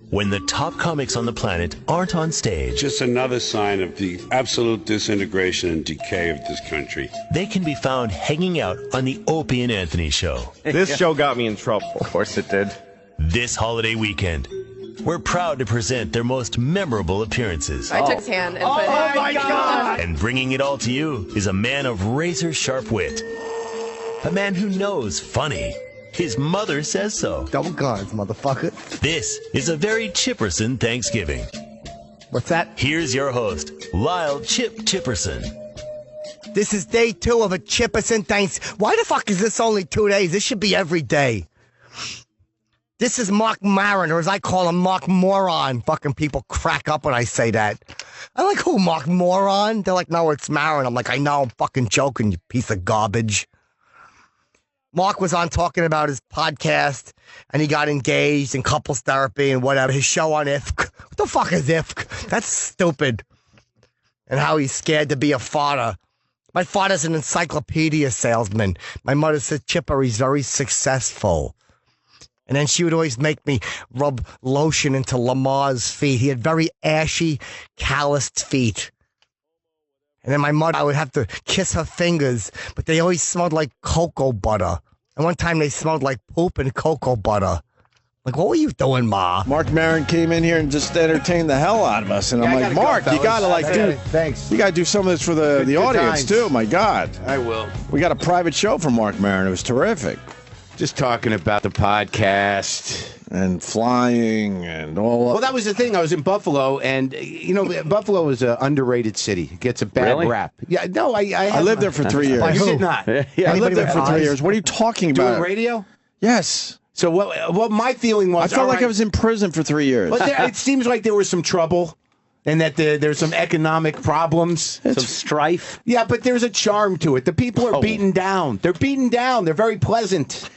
when the top comics on the planet aren't on stage. Just another sign of the absolute disintegration and decay of this country. They can be found hanging out on the Opie and Anthony show. This show got me in trouble. Of course it did. This holiday weekend, we're proud to present their most memorable appearances. I took his hand and put it. Oh my God! And bringing it all to you is a man of razor-sharp wit. A man who knows funny. His mother says so. Double guards, motherfucker. This is a very Chipperson Thanksgiving. What's that? Here's your host, Lyle Chip Chipperson. This is day 2 of a Chipperson Thanks. Why the fuck is this only 2 days? This should be every day. This is Mark Maron, or as I call him, Mark Moron. Fucking people crack up when I say that. I'm like, who, Mark Moron? They're like, no, it's Maron. I'm like, I know, I'm fucking joking, you piece of garbage. Mark was on talking about his podcast, and he got engaged in couples therapy and whatever. His show on IFK. What the fuck is IFK? That's stupid. And how he's scared to be a father. My father's an encyclopedia salesman. My mother said, Chipper, he's very successful. And then she would always make me rub lotion into Lamar's feet. He had very ashy, calloused feet. And then my mother, I would have to kiss her fingers, but they always smelled like cocoa butter. And one time they smelled like poop and cocoa butter. Like, what were you doing, Ma? Mark Maron came in here and just entertained the hell out of us. And I'm like, Mark, you got to Thanks. You got to do some of this for the audience, too. My God. I will. We got a private show from Mark Maron. It was terrific. Just talking about the podcast. And flying and all. Well, that was the thing. I was in Buffalo, and, you know, Buffalo is an underrated city. It gets a bad rap. Yeah, no, I lived there for 3 years. You did not. Yeah, I lived there for 3 years. What are you talking about? Doing radio? Yes. So what my feeling was... I felt like I was in prison for 3 years. But it seems like there was some trouble. And that there's some economic problems. Some strife. Yeah, but there's a charm to it. The people are beaten down. They're beaten down. They're very pleasant.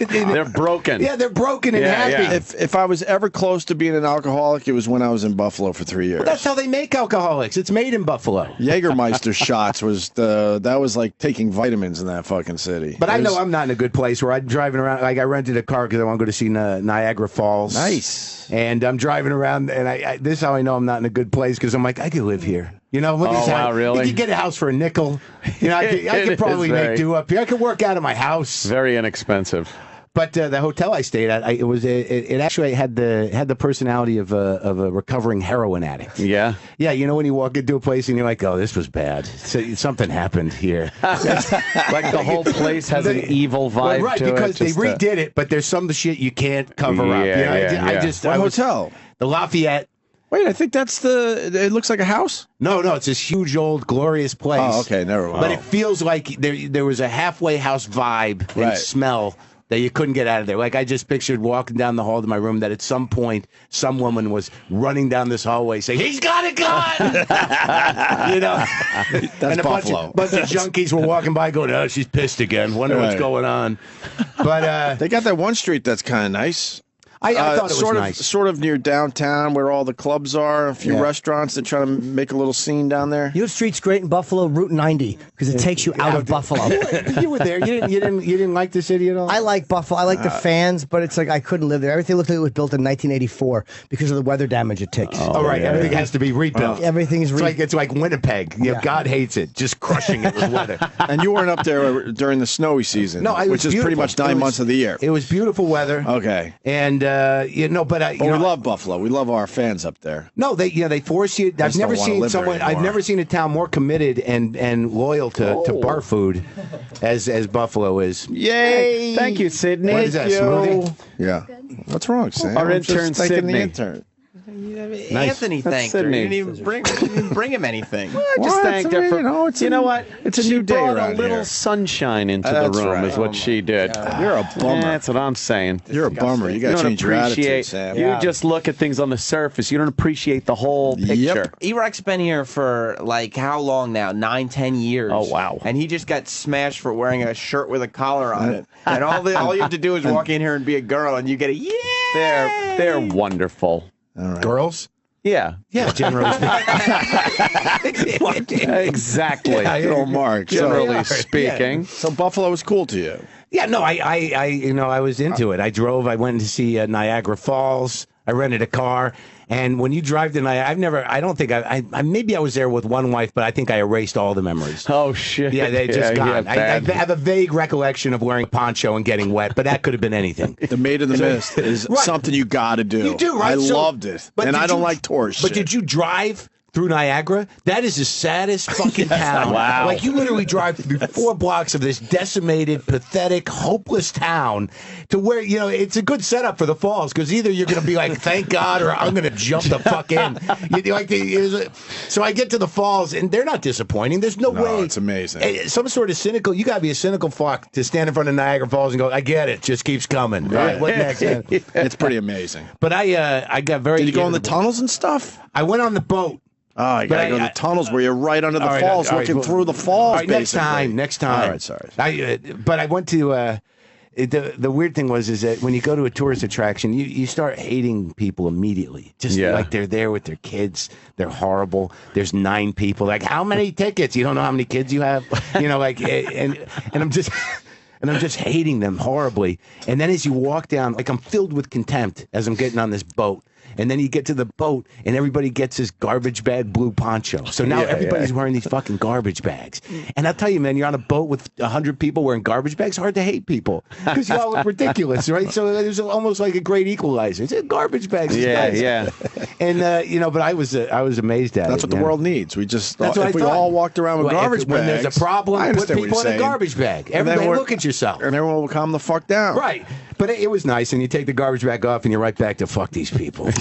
They're broken. Yeah, they're broken and happy. Yeah. If I was ever close to being an alcoholic, it was when I was in Buffalo for 3 years. Well, that's how they make alcoholics. It's made in Buffalo. Jägermeister shots that was like taking vitamins in that fucking city. But I know I'm not in a good place where I'm driving around. Like, I rented a car because I want to go to see Niagara Falls. Nice. And I'm driving around, and this is how I know I'm not in a good place, because I'm like, I could live here. You know, look at this house. Really? You could get a house for a nickel. You know, I could probably make do up here. I could work out of my house. Very inexpensive. But the hotel I stayed at, it actually had the personality of a recovering heroin addict. Yeah? Yeah, you know when you walk into a place and you're like, oh, this was bad. So, something happened here. Like the whole place has an evil vibe right, to it. Because they redid it, but there's some shit you can't cover up. You know, What hotel? The Lafayette. Wait, I think that's it looks like a house? No, it's this huge, old, glorious place. Oh, okay, never mind. But it feels like there was a halfway house vibe and smell that you couldn't get out of there. Like, I just pictured walking down the hall to my room that at some point, some woman was running down this hallway saying, he's got a gun! You know? That's and a Buffalo. bunch of junkies were walking by going, oh, she's pissed again. Wonder what's going on. But they got that one street that's kind of nice. I thought it was nice. Sort of near downtown where all the clubs are, a few restaurants that try to make a little scene down there. You know, street's great in Buffalo, Route 90, because it takes you out of Buffalo. You were there. You didn't like the city at all? I like Buffalo. I like the fans, but it's like I couldn't live there. Everything looked like it was built in 1984 because of the weather damage it takes. Oh, right. Yeah. Everything has to be rebuilt. Everything's it's like Winnipeg. You know, God hates it. Just crushing it with weather. And you weren't up there during the snowy season, which is pretty much 9 months of the year. It was beautiful weather. Okay. And we love Buffalo. We love our fans up there. No, they force you. I've never seen a town more committed and loyal to bar food as Buffalo is. Yay! Thank you, Sydney. What is that, smoothie? Yeah. What's wrong, Sam? Our intern, Sydney. Anthony thanked her. Sydney. You didn't even bring him anything. Well, I just thanked her for, you know what? It's a she new day brought around a little here. sunshine into the That's room right. is what she did. You're a bummer. That's what I'm saying. You're a bummer. You got to change your attitude, Sam. You just look at things on the surface. You don't appreciate the whole picture. Yep. E-Rock's been here for, like, how long now? 9-10 years. Oh, wow. And he just got smashed for wearing a shirt with a collar on it. And all you have to do is walk in here and be a girl, and you get a yeah! They're wonderful. All right. Girls? Yeah. Yeah, generally speaking. Exactly. Little Mark. Generally speaking. So Buffalo was cool to you. Yeah, no, I was into it. I went to see Niagara Falls. I rented a car. And when you drive to Niagara, maybe I was there with one wife, but I think I erased all the memories. Oh, shit. Yeah, they just gone. I bad. have a vague recollection of wearing a poncho and getting wet, but that could have been anything. The Maid of the Mist is something you got to do. You do, right? I loved it. And I don't like tourist But shit. did you drive through Niagara? That is the saddest fucking town. Wow. Like, you literally drive through 4 blocks of this decimated, pathetic, hopeless town to where, it's a good setup for the falls, because either you're going to be like, thank God, or I'm going to jump the fuck in. So I get to the falls, and they're not disappointing. There's no way. It's amazing. Some sort of cynical, you got to be a cynical fuck to stand in front of Niagara Falls and go, I get it, just keeps coming. Right. What next? It's pretty amazing. But I got very... Did you go in the tunnels and stuff? I went on the boat. Oh, you got to go in the tunnels where you're right under the falls, looking through the falls, all right, basically. Next time. All right, sorry. But I went to... the weird thing is that when you go to a tourist attraction, you start hating people immediately. Just like they're there with their kids. They're horrible. There's 9 people. Like, how many tickets? You don't know how many kids you have? And I'm just... And I'm just hating them horribly. And then as you walk down, like, I'm filled with contempt as I'm getting on this boat. And then you get to the boat, and everybody gets this garbage bag blue poncho. So now everybody's wearing these fucking garbage bags. And I'll tell you, man, you're on a boat with 100 people wearing garbage bags. Hard to hate people because you all look ridiculous, right? So it was almost like a great equalizer. It's garbage bags. Yeah. And but I was amazed at it. That's what the world needs. We just That's what if I we thought. all walked around with garbage bags. When there's a problem, I put understand what people you're in a saying. garbage bag. Everybody look at yourself. And everyone will calm the fuck down. Right. But it was nice, and you take the garbage bag off, and you're right back to fuck these people. But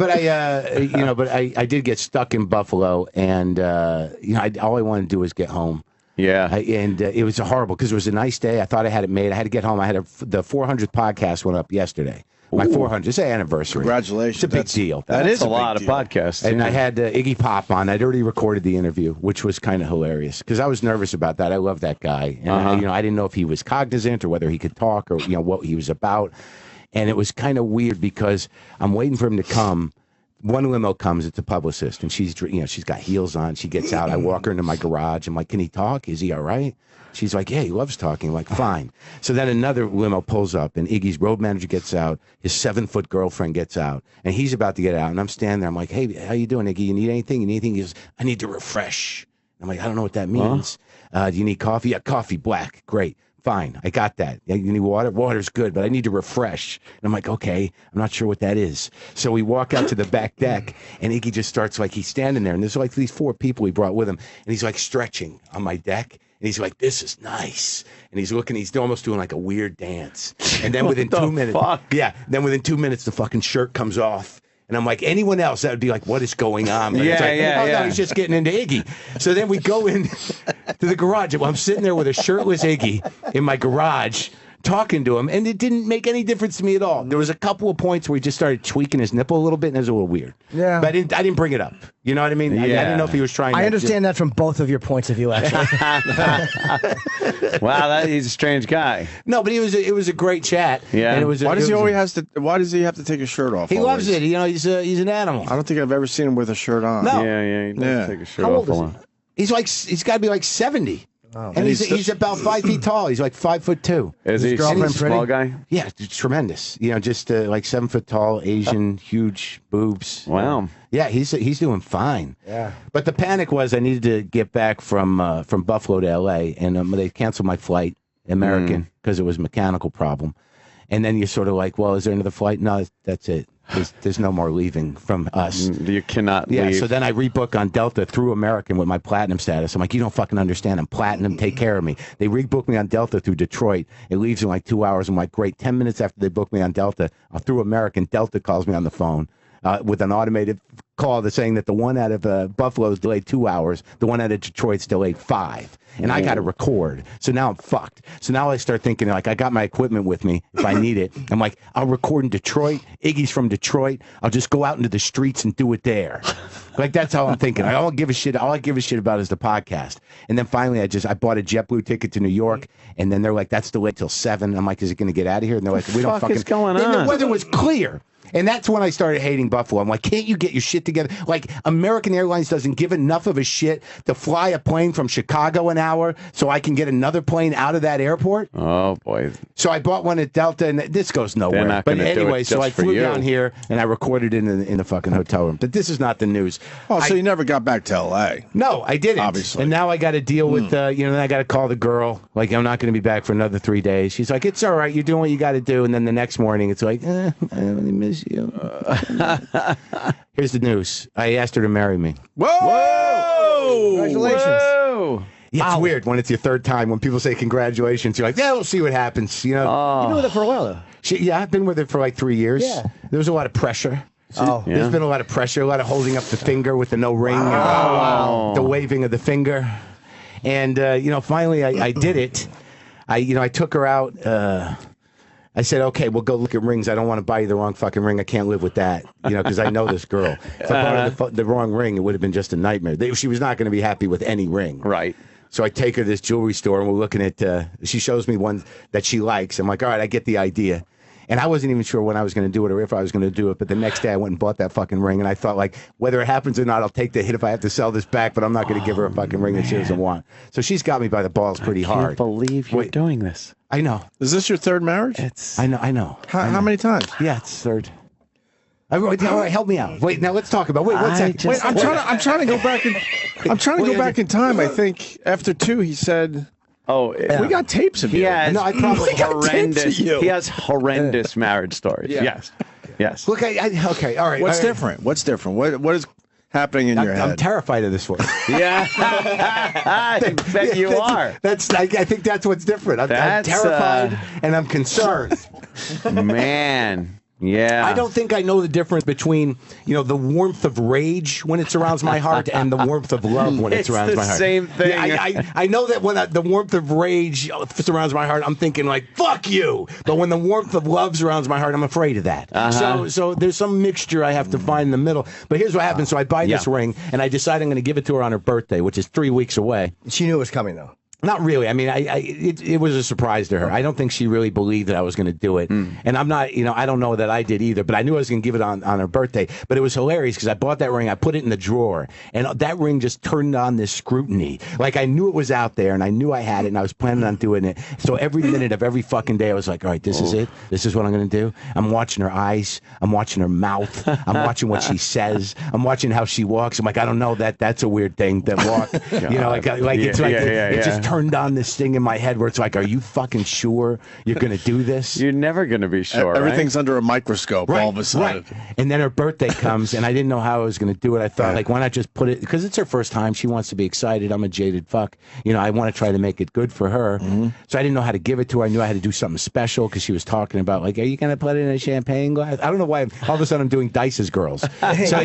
I did get stuck in Buffalo, and all I wanted to do was get home. Yeah. It was horrible because it was a nice day. I thought I had it made. I had to get home. I had the 400th podcast went up yesterday. My 400th. It's an anniversary. Congratulations. It's a big deal. That is a lot big of deal. podcasts. And I had Iggy Pop on. I'd already recorded the interview, which was kind of hilarious because I was nervous about that. I love that guy, and I didn't know if he was cognizant or whether he could talk or what he was about. And it was kind of weird because I'm waiting for him to come. One limo comes. It's a publicist, and she's got heels on. She gets out. I walk her into my garage. I'm like, "Can he talk? Is he all right?" She's like, "Yeah, he loves talking." I'm like, fine. So then another limo pulls up, and Iggy's road manager gets out. His 7-foot girlfriend gets out, and he's about to get out. And I'm standing there. I'm like, "Hey, how you doing, Iggy? You need anything? You need anything?" He goes, "I need to refresh." I'm like, "I don't know what that means. Do you need coffee?" "Yeah, coffee, black. Great. Fine. I got that." "You need water?" "Water's good, but I need to refresh." And I'm like, "Okay, I'm not sure what that is." So we walk out to the back deck, and Iggy just starts he's standing there, and there's like these 4 people he brought with him, and he's like stretching on my deck. And he's like, "This is nice." And he's almost doing like a weird dance. And then within 2 minutes, then within 2 minutes, the fucking shirt comes off. And I'm like, anyone else, that would be like, what is going on? But it's like, no, he's just getting into Iggy. So then we go in to the garage. I'm sitting there with a shirtless Iggy in my garage talking to him, and it didn't make any difference to me at all. There was a couple of points where he just started tweaking his nipple a little bit, and it was a little weird. Yeah. But I didn't bring it up. You know what I mean? I didn't know if he was trying to... I understand that from both of your points of view, actually. Wow, he's a strange guy. No, but it was a great chat. Yeah. And Why does he have to take his shirt off? He always? loves it. He's an animal. I don't think I've ever seen him with a shirt on. No. Yeah, he doesn't take his shirt How off old a is lot. He's got to be like 70. Oh, and he's about 5 feet tall. He's like 5'2". Is he a girlfriend small pretty? guy? Yeah, tremendous. Just like 7 foot tall, Asian, huge boobs. Wow. Yeah, he's doing fine. Yeah. But the panic was I needed to get back from Buffalo to L.A. and they canceled my flight, American, because it was a mechanical problem. And then you're sort of like, well, is there another flight? No, that's it. There's no more leaving from us. You cannot leave. Yeah, so then I rebook on Delta through American with my platinum status. I'm like, you don't fucking understand. I'm platinum. Take care of me. They rebook me on Delta through Detroit. It leaves in like 2 hours. I'm like, great. 10 minutes after they book me on Delta, through American, Delta calls me on the phone with an automated call that's saying that the one out of Buffalo is delayed 2 hours. The one out of Detroit's delayed 5. And I got to record. So now I'm fucked. So now I start thinking, like, I got my equipment with me if I need it. I'm like, I'll record in Detroit. Iggy's from Detroit. I'll just go out into the streets and do it there. Like, that's how I'm thinking. All I give a shit about is the podcast. And then finally, I bought a JetBlue ticket to New York. And then they're like, that's delayed till 7. I'm like, is it going to get out of here? And they're like, we don't fucking... What is going And on? the weather was clear. And that's when I started hating Buffalo. I'm like, can't you get your shit together? together. Like, American Airlines doesn't give enough of a shit to fly a plane from Chicago an hour so I can get another plane out of that airport. Oh, boy. So I bought one at Delta, and this goes nowhere. Not But gonna do anyway, it so just I for flew you. down here, and I recorded in the fucking hotel room. But this is not the news. Oh, so you never got back to L.A.? No, I didn't. Obviously. And now I got to deal with, then I got to call the girl. Like, I'm not going to be back for another 3 days. She's like, it's all right. You're doing what you got to do. And then the next morning, it's like, I really miss you. Here's the news. I asked her to marry me. Whoa! Congratulations. Whoa. Yeah, it's weird when it's your third time. When people say congratulations, you're like, yeah, we'll see what happens. You know? You've been with her for a while, though. Yeah, I've been with her for like 3 years. Yeah. There was a lot of pressure. Oh. There's been a lot of pressure, a lot of holding up the finger with the no ring, the waving of the finger. And, finally I did it. I took her out. I said, okay, we'll go look at rings. I don't want to buy you the wrong fucking ring. I can't live with that, because I know this girl. If I bought her the wrong ring, it would have been just a nightmare. She was not going to be happy with any ring. Right. So I take her to this jewelry store, and we're looking at, she shows me one that she likes. I'm like, all right, I get the idea. And I wasn't even sure when I was going to do it or if I was going to do it. But the next day I went and bought that fucking ring. And I thought, like, whether it happens or not, I'll take the hit if I have to sell this back. But I'm not going to give her a fucking ring that she doesn't want. So she's got me by the balls pretty hard. I can't believe you're doing this. I know. Is this your third marriage? I know. How many times? Yeah, it's third. All right, help me out. Wait, now let's talk about. Wait, one second. Wait, I'm trying to go back in. I'm trying to go back in time. I think after 2, he said. Oh, We got tapes of you. No, I probably horrendous. He has horrendous marriage stories. Yeah. Yes. Look, okay, all right. What's all right. different? What's different? What is happening in your head? I'm terrified of this one. Yeah. I bet you are. I think that's what's different. I'm terrified and I'm concerned. Man. Yeah. I don't think I know the difference between, the warmth of rage when it surrounds my heart and the warmth of love when it surrounds my heart. It's the same thing. Yeah, I know that when the warmth of rage surrounds my heart, I'm thinking like, fuck you. But when the warmth of love surrounds my heart, I'm afraid of that. So there's some mixture I have to find in the middle. But here's what happens. So I buy this ring, and I decide I'm going to give it to her on her birthday, which is 3 weeks away. She knew it was coming, though. Not really. I mean, it was a surprise to her. I don't think she really believed that I was going to do it. And I'm not, I don't know that I did either, but I knew I was going to give it on her birthday. But it was hilarious because I bought that ring, I put it in the drawer, and that ring just turned on this scrutiny. Like, I knew it was out there, and I knew I had it, and I was planning on doing it. So every minute of every fucking day, I was like, all right, this is it. This is what I'm going to do. I'm watching her eyes. I'm watching her mouth. I'm watching what she says. I'm watching how she walks. I'm like, I don't know, that's a weird thing to walk. It just turned on this thing in my head where it's like, are you fucking sure you're going to do this? You're never going to be sure. Everything's under a microscope all of a sudden. Right. And then her birthday comes, and I didn't know how I was going to do it. I thought, like, why not just put it, because it's her first time. She wants to be excited. I'm a jaded fuck. I want to try to make it good for her. So I didn't know how to give it to her. I knew I had to do something special because she was talking about, like, are you going to put it in a champagne glass? I don't know why all of a sudden I'm doing Dice's Girls. So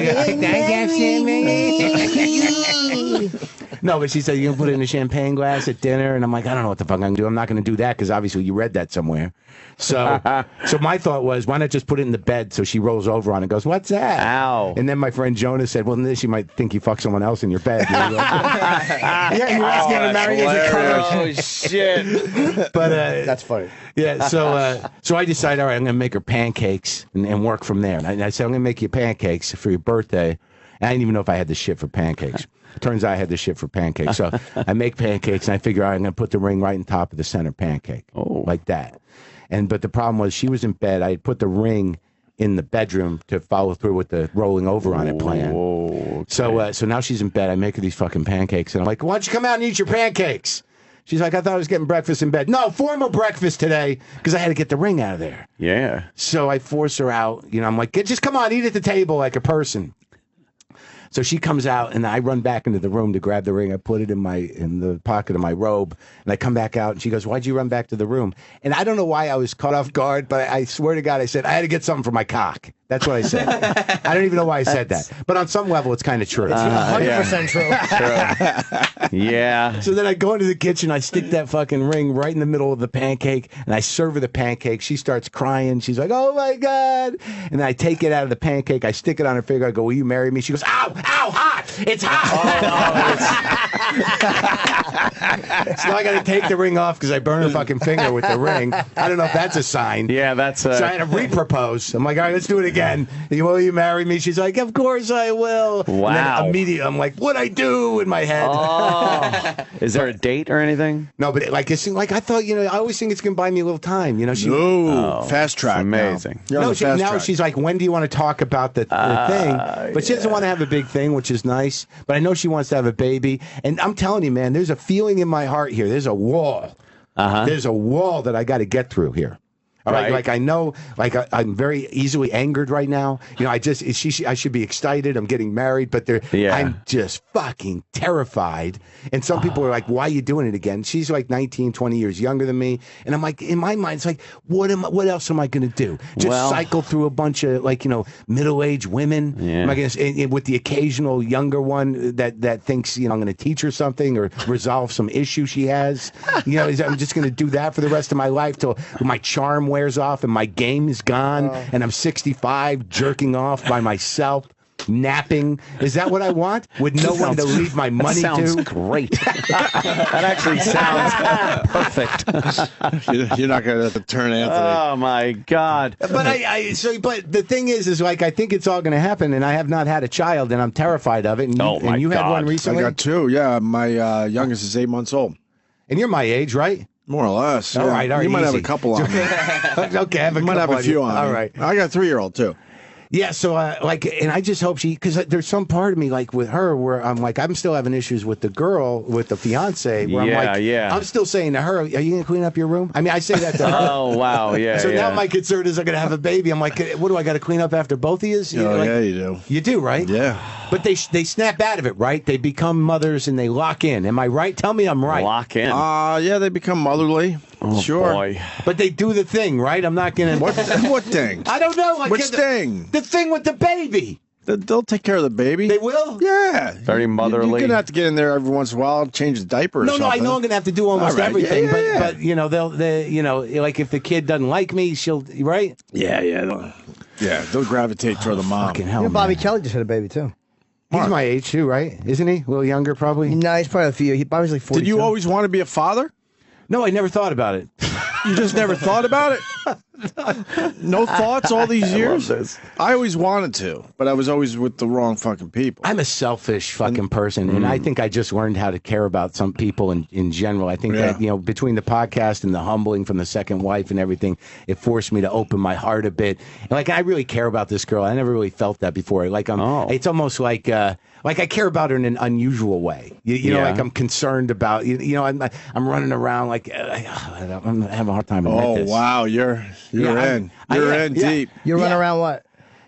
no, but she said, you going to put it in a champagne glass at dinner? And I'm like, I don't know what the fuck I'm going to do. I'm not going to do that because obviously you read that somewhere. So my thought was, why not just put it in the bed so she rolls over on it and goes, what's that? Ow. And then my friend Jonah said, well, then she might think you fuck someone else in your bed. Yeah, you're asking her to marry you as a couple. Oh, shit. But That's funny. yeah, so I decided, all right, I'm going to make her pancakes and work from there. And I said, I'm going to make you pancakes for your birthday. And I didn't even know if I had the shit for pancakes. Turns out I had the shit for pancakes. So I make pancakes, and I figure, all right, I'm going to put the ring right on top of the center pancake. Like that. But the problem was she was in bed. I had put the ring in the bedroom to follow through with the rolling over on it plan. Okay. So now she's in bed. I make her these fucking pancakes, and I'm like, why don't you come out and eat your pancakes? She's like, I thought I was getting breakfast in bed. No, formal breakfast today because I had to get the ring out of there. Yeah. So I force her out. I'm like, just come on, eat at the table like a person. So she comes out, and I run back into the room to grab the ring. I put it in the pocket of my robe, and I come back out, and she goes, why'd you run back to the room? And I don't know why I was caught off guard, but I swear to God, I said, I had to get something for my cock. That's what I said. I don't even know why I said that. But on some level, it's kind of true. It's 100% true. Yeah. So then I go into the kitchen, I stick that fucking ring right in the middle of the pancake, and I serve her the pancake. She starts crying. She's like, oh, my God. And then I take it out of the pancake. I stick it on her finger. I go, will you marry me? She goes, ow, hot. It's hot. So now I got to take the ring off because I burned her fucking finger with the ring. I don't know if that's a sign. Yeah, that's So I had to re-propose. I'm like, all right, let's do it again. again. Will you marry me? She's like, of course I will. Wow. And then immediately, I'm like, what'd I do in my head? Oh. Is there a date or anything? No, but like it seemed like I thought, I always think it's gonna buy me a little time. She, fast track. Amazing. Now, she's like, when do you want to talk about the thing? But she doesn't want to have a big thing, which is nice. But I know she wants to have a baby. And I'm telling you, man, there's a feeling in my heart here. There's a wall. There's a wall that I got to get through here. All right. Like I know, like I'm very easily angered right now. I should be excited. I'm getting married, but I'm just fucking terrified. And some people are like, "Why are you doing it again?" She's like 19, 20 years younger than me, and I'm like, in my mind, it's like, what else am I going to do? Just cycle through a bunch of middle-aged women? Am I going to with the occasional younger one that thinks I'm going to teach her something or resolve some issue she has? I'm just going to do that for the rest of my life till my charm wears off and my game is gone and I'm 65 jerking off by myself, napping. Is that what I want? With no one to leave my money sounds to? Great. That actually sounds perfect. You're not going to have to turn Anthony. Oh my God. But but the thing is like I think it's all going to happen, and I have not had a child, and I'm terrified of it. And you had one recently. I got two. Yeah, my youngest is 8 months old. And you're my age, right? More or less. All right, you might have easy. a couple on me. Okay, you might have a few on me. All right. I got a 3-year-old too. Yeah, so and I just hope because there's some part of me like with her where I'm like I'm still having issues with the girl, with the fiance, where I'm like, I'm still saying to her, are you going to clean up your room? I mean, I say that to her. Oh, wow, yeah. So now my concern is I'm going to have a baby. I'm like, what do I got to clean up after both of you? Yeah, you do. You do, right? Yeah. But they snap out of it, right? They become mothers and they lock in. Am I right? Tell me I'm right. Lock in. Yeah, they become motherly. Oh, sure. Boy. But they do the thing, right? I'm not going to... What thing? I don't know. Which thing? The thing with the baby. They'll take care of the baby. They will? Yeah. Very motherly. You're going to have to get in there every once in a while, change the diaper or something. No, I know I'm going to have to do almost everything. Yeah. But they'll like if the kid doesn't like me, she'll, right? Yeah. They'll gravitate toward the mom. Fucking hell, Bobby man. Kelly just had a baby too. He's my age too, right? Isn't he? A little younger, probably? No, he's probably a few. He probably was like 42. Did you always want to be a father? No, I never thought about it. You just never thought about it? No thoughts all these years? I always wanted to, but I was always with the wrong fucking people. I'm a selfish fucking person, and I think I just learned how to care about some people in general. I think that, between the podcast and the humbling from the second wife and everything, it forced me to open my heart a bit. And like, I really care about this girl. I never really felt that before. Like, it's almost like I care about her in an unusual way. You know, like I'm concerned about, I'm running around like, I'm having a hard time admitting this. Oh, wow. You're in. You're in deep. You run around what?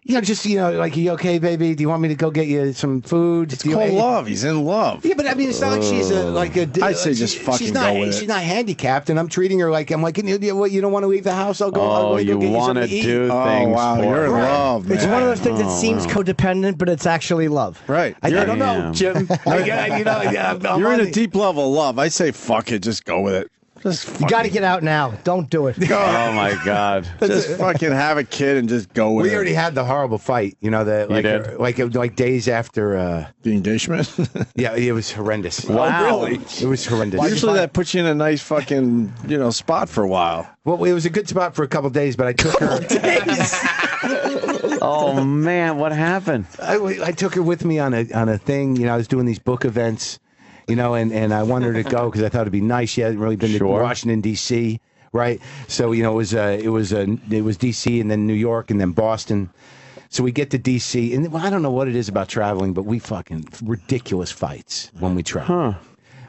Like, are you okay, baby? Do you want me to go get you some food? It's called love. He's in love. Yeah, but I mean, it's not like she's I say just fucking go with it. She's not handicapped, and I'm treating her like, you don't want to leave the house? I'll go you want to do things. Oh, wow. You're in love, man. It's one of those things that seems codependent, but it's actually love. Right. I don't know, Jim. You're in a deep level of love. I say fuck it. Just go with it. You got to get out now. Don't do it. Oh my God! Just fucking have a kid and just go with it. We already had the horrible fight, like days after the engagement. Yeah, it was horrendous. Wow, really? It was horrendous. Usually that puts you in a nice fucking spot for a while. Well, it was a good spot for a couple days, but I took her. Oh man, what happened? I took her with me on a thing. I was doing these book events. And I wanted her to go because I thought it'd be nice. She hadn't really been to Washington D.C. right? So it was D.C. and then New York and then Boston. So we get to D.C. and I don't know what it is about traveling, but we fucking ridiculous fights when we travel. Huh.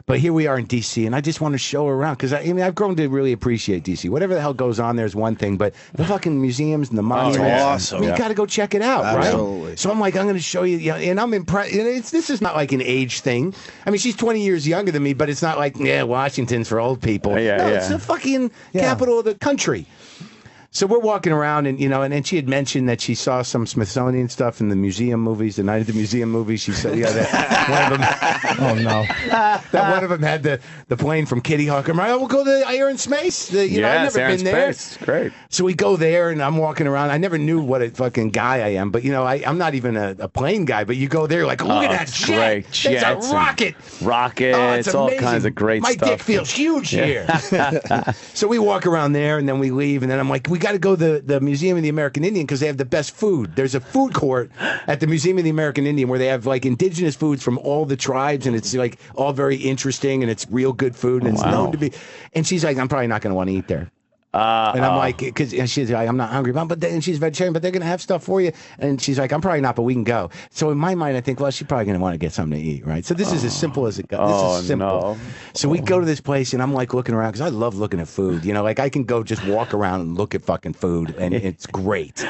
But here we are in D.C., and I just want to show her around because I've grown to really appreciate D.C. Whatever the hell goes on there is one thing, but the fucking museums and the monuments, awesome. you got to go check it out, Absolutely. right? So I'm like, I'm going to show you, and I'm impressed. This is not like an age thing. I mean, she's 20 years younger than me, but it's not like, Washington's for old people. It's the fucking capital of the country. So we're walking around, and and she had mentioned that she saw some Smithsonian stuff in the museum movies, the Night of the Museum movies. She said, that one of them. Oh no! That one of them had the plane from Kitty Hawk. We'll go to Air and Space. I've never been there. Space. Great. So we go there, and I'm walking around. I never knew what a fucking guy I am, but I'm not even a plane guy. But you go there, like, look at that jet! It's a rocket. Rockets, all kinds of great stuff. My dick stuff. feels huge here. So we walk around there, and then we leave, and then I'm like, we got got to go to the Museum of the American Indian because they have the best food. There's a food court at the Museum of the American Indian where they have like indigenous foods from all the tribes, and it's like all very interesting, and it's real good food, and it's known to be. And she's like, I'm probably not going to want to eat there. And I'm like, because she's like, I'm not hungry, Mom, and she's vegetarian, but they're going to have stuff for you. And she's like, I'm probably not, but we can go. So in my mind, I think, well, she's probably going to want to get something to eat, right? So this is as simple as it goes. This is simple. No. So we go to this place, and I'm like looking around because I love looking at food. You know, like I can go just walk around and look at fucking food, and it's great.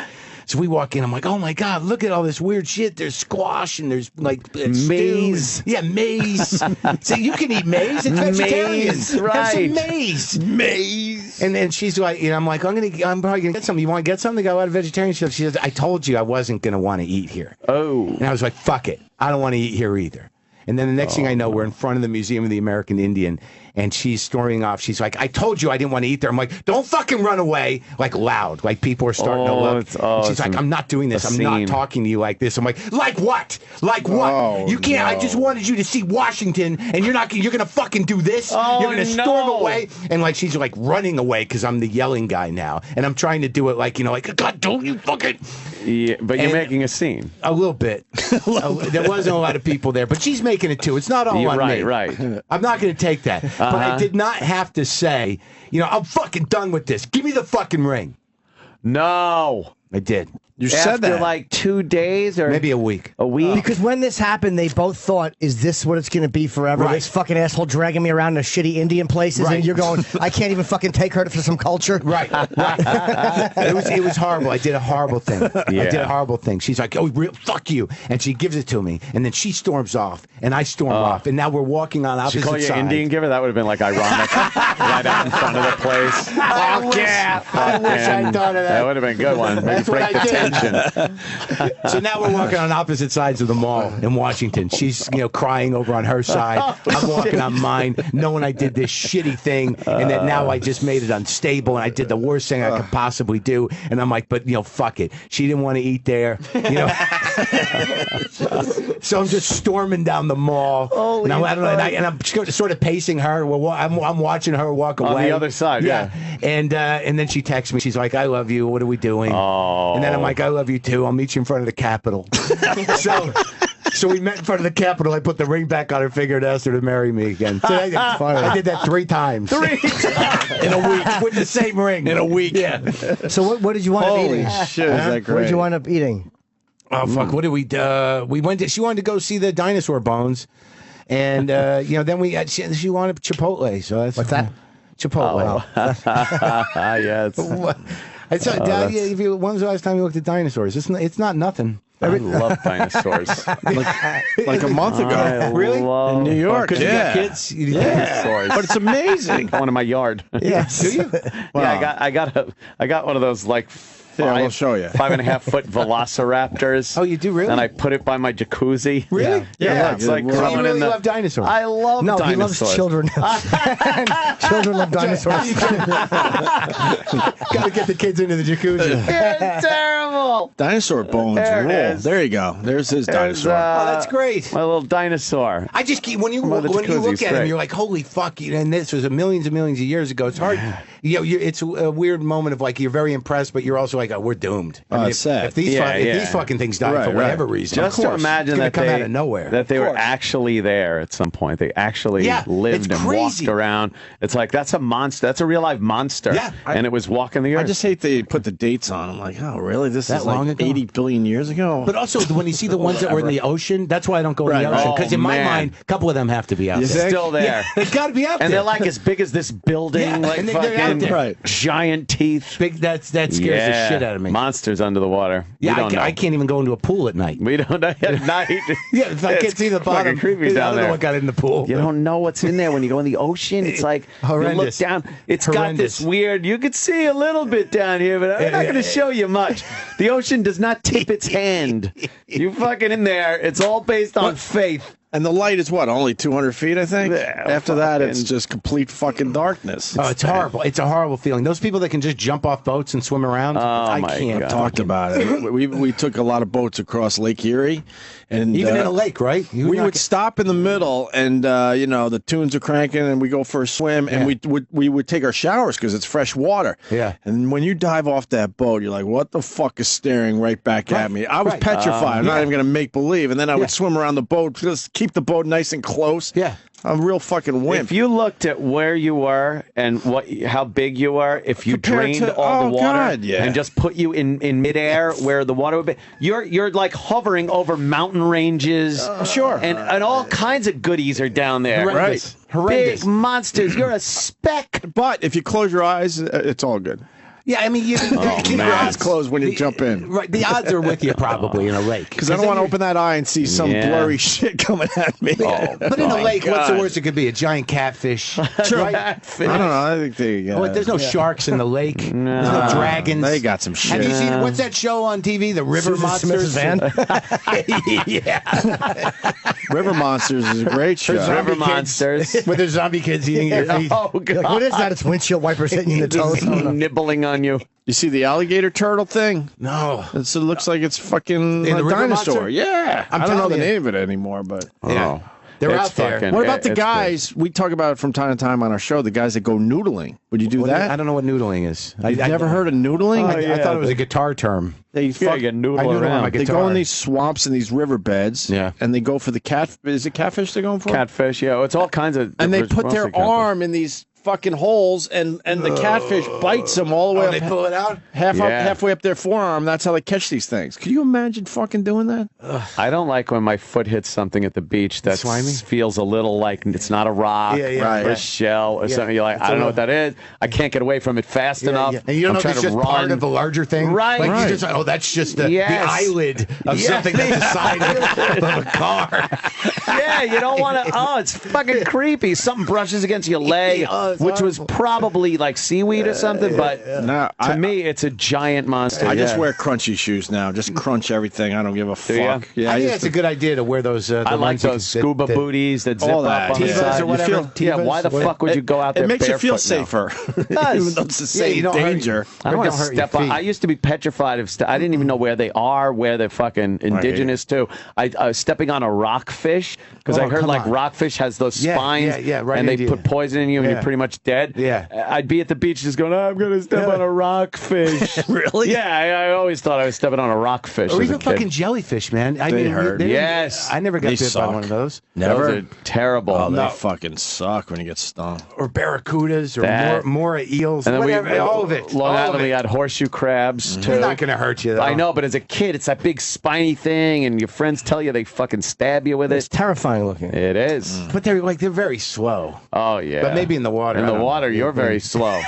So we walk in. I'm like, oh my God, look at all this weird shit. There's squash and there's like maize. Yeah, maize. So you can eat maize. It's vegetarian. Maize, Have right. some maize. Maize. And then she's like, I'm like, I'm probably gonna get something. You want to get something? I got a lot of vegetarian stuff. She says, I told you I wasn't gonna want to eat here. Oh. And I was like, fuck it. I don't want to eat here either. And then the next thing I know, we're in front of the Museum of the American Indian, and she's storming off. She's like, I told you I didn't want to eat there. I'm like, don't fucking run away, like loud, like people are starting to look. And she's like, I'm not doing this. I'm not talking to you like this. I'm like what? Like what? Oh, you can't. no. I just wanted you to see Washington, and you're gonna fucking do this. Oh, you're gonna storm no. away, and like she's like running away because I'm the yelling guy now, and I'm trying to do it like like God, don't you fucking. Yeah, but you're And- making a scene. A little bit. There wasn't a lot of people there, but she's making it too. It's not all You're on me. right. I'm not going to take that. But I did not have to say, I'm fucking done with this. Give me the fucking ring. No. I did. You said After that. like 2 days or Maybe a week. a week. Because when this happened, they both thought, is this what it's going to be forever? Right. This fucking asshole dragging me around to shitty Indian places, Right. and you're going, I can't even fucking take her for some culture? Right. It was horrible. I did a horrible thing. I did a horrible thing. She's like, fuck you. And she gives it to me. And then she storms off. And I storm off. And now we're walking on opposite She call you sides. Indian giver? That would have been like ironic. Right out in front of the place. I wish I thought of that. That would have been a good one. Maybe That's what break the I did. tension. So now we're walking on opposite sides of the mall in Washington. She's, crying over on her side. I'm walking on mine, knowing I did this shitty thing, and that now I just made it unstable, and I did the worst thing I could possibly do. And I'm like, but fuck it. She didn't want to eat there. So I'm just storming down the mall, and I'm sort of pacing her. I'm watching her walk away On the other side, yeah. And then she texts me. She's like, I love you. What are we doing? Oh. And then I'm like, I love you too. I'll meet you in front of the Capitol. So we met in front of the Capitol. I put the ring back on her finger and asked her to marry me again. So I did that 3 times. 3 times in a week with the same ring. In a week. Yeah. So what did you wind up eating? Holy shit, is that great? What did you wind up eating? Oh fuck! What did we? We went. She wanted to go see the dinosaur bones, and then she wanted Chipotle. So that's What's that? Chipotle. Yes. When was the last time you looked at dinosaurs? It's not nothing. I love dinosaurs. Like a month ago. I Really? love In New York, Because yeah. you got kids. dinosaurs. But it's amazing. One in my yard. Yes. Do you? Yeah, I got one of those like Yeah, we'll show you. 5.5 foot velociraptors. Oh, you do really? And I put it by my jacuzzi. Really? Yeah, it's like So you coming really in the. love dinosaurs. I love No, dinosaurs. he loves children. Children love dinosaurs. Got to get the kids into the jacuzzi. It's terrible. Dinosaur bones There it rule. is. There you go. There's his dinosaur. Oh, that's great. My little dinosaur. I just keep when you Well, the look jacuzzi's at him, great. you're like, holy fuck! And this was millions and millions of years ago. It's hard. It's a weird moment of like you're very impressed, but you're also like, oh, we're doomed. I mean, it's sad. If these Yeah, these fucking things die Right, for right. whatever reason, Just of to course, imagine it's gonna that come they out of nowhere. that they were course. actually there at some point. They actually Yeah, lived it's and crazy. walked around. It's like that's a monster. That's a real life monster. Yeah, and it was walking the earth. I just hate they put the dates on. I'm like, oh, really? This That is long like ago? 80 billion years ago? But also, when you see the ones that were in the ocean, that's why I don't go in the Right, ocean. right. Because in Oh, my man. mind, a couple of them have to be out You there. think? still there. Yeah, they got to be out And there. they're like as big as this building, Yeah, like and they're out fucking there. Right. giant teeth. Big, that scares the shit out of me. Monsters under the water. Yeah, we don't know. I can't even go into a pool at night. We don't know at night. Yeah, if I It's can't see the fucking bottom, creepy I down don't know there. what got in the pool. You don't know what's in there when you go in the ocean. It's like you look Horrendous. down. It's got Horrendous. this weird. You could see a little bit down here, but I'm not going to show you much. The ocean does not tip its hand. You fucking in there. It's all based on faith. And the light is what, only 200 feet, I think? Yeah, After that, it's just complete fucking darkness. Oh, it's horrible. It's a horrible feeling. Those people that can just jump off boats and swim around, I can't. Talked about it. We took a lot of boats across Lake Erie. And even in a lake, right? We would stop in the middle, and the tunes are cranking, and we go for a swim, and we would take our showers because it's fresh water. Yeah. And when you dive off that boat, you're like, "What the fuck is staring right back at me?" I was petrified. I'm not even gonna make believe. And then I would swim around the boat, just keep the boat nice and close. Yeah. I'm a real fucking wimp. If you looked at where you were and how big you are, if you Compared drained to- all the oh, water God, yeah. and just put you in midair where the water would be, you're like hovering over mountain ranges. Sure. And all kinds of goodies are down there. Horrendous. Right. Horrendous. Big monsters. You're a speck. But if you close your eyes, it's all good. Yeah, I mean, you keep your Eyes closed when you jump in. Right, the odds are with you probably in a lake. Because I don't want to open that eye and see some Yeah. blurry shit coming at me. But in a lake, what's the worst it could be? A giant catfish. Right? I don't know. I think they. Oh, there's no sharks in the lake. There's no dragons. They got some shit. Have you seen what's that show on TV? The River Monsters. Yeah. River Monsters is a great show. River monsters. With the zombie kids eating your feet. Oh, God. What is that? It's windshield wipers hitting you in the toes. Nibbling on you. You see the alligator turtle thing? No. It looks like it's fucking In the a River dinosaur. Monster? Yeah. I'm I don't know telling the you. name of it anymore, but. Yeah. They're It's out there. fucking- What about the it's guys? We talk about it from time to time on our show. The guys that go noodling. Would you do that? I don't know what noodling is. You've never heard of noodling? I thought it was a guitar term. They Yeah, fuck, you get noodle I noodle on around. my they go guitar. in these swamps and these riverbeds. Yeah. And they go for the cat. Is it catfish they're going for? Catfish, yeah. It's all kinds of. And they there's put their mostly catfish. arm in these fucking holes, and the catfish bites them all the way up. They pull it out? Halfway up their forearm. That's how they catch these things. Could you imagine fucking doing that? I don't like when my foot hits something at the beach that Slimy? feels a little like it's not a rock Right. or a shell or something. You're like, I don't know what that is. I can't get away from it fast enough. And you don't I'm know if trying it's to just run. part of a larger thing? Right. Like Right. you just, that's just the Yes. eyelid of Yeah. something that's the side of a car. Yeah, you don't want to. Oh, it's fucking creepy. Something brushes against your leg, which was probably like seaweed or something. But No, to me, it's a giant monster. I just yeah. wear crunchy shoes now. Just crunch everything. I don't give a ya? fuck. Yeah, I think used that's to- a good idea to wear those. The I like ones that- those scuba that- booties that zip all up that. on the Tevas side. or whatever. You feel- Yeah, why the fuck would you go out there? It makes you feel barefoot now? safer. does. Even though it's the Yeah, same you don't hurt- danger. I don't want to Don't hurt your step on. feet. I used to be petrified of. I didn't even know where they are, where they're fucking indigenous to. I stepping on a rockfish because I Oh, heard come like on. rockfish has those Yeah, spines, right and they into you. put poison in you, and Yeah. you're pretty much dead. Yeah. I'd be at the beach just going, I'm gonna step on a rockfish. Really? Yeah, I always thought I was stepping on a rockfish. Or as a even kid. fucking jellyfish, man. I They mean, hurt. Yes. I never got They bit by suck. one of those. Never. Those are terrible. Oh, they fucking suck when you get stung. Or barracudas, or That- more eels, And then whatever. All of it. Long all Island, of we it. had horseshoe crabs too. They're not going to hurt you, though. I know, but as a kid, it's that big spiny thing, and your friends tell you they fucking stab you with It's it. terrifying looking. It is. But they're very slow. Oh yeah. But maybe in the water. In I the don't know. water, you're very slow.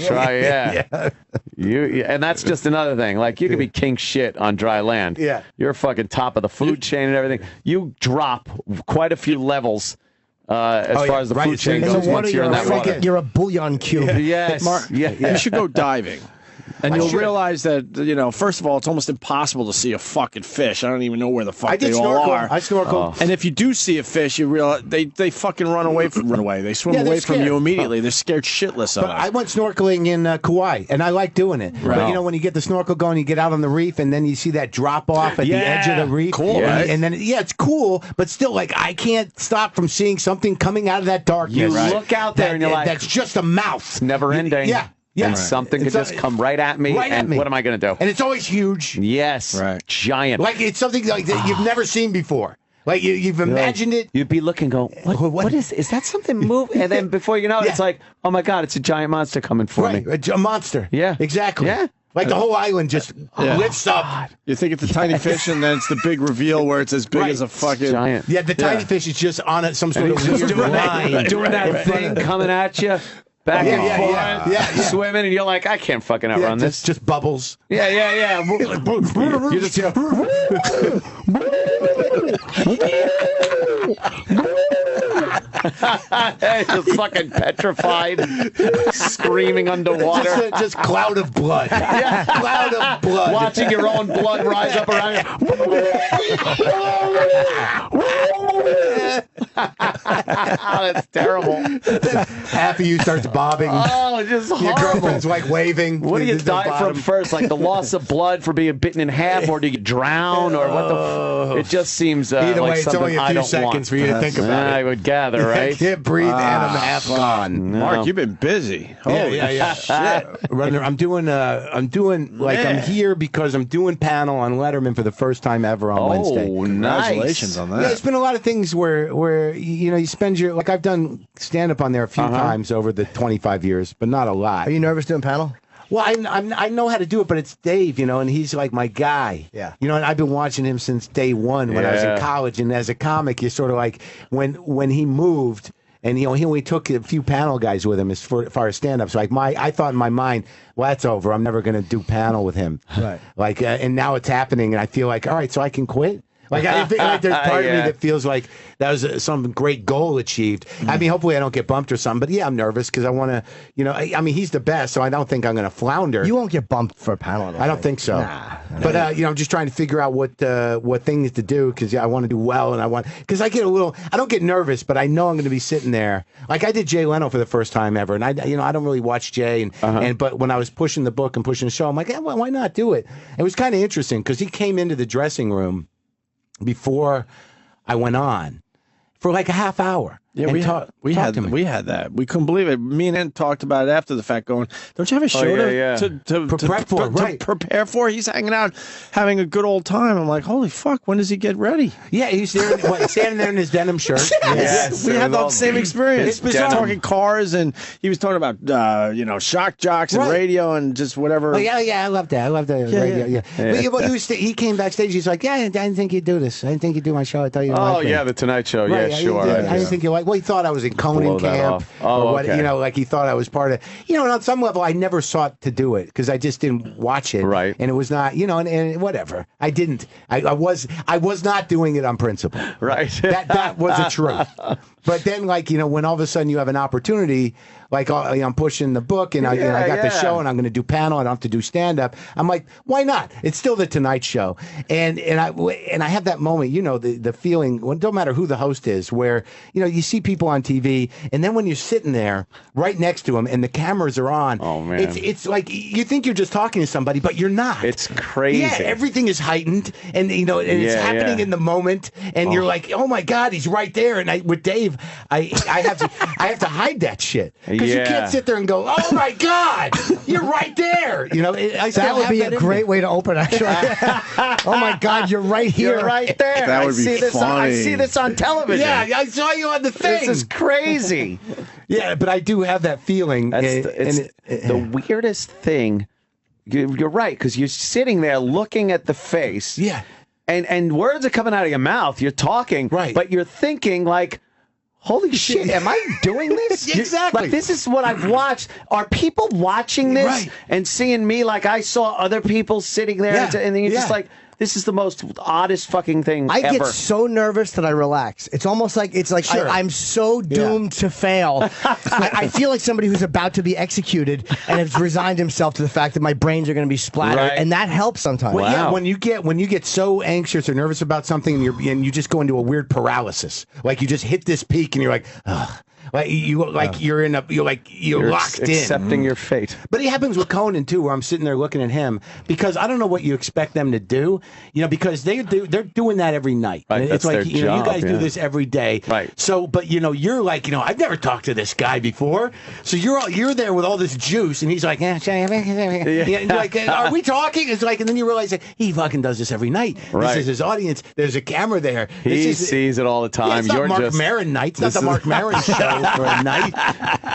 Try, yeah. And that's just another thing. Like you could be king shit on dry land. Yeah. You're fucking top of the food chain and everything. You drop quite a few levels as far as the food chain In goes the water, once you're in that fucking- water. you're a bouillon cube. Yes. You should go diving. And you'll realize that, first of all, it's almost impossible to see a fucking fish. I don't even know where the fuck I did they all snorkel. are. I snorkeled. And if you do see a fish, you realize they fucking run away. They swim Yeah, they're away from scared. you immediately. They're scared shitless of But us. I went snorkeling in Kauai, and I like doing it. Right. But when you get the snorkel going, you get out on the reef, and then you see that drop off at the edge of the reef. Cool, and, right? and then it's cool, but still, like I can't stop from seeing something coming out of that darkness. You look out there and you're like, that's just a mouth. It's never ending. Yeah. Yeah. And something could just come right at me. Right at and me. what am I going to do? And it's always huge. Yes. Right. Giant. Like it's something like that you've never seen before. Like you've imagined it. You'd be looking, go, what is that something move? And then before you know it, it's like, oh my God, it's a giant monster coming for me. Right, a monster. Yeah. Exactly. Yeah. Like the whole island just lifts up. You think it's a tiny fish, and then it's the big reveal where it's as big Right. as a fucking Giant. Yeah, the tiny fish is just on some sort of He's weird just doing line. that thing coming at you, back and Yeah, forth, yeah, yeah. swimming, and you're like, I can't fucking Yeah, outrun this. just bubbles. Yeah. You just Just fucking petrified, screaming underwater. Just cloud of blood. Yeah, cloud of blood. Watching your own blood rise up around you. That's terrible. Half of you starts bobbing. Oh, just Your horrible. girlfriend's like waving. What do you There's no die from bottom. first? Like the loss of blood for being bitten in half, or do you drown, or what the? It just seems Either like way, it's something only a I few don't seconds want. for you to think about I it. would gather, right? Can't breathe and I'm half gone. Mark, you've been busy. Holy shit. Running, I'm doing like I'm here because I'm doing panel on Letterman for the first time ever on Wednesday. Oh, Congratulations on that. Yeah, it's been a lot of things where you spend your like I've done stand up on there a few times over the 25 years, but not a lot. Are you nervous doing panel? Well, I know how to do it, but it's Dave, and he's like my guy. Yeah. And I've been watching him since day one when I was in college, and as a comic, you're sort of like when he moved. And he only took a few panel guys with him as far as stand-up. So I thought in my mind, well, that's over. I'm never going to do panel with him. Right. Like, and now it's happening, and I feel like, all right, so I can quit. Like I feel like there's part of me that feels like that was some great goal achieved. I mean, hopefully I don't get bumped or something. But yeah, I'm nervous because I want to. I mean, he's the best, so I don't think I'm going to flounder. You won't get bumped for a panel. I don't think so. Nah. But I'm just trying to figure out what things to do because I want to do well, and because I get a little. I don't get nervous, but I know I'm going to be sitting there. Like I did Jay Leno for the first time ever, and I don't really watch Jay, but when I was pushing the book and pushing the show, I'm like, well, why not do it? It was kind of interesting because he came into the dressing room before I went on for like a half hour. Yeah, we had that. We couldn't believe it. Me and Ed talked about it after the fact, going, "Don't you have a show to prepare for?" He's hanging out, having a good old time. I'm like, "Holy fuck! When does he get ready?" Yeah, he's there, standing there in his denim shirt. Yes, we had the same experience. He was talking cars, and he was talking about shock jocks and radio and just whatever. Oh, yeah, I love that. I love the radio. Yeah. But he came backstage. He's like, "Yeah, I didn't think you'd do this. I didn't think you'd do my show. I thought you'd like me." The Tonight Show. Right, Yeah, sure. I didn't think you like. Well, he thought I was in Conan camp, or what? Okay. Like he thought I was part of. And on some level, I never sought to do it because I just didn't watch it. Right. And it was not, and whatever. I didn't. I was not doing it on principle. Right. That was the truth. But then, when all of a sudden you have an opportunity, like I'm pushing the book and I got the show and I'm going to do panel and I don't have to do stand up. I'm like, why not? It's still the Tonight Show, and I have that moment, the feeling. Well, it don't matter who the host is, where you see people on TV, and then when you're sitting there right next to them and the cameras are on, oh man, it's like you think you're just talking to somebody, but you're not. It's crazy. Yeah, everything is heightened, and it's happening in the moment, and you're like, oh my God, he's right there. And with Dave, I have to hide that shit because you can't sit there and go, oh my God, you're right there. That would be a great way to open, actually. Oh my God, you're right here. You're right there. That would be funny. I see this on television. Yeah, I saw you on the thing. This is crazy. Yeah, but I do have that feeling. It's the weirdest thing. You're right, because you're sitting there looking at the face. Yeah. And words are coming out of your mouth. You're talking. Right. But you're thinking like, holy shit, am I doing this? Exactly. Like, this is what I've watched. Are people watching this and seeing me like I saw other people sitting there? Yeah. And then you're just like, this is the most oddest fucking thing I ever. get so nervous that I relax. It's almost like Sure. I'm so doomed to fail. I feel like somebody who's about to be executed and has resigned himself to the fact that my brains are going to be splattered, Right. and that helps sometimes. Well, yeah, when you get so anxious or nervous about something, and you just go into a weird paralysis, like you just hit this peak, and you're like, ugh. You're locked in, accepting your fate. But it happens with Conan too, where I'm sitting there looking at him because I don't know what you expect them to do, because they're doing that every night. Right, It's that's like their you job, guys do this every day, right? So, but you're like, I've never talked to this guy before, so you're there with all this juice, and he's like, and you're like, are we talking? It's like, and then you realize that he fucking does this every night. Right. This is his audience. There's a camera there. He sees it all the time. Yeah, it's not You're Mark just Maron night. It's not the Mark Maron show for a night.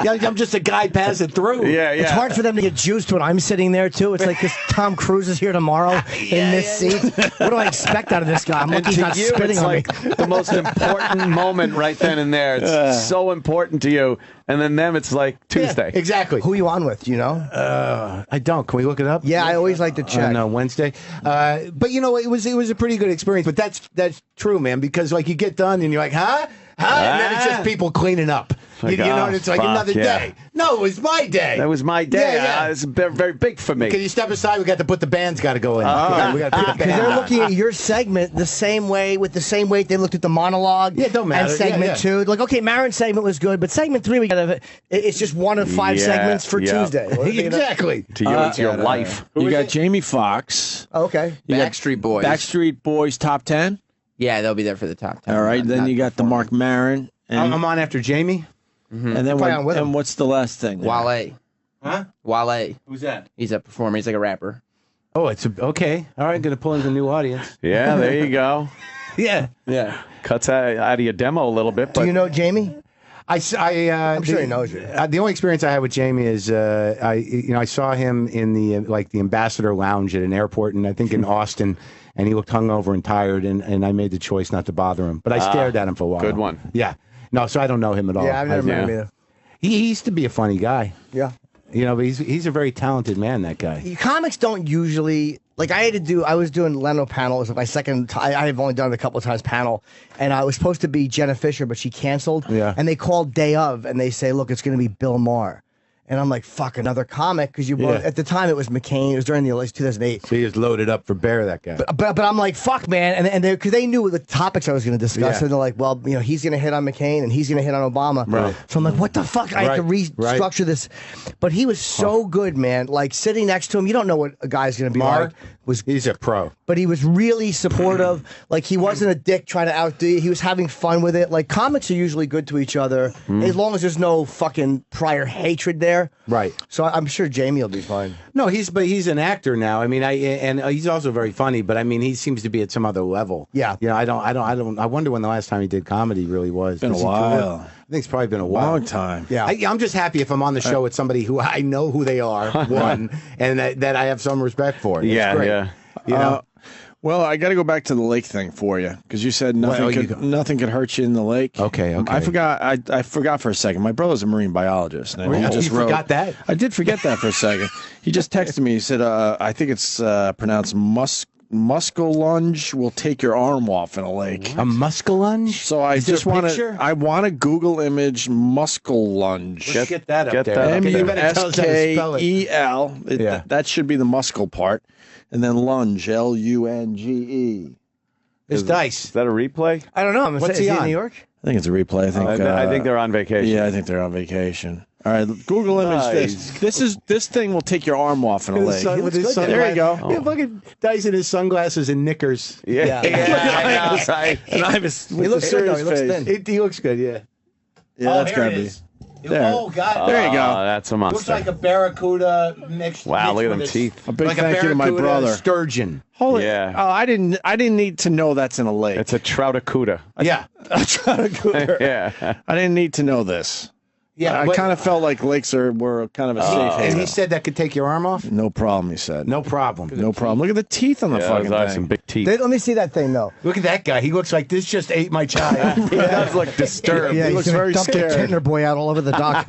Yeah, I'm just a guy passing through. Yeah. It's hard for them to get juiced when I'm sitting there too. It's like this Tom Cruise is here tomorrow in this seat. What do I expect out of this guy? I'm lucky he's not spitting it's on like me. the most important moment right then and there. It's so important to you. And then them, it's like Tuesday. Yeah, exactly. Who are you on with? Do you know? I don't. Can we look it up? Yeah, I always like to check. On Wednesday. But it was a pretty good experience. But that's true, man. Because like you get done and you're like, huh? And then it's just people cleaning up. Like, you know, it's like another day. No, it was my day. That was my day. Yeah. It's very, very big for me. Can you step aside? We got to put the band's got to go in. We got to put the Because band they're on. looking at your segment the same way, with the same weight they looked at the monologue. Yeah, don't matter. And segment Yeah. 2. Like, okay, Maron's segment was good, but segment 3, it's just one of 5 segments for Tuesday. Exactly. To you, it's your life. You got Jamie Foxx. Oh, okay. Backstreet Boys. Backstreet Boys top 10. Yeah, they'll be there for the top 10. All right. Then you got the Mark Maron. And, I'm on after Jamie. and then Probably on with him. what's the last thing? there? Wale. Huh? Wale. Who's that? He's a performer. He's like a rapper. Oh, it's okay. All right, going to pull in the new audience. Yeah, there you go. Yeah. Yeah. Cuts out of your demo a little bit. But Do you know Jamie? I'm sure he knows you. The only experience I had with Jamie is I saw him in the Ambassador Lounge at an airport, and I think in Austin, and he looked hungover and tired, and I made the choice not to bother him, but I stared at him for a while. Good one. Yeah. No, so I don't know him at all. Yeah, I've never met him either. He used to be a funny guy. Yeah. You know, but he's a very talented man, that guy. Comics don't usually, like, I was doing Leno panel. It was my second time. I've only done it a couple of times panel. And I was supposed to be Jenna Fisher, but she canceled. Yeah. And they called day of, and they say, look, it's going to be Bill Maher. And I'm like, fuck, another comic, because at the time it was McCain. It was during the election, 2008. So he was loaded up for bear, that guy. But I'm like, fuck, man, and because they knew the topics I was going to discuss, Yeah. so they're like, well, you know, he's going to hit on McCain and he's going to hit on Obama. Right. So I'm like, what the fuck? I have to Right. restructure this. But he was so good, man. Like sitting next to him, you don't know what a guy's going to be like. He's a pro. But he was really supportive. Like he wasn't a dick trying to outdo you. He was having fun with it. Like comics are usually good to each other as long as there's no fucking prior hatred there. Right. So I'm sure Jamie will be fine. No, he's an actor now. I mean, and he's also very funny. But I mean, he seems to be at some other level. Yeah. You know, I wonder when the last time he did comedy really was. Been a Does he while. I think it's probably been a while. Long time. Yeah. I'm just happy if I'm on the show with somebody who I know who they are, one, and that I have some respect for. It's yeah, great. yeah. You know? Well, I got to go back to the lake thing for you because you said nothing could hurt you in the lake. Okay. I forgot. I forgot for a second. My brother's a marine biologist. And he just wrote, forgot that? I did forget that for a second. He just texted me. He said, "I think it's pronounced muskellunge will take your arm off in a lake." A muskellunge? So I just want to. I want to Google image muskellunge. Let's get that up get there. that. Okay, you better tell us how to spell it. MUSKEL. Yeah. That should be the muscle part. And then lunge, LUNGE. It's Dice. Is that a replay? I don't know. What's is he he in on? New York? I think it's a replay. I think they're on vacation. Yeah, I think they're on vacation. All right, Google image this. This thing will take your arm off in a lake. With his There you go. Yeah, fucking Dice in his sunglasses and knickers. Yeah. I know, right? And I was He looks good, though. He looks face. thin. He looks good, yeah. Yeah, that's gotta be. There. Oh, God. There you go. That's a monster. Looks like a barracuda mixed. Wow, look at mixed them with teeth. A big like thank you to my barracuda brother. Sturgeon. Holy. Yeah. Oh, I didn't need to know that's in a lake. It's a troutacuda. Yeah. Yeah. I didn't need to know this. Yeah. I but- kind of felt like lakes were kind of a safe And haven. he said that could take your arm off? No problem, he said. No problem. No problem. Look at the teeth on the Yeah, fucking those are thing. some big teeth. Let me see that thing, though. Look at that guy. He looks like this just ate my child. He does look disturbed. Yeah, He he's looks gonna very dump scared. the Tintner boy out all over the dock.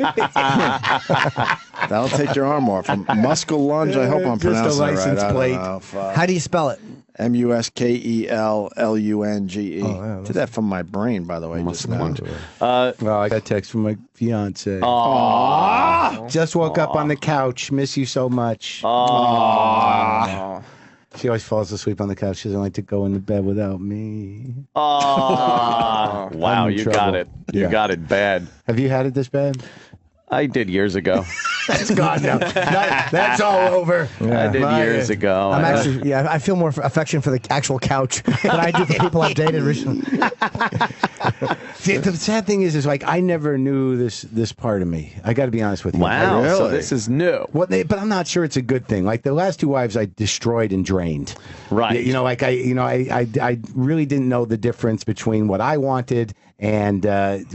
That'll take your arm off. Muscle lunge. I hope I'm Just a pronouncing it right. license I don't plate. know. Fuck. How do you spell it? MUSKELLUNGE. yeah, Did that from my brain, by the way. Just now. Well, I got a text from my fiance. Just woke up on the couch. Miss you so much. She always falls asleep on the couch. She doesn't like to go into bed without me. Wow, I'm in you trouble. got it. You Yeah. got it bad. Have you had it this bad? I did years ago. That's gone now. That's all over. I did years ago. I'm actually, I feel more affection for the actual couch than I do for people I've dated recently. See, the sad thing is like I never knew this part of me. I got to be honest with you. Wow, so Really? this is new. But I'm not sure it's a good thing. Like the last two wives, I destroyed and drained. Right. You know, like I really didn't know the difference between what I wanted and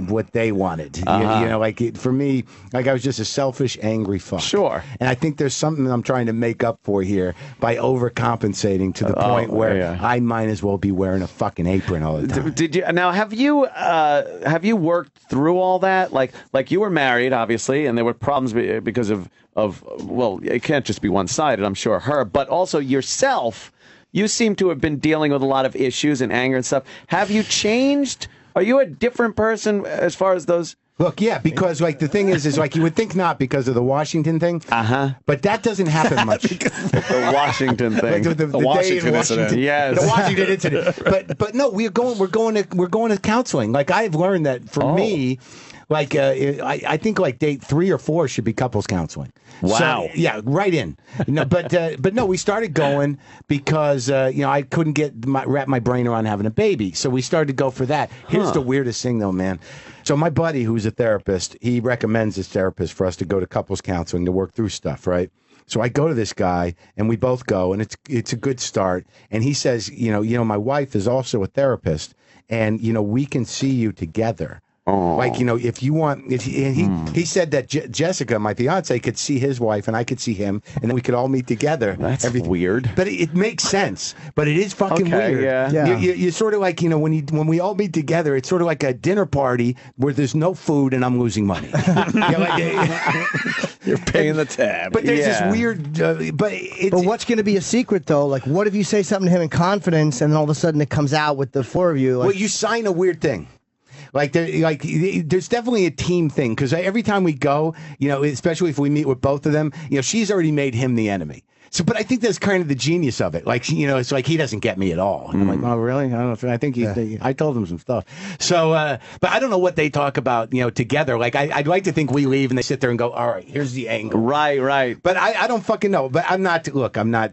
what they wanted. You know, like for me, like I was just a selfish, angry fuck. Sure. And I think there's something I'm trying to make up for here by overcompensating to the point where I might as well be wearing a fucking apron all the time. Did you now have you worked through all that? Like you were married, obviously, and there were problems because of well, it can't just be one-sided. I'm sure her, but also yourself. You seem to have been dealing with a lot of issues and anger and stuff. Have you changed Are you a different person as far as those? Look, yeah, because like the thing is like you would think not because of the Washington thing. But that doesn't happen much. The Washington thing. The Washington incident. Yes. The Washington incident. But no, we're going to counseling. Like I've learned that for me, like I think like date 3 or 4 should be couples counseling. Wow. So, yeah, right in. But no, we started going because I couldn't wrap my brain around having a baby. So we started to go for that. Here's the weirdest thing though, man. So my buddy, who's a therapist, he recommends his therapist for us to go to couples counseling to work through stuff, right? So I go to this guy, and we both go, and it's a good start. And he says, my wife is also a therapist, and we can see you together. Oh. Like, if you want, he said that Jessica, my fiance, could see his wife and I could see him and then we could all meet together. That's weird. But it makes sense. But it is fucking weird. Yeah. You're sort of like, when we all meet together, it's sort of like a dinner party where there's no food and I'm losing money. You're paying the tab. But there's this weird, but what's going to be a secret though? Like, what if you say something to him in confidence and then all of a sudden it comes out with the 4 of you? Like, well, you sign a weird thing. There's definitely a team thing because every time we go, especially if we meet with both of them, she's already made him the enemy. So, but I think that's kind of the genius of it. Like, it's like he doesn't get me at all. And I'm like, oh, really? I don't know. I think I told him some stuff. So, but I don't know what they talk about, together. Like, I'd like to think we leave and they sit there and go, all right, here's the angle. Right. But I don't fucking know. But I'm not.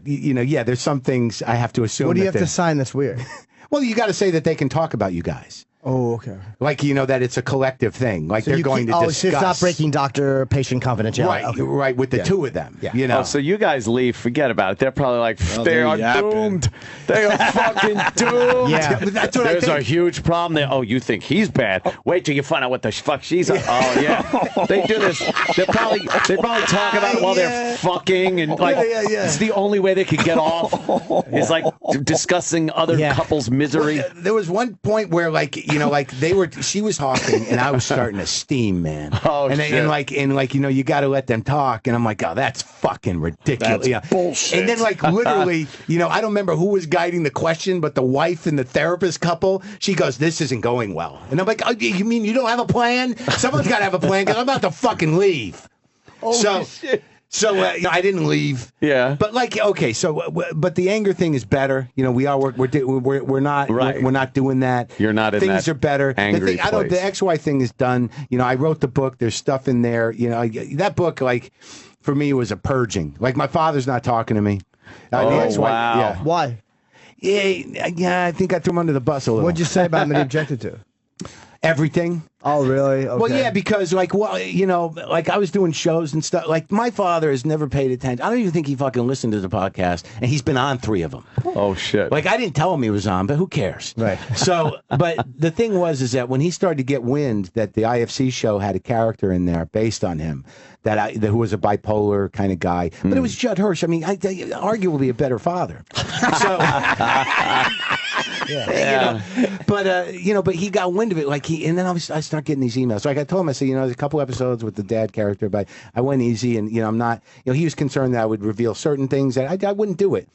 There's some things I have to assume. What do you have to sign that's weird? Well, you got to say that they can talk about you guys. Oh, okay. Like, that it's a collective thing. Like, so they're going to discuss. So it's not breaking doctor-patient confidentiality. Right, okay. Right, with the two of them. Yeah. Oh, so you guys leave, forget about it. They're probably like, they are doomed. They are fucking doomed. Yeah, that's what There's a huge problem. You think he's bad. Wait till you find out what the fuck she's on. Oh, yeah. They do this. They probably talk about it while they're fucking. And like, it's the only way they could get off. Is like discussing other couples' misery. Well, there was one point where she was talking and I was starting to steam, man. Oh, and shit. You got to let them talk. And I'm like, oh, that's fucking ridiculous. That's bullshit. And then literally, I don't remember who was guiding the question, but the wife and the therapist couple, she goes, this isn't going well. And I'm like, oh, you mean you don't have a plan? Someone's got to have a plan because I'm about to fucking leave. Oh, shit. So I didn't leave. Yeah. But but the anger thing is better. We're not we're not doing that. You're not in things that are better. Angry place. The XY thing is done. I wrote the book. There's stuff in there. That book for me was a purging. Like my father's not talking to me. The XY, wow. Yeah. Why? Yeah, I think I threw him under the bus a little. What'd you say about him that he objected to? Everything. Oh, really? Okay. Well, yeah, because I was doing shows and stuff. Like my father has never paid attention. I don't even think he fucking listened to the podcast, and he's been on 3 of them. Oh shit! Like I didn't tell him he was on, but who cares? Right. So, but the thing is that when he started to get wind that the IFC show had a character in there based on him, who was a bipolar kind of guy, but it was Judd Hirsch. I mean, arguably a better father. So. Yeah. But he got wind of it, and then I start getting these emails. So I told him, I said, there's a couple episodes with the dad character, but I went easy, and I'm not, he was concerned that I would reveal certain things that I wouldn't do it.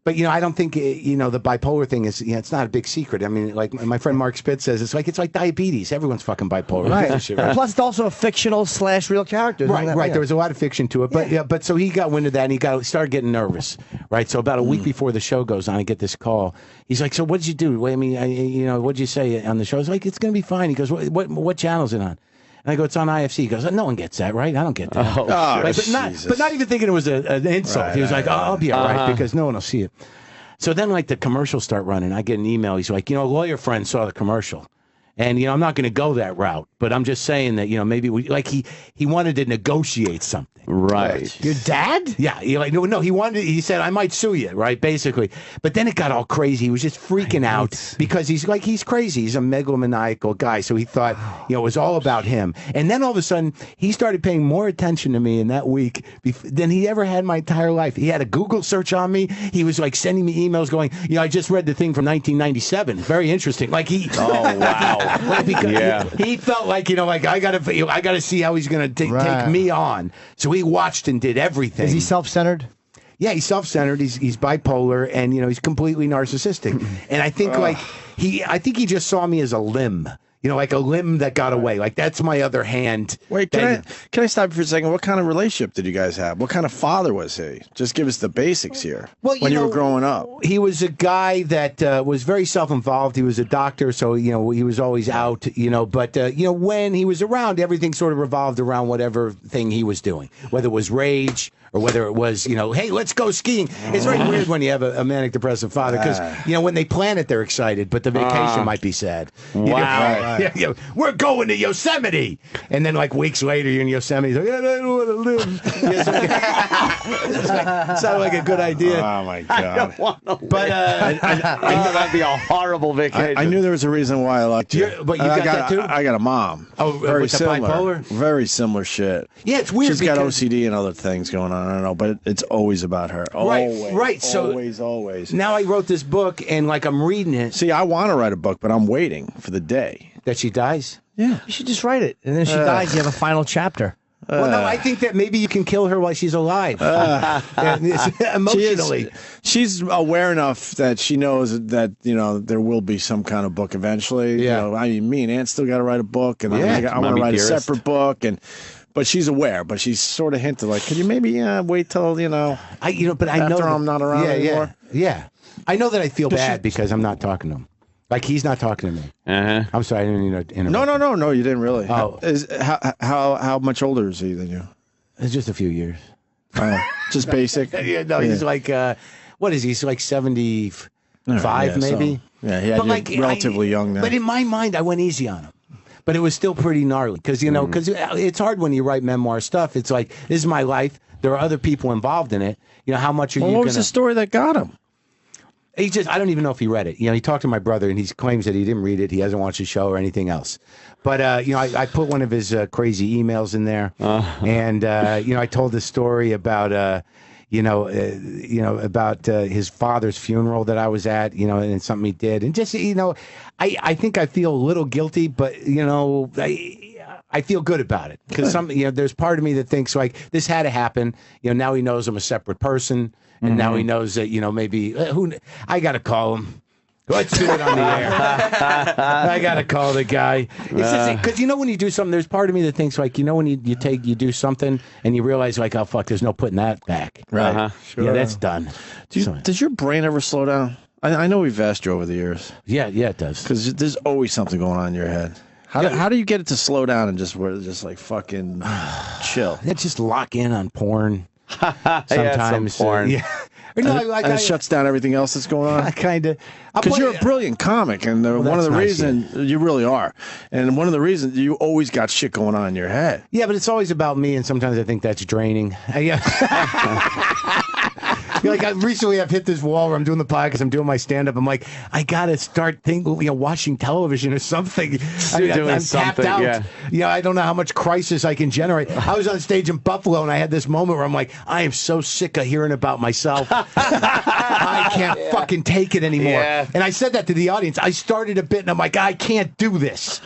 But I don't think the bipolar thing is it's not a big secret. I mean, like my friend Mark Spitz says, it's like diabetes. Everyone's fucking bipolar. Right. Shit, right? Plus, it's also a fictional / real character. Right. There was a lot of fiction to it, but so he got wind of that, and he started getting nervous. Right. So about a week before the show goes on, I get this call. He's like, "So what did you do? What'd you say on the show?" I was like, "It's gonna be fine." He goes, "What channel is it on?" And I go, "It's on IFC." He goes, "No one gets that, right? I don't get that." But not even thinking it was an insult. Right, he was like, "Oh, I'll be all right because no one will see it." So then, the commercials start running. I get an email. He's like, a lawyer friend saw the commercial. And, I'm not going to go that route. But I'm just saying that, maybe he wanted to negotiate something. Right. Your dad? Yeah. He said, I might sue you, right? Basically. But then it got all crazy. He was just freaking out because he's crazy. He's a megalomaniacal guy. So he thought, it was all about him. And then all of a sudden, he started paying more attention to me in that week than he ever had in my entire life. He had a Google search on me. He was sending me emails going, I just read the thing from 1997. Very interesting. Oh, wow. Because he felt like I gotta see how he's gonna take me on. So he watched and did everything. Is he self-centered? Yeah, he's self-centered. He's bipolar, and he's completely narcissistic. And I think I think he just saw me as a limb. Like a limb that got away. Like that's my other hand. Wait, can I stop you for a second? What kind of relationship did you guys have? What kind of father was he? Just give us the basics here. Well, when you were growing up, he was a guy that was very self-involved. He was a doctor, so he was always out. But when he was around, everything sort of revolved around whatever thing he was doing, whether it was rage or whether it was hey, let's go skiing. It's very weird when you have a manic depressive father because when they plan it, they're excited, but the vacation might be sad. Wow. Yeah, we're going to Yosemite, and then like weeks later, you're in Yosemite. Like, I don't want to live. It sounded like a good idea. Oh my god! I don't want to. But I knew that'd be a horrible vacation. I knew there was a reason why I liked you. But you got that too? I got a mom. Oh, very with the similar. bipolar? Very similar shit. Yeah, it's weird. She's got OCD and other things going on. I don't know, but it's always about her. Always, right. So always. Now I wrote this book, and like I'm reading it. See, I want to write a book, but I'm waiting for the day That she dies? Yeah. You should just write it, and then she dies. You have a final chapter. Well, no, I think that maybe you can kill her while she's alive. Emotionally. She's aware enough that she knows that, there will be some kind of book eventually. Yeah. Me and Aunt still got to write a book, and I want to write a separate book, but she's aware, but she's sort of hinted like, could you maybe wait till, but I know after I'm not around anymore? Yeah. I know that I feel bad because I'm not talking to him. Like he's not talking to me. I'm sorry, I didn't mean to interrupt. No, you didn't really. Oh. How much older is he than you? It's just a few years. Just basic. He's like what is he? He's like 75 maybe. So, he's relatively young now. But in my mind, I went easy on him. But it was still pretty gnarly because because it's hard when you write memoir stuff. It's like, this is my life. There are other people involved in it. How much are you? What was the story that got him? I don't even know if he read it. He talked to my brother and he claims that he didn't read it. He hasn't watched the show or anything else. But, I put one of his crazy emails in there. And, I told this story about, about his father's funeral that I was at, and something he did. And just, I think I feel a little guilty, but, I feel good about it because there's part of me that thinks like this had to happen. Now he knows I'm a separate person. And now he knows that, maybe I got to call him. Let's do it on the air. I got to call the guy. It's just because, when you do something, there's part of me that thinks like, when you do something and you realize like, oh, fuck, there's no putting that back. Right. Sure. Yeah, that's done. Does your brain ever slow down? I know we've asked you over the years. Yeah, it does. Because there's always something going on in your head. How do you get it to slow down and just like fucking chill? Let's just lock in on porn. Sometimes porn. And it shuts down everything else that's going on. Kind of, because you're a brilliant comic, and one of the reasons you really are, and one of the reasons you always got shit going on in your head. Yeah, but it's always about me, and sometimes I think that's draining. Recently I've hit this wall where I'm doing the podcast, I'm doing my stand-up. I'm like, I gotta start watching television or something. I'm tapped out. I don't know how much crisis I can generate. I was on stage in Buffalo, and I had this moment where I'm like, I am so sick of hearing about myself. I can't fucking take it anymore. Yeah. And I said that to the audience. I started a bit, and I'm like, I can't do this.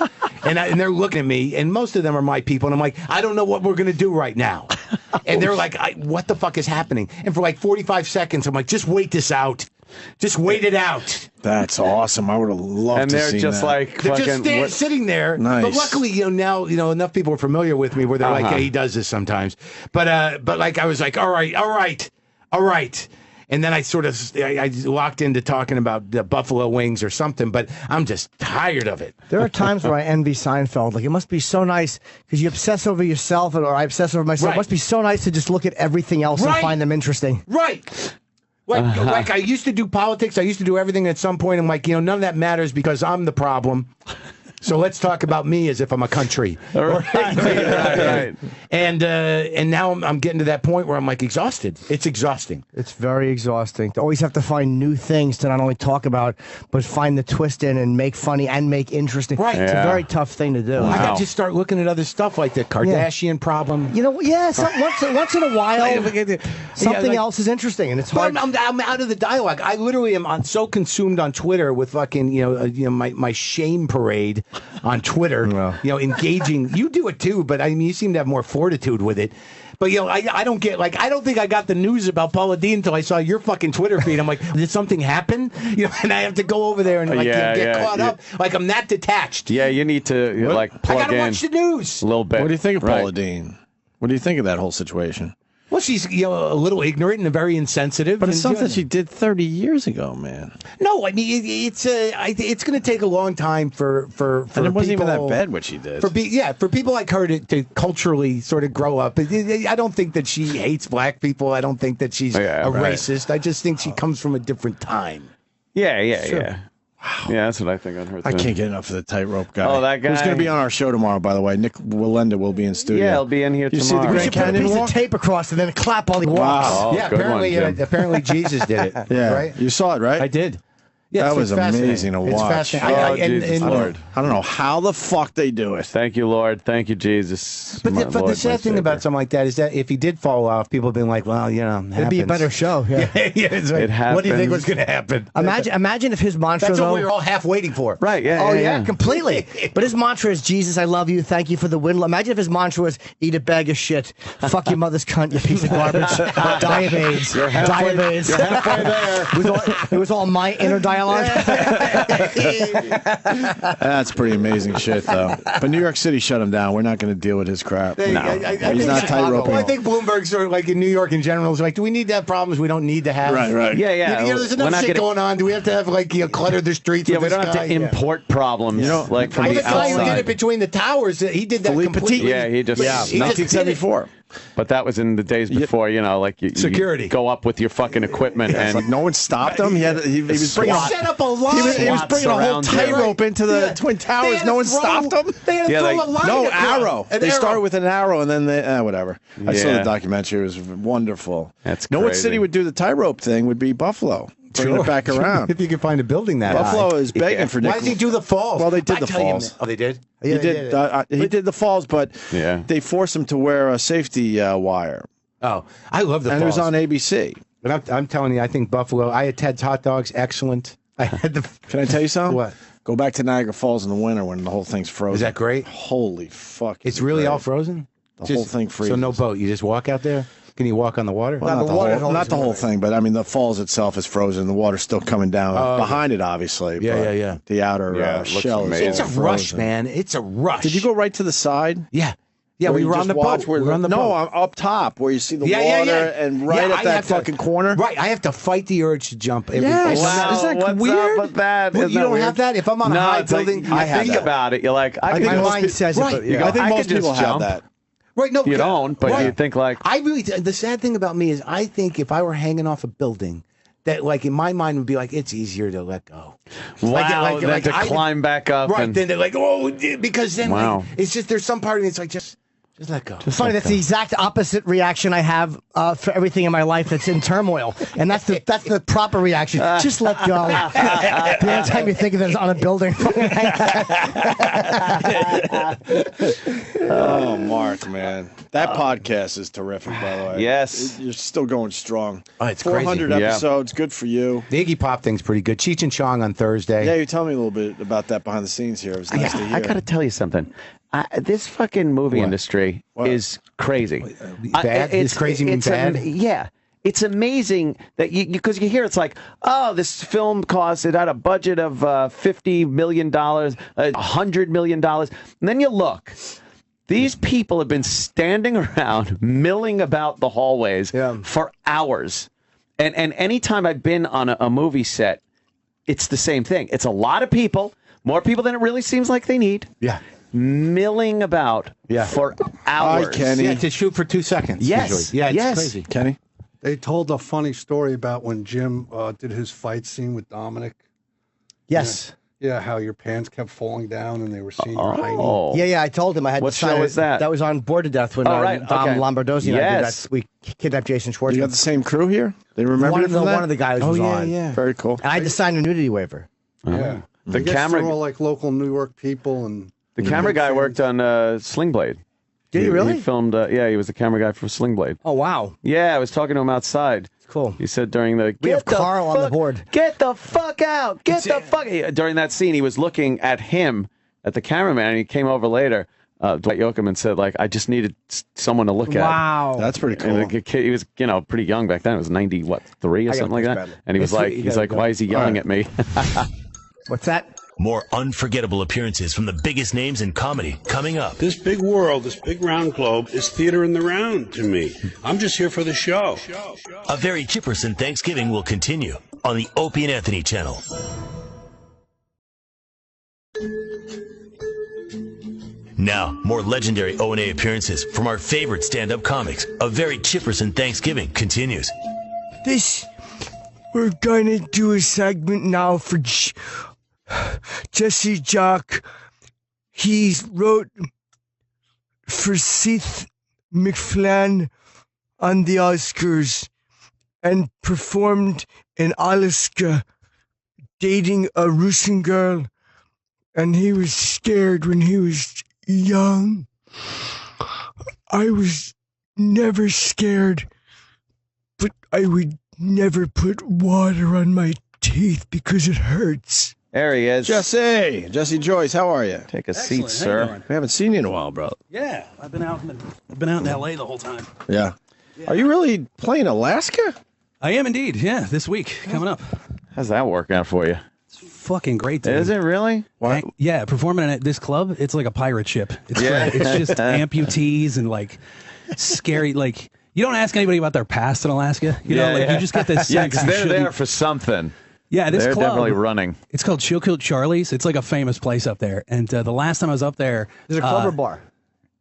And they're looking at me, and most of them are my people, and I'm like, I don't know what we're gonna do right now. And they're like, what the fuck is happening? And for like 45 seconds, I'm like, just wait this out. Just wait it out. That's awesome. I would have loved to see that. And they're just like they're just sitting there. Nice. But luckily, now enough people are familiar with me where they're like, hey, he does this sometimes. But like I was like, all right. And then I locked into talking about the buffalo wings or something, but I'm just tired of it. There are times where I envy Seinfeld. Like, it must be so nice because you obsess over yourself, or I obsess over myself. Right. It must be so nice to just look at everything else and find them interesting. Right. Like I used to do politics. I used to do everything. At some point, I'm like, none of that matters because I'm the problem. So let's talk about me as if I'm a country. Right. And now I'm getting to that point where I'm like exhausted. It's exhausting. It's very exhausting to always have to find new things to not only talk about, but find the twist in and make funny and make interesting. Right. It's a very tough thing to do. I got to just start looking at other stuff like the Kardashian problem. Once in a while, something else is interesting, and it's hard. I'm out of the dialogue. I literally am so consumed on Twitter with fucking my shame parade on Twitter, engaging. You do it too, but I mean, you seem to have more fortitude with it. But I don't get I don't think I got the news about Paula Deen until I saw your fucking Twitter feed. I'm like, did something happen? And I have to go over there and get caught up. Like I'm that detached. Yeah, you need to plug I gotta in watch the news a little bit. What do you think of Paula Deen? What do you think of that whole situation? Well, she's a little ignorant and very insensitive. But it's something she did 30 years ago, man. No, I mean it's going to take a long time for and it wasn't people, even that bad what she did. For people like her to culturally sort of grow up. I don't think that she hates black people. I don't think that she's a racist. I just think she comes from a different time. Yeah. Wow. Yeah, that's what I think on her. I can't get enough of the tightrope guy. Oh, that guy. Who's going to be on our show tomorrow, by the way? Nick Willenda will be in studio. Yeah, he'll be in here tomorrow. You see the Grand Canyon put a piece walk? of tape across and then clap while he walks. Oh, yeah, apparently Jesus did it. Yeah, right? You saw it, right? I did. Yeah, that was amazing to watch. It's fascinating. Jesus, Lord. I don't know how the fuck they do it. Thank you, Lord. Thank you, Jesus. But the sad thing about something like that is that if he did fall off, people have been like, well, it'd be a better show. Yeah, it's like, it happens. What do you think was going to happen? Imagine if his mantra. That's what we were all half waiting for. Right, yeah. Oh, yeah, completely. But his mantra is, Jesus, I love you. Thank you for the win. Imagine if his mantra was, eat a bag of shit. Fuck your mother's cunt, you piece of garbage. Die of AIDS. Die of AIDS. You're halfway there. It was all my inner dialogue. That's pretty amazing shit, though. But New York City shut him down. We're not going to deal with his crap. He's not tightroping. Well, I think Bloomberg's sort of like in New York in general is like, do we need to have problems we don't need to have? Right. Yeah. There's enough shit going on. Do we have to have clutter the streets? Yeah, with we don't have to import problems like from the guy who did outside. it between the towers, he did that completely. Yeah, he just 1974. But that was in the days before, you security. You go up with your fucking equipment and like no one stopped him. He was bringing set up a line. He was bringing a whole tightrope into the Twin Towers. No one stopped him. They had to throw a line. No arrow. They started with an arrow and then they whatever. I saw the documentary. It was wonderful. That's crazy. What city would do the tightrope thing would be Buffalo. Bringing it back around. If you can find a building that Buffalo is begging for Nick. Why does he do the falls? Well, they did the falls. Oh, they did? He did the falls, but they forced him to wear a safety wire. Oh, I love the falls. And it was on ABC. But I'm telling you, I think Buffalo. I had Ted's hot dogs, excellent. I had the. Can I tell you something? What? Go back to Niagara Falls in the winter when the whole thing's frozen. Is that great? Holy fuck! It's really all frozen. The whole thing freezes. So no boat. You just walk out there. Can you walk on the water? Well, not the whole thing, but I mean the falls itself is frozen. The water's still coming down behind it, obviously. Yeah. The outer shell is It's a frozen. rush, man. It's a rush. Did you go right to the side? Yeah. Yeah, we were on the boat. No, I'm up top where you see the water and right at that fucking corner. Right, I have to fight the urge to jump. Yes. Wow, Isn't that what's weird? Up with that? Well, you don't weird? have that? If I'm on a high building, I think about it. You're like, I My mind says it, but I think most people have that. Right, no, you don't, but you think like... The sad thing about me is I think if I were hanging off a building, that like in my mind would be like, it's easier to let go. Wow, than to climb back up. Right, and... then they're like, oh, because then it's just, there's some part of me that's like, just let go. It's funny. That's the exact opposite reaction I have for everything in my life that's in turmoil, and that's the proper reaction. Just let go. The only time you think of it is on a building. Oh, Mark, man, that podcast is terrific. By the way, yes, you're still going strong. Oh, it's 400 crazy. episodes. Good for you. The Iggy Pop thing's pretty good. Cheech and Chong on Thursday. Yeah, you tell me a little bit about that behind the scenes here. It was nice to hear. I got to tell you something. This fucking movie industry is crazy. Bad? Is crazy mean bad? Yeah. It's amazing that because you hear it's like, oh, this film cost, it had a budget of $50 million, $100 million. And then you look. These people have been standing around milling about the hallways for hours. And anytime I've been on a movie set, it's the same thing. It's a lot of people, more people than it really seems like they need. Yeah. Milling about for hours. Hi, Kenny. Yeah, to shoot for 2 seconds. Yes. Usually. Yeah, it's crazy. Kenny? They told a funny story about when Jim did his fight scene with Dominic. Yes. Yeah, how your pants kept falling down and they were seeing your hiney. Yeah, I told him I had What to sign show it. was that? That was on Bored to Death when Dom Lombardozzi and I did that. We kidnapped Jason Schwartzman. You got the same crew here? They remember you from that? One of the guys was on. Yeah. Very cool. And I had to sign a nudity waiver. Yeah. The I guess camera, they're all like local New York people and the camera guy worked on Sling Blade. Did he really? He filmed. He was the camera guy for Sling Blade. Oh wow. Yeah, I was talking to him outside. Cool. He said during the We have Carl on the board. Get the fuck out! Get the fuck! During that scene, he was looking at him, at the cameraman, and he came over later. Dwight Yoakam and said, like, I just needed someone to look at. Wow. That's pretty cool. And the kid, he was, pretty young back then. It was 3 or something like that. And he was like, why is he yelling at me? What's that? More unforgettable appearances from the biggest names in comedy coming up. This big world, this big round globe, is theater in the round to me. I'm just here for the show. A Very Chipperson Thanksgiving will continue on the Opie and Anthony channel. Now, more legendary O&A appearances from our favorite stand-up comics. A Very Chipperson Thanksgiving continues. We're gonna do a segment now for Jesse Jock. He wrote for Seth MacFarlane on the Oscars and performed in Alaska dating a Russian girl, and he was scared when he was young. I was never scared, but I would never put water on my teeth because it hurts. There he is. Jesse Joyce, how are you? Take a Excellent. seat, How you sir. doing? We haven't seen you in a while, bro. Yeah, I've been out in LA the whole time. Yeah. Are you really playing Alaska? I am indeed. Yeah, this week coming up. How's that working out for you? It's fucking great, dude. Is it really? What? Yeah, performing at this club, it's like a pirate ship. It's Yeah. great. It's just amputees and like scary. Like you don't ask anybody about their past in Alaska. You know, you just get this Yeah, sense. because you they're shouldn't- there for something. Yeah, this They're club. definitely running. It's called Chill Kill Charlie's. It's like a famous place up there. And the last time I was up there, Is it a club or bar?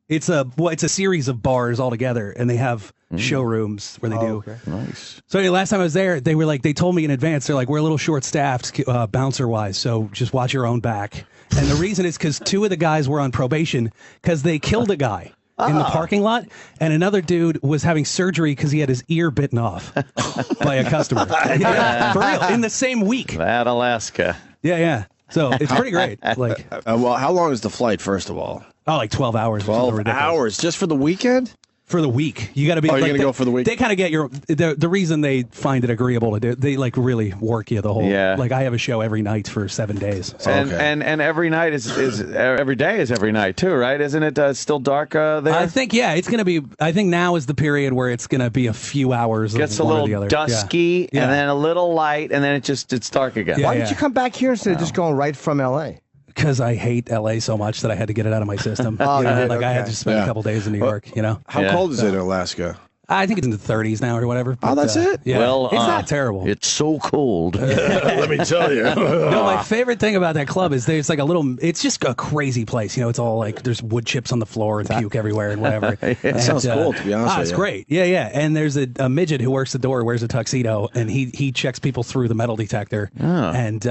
it's a series of bars all together, and they have showrooms where they do. Okay. Nice. So anyway, last time I was there, they told me in advance, they're like, we're a little short staffed bouncer wise, so just watch your own back. And the reason is because 2 of the guys were on probation because they killed a guy in the parking lot, and another dude was having surgery because he had his ear bitten off by a customer. Yeah, for real, in the same week. That Alaska. Yeah. So it's pretty great. Like, Well, how long is the flight, first of all? like 12 hours. 12 hours just for the weekend? For the week, you got to be. Oh, you're like, gonna go for the week? They kind of get the reason they find it agreeable to do. They like really work you the whole. Yeah. Like I have a show every night for 7 days. So. And every night is every day is every night too, right? Isn't it still dark there? I think it's gonna be. I think now is the period where it's gonna be a few hours. Gets a of one or little the other. dusky Yeah. and then a little light and then it's dark again. Yeah. Why did you come back here instead of just going right from L.A.? Because I hate LA so much that I had to get it out of my system. Oh, You know, you did? like I had Okay. to spend a couple days in New York. You know, How cold is it in Alaska? I think it's in the 30s now or whatever. Oh, that's it? Yeah. Well, it's not terrible. It's so cold. Let me tell you. No, my favorite thing about that club is there's like it's just a crazy place. You know, it's all like there's wood chips on the floor and puke everywhere and whatever. That sounds cool, to be honest with It's you. great. Yeah. And there's a midget who works the door, wears a tuxedo, and he checks people through the metal detector. Oh. And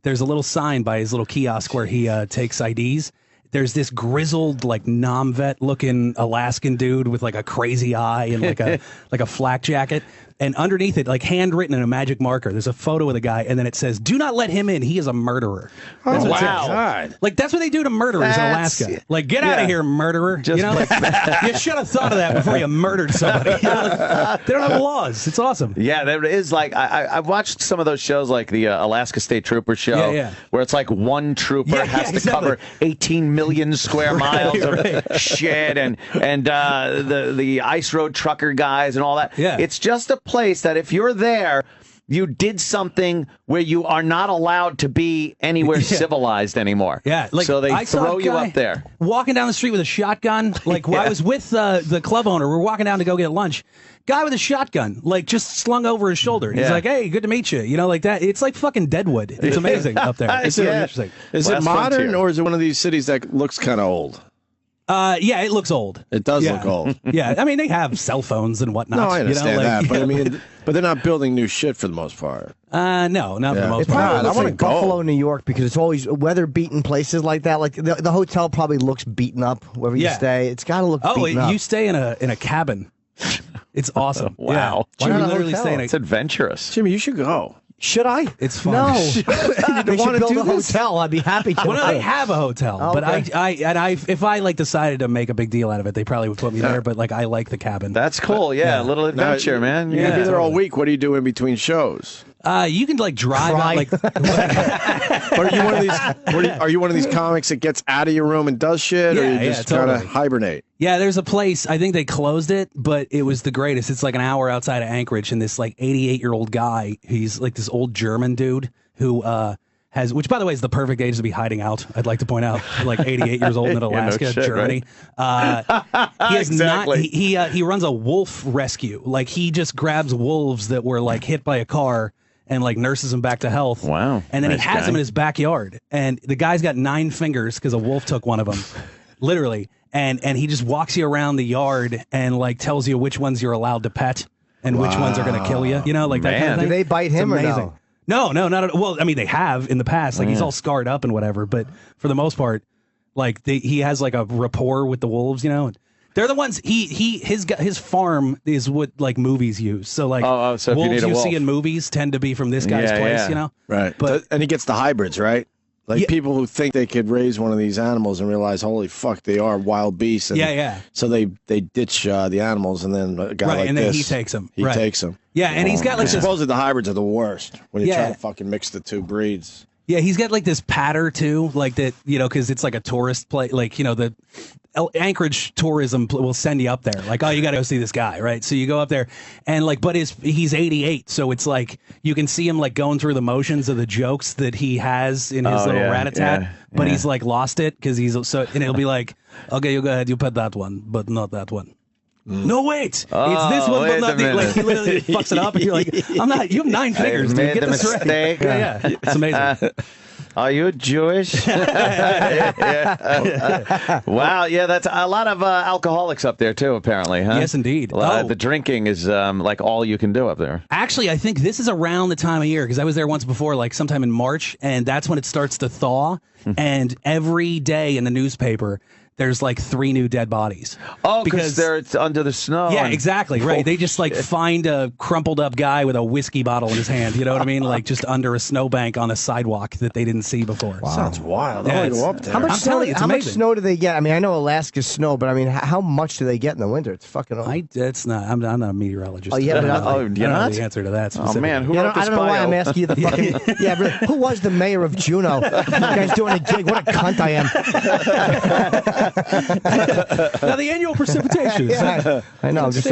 there's a little sign by his little kiosk where he takes IDs. There's this grizzled, like non-vet looking Alaskan dude with like a crazy eye and like a flak jacket. And underneath it, like handwritten in a magic marker, there's a photo of the guy, and then it says, "Do not let him in. He is a murderer." That's what it says. God. Like that's what they do to murderers in Alaska. Like, get out of here, murderer. You know, like, you should have thought of that before you murdered somebody. You know? They don't have laws. It's awesome. Yeah, there is like I've watched some of those shows like the Alaska State Trooper show, Yeah. where it's like one trooper has to cover 18 million square miles of shit, and the ice road trucker guys and all that. Yeah. It's just a place that if you're there, you did something where you are not allowed to be anywhere civilized anymore. Yeah, like so they I saw throw a you guy up there. walking down the street with a shotgun. Like I was with the club owner. We're walking down to go get lunch. Guy with a shotgun, like just slung over his shoulder. He's Yeah. like, "Hey, good to meet you." You know, like that. It's like fucking Deadwood. It's amazing up there. It's really interesting. Is it Last modern frontier. or is it one of these cities that looks kind of old? Yeah, it looks old. It does Yeah. look old. Yeah, I mean they have cell phones and whatnot. No, I understand you know, like, that, but I yeah. mean, but they're not building new shit for the most part. No, not for the most It probably part. looks wanna like go. Buffalo, New York, because it's always weather-beaten places like that. Like the hotel probably looks beaten up wherever you Yeah. stay. It's got to look Oh, beaten up. you stay in a cabin. It's awesome. Wow. Yeah. Why not You a literally hotel? stay in It's adventurous. Jimmy, you should go. Should I? It's fun. No. You They should wanna build do a this? hotel. I'd be happy to. Well, no, they have a hotel, Oh, but okay. if I like decided to make a big deal out of it, they probably would put me there. But like, I like the cabin. That's cool. Yeah, a little adventure, man. You're gonna be there all totally. week. What do you do in between shows? You can like drive out, like. Or are you one of these? Are you one of these comics that gets out of your room and does shit, or you just kind of hibernate? Yeah, there's a place. I think they closed it, but it was the greatest. It's like an hour outside of Anchorage, and this like 88-year-old guy. He's like this old German dude who has, which by the way is the perfect age to be hiding out. I'd like to point out, like 88 years old in Alaska, no shit, Germany. Right? He has Exactly. he runs a wolf rescue. Like he just grabs wolves that were like hit by a car and like nurses them back to health. Wow. And then Nice he has guy. them in his backyard. And the guy's got 9 fingers because a wolf took one of them, literally. And he just walks you around the yard and like tells you which ones you're allowed to pet and which ones are going to kill you. You know, like that kind of thing. Do they bite him It's or amazing. no? No, not at all. Well, I mean, they have in the past. Like he's all scarred up and whatever. But for the most part, like he has like a rapport with the wolves. You know. And they're the ones his farm is what like movies use. So like so if you wolves need a wolf. see in movies tend to be from this guy's place, you know? Right. But And he gets the hybrids, right? Like people who think they could raise one of these animals and realize, holy fuck, they are wild beasts. And yeah. So they ditch the animals, and then a guy Right, like and then this, he takes them. He Right. takes them. Yeah, and he's got like this, Supposedly the hybrids are the worst when you try Yeah. to fucking mix the two breeds. yeah, he's got like this patter too, like that, you know, because it's like a tourist place, like, you know, the Anchorage tourism will send you up there, like, oh, you got to go see this guy, right? So you go up there, and like, but he's 88, so it's like you can see him like going through the motions of the jokes that he has in his little rat-a-tat, but he's like lost it because he's so, and it'll be like, okay, you go ahead, you pet that one, but not that one. No, wait, it's this one, but wait not a the, like minute. he literally fucks it up, and you're like, I'm not. You have 9 fingers, dude. made Get the this right. mistake. Yeah, it's amazing. Are you Jewish? Wow, yeah, that's a lot of alcoholics up there too, apparently, huh? Yes, indeed. The drinking is like all you can do up there. Actually, I think this is around the time of year because I was there once before, like sometime in March, and that's when it starts to thaw. And every day in the newspaper, there's like 3 new dead bodies. Oh, because they're under the snow. Yeah, and- exactly. Right. They just like find a crumpled up guy with a whiskey bottle in his hand. You know what I mean? Like just under a snowbank on a sidewalk that they didn't see before. Sounds wild. Yeah, I want to it's- go up there. How much I'm snow? telling you, it's How much amazing. snow do they get? I mean, I know Alaska's snow, but I mean, how much do they get in the winter? It's fucking. It's not. I'm not a meteorologist. Oh, yeah, I but don't know- I- I you're don't know not? the answer to that. Oh man, who Yeah, wrote I this don't know why bio? I'm asking you the fucking. Yeah, really, who was the mayor of Juneau? You guys doing a gig? What a cunt I am. Now the annual precipitation. Yeah, I know. I'm just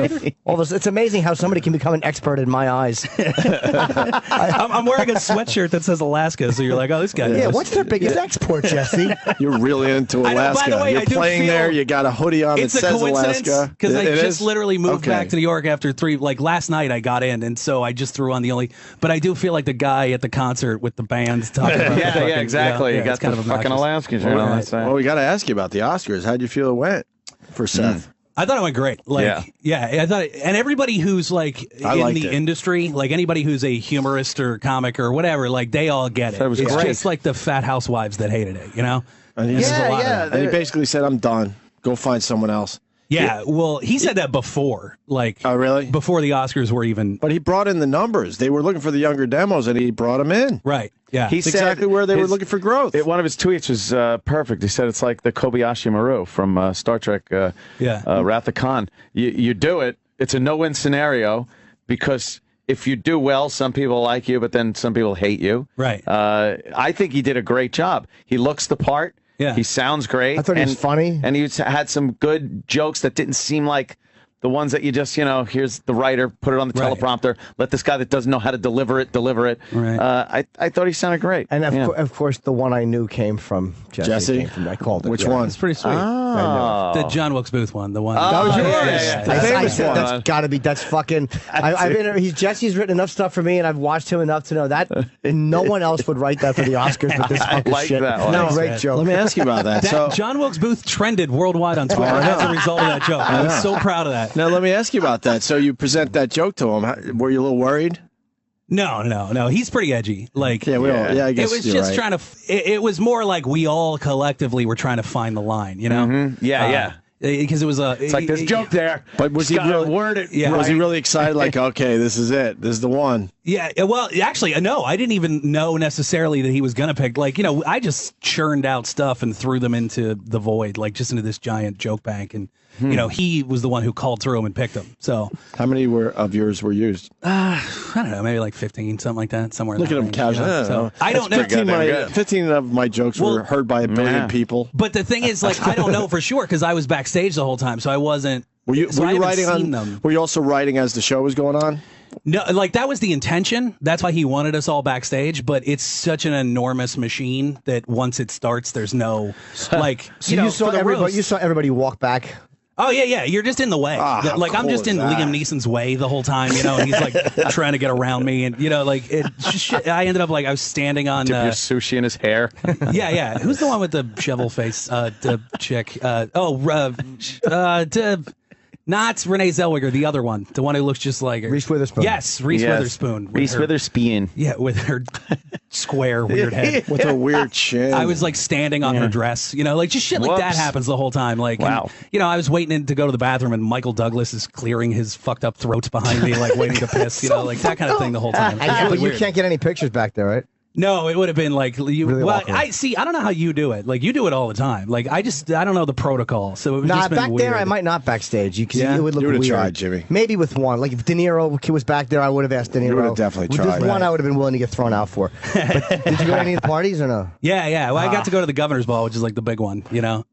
all this. It's amazing how somebody can become an expert in my eyes. I'm wearing a sweatshirt that says Alaska, so you're like, oh, this guy. Yeah, knows. what's their biggest export, Jesse? You're really into I know, by Alaska. the way, You're I do playing feel there. You got a hoodie on that It's a says coincidence Alaska. because I It just is? literally moved Okay. back to New York after 3. Like last night, I got in, and so I just threw on the only. But I do feel like the guy at the concert with the bands talking about. the fucking, exactly. yeah, You got it's kind the of fucking obnoxious. Alaskans. You know, Right. that's, Well, we got to ask you about the Oscars. How'd you feel it went for Seth? I thought it went great. Like, yeah, I thought, and everybody who's like I in liked the it. industry, like anybody who's a humorist or comic or whatever, like they all get it. That was It's great. just like the fat housewives that hated it, you know? And There's a lot of them. And he basically said, "I'm done. Go find someone else." Yeah, well, he said that before, like, Oh, really? before the Oscars were even But he brought in the numbers. They were looking for the younger demos, and he brought them in. right. Yeah, He That's said exactly where they were his- looking for growth. One of his tweets was perfect. He said it's like the Kobayashi Maru from Star Trek Wrath of Khan. You do it. It's a no-win scenario because if you do well, some people like you, but then some people hate you. Right. I think he did a great job. He looks the part. Yeah. He sounds great. I thought he was funny. And he had some good jokes that didn't seem like the ones that you just, here's the writer, put it on the Right. teleprompter, let this guy that doesn't know how to deliver it. Right. I thought he sounded great. And Yeah. of course, the one I knew came from Jesse. Jesse? Came from, I called it. Which yeah. one? It's pretty sweet. Oh. The John Wilkes Booth one, the one. That was yours. yeah. I famous said one. that's got to be. That's fucking. I've been. Jesse's written enough stuff for me, and I've watched him enough to know that no one else would write that for the Oscars. But this fucking like shit. that one. No, Thanks, great man. joke. Let me ask you about that. That So John Wilkes Booth trended worldwide on Twitter as a result of that joke. I was so proud of that. now let me ask you about that. So you present that joke to him. Were you a little worried? No. He's pretty edgy. Like, Yeah, we all. Yeah, I guess it was you're just right. trying to. It was more like we all collectively were trying to find the line, you know? Yeah, yeah. because it was a. It's like there's a joke there. But was he really worded? Yeah. Was he really excited? Like, okay, this is it. This is the one. Yeah, well, actually, no, I didn't even know necessarily that he was going to pick. Like, I just churned out stuff and threw them into the void, like just into this giant joke bank. And, he was the one who called through them and picked them. So, how many of yours were used? I don't know, maybe like 15, something like that, somewhere. Look at him casually. So, I don't know. 15 of my jokes were heard by a billion people. But the thing is, like, I don't know for sure because I was backstage the whole time, so I wasn't. Were you writing on them. Were you also writing as the show was going on? No, like that was the intention. That's why he wanted us all backstage. But it's such an enormous machine that once it starts, there's no like. So you saw everybody. You saw everybody walk back. Oh yeah. You're just in the way. Like I'm just in Liam Neeson's way the whole time. And he's like trying to get around me, and like it. I ended up like I was standing on. Dip your sushi in his hair. Yeah. Who's the one with the shovel face? The chick. Not Renee Zellweger, the other one, the one who looks just like her. Reese Witherspoon. Yes, Reese Witherspoon. Reese Witherspoon. Yeah, with her square weird head. With her weird chin. I was like standing on her dress, like just shit like that happens the whole time. Like, wow. And, I was waiting to go to the bathroom and Michael Douglas is clearing his fucked up throat behind me, like waiting to piss, like that kind of thing the whole time. But you can't get any pictures back there, right? No, it would have been like you. Really well, awkward. I don't know how you do it. Like you do it all the time. Like I don't know the protocol. So it was just been back weird. there I might not backstage. It would look You would weird. have tried, Jimmy. Maybe with one. Like if De Niro was back there, I would have asked De Niro. You would have definitely With tried. this one, I would have been willing to get thrown out for. But did you go to any of the parties or no? Yeah. Well, I got to go to the governor's ball, which is like the big one.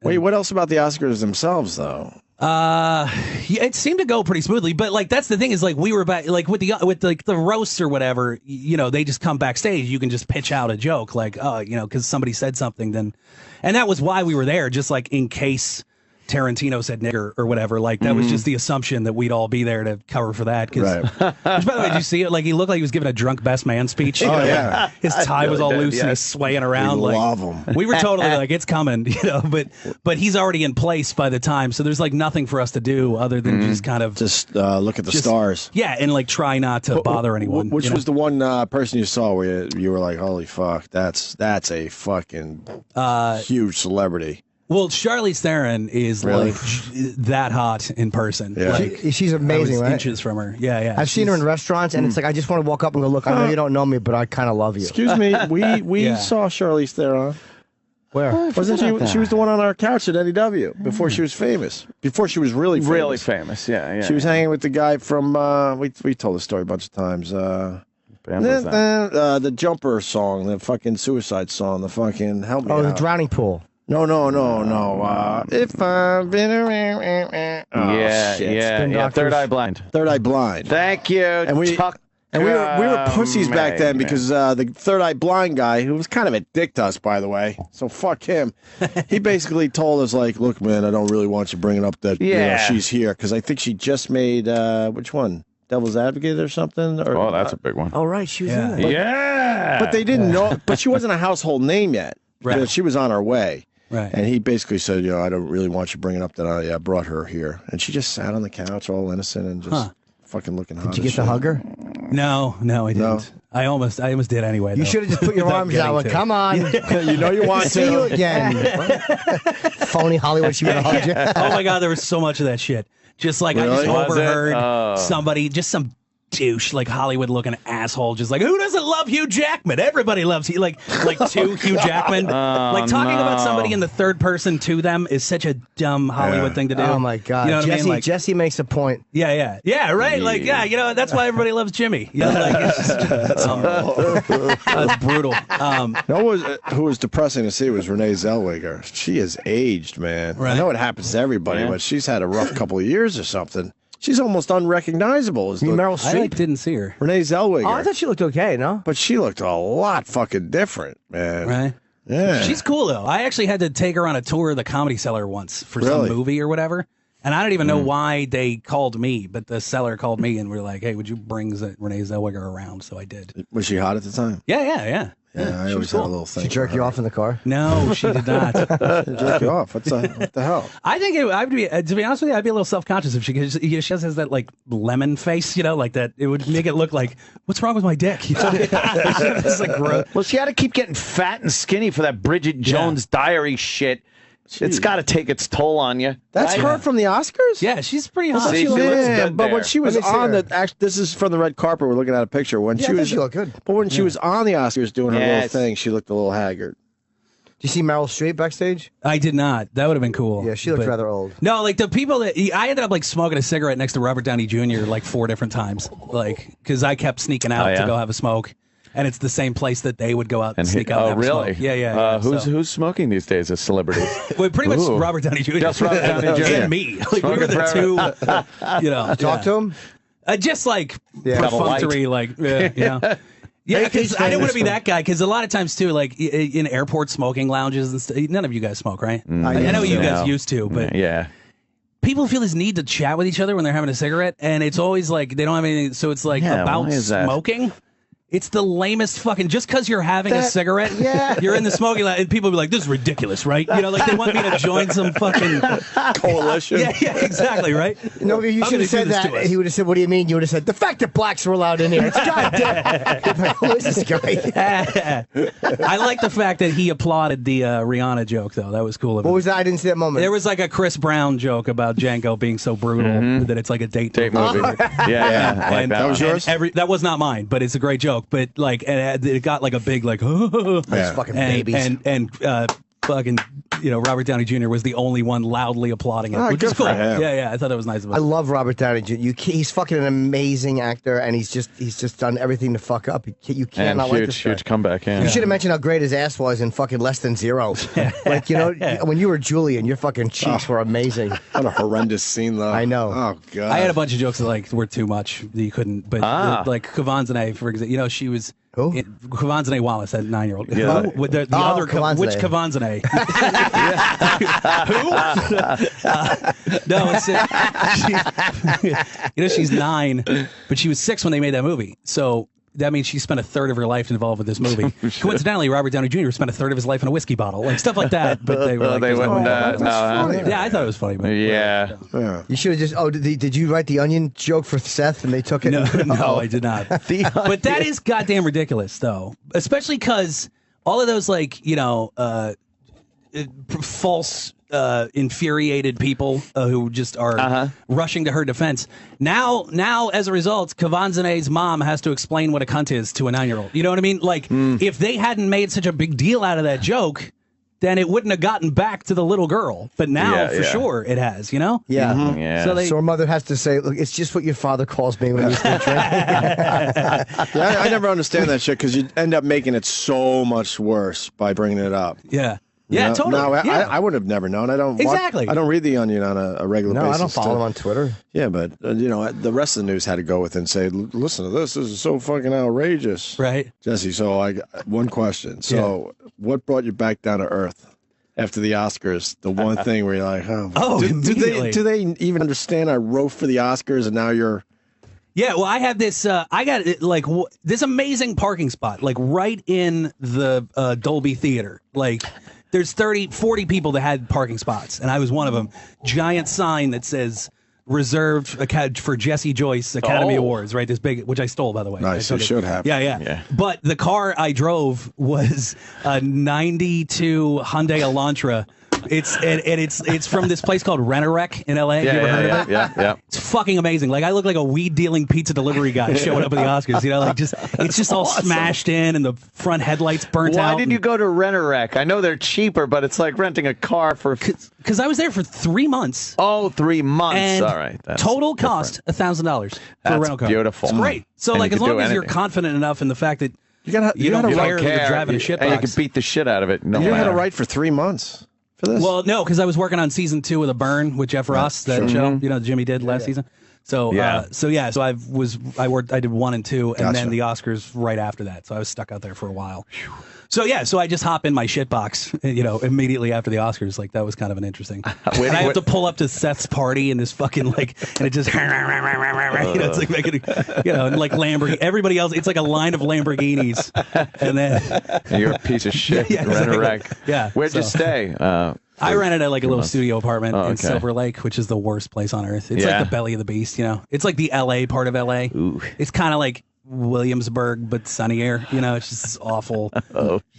Wait, what else about the Oscars themselves, though? It seemed to go pretty smoothly, but like that's the thing is like we were back like with the roasts or whatever, they just come backstage. You can just pitch out a joke like, because somebody said something then, and that was why we were there, just like in case Tarantino said nigger or whatever. Like that was just the assumption that we'd all be there to cover for that. Which, by the way, did you see it? Like he looked like he was giving a drunk best man speech. Yeah. His tie was all loose and he's swaying around. We like love him. We were totally like it's coming, but he's already in place by the time. So there's like nothing for us to do other than just kind of look at the stars. Yeah, and like try not to bother anyone. Which was the one person you saw where you were like, holy fuck, that's a fucking huge celebrity. Well, Charlize Theron is like that hot in person. Yeah. Like, she's amazing, right? Inches from her. Yeah. I've seen her in restaurants, and it's like I just want to walk up and go, look, I know you don't know me, but I kind of love you. Excuse me, we saw Charlize Theron. Where? Wasn't she? She was the one on our couch at NEW before she was famous. Before she was really famous. Really famous, yeah. She was hanging with the guy from. We told the story a bunch of times. The Jumper song, the fucking Suicide song, the fucking help me out. The Drowning Pool. No. If I've been around. Yeah. Third Eye Blind. Third Eye Blind. Thank you. And we were pussies back then because the Third Eye Blind guy, who was kind of a dick to us, by the way, so fuck him. He basically told us, like, look, man, I don't really want you bringing up that she's here because I think she just made, which one? Devil's Advocate or something? Or, that's a big one. Oh, right. She was in it. Yeah. But they didn't know, but she wasn't a household name yet. Right. She was on her way. Right. And he basically said, I don't really want you bringing up that I brought her here. And she just sat on the couch all innocent and just fucking looking hot. Did you get to hug her? No, I didn't. No. I almost did anyway. You should have just put your arms out. Like, come on. You know you want to. See you again. Phony Hollywood, she would have hugged you. Oh my God, there was so much of that shit. Just like I just overheard somebody, just some douche, like Hollywood looking asshole, just like, who doesn't love Hugh Jackman? Everybody loves like two Hugh Jackman. Like talking about somebody in the third person to them is such a dumb Hollywood thing to do. Oh my God. You know what I mean? Like, Jesse makes a point. Yeah, right? Like, that's why everybody loves Jimmy. It's brutal. Who was depressing to see was Renee Zellweger. She has aged, man. Right. I know it happens to everybody, but she's had a rough couple of years or something. She's almost unrecognizable. Meryl Streep? I didn't see her. Renee Zellweger. Oh, I thought she looked okay, no? But she looked a lot fucking different, man. Right? Yeah. She's cool, though. I actually had to take her on a tour of the Comedy Cellar once for some movie or whatever. And I don't even know why they called me, but the Cellar called me and we were like, hey, would you bring Renee Zellweger around? So I did. Was she hot at the time? Yeah. Yeah, I always had a little thing. She jerked you off in the car? No, she did not. Jerk you off? What the hell? I think I'd be, to be honest with you, I'd be a little self-conscious if she just has that like lemon face, like that. It would make it look like, what's wrong with my dick? It's like gross. Well, she had to keep getting fat and skinny for that Bridget Jones Diary shit. It's got to take its toll on you. That's her from the Oscars? Yeah, she's pretty hot. See, she looks good but when there. she was on this is from the red carpet. We're looking at a picture. When she was, she looked good. But when she was on the Oscars doing her little Yes. thing, she looked a little haggard. Did you see Meryl Streep backstage? I did not. That would have been cool. Yeah, she looked But- rather old. No, like the people that I ended up like smoking a cigarette next to Robert Downey Jr. like 4 different times, like because I kept sneaking out to go have a smoke, and it's the same place that they would go out and sneak out. And have a really? smoke. Yeah. Who's smoking these days as celebrities? Well, pretty much Robert Downey Jr. Just Robert Downey Jr. and me. Like we were the two. Talk to him. Just like perfunctory, like Yeah, because I don't want to be that guy. Because a lot of times too, like in airport smoking lounges and stuff. None of you guys smoke, right? I know you guys used to, but yeah. People feel this need to chat with each other when they're having a cigarette, and it's always like they don't have anything. So it's like about smoking. It's the lamest fucking. Just because you're having a cigarette, you're in the smoking lounge, and people be like, "This is ridiculous, right?" Like they want me to join some fucking coalition. Yeah, exactly, right. No, you should have said that. He would have said, "What do you mean?" You would have said, "The fact that blacks were allowed in here." It's goddamn. Who is this guy? I like the fact that he applauded the Rihanna joke, though. That was cool. What was that? I didn't see that moment. There was like a Chris Brown joke about Django being so brutal that it's like a date movie. Yeah. And that was yours? That was not mine, but it's a great joke. But like, and it got like a big like, fucking babies. And fucking, Robert Downey Jr. was the only one loudly applauding it, which good is cool. for him. Yeah, I thought it was nice of him. I love Robert Downey Jr. He's fucking an amazing actor, and he's just done everything to fuck up. You can't And not like this guy. huge comeback. Yeah. You should have mentioned how great his ass was in fucking Less Than Zero. Like, when you were Julian, your fucking cheeks were amazing. What a horrendous scene, though. I know. Oh, God. I had a bunch of jokes that like were too much that you couldn't. But like Kavanzane, for example, she was. Who? Kavanzane Wallace, that 9-year-old. Yeah. Who? The other Kavanzane. which Kavanzane? Who? No, she's 9, but she was 6 when they made that movie. So that means she spent a third of her life involved with this movie. Coincidentally, Robert Downey Jr. spent a third of his life in a whiskey bottle, like stuff like that. But they were like, they wouldn't. yeah, I thought it was funny. But Yeah. You should have just. Oh, did you write the onion joke for Seth and they took it? No, I did not. But that is goddamn ridiculous, though. Especially because all of those, like, false, infuriated people who just are rushing to her defense. Now, as a result, Kavanzane's mom has to explain what a cunt is to a 9-year-old. You know what I mean? Like, if they hadn't made such a big deal out of that joke, then it wouldn't have gotten back to the little girl. But now, for sure, it has, Yeah. Yeah. So her mother has to say, look, it's just what your father calls me when he's still drinking. Yeah, I never understand that shit because you end up making it so much worse by bringing it up. Yeah. Yeah, totally. No, I would have never known. I don't Exactly. I don't read the Onion on a regular basis. No, I don't follow him on Twitter. Yeah, but the rest of the news had to go with it and say, "Listen to this. This is so fucking outrageous." Right. Jesse, so one question. So, what brought you back down to earth after the Oscars? The one thing where you're like, do they even understand I wrote for the Oscars and now you're Yeah, well, I have this. I got this amazing parking spot, like right in the Dolby Theater. Like, there's 40 people that had parking spots, and I was one of them. Giant sign that says reserved for Jesse Joyce Academy Awards. Right, this big, which I stole, by the way. nice. You should have. Yeah. But the car I drove was a '92 Hyundai Elantra. It's from this place called Rent-A-Wreck in LA. You ever heard of it? Yeah. It's fucking amazing. Like, I look like a weed dealing pizza delivery guy showing up at the Oscars. It's just all smashed in and the front headlights burnt out. Why did you go to Rent-A-Wreck? I know they're cheaper, but it's like renting a car for. Because I was there for 3 months. Oh, 3 months. And all right. That's total cost $1,000 for a rental car. Beautiful. It's great. So, And like, you as can long do as you're anything. confident enough in the fact that you don't care that you're care. driving a shitbox. And you can beat the shit out of it. No you had matter. to write for 3 months for this. Well, no, because I was working on season 2 of The Burn with Jeff Ross, that show, Jimmy did last season. So so I did 1 and 2, and then the Oscars right after that. So I was stuck out there for a while. So I just hop in my shitbox, immediately after the Oscars. Like, that was kind of an interesting. And I have to pull up to Seth's party in this fucking and it just it's like making and like Lamborghini. Everybody else, it's like a line of Lamborghinis, and then You're a piece of shit. Yeah, exactly. Rent-A-Wreck. Yeah. Where'd you stay? I rented a little studio apartment in okay. Silver Lake, which is the worst place on earth. It's like the belly of the beast, It's like the LA part of LA. Ooh. It's kind of like Williamsburg, but sunnier. You know, it's just this awful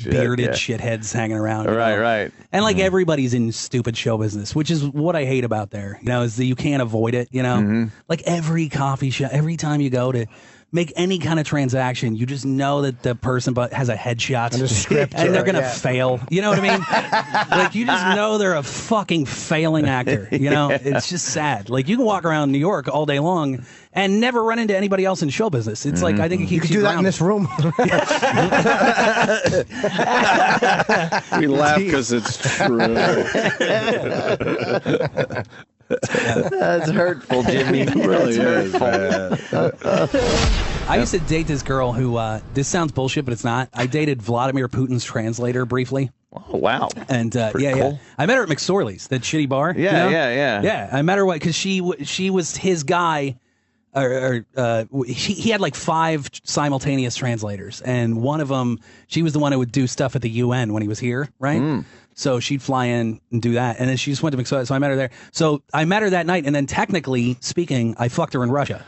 bearded shitheads hanging around. Right. And like everybody's in stupid show business, which is what I hate about there. You know, is that you can't avoid it. You know, like every coffee shop, every time you go to make any kind of transaction, you just know that the person has a headshot and a script, and they're gonna fail. You know what I mean? Like you just know they're a fucking failing actor. You know, it's just sad. Like you can walk around New York all day long and never run into anybody else in show business. It's like I think it keeps you you could do that in this room. We laugh because it's true. That's hurtful, Jimmy. It really is, man. I used to date this girl who, this sounds bullshit, but it's not. I dated Vladimir Putin's translator briefly. Oh, wow. And Pretty cool. I met her at McSorley's, that shitty bar. Yeah, you know? yeah. I met her because she was his guy. He had like 5 simultaneous translators, and one of them, she was the one who would do stuff at the UN when he was here, right? So she'd fly in and do that, and then she just went to McSorley. So I met her there. So I met her that night, and then technically speaking, I fucked her in Russia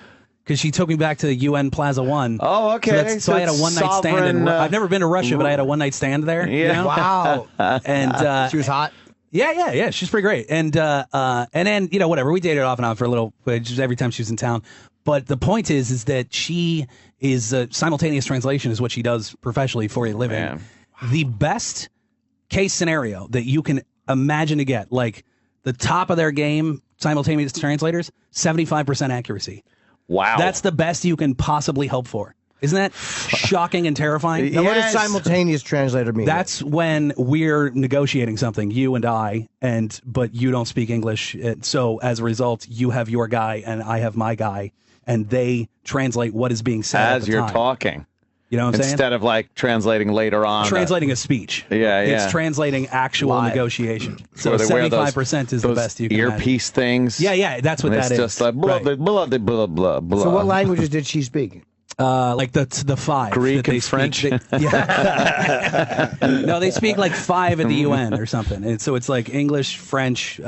because she took me back to the UN Plaza One. Oh, okay. So I had a one-night stand. I've never been to Russia, but I had a one-night stand there. Yeah. You know? Wow. And she was hot. Yeah. She's pretty great. And then whatever. We dated off and on for a little, just every time she was in town. But the point is that she is simultaneous translation is what she does professionally for a living. Man. The best case scenario that you can imagine to get, like the top of their game, simultaneous translators, 75% accuracy. Wow. That's the best you can possibly hope for. Isn't that shocking and terrifying? Now, what does simultaneous translator mean? That's when we're negotiating something, you and I, but you don't speak English. So as a result, you have your guy and I have my guy, and they translate what is being said as you're talking. You know what I'm saying? Instead of like translating later on. Translating a speech. Yeah. It's translating actual negotiation. So they wear 75% is the best you can earpiece imagine. things. Yeah, that's what that is. It's just like blah, Right. blah, blah, blah, blah. So what languages did she speak? Like the 5. Greek that they and French? No, they speak like 5 at the UN or something. And so it's like English, French,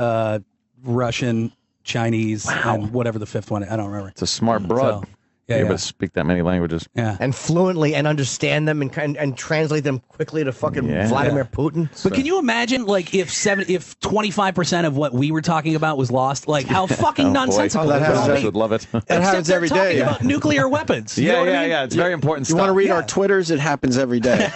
Russian, Chinese, and whatever the 5th one. I don't remember. It's a smart broad. So, yeah. Able to speak that many languages. Yeah. And fluently and understand them and translate them quickly to fucking Vladimir Putin. But can you imagine, like, if 25% of what we were talking about was lost? Like, how fucking nonsensical that would happens. be? would love it. That happens every Talking day. about nuclear weapons. You know what I mean? It's very important You stuff. want to read our Twitters? It happens every day.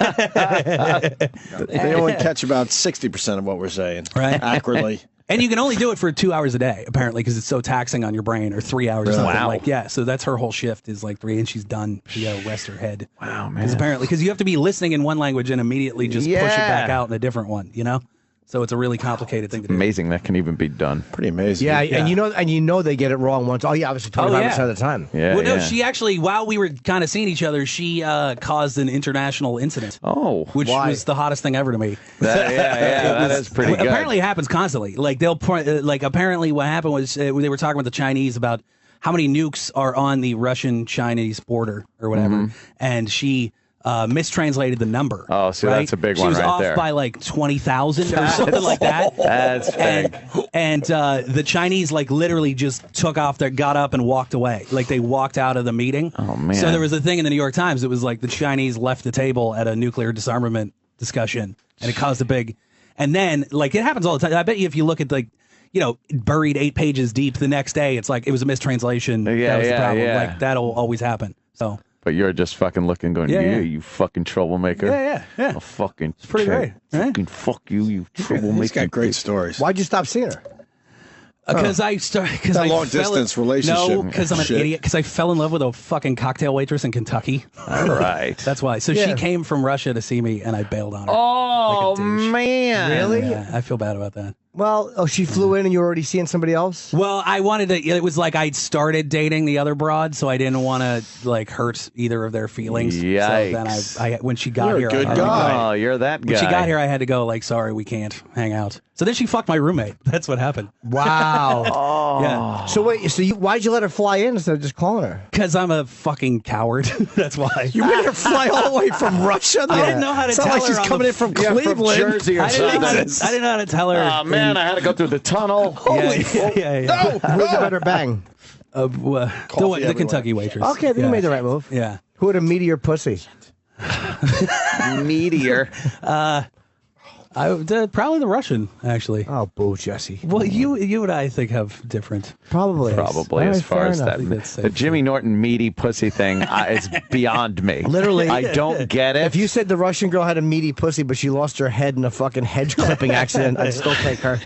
They only catch about 60% of what we're saying. Right. Accurately. And you can only do it for 2 hours a day, apparently, because it's so taxing on your brain, or 3 hours or something. Wow. Like, so that's her whole shift is like 3, and she's done. She got to rest her head. Wow, man. Because you have to be listening in one language and immediately just push it back out in a different one, you know? So it's a really complicated thing to do. Amazing that can even be done. Pretty amazing. Yeah, and you know they get it wrong once. Oh yeah, obviously 25% of the time. Yeah. Well, no, she actually, while we were kind of seeing each other, she caused an international incident. Oh, which was the hottest thing ever to me. That is pretty good. Apparently, it happens constantly. Like apparently, what happened was they were talking with the Chinese about how many nukes are on the Russian-Chinese border or whatever, and she mistranslated the number. Oh, so that's a big one right there. She was off by like 20,000 or something like that. That's big. And the Chinese like literally just got up and walked away. Like they walked out of the meeting. Oh, man. So there was a thing in the New York Times. It was like the Chinese left the table at a nuclear disarmament discussion, and it caused a big. And then like it happens all the time. I bet you if you look at like, buried 8 pages deep the next day, it's like it was a mistranslation. That was the problem. Like that'll always happen. So. But you're just fucking looking, going, you fucking troublemaker. Yeah. Oh, fucking. It's pretty great. Fucking fuck you troublemaker. He's got great stories. Why'd you stop seeing her? Because I started. Because That long-distance relationship. No, because I'm an Shit. idiot. Because I fell in love with a fucking cocktail waitress in Kentucky. All right. That's why. So she came from Russia to see me, and I bailed on her. Oh, like a douche. man. Really? Yeah, I feel bad about that. Well, she flew in and you were already seeing somebody else? Well, I wanted to. It was like I'd started dating the other broad, so I didn't want to like hurt either of their feelings. Yikes. So then when she got You're here, a good I had to guy. go. Oh, you're that guy. When she got here, I had to go. Like, sorry, we can't hang out. So then she fucked my roommate. That's what happened. Wow. Yeah. So wait, why'd you let her fly in instead of just calling her? Because I'm a fucking coward. That's why. You made her fly all the way from Russia? I didn't know how to It's tell not like her she's on coming the- in from Yeah, from Cleveland. Jersey or I didn't something. know how to tell her. Oh, man, I had to go through the tunnel. Yeah. Who's the better bang? The everywhere. Kentucky waitress. Okay, then you made the right move. Yeah. Who had a meteor pussy? Meteor. Probably the Russian, actually. Oh, boo, Jesse. Well, you and I think have different. Probably. As far as that. The Jimmy Norton meaty pussy thing is beyond me. Literally. I don't get it. If you said the Russian girl had a meaty pussy, but she lost her head in a fucking hedge clipping accident, I'd still take her.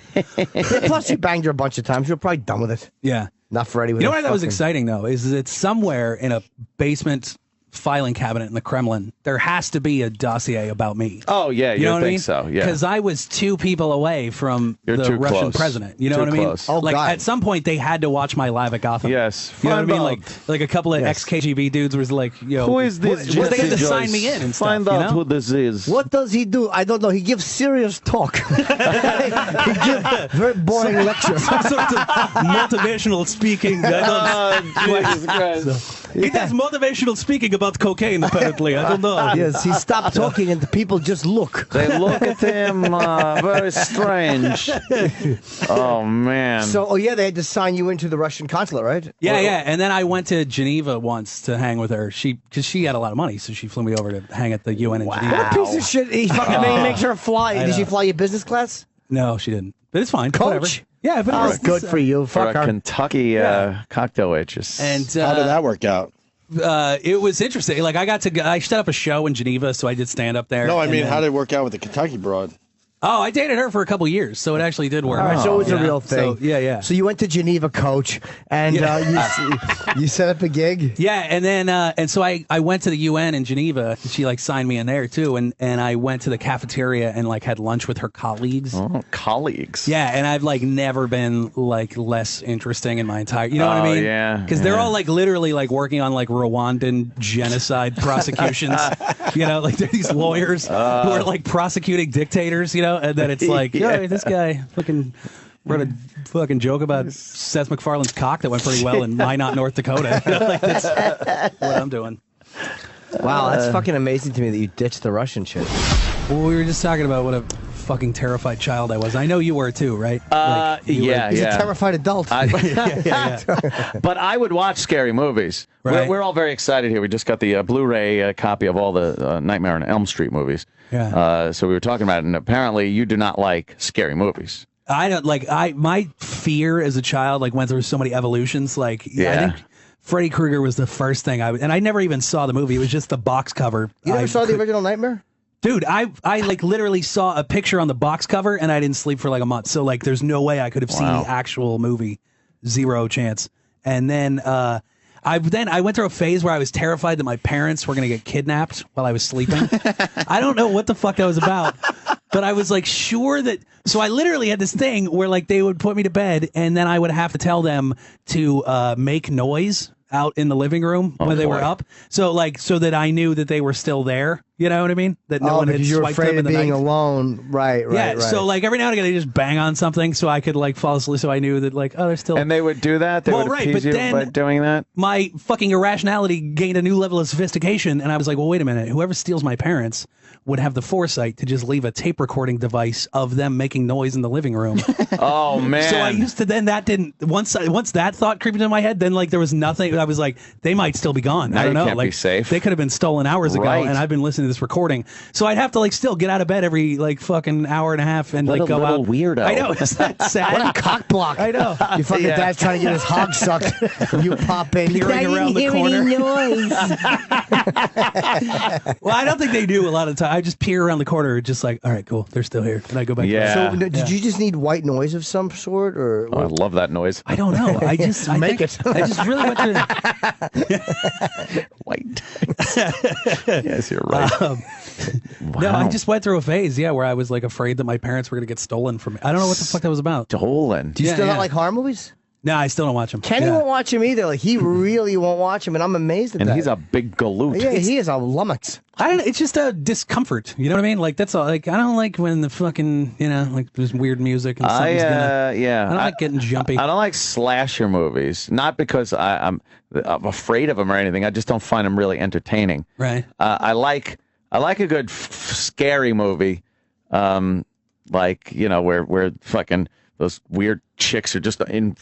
Plus, you banged her a bunch of times. You're probably done with it. Yeah. Not for anyone. You know what I thought was exciting, though, is that somewhere in a basement filing cabinet in the Kremlin, there has to be a dossier about me. Oh, yeah, you know what I mean? So, yeah. Because I was 2 people away from the Russian president. You know what I mean? Close. Oh, like, God. At some point, they had to watch my Live at Gotham. Yes. You know what I mean? Like a couple of ex-KGB dudes was like, yo. Who is this? They had to sign me in and stuff. Find out who this is. What does he do? I don't know. He gives serious talk. He gives very boring lectures. Some sort of motivational speaking. Jesus Christ. He does motivational speaking about cocaine, apparently. I don't know. Yes, he stopped talking and the people just look. They look at him very strange. Oh, man. So, they had to sign you into the Russian consulate, right? Yeah. And then I went to Geneva once to hang with her. Because she had a lot of money, so she flew me over to hang at the UN in Geneva. What piece of shit? He fucking makes her fly. Did she fly you business class? No, she didn't. But it's fine. Coach? Whatever. Yeah, but it was good for you. For Fuck a her. Kentucky cocktail waitress. And how did that work out? It was interesting. Like I set up a show in Geneva, so I did stand up there. No, I mean, how did it work out with the Kentucky broad? Oh, I dated her for a couple years, so it actually did work. So it was a real thing. So, yeah. So you went to Geneva, Coach, and you set up a gig? Yeah, and then and so I went to the UN in Geneva. And she signed me in there too, and I went to the cafeteria and had lunch with her colleagues. Oh, colleagues. Yeah, and I've never been less interesting in my entire. You know what I mean? Yeah. Because they're all literally working on Rwandan genocide prosecutions. They're these lawyers who are prosecuting dictators. And then it's this guy fucking wrote a fucking joke about Seth MacFarlane's cock that went pretty well in Minot, North Dakota. That's what I'm doing. Wow, that's fucking amazing to me that you ditched the Russian shit. Well, we were just talking about what a fucking terrified child I was. I know you were too, right? He's a terrified adult. But I would watch scary movies. Right. We're all very excited here. We just got the Blu-ray copy of all the Nightmare on Elm Street movies. Yeah. So we were talking about it, and apparently you do not like scary movies. I don't my fear as a child went through so many evolutions. I think Freddy Krueger was the first thing and I never even saw the movie. It was just the box cover. You never saw the original Nightmare? Dude, I literally saw a picture on the box cover and I didn't sleep for a month. So there's no way I could have seen the actual movie. Zero chance. And then I went through a phase where I was terrified that my parents were going to get kidnapped while I was sleeping. I don't know what the fuck that was about, but I was sure that. So I literally had this thing where they would put me to bed and then I would have to tell them to make noise out in the living room when they were up. So so that I knew that they were still there. You know what I mean? That no one had you're swiped afraid them in of the being night. alone. Right. Yeah. So every now and again they just bang on something so I could fall asleep. So I knew that they're still. And they would do that. They would appease you by doing that. My fucking irrationality gained a new level of sophistication, and I was like, well, wait a minute. Whoever steals my parents would have the foresight to just leave a tape recording device of them making noise in the living room. Oh man! So I used to once that thought creeped into my head, then there was nothing. I was like, they might still be gone. Now I don't know. Can't be safe. They could have been stolen hours ago, and I've been listening to this recording. So I'd have to still get out of bed every fucking hour and a half and what go a little out. weirdo. I know. Is that sad? What a cock block. I know. Your fucking dad's trying to get his hog sucked. You pop in. Peering around the corner. Noise. Well, I don't think they do a lot of the time. I just peer around the corner, just all right, cool, they're still here, and I go back. Yeah. So did you just need white noise of some sort, or? I love that noise. I don't know. I just Make think, it. I just really went to white. Yes, you're right. No, I just went through a phase, where I was afraid that my parents were going to get stolen from me. I don't know what the fuck that was about. Stolen. Do you still not like horror movies? No, I still don't watch them. Kenny won't watch him either. He really won't watch him, and I'm amazed at that. And he's a big galoot. Yeah, he is a lummox. I don't. It's just a discomfort. You know what I mean? That's all. I don't like when the fucking there's weird music and something's I don't like getting jumpy. I don't like slasher movies. Not because I'm afraid of them or anything. I just don't find them really entertaining. Right. I like a good scary movie, where fucking those weird chicks are just in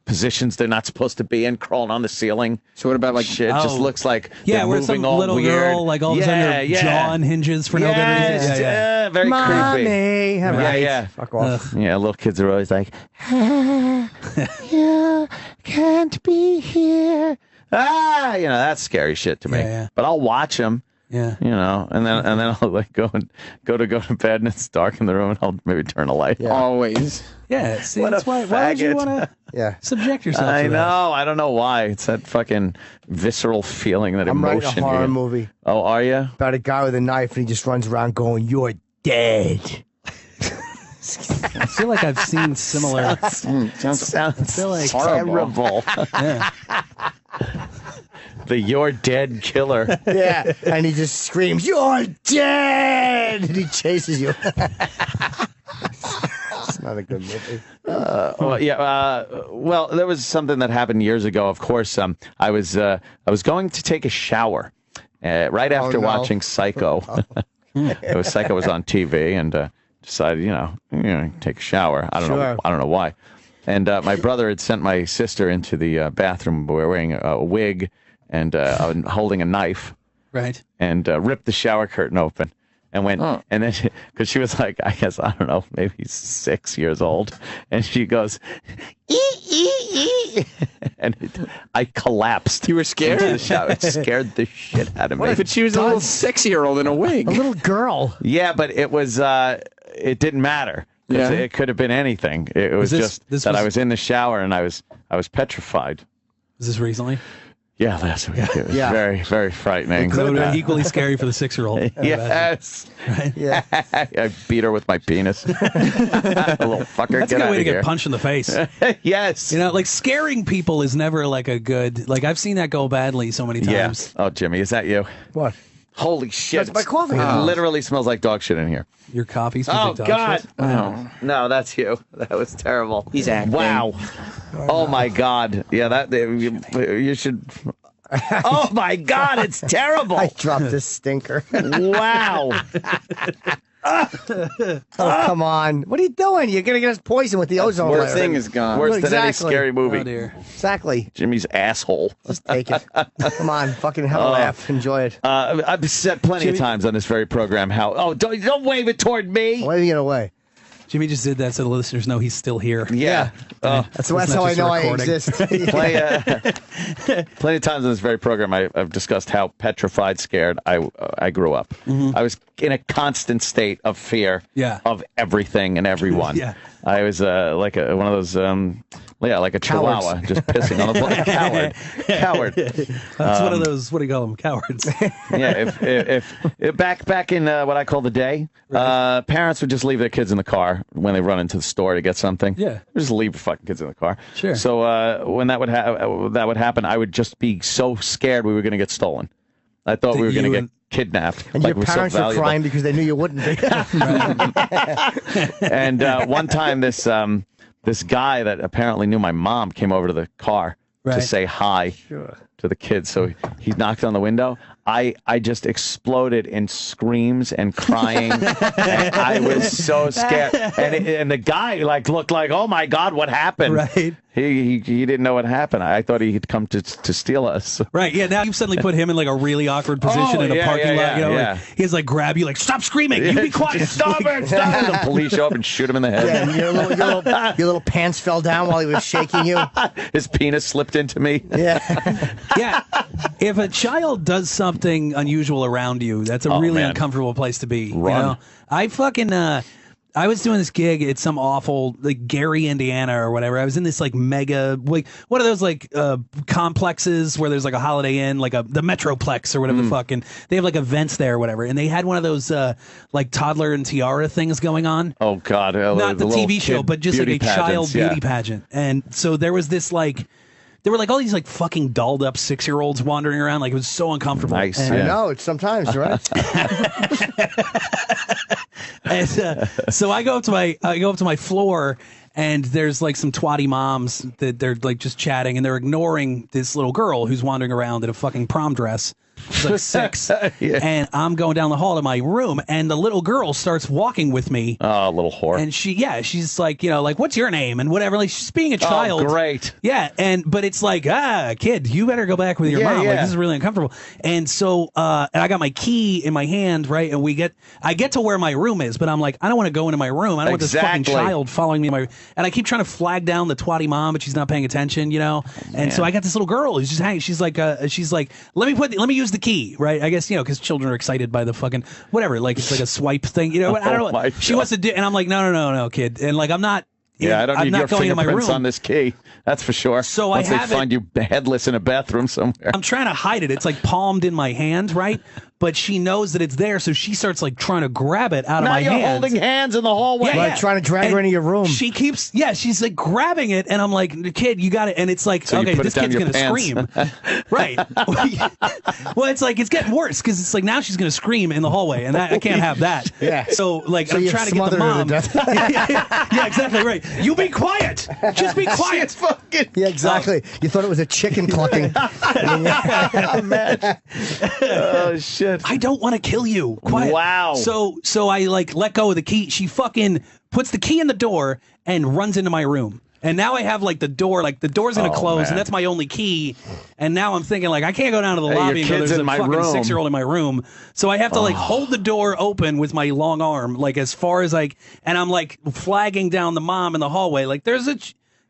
positions they're not supposed to be in, crawling on the ceiling. So what about like shit? Just looks like where they're some moving all little weird. girl like all of a sudden her jaw unhinges for no good reason. Yeah. Very Mommy. creepy. All right. Yeah. Fuck off. Yeah, little kids are always like, you can't be here. That's scary shit to me. Yeah. But I'll watch them. Yeah. And then I'll like go to bed and it's dark in the room and I'll maybe turn a light. always? Yeah. See, What that's a why would you faggot. want to subject yourself I to that? know. I don't know why. It's that fucking visceral feeling, that I'm emotion. writing a horror you get. movie Oh, are you? about a guy with a knife and he just runs around going, "You're dead." I feel like I've seen similar. Sounds I feel like terrible. Yeah. The You're Dead Killer. Yeah, and he just screams, "You're dead!" and he chases you. It's not a good movie. Well, there was something that happened years ago. Of course, I was going to take a shower right after watching Psycho. Psycho was on TV, and decided, take a shower. I don't know why. And my brother had sent my sister into the bathroom wearing a wig and holding a knife. Right. And ripped the shower curtain open. And went, and then, because she was like, I guess, I don't know, maybe 6 years old. And she goes, ee. And I collapsed. You were scared? Into the shower. It scared the shit out of me. But she was a little 6-year-old in a wig. A little girl. Yeah, but it was, it didn't matter. Yeah. It could have been anything. It was just that I was in the shower and I was petrified. Was this recently? Yeah, last week. It was very, very frightening. It would have been equally scary for the 6-year-old. Yes. Right? Yeah. I beat her with my penis. A little fucker. That's a good way to get punched in the face. Yes. Like scaring people is never like a good. Like I've seen that go badly so many times. Yeah. Oh, Jimmy, is that you? What? Holy shit! That's my coffee. It literally smells like dog shit in here. Your coffee smells like dog God! shit? Oh. No, that's you. That was terrible. He's acting. Wow. Oh my God. Yeah, that you should. Oh my God! It's terrible. I dropped this stinker. Wow. Oh, come on. What are you doing? You're going to get us poisoned with the ozone layer. Worst thing is gone. Worse than any scary movie. Oh dear. Exactly. Jimmy's asshole. Just take it. Come on. Fucking have a laugh. Enjoy it. I've said plenty of times on this very program how. Oh, don't wave it toward me. Waving it away. Jimmy just did that so the listeners know he's still here. Yeah. That's how I know I exist. Plenty of times in this very program, I've discussed how petrified, scared I grew up. I was in a constant state of fear of everything and everyone. I was like one of those, like a chihuahua, just pissing on the floor. Coward. That's one of those, what do you call them, cowards. Yeah, if back in what I call the day, parents would just leave their kids in the car when they run into the store to get something. Yeah. Just leave the fucking kids in the car. Sure. So when that would happen, I would just be so scared we were going to get stolen. I thought we were going to get kidnapped. And your parents were crying because they knew you wouldn't be. And one time, this guy that apparently knew my mom came over to the car to say hi to the kids. So he knocked on the window. I just exploded in screams and crying. And I was so scared. And the guy looked like, oh my God, what happened? Right. He didn't know what happened. I thought he'd come to steal us. Right. Yeah. Now you've suddenly put him in like a really awkward position in a parking lot. Like, he has like grab you, like stop screaming. You be quiet. Stop it. Stop it. The police show up and shoot him in the head. Yeah, your little pants fell down while he was shaking you. His penis slipped into me. Yeah. Yeah. If a child does something unusual around you, that's a really uncomfortable place to be. Run. You know? I fucking I was doing this gig at some awful, like, Gary, Indiana or whatever. I was in this, like, mega, like, one of those, like, complexes where there's, like, a Holiday Inn, like, the Metroplex or whatever the fuck, and they have, like, events there or whatever, and they had one of those, like, toddler and tiara things going on. Oh, God. Not the TV show, but just, like, a child beauty pageant. And so there was this, like, there were, like, all these, like, fucking dolled-up 6-year-olds wandering around. Like, it was so uncomfortable. Nice. I know. It's sometimes, right? And so I go up to my floor, and there's like some twatty moms that they're like just chatting, and they're ignoring this little girl who's wandering around in a fucking prom dress. She's like 6. And I'm going down the hall to my room, and the little girl starts walking with me. Oh, little whore. And she's like, like, what's your name? And whatever. Like, she's being a child. Oh, great. Yeah. But it's like, kid, you better go back with your mom. Like, this is really uncomfortable. And so, and I got my key in my hand, right? And I get to where my room is, but I'm like, I don't want to go into my room. I don't want this fucking child following me in and I keep trying to flag down the twatty mom, but she's not paying attention, And so I got this little girl who's just hanging. She's like, let me use the key, right? I guess, because children are excited by the fucking whatever, like it's like a swipe thing, I don't know what she wants to do, and I'm like, no, kid, and like I'm not. I don't need your fingerprints on this key. That's for sure. So Once they find you headless in a bathroom somewhere. I'm trying to hide it. It's like palmed in my hand, right? But she knows that it's there, so she starts like trying to grab it out of my hand. Now you're holding hands in the hallway. Like trying to drag her into your room. She keeps, she's like grabbing it, and I'm like, kid, you got it. And it's like, so okay, this kid's going to scream. Right. Well, it's like, it's getting worse, because it's like now she's going to scream in the hallway, and I can't have that. Yeah. So, like, I'm trying to get the mom. Yeah, exactly right. You be quiet. Just be quiet. Yeah, exactly. You thought it was a chicken clucking. Oh, man. Oh, shit. I don't want to kill you. Quiet. Wow. So I like let go of the key. She fucking puts the key in the door and runs into my room. And now I have like the door, like the door's gonna close, and that's my only key. And now I'm thinking like I can't go down to the lobby and go, there's a fucking 6-year-old in my room. So I have to like hold the door open with my long arm, like as far as and I'm like flagging down the mom in the hallway, like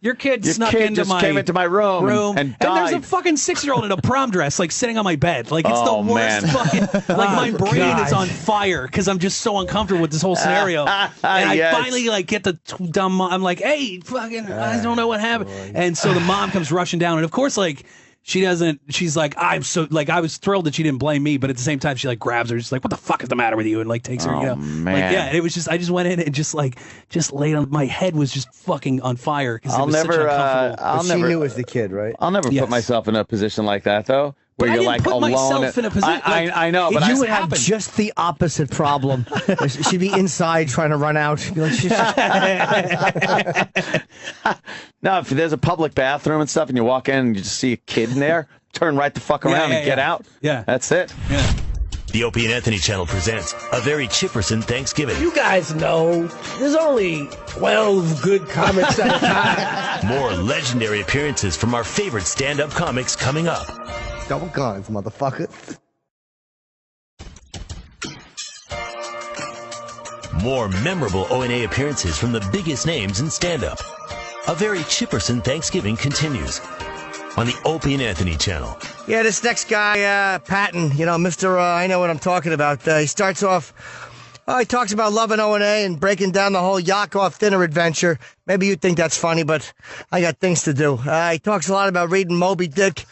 your kid snuck into came into my room and died. There's a fucking 6-year-old in a prom dress, like sitting on my bed. Like it's the worst fucking. Like my brain is on fire because I'm just so uncomfortable with this whole scenario. And I finally like get the dumb. I'm like, hey, fucking, I don't know what happened. And so the mom comes rushing down, and of course, like. She doesn't. She's like, I'm so like. I was thrilled that she didn't blame me, but at the same time, she like grabs her, just like, what the fuck is the matter with you? And like takes her, man. Like, yeah. And it was just, I just went in and just laid on. My head was just fucking on fire because it was such an uncomfortable. She knew it was the kid, right? I'll never put myself in a position like that though. Where but you're I didn't like put alone. Myself in a position. I know, but you would have just the opposite problem. She'd be inside trying to run out. Be like, no, if there's a public bathroom and stuff, and you walk in and you just see a kid in there, turn right the fuck around and get out. Yeah, that's it. Yeah. The Opie and Anthony channel presents a very Chipperson Thanksgiving. You guys know there's only 12 good comics at a time. More legendary appearances from our favorite stand-up comics coming up. Double guns, motherfucker. More memorable O&A appearances from the biggest names in stand-up. A very Chipperson Thanksgiving continues on the Opie and Anthony channel. Yeah, this next guy, Patton, Mr. I know what I'm talking about. He starts off, he talks about loving O&A and breaking down the whole Yakov dinner adventure. Maybe you think that's funny, but I got things to do. He talks a lot about reading Moby Dick.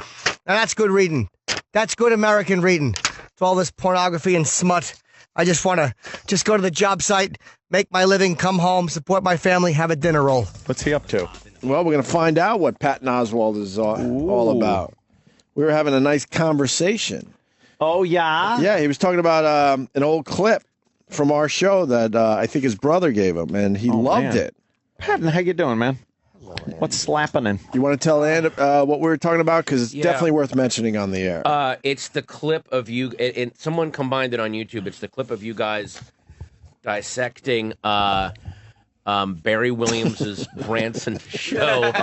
Now, that's good reading. That's good American reading. It's all this pornography and smut. I just want to just go to the job site, make my living, come home, support my family, have a dinner roll. What's he up to? Well, we're going to find out what Patton Oswalt is all about. We were having a nice conversation. Oh, yeah? Yeah, he was talking about an old clip from our show that I think his brother gave him, and he loved it. Patton, how you doing, man? What's slapping in? You want to tell Ann what we were talking about? Because it's definitely worth mentioning on the air. It's the clip of you, and someone combined it on YouTube. It's the clip of you guys dissecting Barry Williams' Branson show,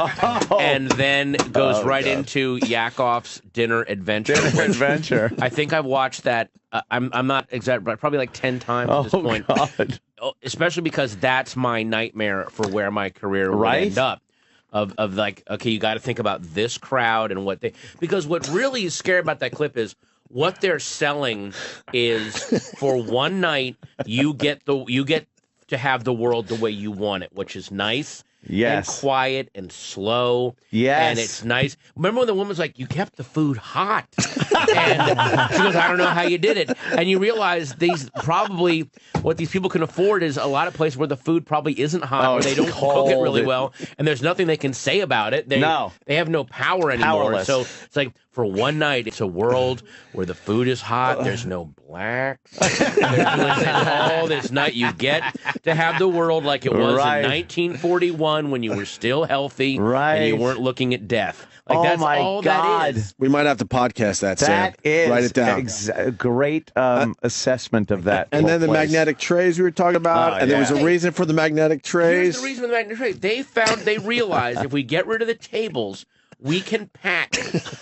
and then goes into Yakov's dinner adventure. I think I've watched that. I'm not exact, but probably like 10 times at this point. God. Especially because that's my nightmare for where my career would end up. Of like, okay, you got to think about this crowd and what they, because what really is scary about that clip is what they're selling is for one night you get to have the world the way you want it, which is nice. Yes. And quiet and slow. Yes. And it's nice. Remember when the woman was like, you kept the food hot? And she goes, I don't know how you did it. And you realize what these people can afford is a lot of places where the food probably isn't hot, or they don't cook it really well, and there's nothing they can say about it. They have no power anymore. Powerless. So it's like, for one night, it's a world where the food is hot, there's no blacks. All this night, you get to have the world like it was in 1941. 21 when you were still healthy Right. and you weren't looking at death. Like, that's my all God. that is. We might have to podcast that, Sam. That is Write it down. a great assessment of that. And then the place. magnetic trays we were talking about, and there was a reason for the magnetic trays. Here's the reason for the magnetic tray. They realized if we get rid of the tables, we can pack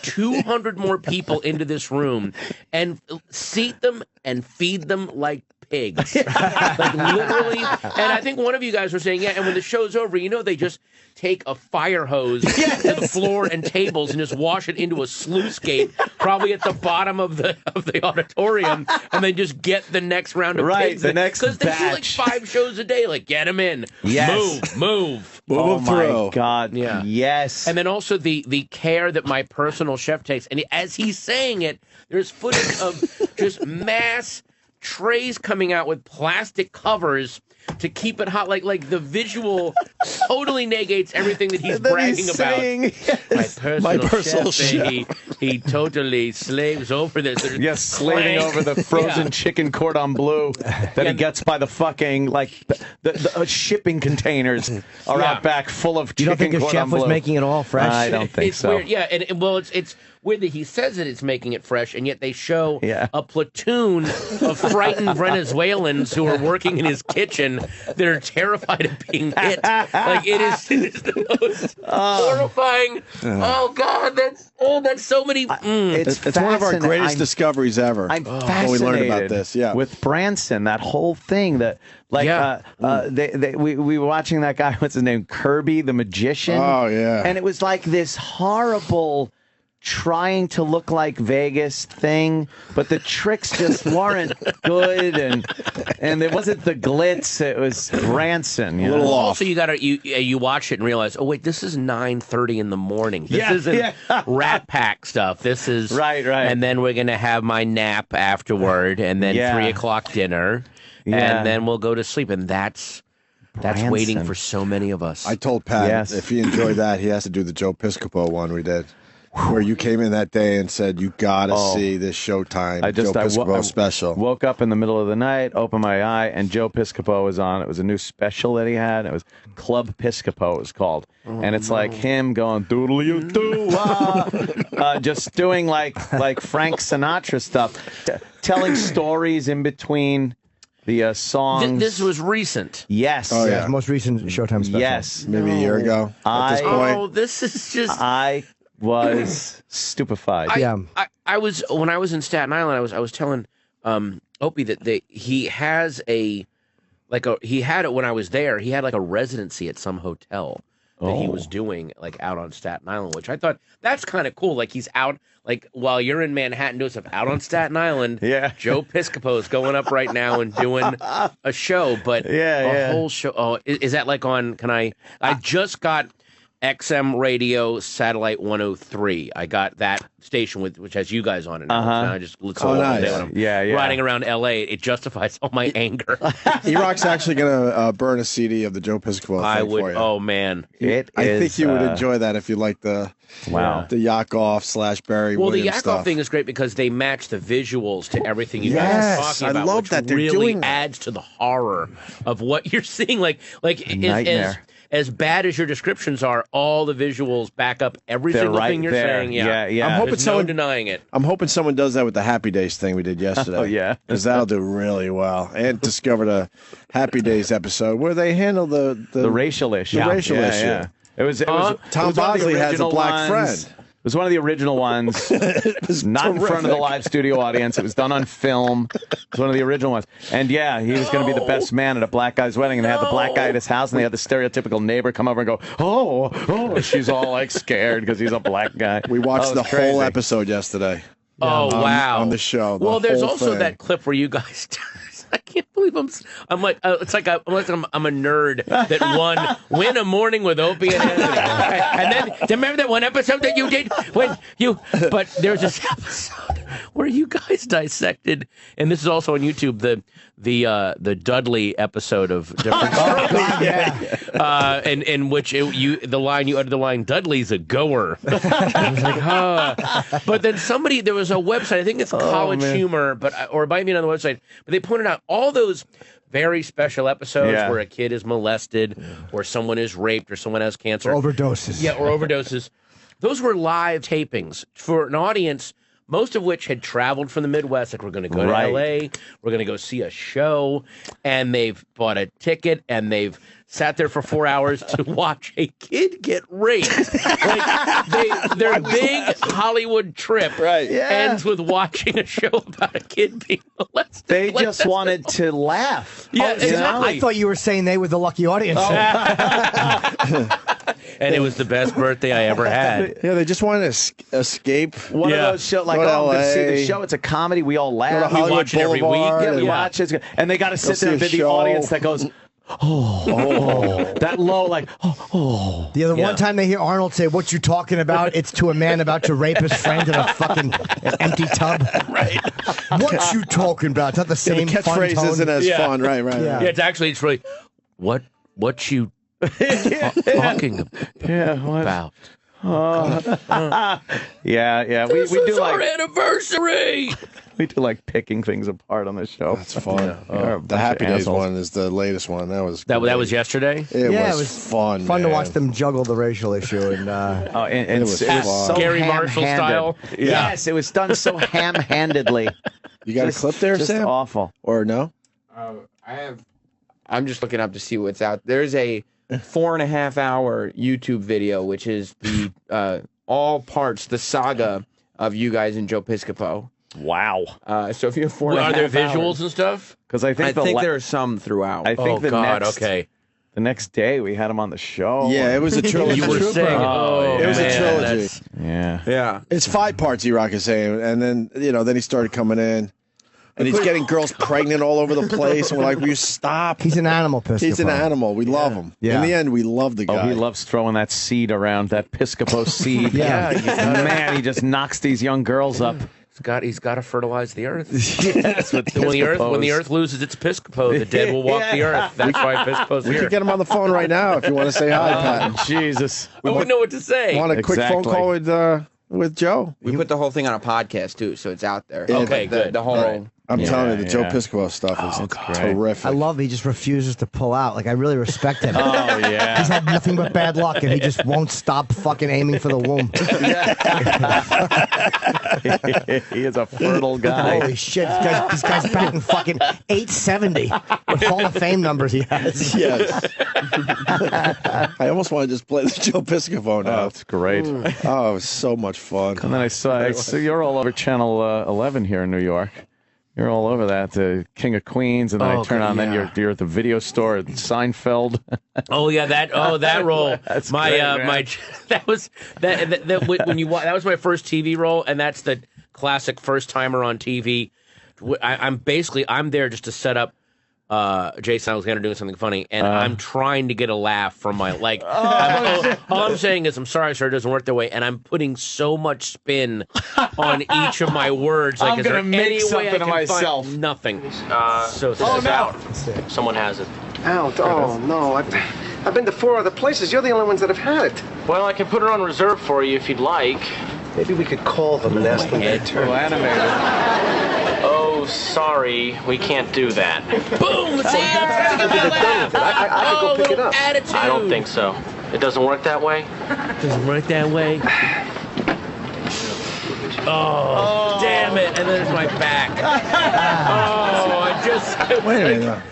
200 more people into this room and seat them and feed them like pigs. Like, literally. And I think one of you guys were saying, and when the show's over, they just take a fire hose to the floor and tables and just wash it into a sluice gate, probably at the bottom of the auditorium, and then just get the next round of pigs. The next Because they do like batch. 5 shows a day. Like, get them in. Yes. Move. Oh, my through. God. Yeah. Yes. And then also the care that my personal chef takes. And as he's saying it, there's footage of just mass trays coming out with plastic covers to keep it hot. Like the visual totally negates everything that he's bragging about. My personal chef. He totally slaves over this. Yes, slaving over the frozen chicken cordon bleu that he gets by the fucking, the shipping containers are out back full of chicken You don't think the cordon chef was bleu. making it all fresh? I don't think It's so. weird. Yeah, and well, it's weird that he says that it's making it fresh, and yet they show a platoon of frightened Venezuelans who are working in his kitchen that are terrified of being hit. Like, it is the most horrifying. Oh God, that's so many. It's one of our greatest I'm discoveries ever. I'm when fascinated we learned about this. Yeah, with Branson, that whole thing that. We were watching that guy, what's his name, Kirby the magician. Oh, yeah. And it was like this horrible trying to look like Vegas thing, but the tricks just weren't good, and it wasn't the glitz, it was Branson. You know? Also, you watch it and realize, oh wait, this is 9:30 in the morning. This isn't Rat Pack stuff. This is right. And then we're gonna have my nap afterward, and then 3 o'clock dinner. And then we'll go to sleep, and that's waiting for so many of us. I told Pat if he enjoyed that, he has to do the Joe Piscopo one we did, where you came in that day and said you gotta see this Showtime Joe Piscopo special. Woke up in the middle of the night, opened my eye, and Joe Piscopo was on. It was a new special that he had. It was Club Piscopo, it was called, and it's like him going doodle-you-doo, just doing like Frank Sinatra stuff, telling stories in between the songs. This was recent. Yes. Oh, yeah. Most recent Showtime special. Yes. Maybe a year ago at this point. Oh, this is just... I was stupefied. I was, when I was in Staten Island, I was telling Opie that he has he had it when I was there. He had like a residency at some hotel that he was doing like out on Staten Island, which I thought that's kind of cool. Like, he's out, like, while you're in Manhattan doing stuff out on Staten Island. Yeah. Joe Piscopo's going up right now and doing a show, but a whole show. Oh, is that like on? I just got XM Radio Satellite 103. I got that station which has you guys on it now. So I just listen all day when I'm riding around LA. It justifies all my anger. E-Rock's actually gonna burn a CD of the Joe Piscopo thing for you. Oh man, I think you would enjoy that if you like the Yakov / Barry Williams the Yakov stuff. thing is great because they match the visuals to everything you guys are talking about. I love which that they're really doing that. adds to the horror of what you're seeing. Nightmare. As bad as your descriptions are, all the visuals back up every single thing you're saying. Yeah. I'm hoping There's no denying it. I'm hoping someone does that with the Happy Days thing we did yesterday. Oh, yeah. Because that'll do really well. And discovered a Happy Days episode where they handle the racial issue. The racial issue. Yeah. It was Tom Bosley has a black friend. It was one of the original ones. Not in front of the live studio audience. It was done on film. It was one of the original ones. And he was going to be the best man at a black guy's wedding. And they had the black guy at his house, and they had the stereotypical neighbor come over and go, oh. She's all like scared because he's a black guy. We watched the whole episode yesterday. Oh, wow. On the show. Well, there's also that clip where you guys... I can't believe I'm like it's like I'm a nerd that win a morning with Opie and Anthony. And then remember that one episode that you did but there's this episode where you guys dissected, and this is also on YouTube, the Dudley episode of Different and in which you uttered the line, Dudley's a goer. I was like, but then there was a website, I think it's College Humor, or it might be another website, but they pointed out all those very special episodes where a kid is molested or someone is raped or someone has cancer. Overdoses. Yeah, or overdoses. Those were live tapings for an audience, most of which had traveled from the Midwest. Like, we're going to go to L.A., we're going to go see a show, and they've bought a ticket, and they've sat there for 4 hours to watch a kid get raped. Like, their big Hollywood trip ends with watching a show about a kid being molested. They just wanted to laugh. Yeah, exactly. I thought you were saying they were the lucky audience. And it was the best birthday I ever had. Yeah, they just wanted to escape. One of those shows, like, I'm going to see the show. It's a comedy. We all laugh. We watch it every week. Yeah, we watch it. And they got to sit there and be the audience that goes, that low, like, The other one time they hear Arnold say, "What you talking about?" It's to a man about to rape his friend in a fucking empty tub. Right. What you talking about? It's not the same the catchphrase isn't as fun. Right. Yeah, it's really, what you talking about? Yeah. We do our like anniversary. we do like picking things apart on the show. That's fun. The Happy Days one is the latest one. That was that was yesterday. It was fun. Fun to watch them juggle the racial issue, and it was so Gary Marshall style. Yeah. Yes, it was done so ham-handedly. You got a clip there, just Sam? Awful. Or no? I'm just looking up to see what's out. There's a 4.5-hour YouTube video, which is the all parts, the saga of you guys and Joe Piscopo. Wow. So if you have 4.5 Are there visuals hours, and stuff? Because I think there are some throughout. I think okay. The next day we had him on the show. Yeah, it was a trilogy. You were saying, it was a trilogy. Yeah. It's 5 parts, E-Rock is saying, and then then he started coming in. And he's getting girls pregnant all over the place, and we're like, will you stop? He's an animal, Piscopo. He's an animal. We love him. In the end, we love the guy. Oh, he loves throwing that seed around, that Piscopo seed. Man, he just knocks these young girls up. He's got to fertilize the earth. Yes, when the earth loses its Piscopo, the dead will walk the earth. That's why Piscopo's We here. could get him on the phone right now if you want to say hi, Pat. Jesus. I wouldn't know what to say. Want a quick phone call with Joe? We put the whole thing on a podcast too, so it's out there. Okay, good. The whole. Right. I'm telling you, the Joe Piscopo stuff is terrific. I love he just refuses to pull out. Like, I really respect him. Oh, yeah. He's had nothing but bad luck, and he just won't stop fucking aiming for the womb. He is a fertile guy. Holy shit. This guy's batting fucking 870. What Hall of Fame numbers he has. Yes. I almost want to just play the Joe Piscopo now. Oh, that's great. Oh, it was so much fun. And then I saw you're all over Channel 11 here in New York. You're all over that, the King of Queens, and then I turn on. Then you're at the video store at Seinfeld. that role. That's my great, that was when you that was my first TV role, and that's the classic first timer on TV. I'm there just to set up Jason Alexander doing something funny, and I'm trying to get a laugh from my all I'm saying is, I'm sorry, sir, it doesn't work that way, and I'm putting so much spin on each of my words. Like, I'm is there gonna make any way something I of can myself. find nothing? So this is out. Someone has it. Out? Oh no, I've been to 4 other places. You're the only ones that have had it. Well, I can put it on reserve for you if you'd like. Maybe we could call them and ask them to return. Animated. Oh, sorry, we can't do that. Boom! See, I could go pick it up. Attitude. I don't think so. It doesn't work that way. Doesn't work that way. Oh, damn it! And there's my back. Oh, I just Wait a minute.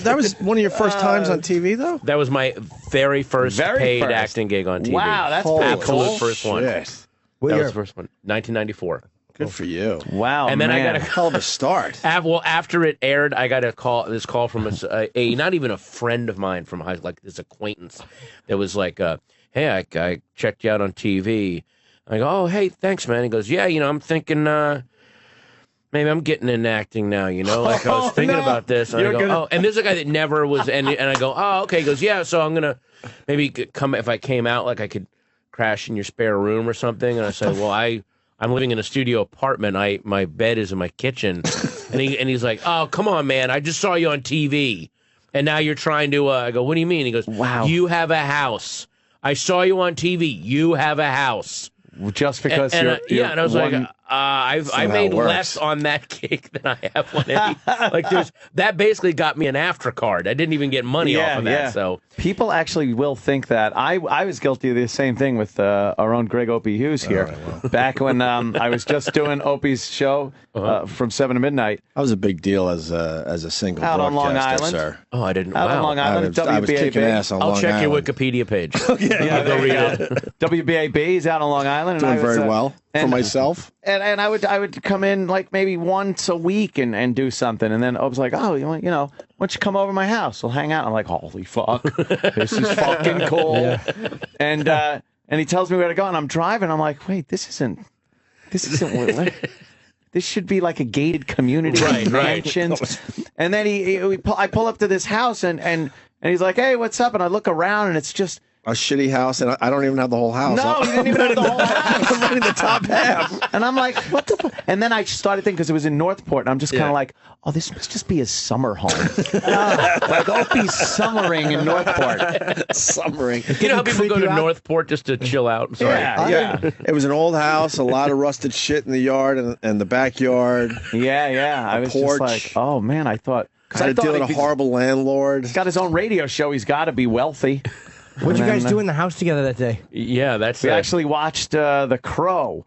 That was one of your first times on TV, though? That was my very first paid acting gig on TV. Wow, that's absolute first one. Shit. That was the first one, 1994. Good for you. Wow, and then man. I got a hell of a start. After it aired, I got this call from a not even a friend of mine from high school, like this acquaintance that was like, hey, I checked you out on TV. I go, oh, hey, thanks, man. He goes, yeah, I'm thinking maybe I'm getting into acting now, Like, I was thinking about this. And I go, and there's a guy that never was, and I go, oh, okay. He goes, yeah, so I'm going to maybe come, if I came out, like I could crash in your spare room or something. And I said, well, I'm living in a studio apartment. My bed is in my kitchen. And he's like, oh, come on, man. I just saw you on TV. And now you're trying to, I go, what do you mean? He goes, wow. You have a house. I saw you on TV. You have a house. Just because and I was like, I made less on that gig than I have on any. Like that basically got me an after card. I didn't even get money off of that. So people actually will think that. I was guilty of the same thing with our own Greg Opie Hughes here. Back when I was just doing Opie's show from 7 to midnight. That was a big deal as a single out on Long Island. Sir. Oh, I didn't. Out on Long Island. I was kicking ass on Long Island. I'll check your Wikipedia page. Yeah, go read it. WBAB is out on Long Island. Doing very well for myself. And I would come in like maybe once a week and do something, and then I was like, oh, why don't you come over to my house? We'll hang out. I'm like, holy fuck, this is fucking cool. Yeah. And he tells me where to go, and I'm driving. I'm like, wait, this isn't. This should be like a gated community, mansions. And then I pull up to this house, and he's like, hey, what's up? And I look around, and it's just a shitty house, and I don't even have the whole house. No, you didn't even have the whole house. I'm running the top half. And I'm like, what the fuck? And then I started thinking, because it was in Northport, and I'm just kind of like, oh, this must just be his summer home. Like Opie's summering in Northport. Summering. You know how people go to Northport just to chill out? Sorry. Yeah. It was an old house, a lot of rusted shit in the yard and the backyard. Yeah. I was porch. just like, oh, man, I thought. Had to deal with a horrible landlord. He's got his own radio show. He's got to be wealthy. What'd you guys do in the house together that day? Yeah, we actually watched The Crow.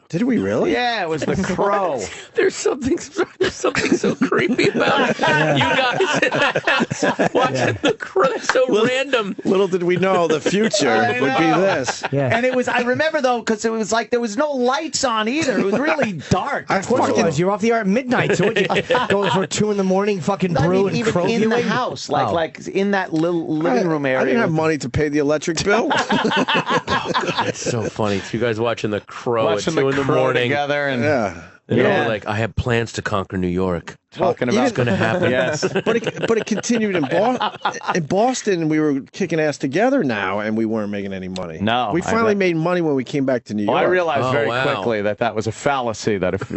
Did we really? Yeah, it was The Crow. There's something so creepy about it. You guys in the house watching The Crow. That's so random. Little did we know the future would be this. Yeah. And it was, I remember though, because it was like there was no lights on either. It was really dark. Of course it was. You're off the air at midnight. So you go for 2 in the fucking brew and even crow in the viewing? house, like in that little living room area. I didn't have money to pay the electric bill. Oh, God, it's so funny. You guys watching The Crow at 2 in the morning together, and like, I have plans to conquer New York. Talking about it's going to happen. Yes, but it continued in Boston. We were kicking ass together now, and we weren't making any money. No, we finally made money when we came back to New York. I realized very quickly that was a fallacy. That if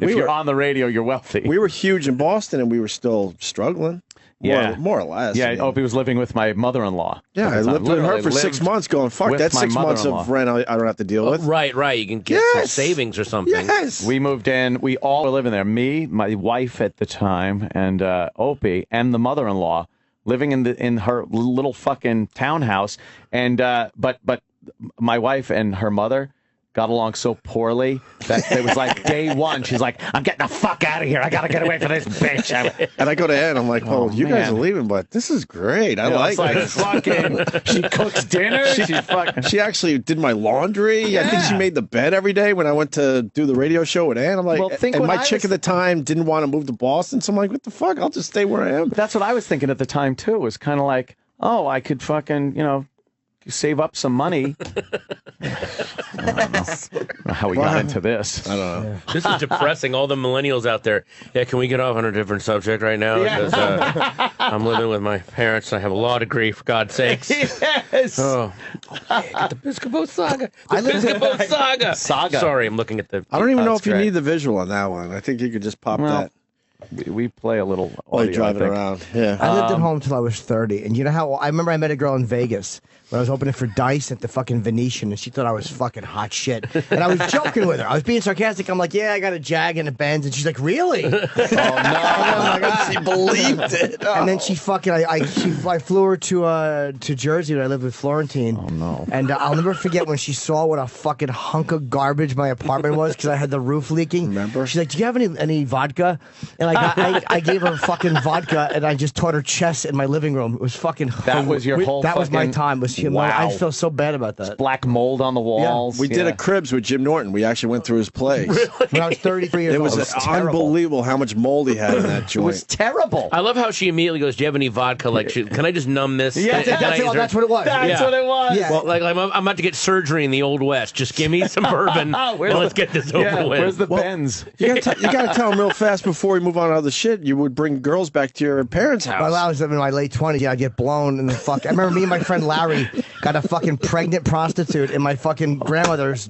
you're on the radio, you're wealthy. We were huge in Boston, and we were still struggling. More or less. Yeah, Opie was living with my mother-in-law. Yeah, I lived with her for 6 months going, fuck, that's 6 months of rent I don't have to deal with. Right. You can get some savings or something. Yes. We moved in. We all were living there. Me, my wife at the time, and Opie, and the mother-in-law living in her little fucking townhouse. And but my wife and her mother got along so poorly that it was like day one. She's like, I'm getting the fuck out of here. I got to get away from this bitch. And I go to Ed. I'm like, you guys are leaving, but this is great. I like it. Fucking, she cooks dinner. She actually did my laundry. Yeah. I think she made the bed every day when I went to do the radio show with Ann. I'm like, and my chick at the time didn't want to move to Boston. So I'm like, what the fuck? I'll just stay where I am. But that's what I was thinking at the time, too. It was kind of like, oh, I could fucking, save up some money. I don't know how we got into this. I don't know. Yeah. This is depressing. All the millennials out there. Yeah, can we get off on a different subject right now? Because I'm living with my parents. I have a law degree, for God's sakes. Yes. Oh, get the Piscopo Saga. Piscopo Saga. Sorry, I'm looking at the. I don't even know if you need the visual on that one. I think you could just pop that. We play a little while you're driving around. Yeah. I lived at home until I was 30. And you know how I remember I met a girl in Vegas when I was opening for Dice at the fucking Venetian, and she thought I was fucking hot shit. And I was joking with her. I was being sarcastic. I'm like, yeah, I got a Jag and a Benz. And she's like, really? Oh, no. Oh, my God. She believed it. And then she fucking, I flew her to Jersey when I lived with Florentine. Oh, no. And I'll never forget when she saw what a fucking hunk of garbage my apartment was because I had the roof leaking. Remember? She's like, do you have any vodka? And I gave her fucking vodka, and I just taught her chess in my living room. It was fucking. That was your whole. That was my time. Was wow. I feel so bad about that. Black mold on the walls. Yeah. We did a Cribs with Jim Norton. We actually went through his place. Really? When I was 33 years old. It was unbelievable how much mold he had in that joint. It was terrible. I love how she immediately goes, "Do you have any vodka? Like, can I just numb this?" Yeah, that's what it was. That's what it was. Yeah. Well, like I'm about to get surgery in the Old West. Just give me some bourbon. and let's get this over with. Where's the Benz? You gotta tell him real fast before we move on to other shit. You would bring girls back to your parents' house. Well, I was in my late 20s. Yeah, I'd get blown in the fuck. I remember me and my friend Larry got a fucking pregnant prostitute in my fucking grandmother's,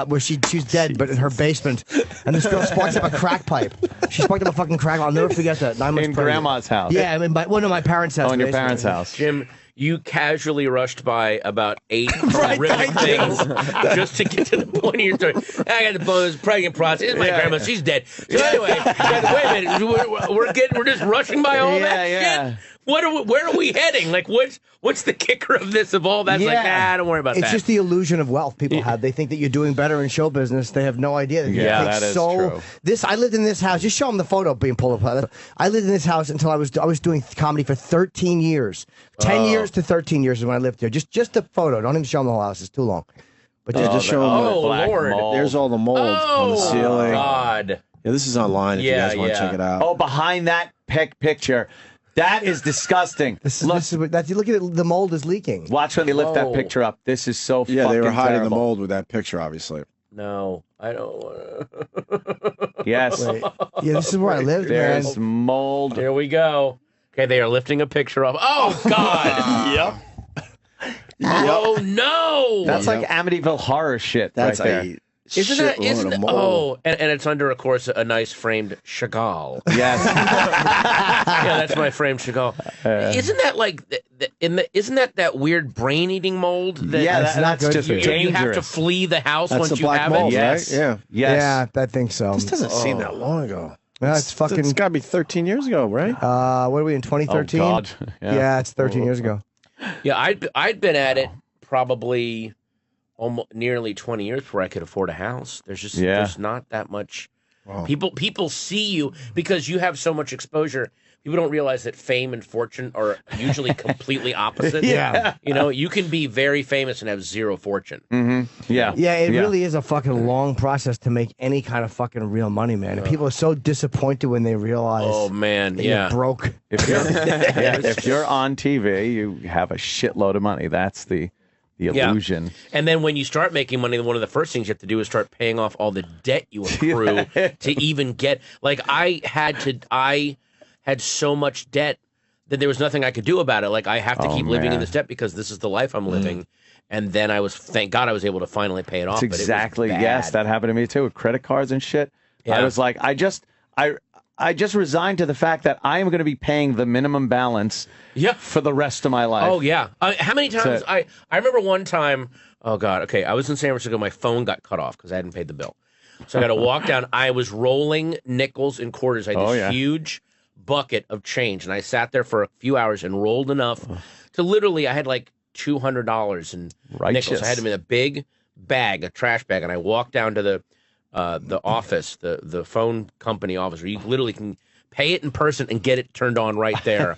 where she's dead, but in her basement. And this girl sparked up a crack pipe. She sparked up a fucking crack. I'll never forget that. 9 months in pregnant. Grandma's house. Yeah, I mean, my parents' house. Oh, in your parents' house. Jim, you casually rushed by about 8 horrific things just to get to the point of your story. I got the pregnant process. It's my grandma. She's dead. So anyway, wait a minute. We're just rushing by all that shit. Where are we heading? Like, what's the kicker of this? Of all that? Like, don't worry about that. It's just the illusion of wealth people have. They think that you're doing better in show business. They have no idea. That is true. I lived in this house. Just show them the photo being pulled up. I lived in this house until I was doing comedy for 13 years. 10 years to 13 years is when I lived here. Just the photo. Don't even show them the whole house. It's too long. But just show them the black Lord. mold. There's all the mold on the ceiling. God. Yeah, this is online if you guys want to check it out. Oh, behind that picture. That is disgusting. Look at it. The mold is leaking. Watch when they lift that picture up. This is so fucking they were hiding terrible. the mold with that picture, obviously. No, I don't want to. Yes. Yeah, this is where I lived, man. There's mold. Here we go. Okay, they are lifting a picture up. Oh, God. Yep. Oh, no. That's like Amityville horror shit. That's right there. Isn't that and it's under, of course, a nice framed Chagall. Yes. Yeah, that's my framed Chagall. Isn't that like isn't that weird brain eating mold? That's just you dangerous. have to flee the house That's once the you black have mold, it. right? Yeah. Yes. Yeah, I think so. This doesn't seem that long ago. It's fucking. It's got to be 13 years ago, right? What are we in 2013? Oh, God. Yeah, it's 13 years ago. Yeah, I'd been at it probably almost nearly 20 years before I could afford a house. There's not that much. Wow. People see you because you have so much exposure. People don't realize that fame and fortune are usually completely opposite. You know, you can be very famous and have zero fortune. Mm-hmm. Yeah. Yeah, it really is a fucking long process to make any kind of fucking real money, man. And people are so disappointed when they realize. Oh man, you're broke. If you're on TV, you have a shitload of money. That's the illusion. Yeah. And then when you start making money, one of the first things you have to do is start paying off all the debt you accrue to even get. Like I had so much debt that there was nothing I could do about it. Like I have to keep living in this debt because this is the life I'm living. And then thank God I was able to finally pay it off. That's exactly. Yes, that happened to me too with credit cards and shit. Yeah. I was like, I just resigned to the fact that I am going to be paying the minimum balance for the rest of my life. Oh, yeah. How many times? I remember one time, oh, God, okay, I was in San Francisco. My phone got cut off because I hadn't paid the bill. So I got to walk down. I was rolling nickels and quarters. I had this huge bucket of change, and I sat there for a few hours and rolled enough to literally, I had like $200 in nickels. I had them in a big bag, a trash bag, and I walked down to the office, the phone company office, where you literally can pay it in person and get it turned on right there.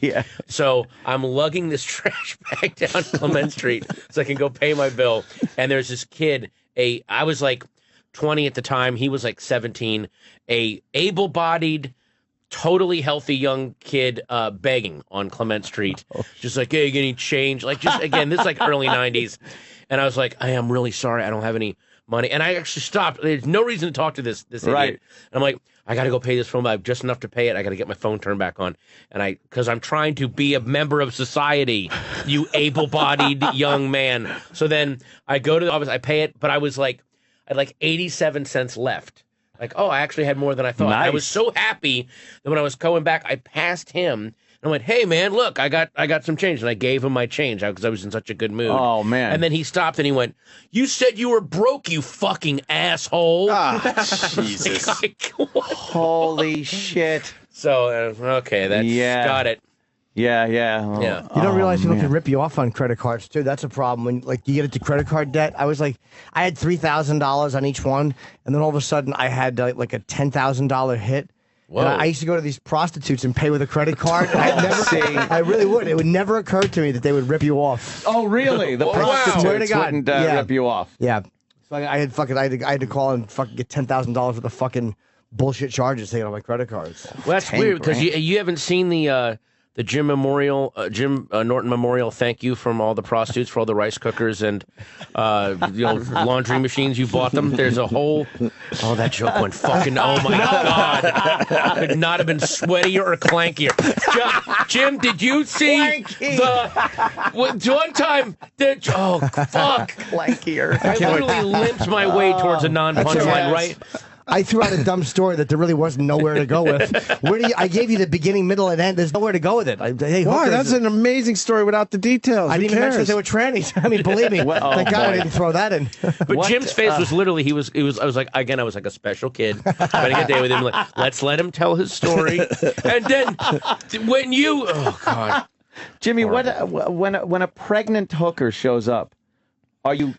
So I'm lugging this trash bag down Clement Street so I can go pay my bill. And there's this kid, I was like 20 at the time, he was like 17, a able-bodied, totally healthy young kid begging on Clement Street. Just like, hey, you get any change? Like, just, again, this is like early 90s. And I was like, I am really sorry, I don't have any money. And I actually stopped. There's no reason to talk to this idiot. Right. And I'm like, I got to go pay this phone bill. I have just enough to pay it. I got to get my phone turned back on. And because I'm trying to be a member of society, you able-bodied young man. So then I go to the office, I pay it, but I had like 87 cents left. Like, oh, I actually had more than I thought. Nice. I was so happy that when I was going back, I passed him. And I went, hey, man, look, I got some change. And I gave him my change because I was in such a good mood. Oh, man. And then he stopped and he went, you said you were broke, you fucking asshole. Jesus. Holy shit. So, okay, that's got it. Yeah. You don't realize people can rip you off on credit cards, too. That's a problem. When you get into credit card debt, I had $3,000 on each one. And then all of a sudden, I had like a $10,000 hit. And I used to go to these prostitutes and pay with a credit card. And I really would. It would never occur to me that they would rip you off. Oh, really? The prostitutes wouldn't rip you off. Yeah. So I had to call and fucking get $10,000 worth of fucking bullshit charges taken on my credit cards. Well, that's weird because you haven't seen the Jim Norton Memorial thank you from all the prostitutes for all the rice cookers and laundry machines you bought them. There's a whole that joke went fucking oh my god, could not have been sweatier or clankier. Jim, did you see one time fuck clankier? I literally limped my way towards a non-punchline, right? I threw out a dumb story that there really wasn't nowhere to go with. I gave you the beginning, middle, and end. There's nowhere to go with it. Why? That's an amazing story without the details. I didn't even mention they were trannies. I mean, believe me. Thank God I didn't throw that in. But Jim's face was literally, I was like a special kid spending a day with him. Like, let's let him tell his story. And then when oh God. Jimmy, when a pregnant hooker shows up, are you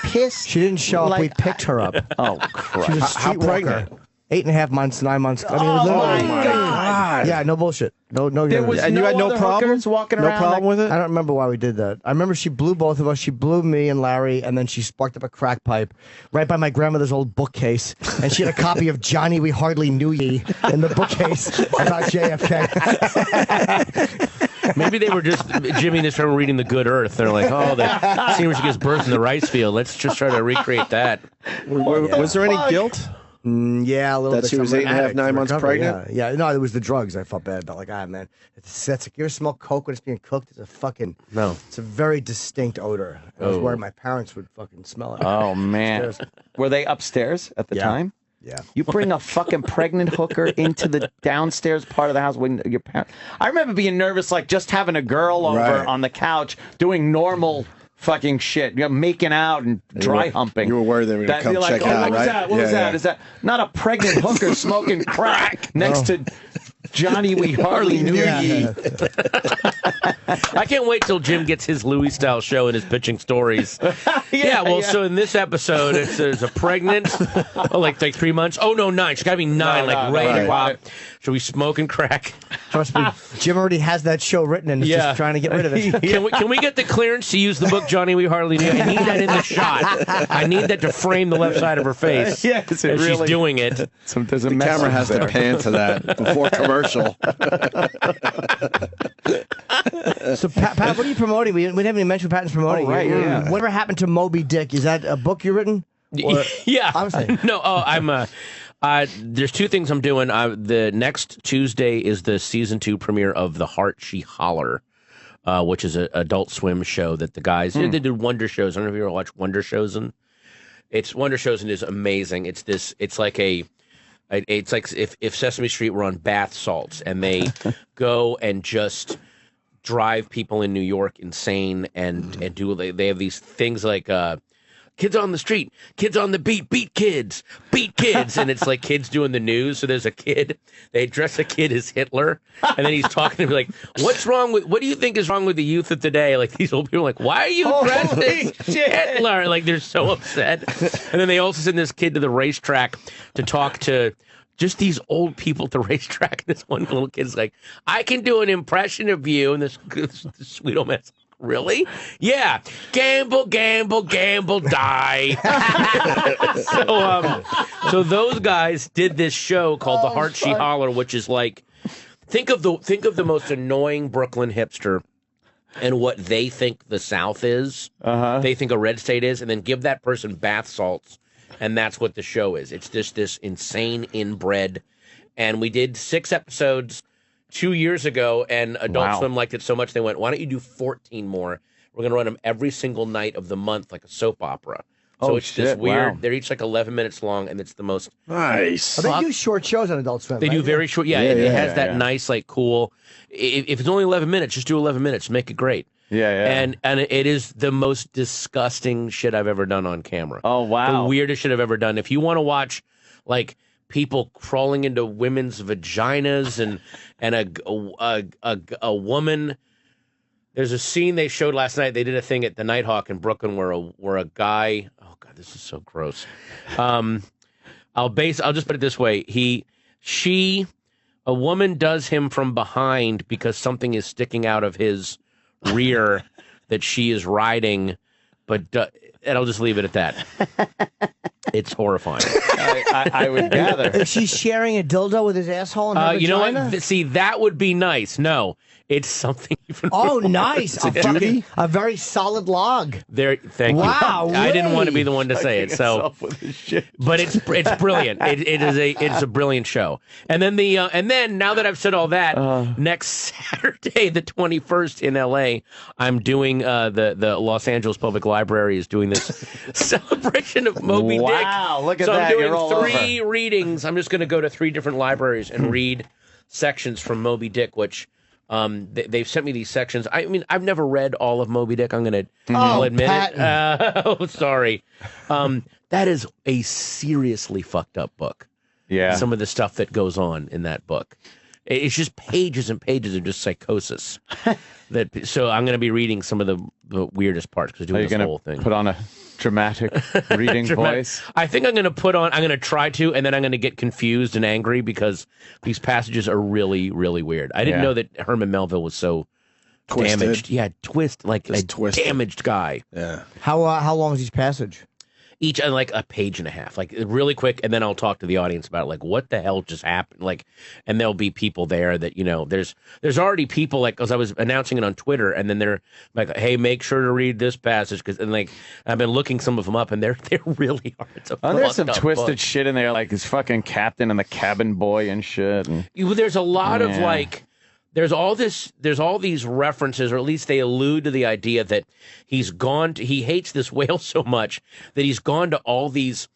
pissed? She didn't show up. We picked her up. Oh, Christ. She was a streetwalker. 8.5 months, 9 months. I mean, my God. Yeah, no bullshit. No. There was and you had no problem walking around. No problem with it. I don't remember why we did that. I remember she blew both of us. She blew me and Larry, and then she sparked up a crack pipe right by my grandmother's old bookcase, and she had a copy of Johnny We Hardly Knew Ye in the bookcase about JFK. Maybe they were just Jimmy and his friend were reading The Good Earth. They're like, oh, the scene where she gives birth in the rice field. Let's just try to recreate that. Was there any guilt? Yeah, a little bit. That she was 8.5, 9 months pregnant? Yeah. No, it was the drugs I felt bad about. Like, man, that's like, you ever smell coke when it's being cooked? It's a fucking... No. It's a very distinct odor. I was worried my parents would fucking smell it. Oh, man. Were they upstairs at the time? Yeah. You bring a fucking pregnant hooker into the downstairs part of the house when your parents... I remember being nervous, like, just having a girl over on the couch doing normal... fucking shit, making out and dry humping. You were worried they were going to come check out, right? What was that? Is that not a pregnant hooker smoking crack next to Johnny We Hardly Knew Ye? I can't wait till Jim gets his Louis-style show and his pitching stories. So in this episode, there's a pregnant, like 3 months. Oh, no, 9. She's got to be 9, ready to pop. Should we smoke and crack? Trust me, Jim already has that show written and is just trying to get rid of it. Can we get the clearance to use the book Johnny We Hardly Knew? I need that in the shot. I need that to frame the left side of her face. Yes, as she's doing it. The camera has to pan to that before commercial. So, Pat, what are you promoting? We haven't even mentioned Pat's promoting. Oh, right, yeah. Whatever happened to Moby Dick? Is that a book you've written? Or, yeah. Obviously. No, I'm... there's 2 things I'm doing. The next Tuesday is the season 2 premiere of The Heart She Holler, which is an Adult Swim show that the guys they did Wonder Shows. I don't know if you ever watched Wonder Shows. Wonder Shows and is amazing. It's like if Sesame Street were on bath salts and they go and just drive people in New York insane and they have these things like. Kids on the street, kids on the beat kids, and it's like kids doing the news. So there's a kid, they dress a kid as Hitler, and then he's talking to me like, what do you think is wrong with the youth of today? Like these old people are like, why are you dressed as Hitler? Like they're so upset. And then they also send this kid to the racetrack to talk to just these old people at the racetrack. This one little kid's like, I can do an impression of you, and this sweet old man's really? Yeah. Gamble, gamble, gamble, die. So those guys did this show called The Heart She Holler, which is like, think of the most annoying Brooklyn hipster and what they think the South is. They think a red state is, and then give that person bath salts, and that's what the show is. It's just this insane inbred. And we did 6 episodes 2 years ago, and Adult Swim liked it so much they went, why don't you do 14 more? We're going to run them every single night of the month like a soap opera. So it's this weird. Wow. They're each like 11 minutes long, and it's the most nice. They do short shows on Adult Swim. They do very short. Yeah, it has that nice, like, cool. If it's only 11 minutes, just do 11 minutes. Make it great. Yeah. And it is the most disgusting shit I've ever done on camera. Oh, wow. The weirdest shit I've ever done. If you want to watch, like, people crawling into women's vaginas and a woman. There's a scene they showed last night. They did a thing at the Nighthawk in Brooklyn where a guy. Oh God, this is so gross. I'll just put it this way. A woman does him from behind because something is sticking out of his rear that she is riding, and I'll just leave it at that. It's horrifying. I would gather. Is she sharing a dildo with his asshole? And her you know vagina? what? See, that would be nice. No, It's something even. Oh, more. nice! A very solid log. There, thank you. Wow, I didn't want to be the one to say it, so. But it's brilliant. It's a brilliant show. And then now that I've said all that, next Saturday, the 21st in LA, I'm doing the Los Angeles Public Library is doing this celebration of Moby Dick. Wow, look at so that! I'm doing You're all 3 readings. I'm just going to go to 3 different libraries and read sections from Moby Dick, which. They've sent me these sections. I mean, I've never read all of Moby Dick. I'm going to I'll admit it. Sorry. That is a seriously fucked up book. Yeah. Some of the stuff that goes on in that book. It's just pages and pages of just psychosis. So I'm going to be reading some of the weirdest parts because doing this whole thing. Put on a dramatic reading voice? I think I'm going to try to, and then I'm going to get confused and angry because these passages are really, really weird. I didn't know that Herman Melville was so damaged. Yeah, damaged guy. Yeah. How long is each passage? Each like a page and a half, like really quick, and then I'll talk to the audience about like what the hell just happened, like, and there'll be people there that there's already people like because I was announcing it on Twitter, and then they're like, hey, make sure to read this passage because and like I've been looking some of them up, and they're really hard. There's some twisted shit in there, like his fucking captain and the cabin boy and shit. And there's a lot of like. There's all these references, or at least they allude to the idea that he hates this whale so much that he's gone to all these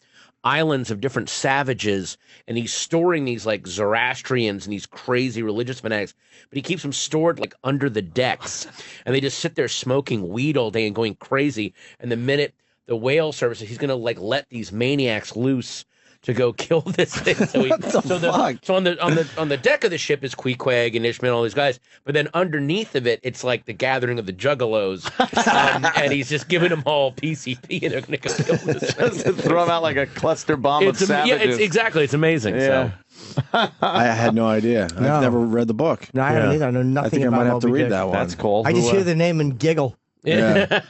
islands of different savages, and he's storing these like Zoroastrians and these crazy religious fanatics, but he keeps them stored like under the decks, and they just sit there smoking weed all day and going crazy. And the minute the whale surfaces, he's gonna like let these maniacs loose to go kill this thing. So on the deck of the ship is Queequeg and Ishmael, all these guys, but then underneath of it, it's like the gathering of the Juggalos, and he's just giving them all PCP, and they're going to go kill this thing. Throw them out like a cluster bomb of savages. Yeah, it's amazing. Yeah. So. I had no idea. I've never read the book. No, I haven't either. I know nothing I think about I might have to Moby read Dick. that one. That's cool. I just hear the name and giggle. Yeah.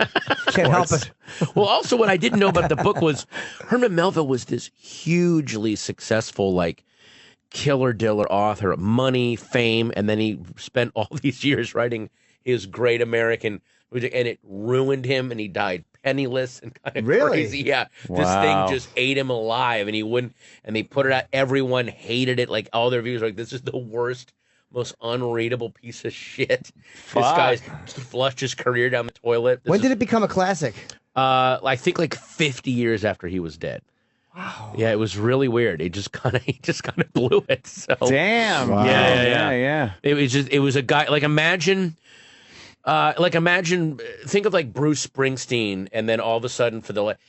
Can't help it. Well, also what I didn't know about the book was Herman Melville was this hugely successful, like, killer diller author, money, fame, and then he spent all these years writing his Great American, and it ruined him, and he died penniless and kind of crazy. Yeah, this thing just ate him alive, and he wouldn't. And they put it out. Everyone hated it. Like all their reviews were like, "This is the worst." Most unreadable piece of shit. Fuck. This guy's flushed his career down the toilet. When did it become a classic? I think like 50 years after he was dead. Wow. Yeah, it was really weird. He just kind of blew it. So damn. Wow. Yeah. It was a guy like imagine, think of like Bruce Springsteen, and then all of a sudden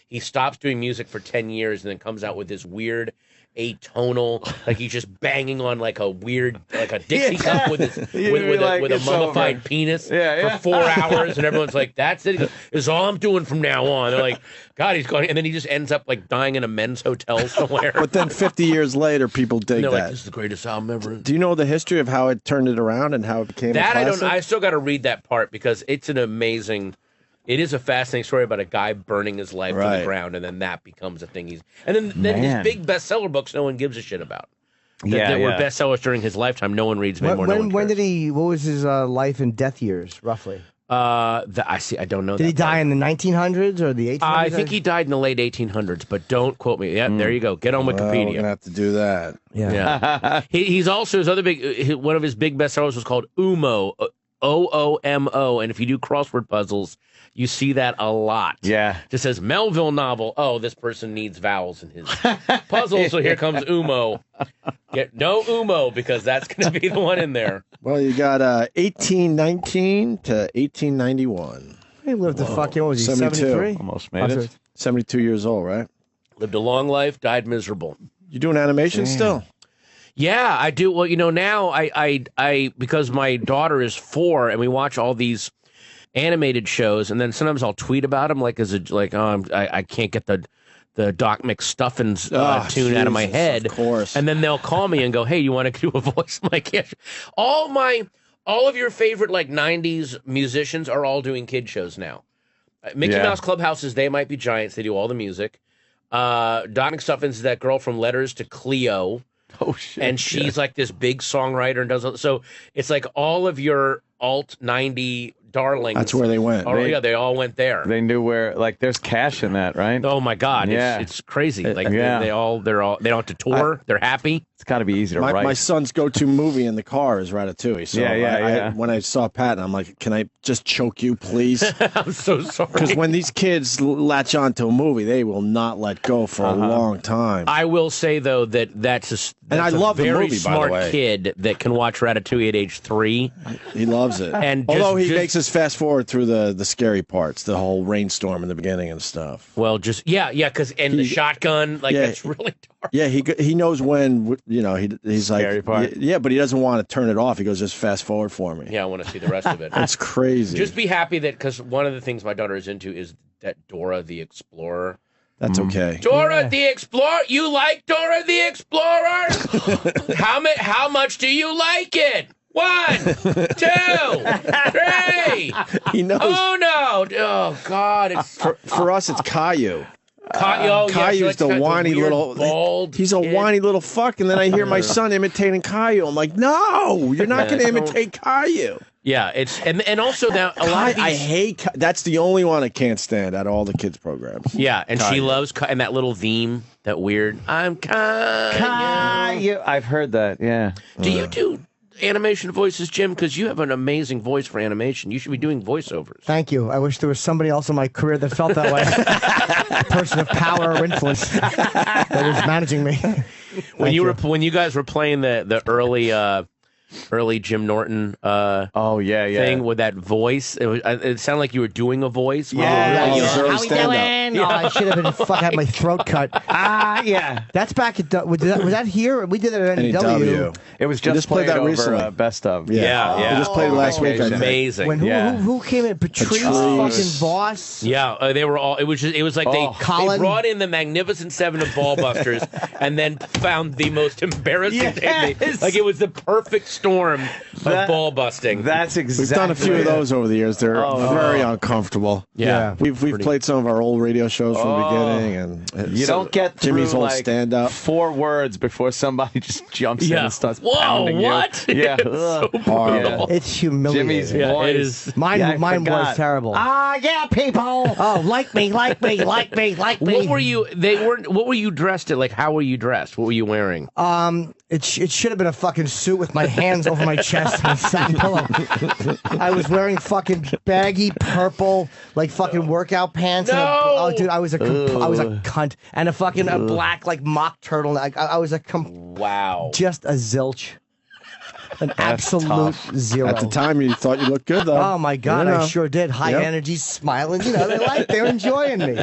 he stops doing music for 10 years and then comes out with this weird atonal, like he's just banging on like a weird, like a Dixie cup with a mummified penis for 4 hours, and everyone's like, "That's it. This is all I'm doing from now on." They're like, "God, he's going," and then he just ends up like dying in a men's hotel somewhere. But then 50 years later, people dig that. Like, this is the greatest album ever. Do you know the history of how it turned it around and how it became that? A I classic? don't. I still got to read that part because it's an amazing. It is a fascinating story about a guy burning his life to the ground, and then that becomes a thing. Then his big bestseller books, no one gives a shit about. That were bestsellers during his lifetime. No one reads anymore. When did he? What was his life and death years roughly? I don't know. Did he die in the 1900s or the 1800s? I think he died in the late 1800s, but don't quote me. Yeah, there you go. Get on Wikipedia. We're gonna have to do that. Yeah. He's also his other one of his big bestsellers was called Umo. OOMO, and if you do crossword puzzles, you see that a lot. Yeah. It just says Melville novel. Oh, this person needs vowels in his puzzle, so here comes Umo. Get no Umo, because that's going to be the one in there. Well, you got 1819 to 1891. He lived the fucking, what was he, 73? Almost made it. 72 years old, right? Lived a long life, died miserable. You doing animation still? Yeah, I do. Well, now I because my daughter is 4 and we watch all these animated shows, and then sometimes I'll tweet about them I can't get the Doc McStuffins tune out of my head. Of course. And then they'll call me and go, "Hey, you want to do a voice?" I'm like, yeah. All of your favorite like 90s musicians are all doing kid shows now. Mickey Mouse Clubhouses, They Might Be Giants. They do all the music. Doc McStuffins is that girl from Letters to Cleo. Oh shit! And she's like this big songwriter and does so. It's like all of your alt 90 darlings. That's where they went. They all went there. They knew where. Like, there's cash in that, right? Oh my God! Yeah. It's crazy. Like Yeah. they don't have to tour. They're happy. It's got to be easy to write. My son's go-to movie in the car is Ratatouille. So Yeah. when I saw Patton, I'm like, can I just choke you, please? I'm so sorry. Because when these kids latch on to a movie, they will not let go for a long time. I will say though that's I love the very movie, by the smart way. kid that can watch Ratatouille at age 3. He loves it. And although he just- makes us fast forward through the scary parts, the whole rainstorm in the beginning and stuff. Well, just because the shotgun, like that's really dark. Yeah, he knows when he's Scary like part. yeah, but he doesn't want to turn it off. He goes, just fast forward for me. Yeah, I want to see the rest of it. That's crazy. Just be happy that because one of the things my daughter is into is that Dora the Explorer. That's okay. Dora the Explorer, you like Dora the Explorer? How much do you like it? 1, 2, 3. He knows. Oh no! Oh God! It's For us, it's Caillou. Caillou's the whiny little bald. He's a whiny little fuck, and then I hear my son imitating Caillou. I'm like, no, you're not going to imitate Caillou. Yeah, it's and also now a lot of these, I hate. That's the only one I can't stand out of all the kids' programs. Yeah, and she Caillou. loves and that little theme, that weird. I'm Caillou. I've heard that. Yeah. Do you do animation voices, Jim? Because you have an amazing voice for animation. You should be doing voiceovers. Thank you. I wish there was somebody else in my career that felt that way. A person of power or influence that was managing me. When you guys were playing the early Jim Norton thing with that voice, it sounded like you were doing a voice. How we doing? Oh, I should have been had my throat cut. Yeah. That's back at was that here? We did it at NW. It was just played that over, recently. Best of. Yeah. We just played it last week. I think. Amazing. Who came in? Patrice fucking Voss. Yeah, they were all. It was like they brought in the Magnificent Seven of Ballbusters and then found the most embarrassing thing. Like it was the perfect storm of ball busting. That's exactly. We've done a few of those over the years. They're very uncomfortable. Yeah. We've played some of our old radio shows from the beginning, and You don't get through Jimmy's whole like stand up. 4 words before somebody just jumps in and starts Whoa, pounding what? you. Yeah. So Yeah. It's humiliating. Jimmy's voice. it is. Mine I forgot. was terrible. Yeah, people. Oh, like me. Like me. Like me. What were you? What were you dressed in? Like, how were you dressed? What were you wearing? It should have been a fucking suit with my hands over my chest and a satin pillow. I was wearing fucking baggy purple, like fucking workout pants. No! Dude, I was a cunt. And a fucking black, like, mock turtleneck. I was Wow. just a zilch. An absolute zero. At the time, you thought you looked good, though. Oh my God, You know. I sure did. High energy, smiling. They're enjoying me.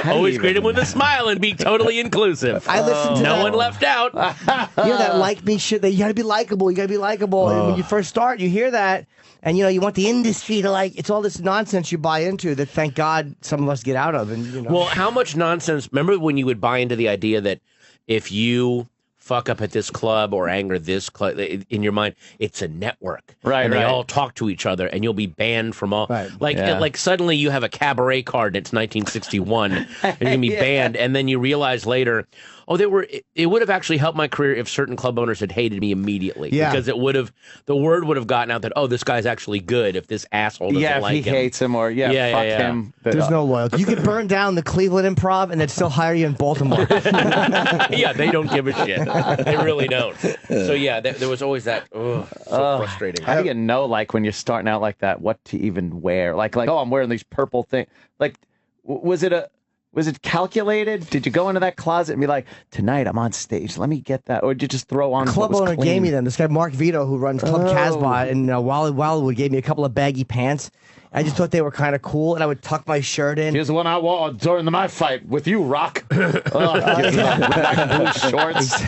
Always greet him with a smile and be totally inclusive. I listened to no that. one left out. That like me shit. You gotta be likable. You gotta be likable. And when you first start, you hear that, and you want the industry to like. It's all this nonsense you buy into that. Thank God some of us get out of. And Well, how much nonsense? Remember when you would buy into the idea that if you fuck up at this club or anger this club, in your mind, it's a network. Right, and they right. all talk to each other, and you'll be banned from all. Right. Like suddenly you have a cabaret card and it's 1961, and you're going to be banned, and then you realize later, it would have actually helped my career if certain club owners had hated me immediately. Yeah. Because the word would have gotten out that, this guy's actually good if this asshole doesn't like if he him. hates him or fuck him. There's no loyalty. You could burn down the Cleveland Improv and they'd still hire you in Baltimore. Yeah, they don't give a shit. They really don't. So yeah, there was always that. So frustrating. How do you know, like, when you're starting out like that, what to even wear? Like, I'm wearing these purple things. Like, was it calculated? Did you go into that closet and be like, tonight I'm on stage, let me get that? Or did you just throw on Club what was owner clean? gave me them. This guy, Mark Vito, who runs Club Casbah, and Wildwood gave me a couple of baggy pants. I just thought they were kind of cool, and I would tuck my shirt in. Here's the one I wore during my fight with you, Rock. With my blue shorts.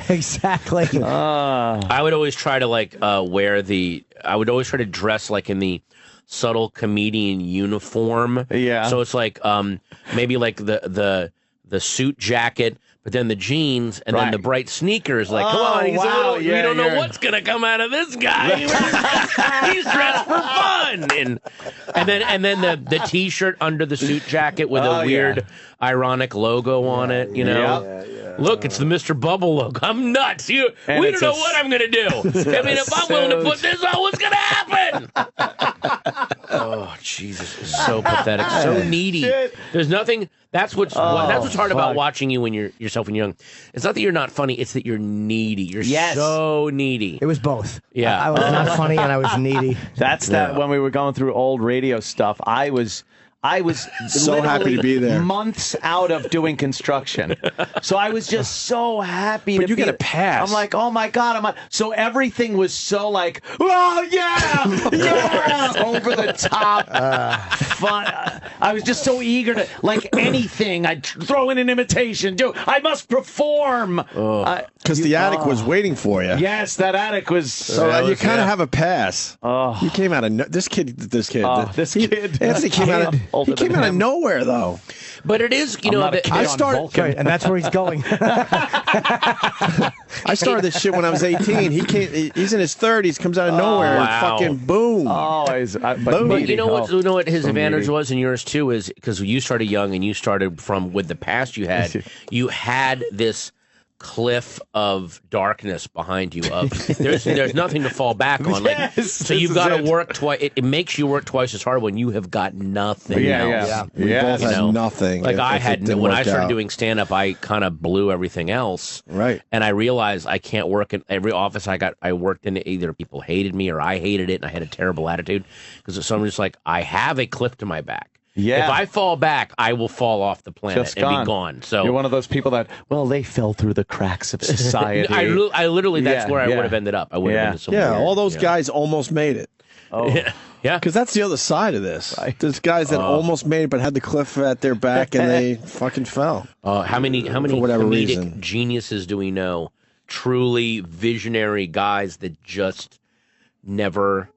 Exactly. I would always try to I would always try to dress like in the subtle comedian uniform. Yeah. So it's like maybe like the suit jacket, But then the jeans and then the bright sneakers, like, come on, he's we don't know what's gonna come out of this guy. He's dressed for fun, and then the T-shirt under the suit jacket with a weird, ironic logo on it. You know, look, it's the Mr. Bubble logo. I'm nuts. We don't know what I'm gonna do. I mean, if I'm willing to put this on, what's gonna happen? Oh, Jesus, it's so pathetic, so needy. There's nothing. That's what's hard about watching you when you're yourself when you're young. It's not that you're not funny; it's that you're needy. You're so needy. It was both. Yeah, I was not funny and I was needy. That's that. When we were going through old radio stuff, I was so happy to be there. Months out of doing construction, so I was just so happy. But you get a pass. I'm like, oh my god, so everything was so like, oh yeah, over the top, fun. I was just so eager to like anything. I'd throw in an imitation. I must perform. Because the attic was waiting for you. Yes, that attic was. So you kind of have a pass. You came out of this kid. Anthony came out of. He came out of nowhere, though. But it is, I started, and that's where he's going. I started this shit when I was 18. He's in his 30s, comes out of nowhere, and fucking boom. But you know what his advantage was, and yours too, is because you started young and you started with the past you had. You had this cliff of darkness behind you. There's nothing to fall back on. Like, so you've got to work twice. It makes you work twice as hard when you have got nothing. We both had nothing. Like I had when I started doing stand up, I kind of blew everything else. Right. And I realized I can't work in every office I worked in. Either people hated me or I hated it, and I had a terrible attitude because so I'm just like, I have a cliff to my back. Yeah. If I fall back, I will fall off the planet and be gone. So you're one of those people that, they fell through the cracks of society. I literally, that's where I would have ended up. I would have been somewhere. All those guys almost made it. Oh. Yeah. Because that's the other side of this. Right. There's guys that almost made it but had the cliff at their back and they fucking fell. How many comedic geniuses do we know? Truly visionary guys that just never...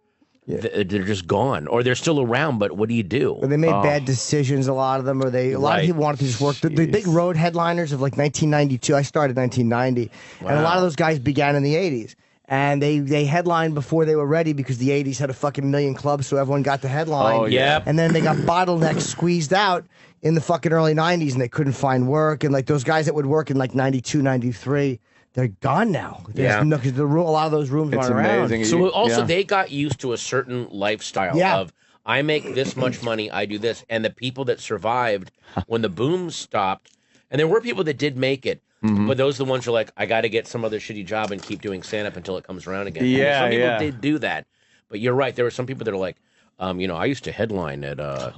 They're just gone, or they're still around. But what do you do? Or they made bad decisions. A lot of them, or a lot of people wanted to just work. The big road headliners of like 1992. I started 1990, and a lot of those guys began in the 80s. And they headlined before they were ready because the 80s had a fucking million clubs, so everyone got the headline. Oh, yeah. And then they got bottlenecked, squeezed out in the fucking early 90s, and they couldn't find work. And like those guys that would work in like 92, 93. They're gone now. Because a lot of those rooms aren't around. So also they got used to a certain lifestyle of I make this much money, I do this, and the people that survived when the boom stopped, and there were people that did make it, but those are the ones who are like, I got to get some other shitty job and keep doing stand up until it comes around again. Yeah, some people did do that, but you're right. There were some people that are like, I used to headline at a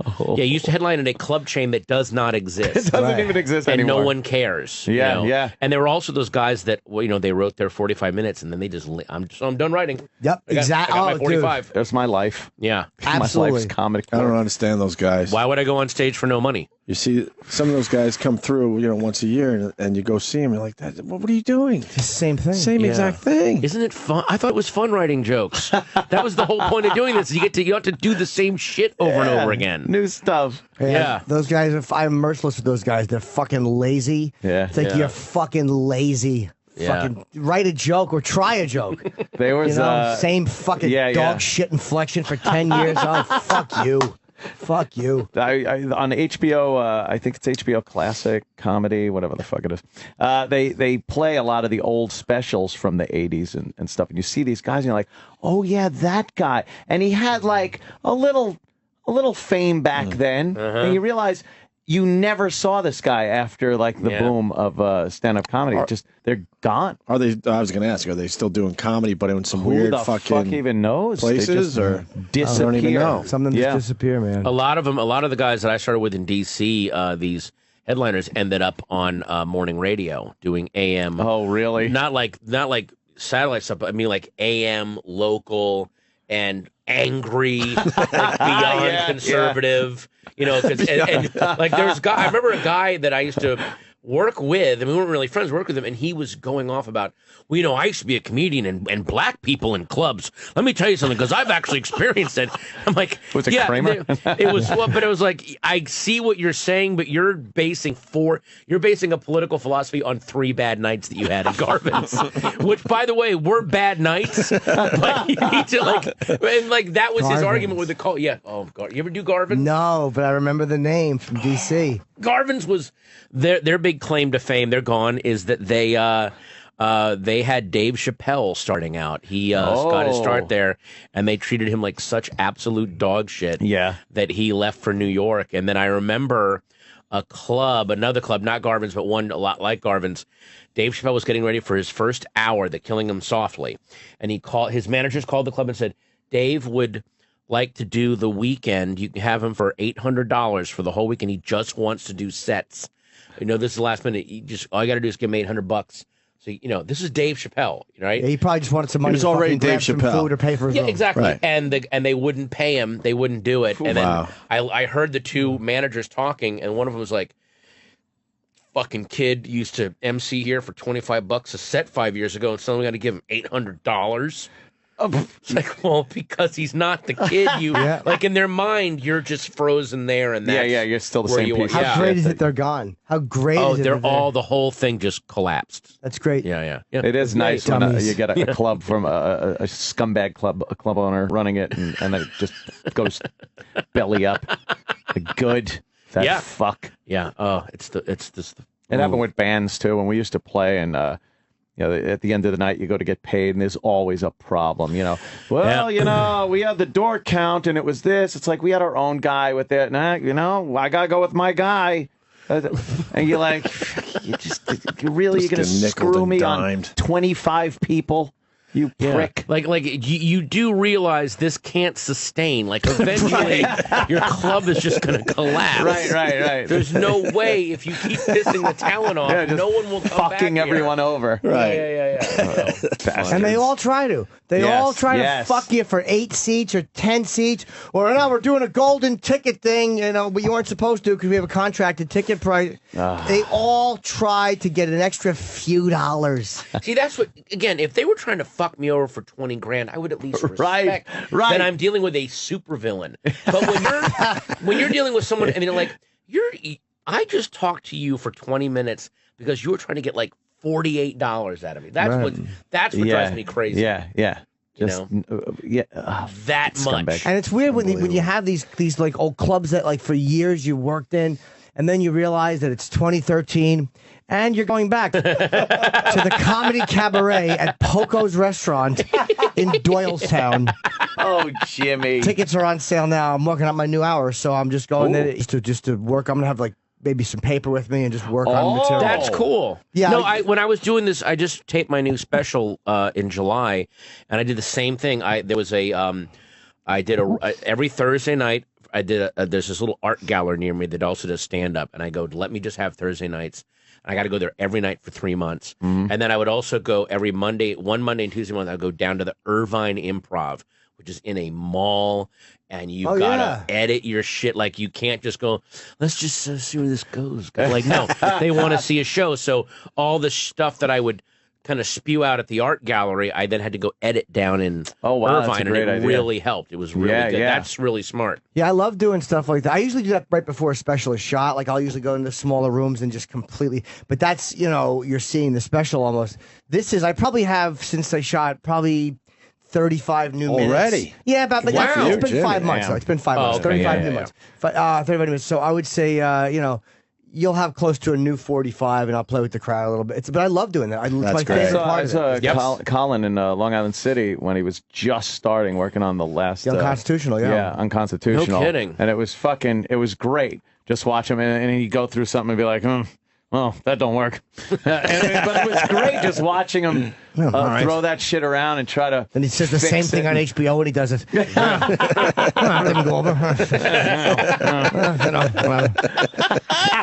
club chain that does not exist. It doesn't even exist and anymore. No one cares. Yeah. And there were also those guys that they wrote their 45 minutes and then they just I'm done writing. Yep, exactly. I got my 45. Dude. That's my life. Yeah, absolutely. My life's comedy. I don't understand those guys. Why would I go on stage for no money? You see, some of those guys come through, once a year, and you go see them. You're like, what are you doing? It's the same thing. Same exact thing. Isn't it fun? I thought it was fun writing jokes. That was the whole point of doing this. You have to do the same shit over and over again. New stuff. Yeah. Those guys, I'm merciless with those guys. They're fucking lazy. Yeah. It's like you're fucking lazy. Yeah. Fucking write a joke or try a joke. There was same fucking dog shit inflection for 10 years. Oh, fuck you. Fuck you. On HBO, I think it's HBO Classic Comedy, whatever the fuck it is. They play a lot of the old specials from the 80s and stuff. And you see these guys and you're like, oh yeah, that guy. And he had like a little fame back then. And you realize you never saw this guy after like the boom of stand-up comedy. They're gone. Are they? I was going to ask. Are they still doing comedy, but in some weird fuck even knows? Places or disappear? I don't even know. Some of them just disappear, man. A lot of the guys that I started with in DC, these headliners ended up on morning radio doing AM. Oh, really? Not like satellite stuff, but I mean like AM local and angry, like beyond conservative. Because like there's guy. I remember a guy that I used to work with, and we weren't really friends, work with him, and he was going off about, well, you know, I used to be a comedian and black people in clubs. Let me tell you something, because I've actually experienced it. I'm like, was it Kramer? It was, well, but it was like, I see what you're saying, but you're basing a political philosophy on 3 bad nights that you had at Garvin's, which, by the way, were bad nights. But you need to and that was his argument with the call. Yeah. Oh God, you ever do Garvin's? No, but I remember the name from DC. Garvin's was their big claim to fame. They're gone. Is that they had Dave Chappelle starting out. He got his start there, and they treated him like such absolute dog shit. Yeah. That he left for New York. And then I remember another club, not Garvin's, but one a lot like Garvin's. Dave Chappelle was getting ready for his first hour, the Killing Him Softly, and his managers called the club and said, Dave would like to do the weekend. You can have him for $800 for the whole weekend. He just wants to do sets. You know, this is the last minute. All you got to do is give him $800. So, you know, this is Dave Chappelle, right? Yeah, he probably just wanted some money. It was already Dave Chappelle. Chappelle. Food or pay for his room. Exactly. Right. And they wouldn't pay him. They wouldn't do it. And then I heard the 2 managers talking, and one of them was like, fucking kid used to MC here for $25 a set 5 years ago, and suddenly we got to give him $800. It's like, well, because he's not the kid you like in their mind, you're just frozen there, and that's you're still the same piece. How great is it they're gone? How great is it? The whole thing just collapsed. That's great. Yeah. It is nice when you get a club from a scumbag club, a club owner running it, and then it just goes belly up. Good. That fuck. Yeah. Oh, it's this. It happened with bands too. When we used to play, and at the end of the night, you go to get paid, and there's always a problem. You know, we had the door count, and it was this. It's like we had our own guy with it. Nah, I gotta go with my guy. And you're like, you're gonna screw me on 25 people. You prick. Like you do realize this can't sustain. Like eventually your club is just going to collapse. Right. There's no way if you keep pissing the talent off, no one will come back fucking everyone over. Right. Yeah. And they all try to. They all try to fuck you for 8 seats or 10 seats. Or now we're doing a golden ticket thing, but you weren't supposed to because we have a contracted ticket price. They all try to get an extra few dollars. See, that's what, again, if they were trying to fuck me over for $20,000, I would at least respect that I'm dealing with a supervillain. But when you're dealing with someone and they're like, I just talked to you for 20 minutes because you were trying to get like $48 out of me. That's what drives me crazy. Yeah. That much. And it's weird when you have these like old clubs that like for years you worked in, and then you realize that it's 2013 and you're going back to the Comedy Cabaret at Poco's Restaurant in Doylestown. Oh, Jimmy. Tickets are on sale now. I'm working on my new hour, so I'm just going there to work. I'm going to have like maybe some paper with me and just work on material. That's cool. Yeah. No, when I was doing this, I just taped my new special in July, and I did the same thing. I did every Thursday night. I did there's this little art gallery near me that also does stand up, and I go, let me just have Thursday nights. I got to go there every night for 3 months, and then I would also go every Monday and Tuesday month. I'd go down to the Irvine Improv, which is in a mall, and you gotta edit your shit. Like you can't just go, let's just see where this goes. Like no, they want to see a show. So all the stuff that I would kind of spew out at the art gallery, I then had to go edit down in Irvine, and it really helped. It was really good. Yeah. That's really smart. Yeah, I love doing stuff like that. I usually do that right before a special is shot. Like I'll usually go into smaller rooms and just completely. But that's you're seeing the special almost. I probably have since I shot probably 35 new minutes. Already? Yeah, about like it's been 5 months. It's been 5 months. 35 new months. 35 minutes. So I would say you'll have close to a new 45, and I'll play with the crowd a little bit. But I love doing that. That's my favorite part of it. Colin in Long Island City when he was just starting working on the last Unconstitutional, yeah, Unconstitutional. No kidding. And it was great. Just watch him, and he'd go through something and be like, well, that don't work. But it was great just watching him throw that shit around and try to. And he says the same thing on HBO when he does it. Didn't go over.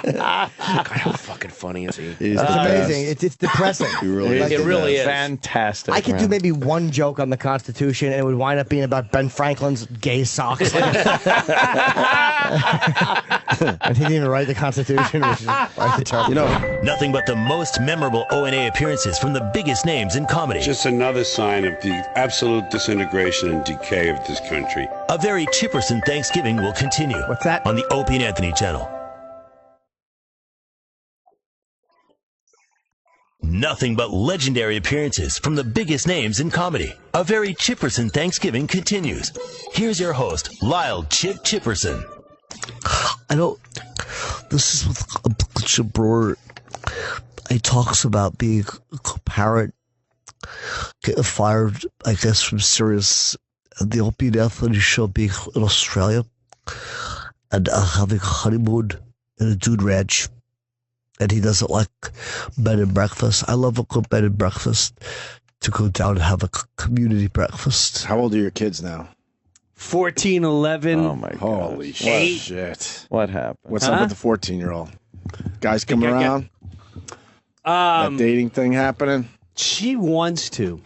God, how fucking funny is he? It's amazing. It's depressing. It really is fantastic. I could do maybe one joke on the Constitution, and it would wind up being about Ben Franklin's gay socks. And he didn't even write the Constitution, which is quite terrible. Nothing but the most memorable O&A appearances from the biggest names in comedy. Just another sign of the absolute disintegration and decay of this country. A very Chipperson Thanksgiving will continue. What's that? On the Opie Anthony channel. Nothing but legendary appearances from the biggest names in comedy. A very Chipperson Thanksgiving continues. Here's your host, Lyle Chip Chipperson. I don't. This is with Chip Brewer. He talks about being a parent, getting fired, I guess, from Sirius, and the Opie Anthony show being in Australia, and having a honeymoon in a dude ranch. And he doesn't like bed and breakfast. I love a good bed and breakfast, to go down and have a community breakfast. How old are your kids now? 14, 11. Oh my god! Holy shit! What happened? What's up with the 14-year-old? Guys come around? That dating thing happening? She wants to.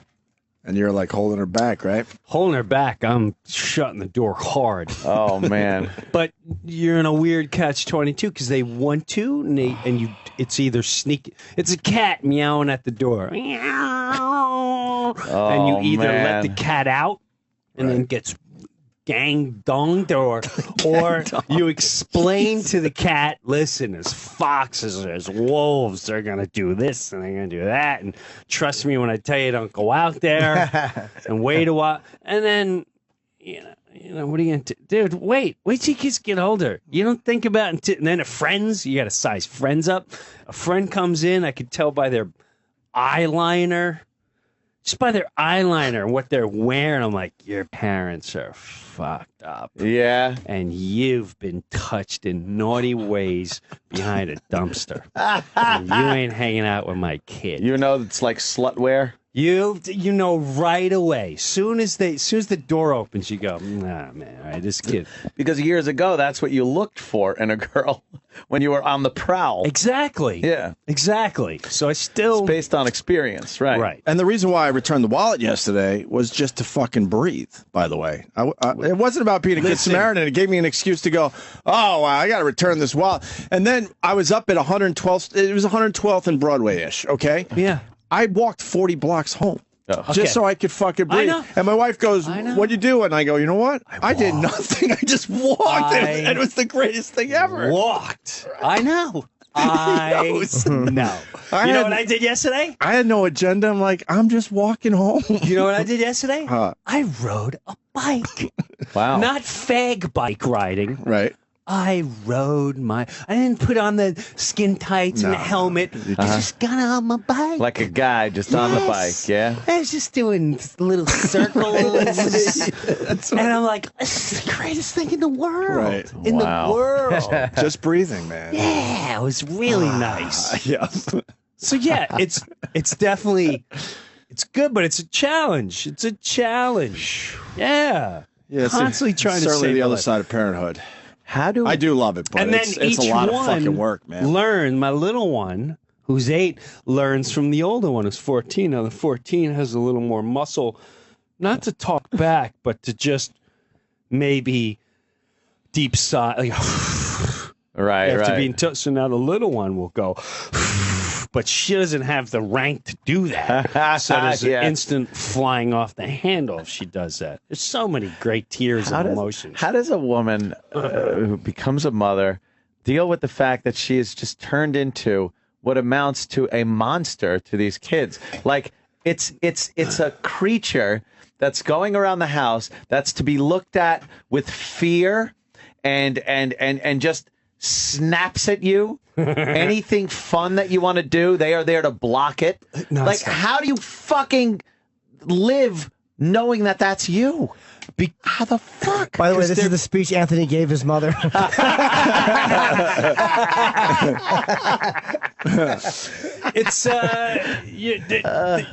And you're like holding her back, right? Holding her back. I'm shutting the door hard. Oh man! But you're in a weird catch-22 because they want to, and you. It's either sneak. It's a cat meowing at the door, and you either let the cat out, and then gets gang donged, or you explain to the cat, listen, there's foxes, there's wolves, they're gonna do this and they're gonna do that, and trust me when I tell you, don't go out there and wait a while, and then you know what are you gonna do, dude? Wait till kids get older. You don't think about it and then friends, you gotta size friends up. A friend comes in, I could tell by their eyeliner. Just by their eyeliner and what they're wearing, I'm like, your parents are fucked up. Yeah. And you've been touched in naughty ways behind a dumpster. And you ain't hanging out with my kid. You know it's like slutwear? You know right away. Soon as the door opens, you go, nah, man, all right, this kid. Because years ago, that's what you looked for in a girl when you were on the prowl. Exactly. Yeah. Exactly. So it's based on experience, right? Right. And the reason why I returned the wallet yesterday was just to fucking breathe, by the way. It wasn't about being a good Samaritan. It gave me an excuse to go, oh, I got to return this wallet. And then I was up at 112th. It was 112th and Broadway-ish, okay? Yeah. I walked 40 blocks home. Okay. Just so I could fucking breathe. know. And my wife goes, what'd you do? And I go, you know what? I did nothing. I just walked. And it was the greatest thing ever. Walked. I know. I know. You know what I did yesterday? I had no agenda. I'm like, I'm just walking home. You know what I did yesterday? Huh. I rode a bike. Wow. Not fag bike riding. Right. I rode I didn't put on the skin tights and the helmet. I just got on my bike. Like a guy just on the bike, yeah? I was just doing little circles. And I'm like, this is the greatest thing in the world. Right. In the world. Just breathing, man. Yeah, it was really nice. Yeah. So yeah, it's definitely, it's good, but it's a challenge. It's a challenge. Yeah. Yeah. Constantly trying to certainly save the a other life. side of parenthood. I do love it, but and then it's a each lot of one fucking work, man. My little one, who's 8, learns from the older one, who's 14. Now the 14 has a little more muscle, not to talk back, but to just maybe deep sigh, like, after being touched. So now the little one will go, but she doesn't have the rank to do that. So there's an instant flying off the handle if she does that. There's so many great tears and emotions. How does a woman who becomes a mother deal with the fact that she is just turned into what amounts to a monster to these kids? Like it's a creature that's going around the house that's to be looked at with fear and just snaps at you. Anything fun that you want to do, they are there to block it. No, like, how do you fucking live knowing that that's you? How the fuck? By the way, this is the speech Anthony gave his mother. It's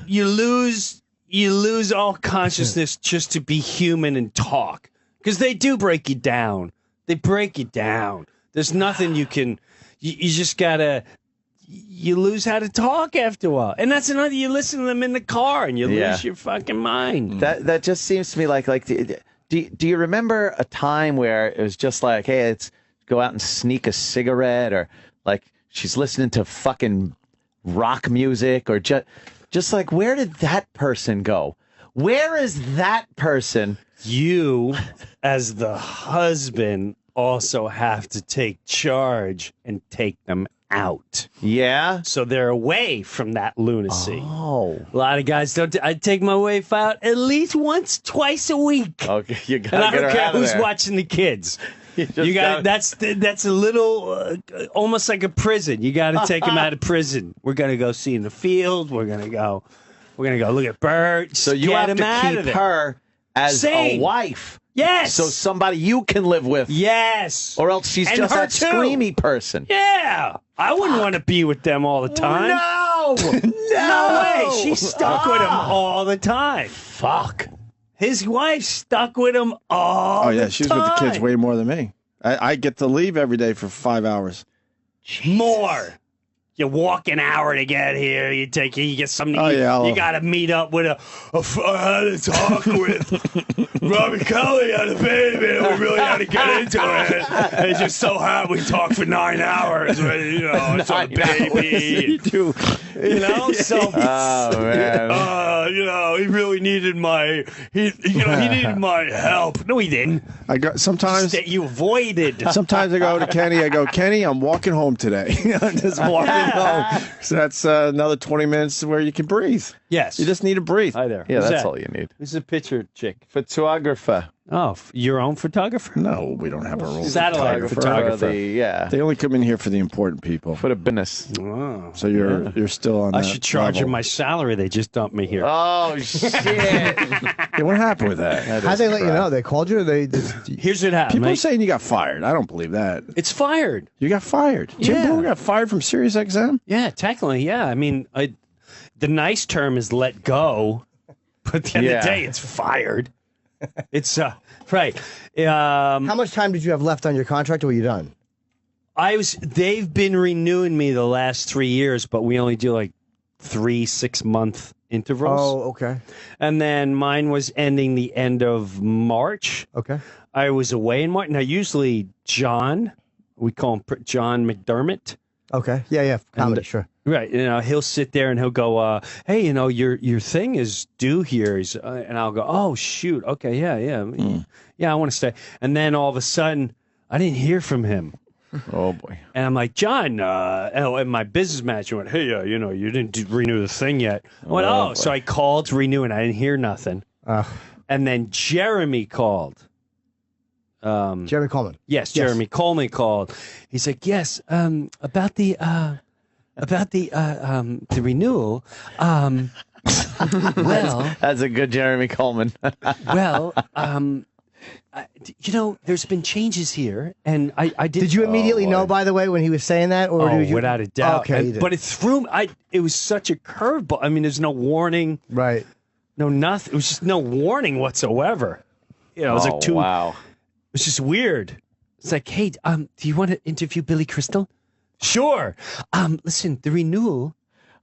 you lose all consciousness just to be human and talk, because they do break you down. They break you down. There's nothing you can. You just gotta. You lose how to talk after a while, and that's another. You listen to them in the car, and you lose your fucking mind. That just seems to me like do you remember a time where it was just like, hey, it's go out and sneak a cigarette, or like she's listening to fucking rock music, or just like, where did that person go? Where is that person? You, as the husband, also have to take charge and take them out. Yeah? So they're away from that lunacy. Oh. A lot of guys don't. I take my wife out at least once, twice a week. Okay, you gotta and I get don't her care out of who's there. watching the kids. You got that's a little almost like a prison. You got to take them out of prison. We're gonna go see in the field. We're gonna go look at birds. So you Get have 'em out to of keep there. her as Same. a wife. Yes. So somebody you can live with. Yes. Or else she's And just her that too. screamy person. Yeah. I wouldn't want to be with them all the time. No. No way. She's stuck with him all the time. Fuck. His wife's stuck with him all the time. Oh yeah, she's with the kids way more than me. I get to leave every day for 5 hours. More. You walk an hour to get here. You get something to eat. Yeah, you got to meet up with I had a talk with Robbie Kelly had a baby, and we really had to get into it. And it just so happened we talked for 9 hours. It's a baby. So Oh man. he really needed my he needed my help. No, he didn't. I got sometimes that you avoided. Sometimes I go to Kenny. I go, Kenny, I'm walking home today. I'm just walking home. So that's another 20 minutes where you can breathe. Yes. You just need to breathe. Hi there. Yeah, Who's that's that? all you need. Who's a picture chick? Photographer. Oh, your own photographer? No, we don't have a role. Satellite photographer. Yeah. They only come in here for the important people. For the business. Oh, So you're still on. I that should charge level. him my salary. They just dumped me here. Oh shit! Yeah, what happened with that? How'd they let you know? They called you? Or they just... Here's what happened. People are mate. saying you got fired. I don't believe that. It's fired. You got fired. Jim Yeah. Brewer got fired from Sirius XM? Yeah, technically, yeah. I mean, the nice term is let go, but at the end of the day, it's fired. It's right. How much time did you have left on your contract, or were you done? They've been renewing me the last 3 years, but we only do like 3 6-month intervals. Oh, okay. And then mine was ending the end of March. Okay. I was away in March. Now, usually John, we call him John McDermott. Okay. Yeah. Comedy, sure. Right. He'll sit there and he'll go, hey, your thing is due here. And I'll go, oh, shoot. Okay. Yeah. Yeah, I want to stay. And then all of a sudden, I didn't hear from him. Oh, boy. And I'm like, John, and my business manager went, hey, you didn't renew the thing yet. I went, Oh, boy. so I called to renew, and I didn't hear nothing. And then Jeremy called. Jeremy Coleman. Yes, Jeremy Coleman called. He's like, yes, about the renewal. Well, That's a good Jeremy Coleman. well, there's been changes here, and I did. Did you immediately know, by the way, when he was saying that, or did you? Without a doubt. Okay, you did. But it threw me. It was such a curveball. I mean, there's no warning. Right. No, nothing. It was just no warning whatsoever. It was like two. Wow. It was just weird. It's like, hey, do you want to interview Billy Crystal? Sure. Listen, the renewal.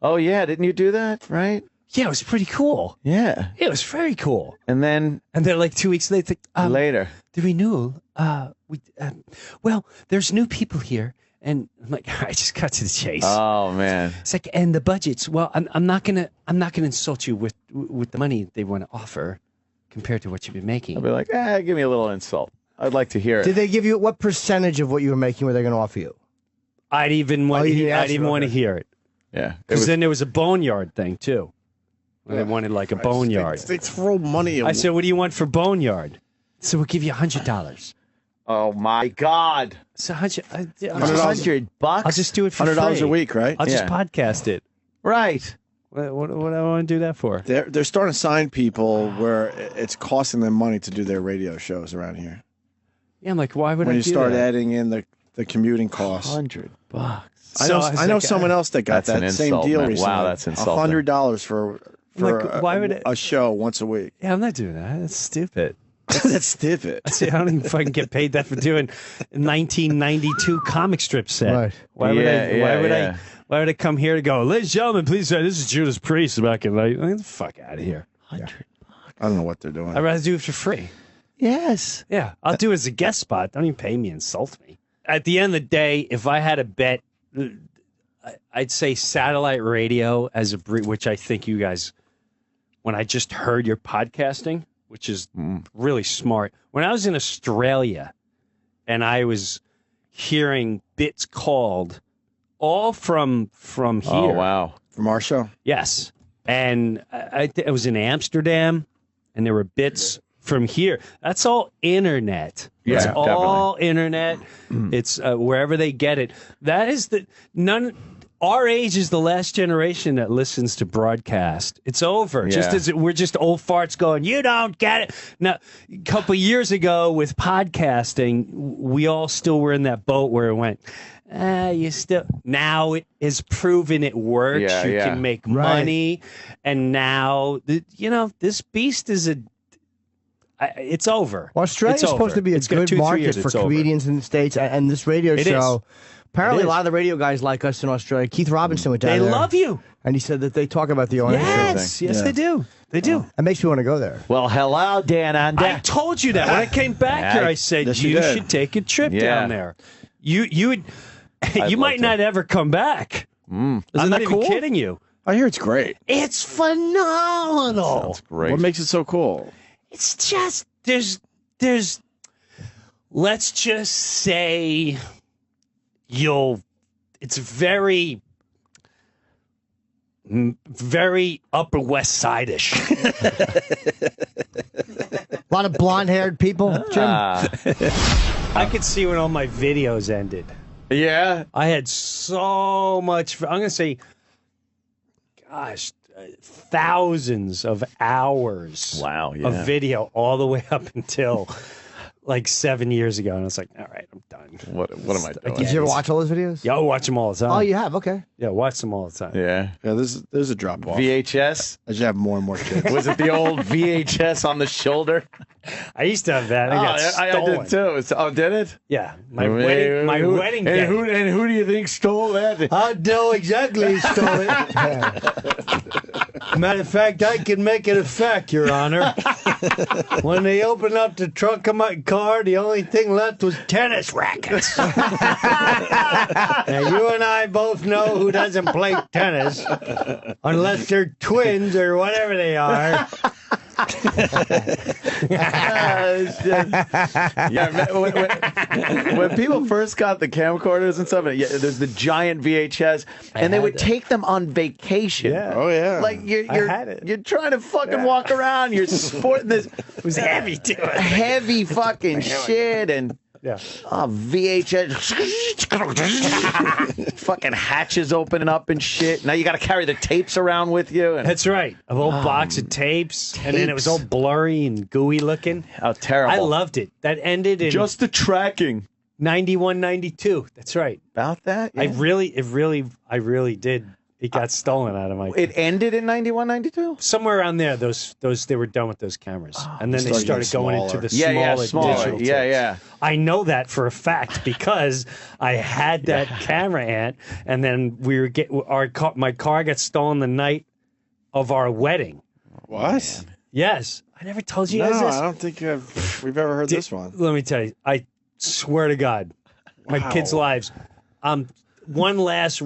Oh yeah, didn't you do that? Right? Yeah, it was pretty cool. Yeah. It was very cool. And then like 2 weeks later, later, the renewal. Well, there's new people here, and I'm like, I just cut to the chase. Oh man. It's like, and the budgets. Well, I'm not gonna insult you with the money they want to offer compared to what you've been making. I'll be like, give me a little insult. I'd like to hear it. Did they give you what percentage of what you were making were they going to offer you? I'd even want you didn't ask to for it. hear it. Yeah. Because then there was a boneyard thing too. They wanted like a boneyard. They throw money away. I said, "What do you want for boneyard?" So we'll give you $100. Oh my God. So $100 bucks. I'll just do it for free. $100 a week, right? I'll just podcast it. Right. What do I want to do that for? They're starting to sign people where it's costing them money to do their radio shows around here. Yeah, I'm like, why would When I you do start that? adding in the commuting costs. $100. I know someone else that got That's that an same insult, deal man. recently. Wow, that's insulting. $100 for Like, why would it- a show once a week. Yeah, I'm not doing that. That's stupid. That's stupid. I say, I don't even fucking get paid that for doing 1992 comic strip set. Right. Why would I come here to go, ladies and gentlemen, please, this is Judas Priest back in the get the fuck out of here. I don't know what they're doing. I'd rather do it for free. Yes. Yeah, I'll do it as a guest spot. Don't even pay me, insult me. at the end of the day, if I had a bet, I'd say satellite radio as a which I think you guys, when I just heard your podcasting, which is really smart. When I was in Australia and I was hearing bits called all from here. Oh, wow. From our show? Yes. And I was in Amsterdam and there were bits from here. That's all internet. Yeah, it's all definitely. internet. It's wherever they get it. That is our age is the last generation that listens to broadcast. It's over. Yeah. Just as we're just old farts going, you don't get it. Now, a couple of years ago with podcasting, we all still were in that boat where it went, you still. Now it has proven it works. Yeah, you can make money. And now, this beast is it's over. Well, Australia's It's supposed over. to be a It's got good 2-3 market years. for It's over. comedians in the States, and this radio It show. is. Apparently, It a lot is. of the radio guys like us in Australia. Keith Robinson went down They there. love you. And he said that they talk about the orange Yes, thing. yes, they do. They do. It makes me want to go there. Well, hello, Dan. I told you that when I came back here. I said Yes, you you did. should take a trip Yeah. down there. You would. You might not ever come back. I'm Isn't not that even cool? kidding you. I hear it's great. It's phenomenal. Sounds great. What makes it so cool? It's just there's. Let's just say it's very Upper West Side-ish. A lot of blonde-haired people, Jim. I could see when all my videos ended. Yeah. I had so much. I'm going to say, gosh, thousands of hours Wow, yeah. of video all the way up until like 7 years ago. And I was like, all right, I'm done. What am I doing? Did you ever watch all those videos? Yeah, I watch them all the time. Oh, you have? Okay. Yeah, watch them all the time. Yeah. Yeah, there's a drop off. VHS? I should have more and more kids. Was it the old VHS on the shoulder? I used to have that. I got I stolen. did too. Oh, did it? Yeah, my wedding day. And who do you think stole that? I know exactly who stole it. Matter of fact, I can make it a fact, Your Honor. When they opened up the trunk of my car, the only thing left was tennis rackets. Now, you and I both know who doesn't play tennis unless they're twins or whatever they are. When people first got the camcorders and stuff, there's the giant VHS, and they would take them on vacation. Yeah. Oh yeah. Like you're trying to fucking walk around. You're sporting this. It was heavy too. Heavy fucking shit and. Yeah. Oh, VHS. Fucking hatches opening up and shit. Now you got to carry the tapes around with you. And, That's right. A whole box of tapes, and then it was all blurry and gooey looking. How terrible. I loved it. That ended in Just the tracking. 91, 92. That's right. About that? I really did. It got stolen out of my. It ended in 91, 92? Somewhere around there. Those they were done with those cameras, and then they started started getting going into the smaller. smaller digital tapes. Yeah. I know that for a fact because I had that camera ant, and then my car got stolen the night of our wedding. What? Yes, I never told you No, guys this. I don't think we've ever heard this one. Let me tell you, I swear to God, my kids' lives. One last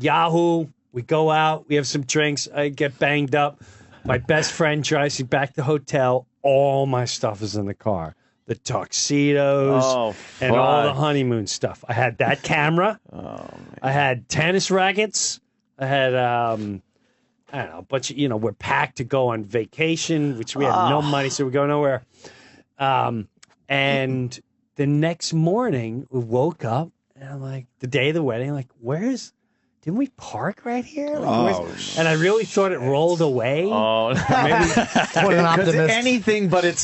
Yahoo. We go out, we have some drinks, I get banged up. My best friend drives me back to the hotel. All my stuff is in the car. The tuxedos and all the honeymoon stuff. I had that camera. I had tennis rackets. I had, I don't know, a bunch of, we're packed to go on vacation, which we had no money, so we go nowhere. And the next morning, we woke up, and I'm like, the day of the wedding, like, didn't we park right here? And I really thought it rolled away. Oh, Because anything but it's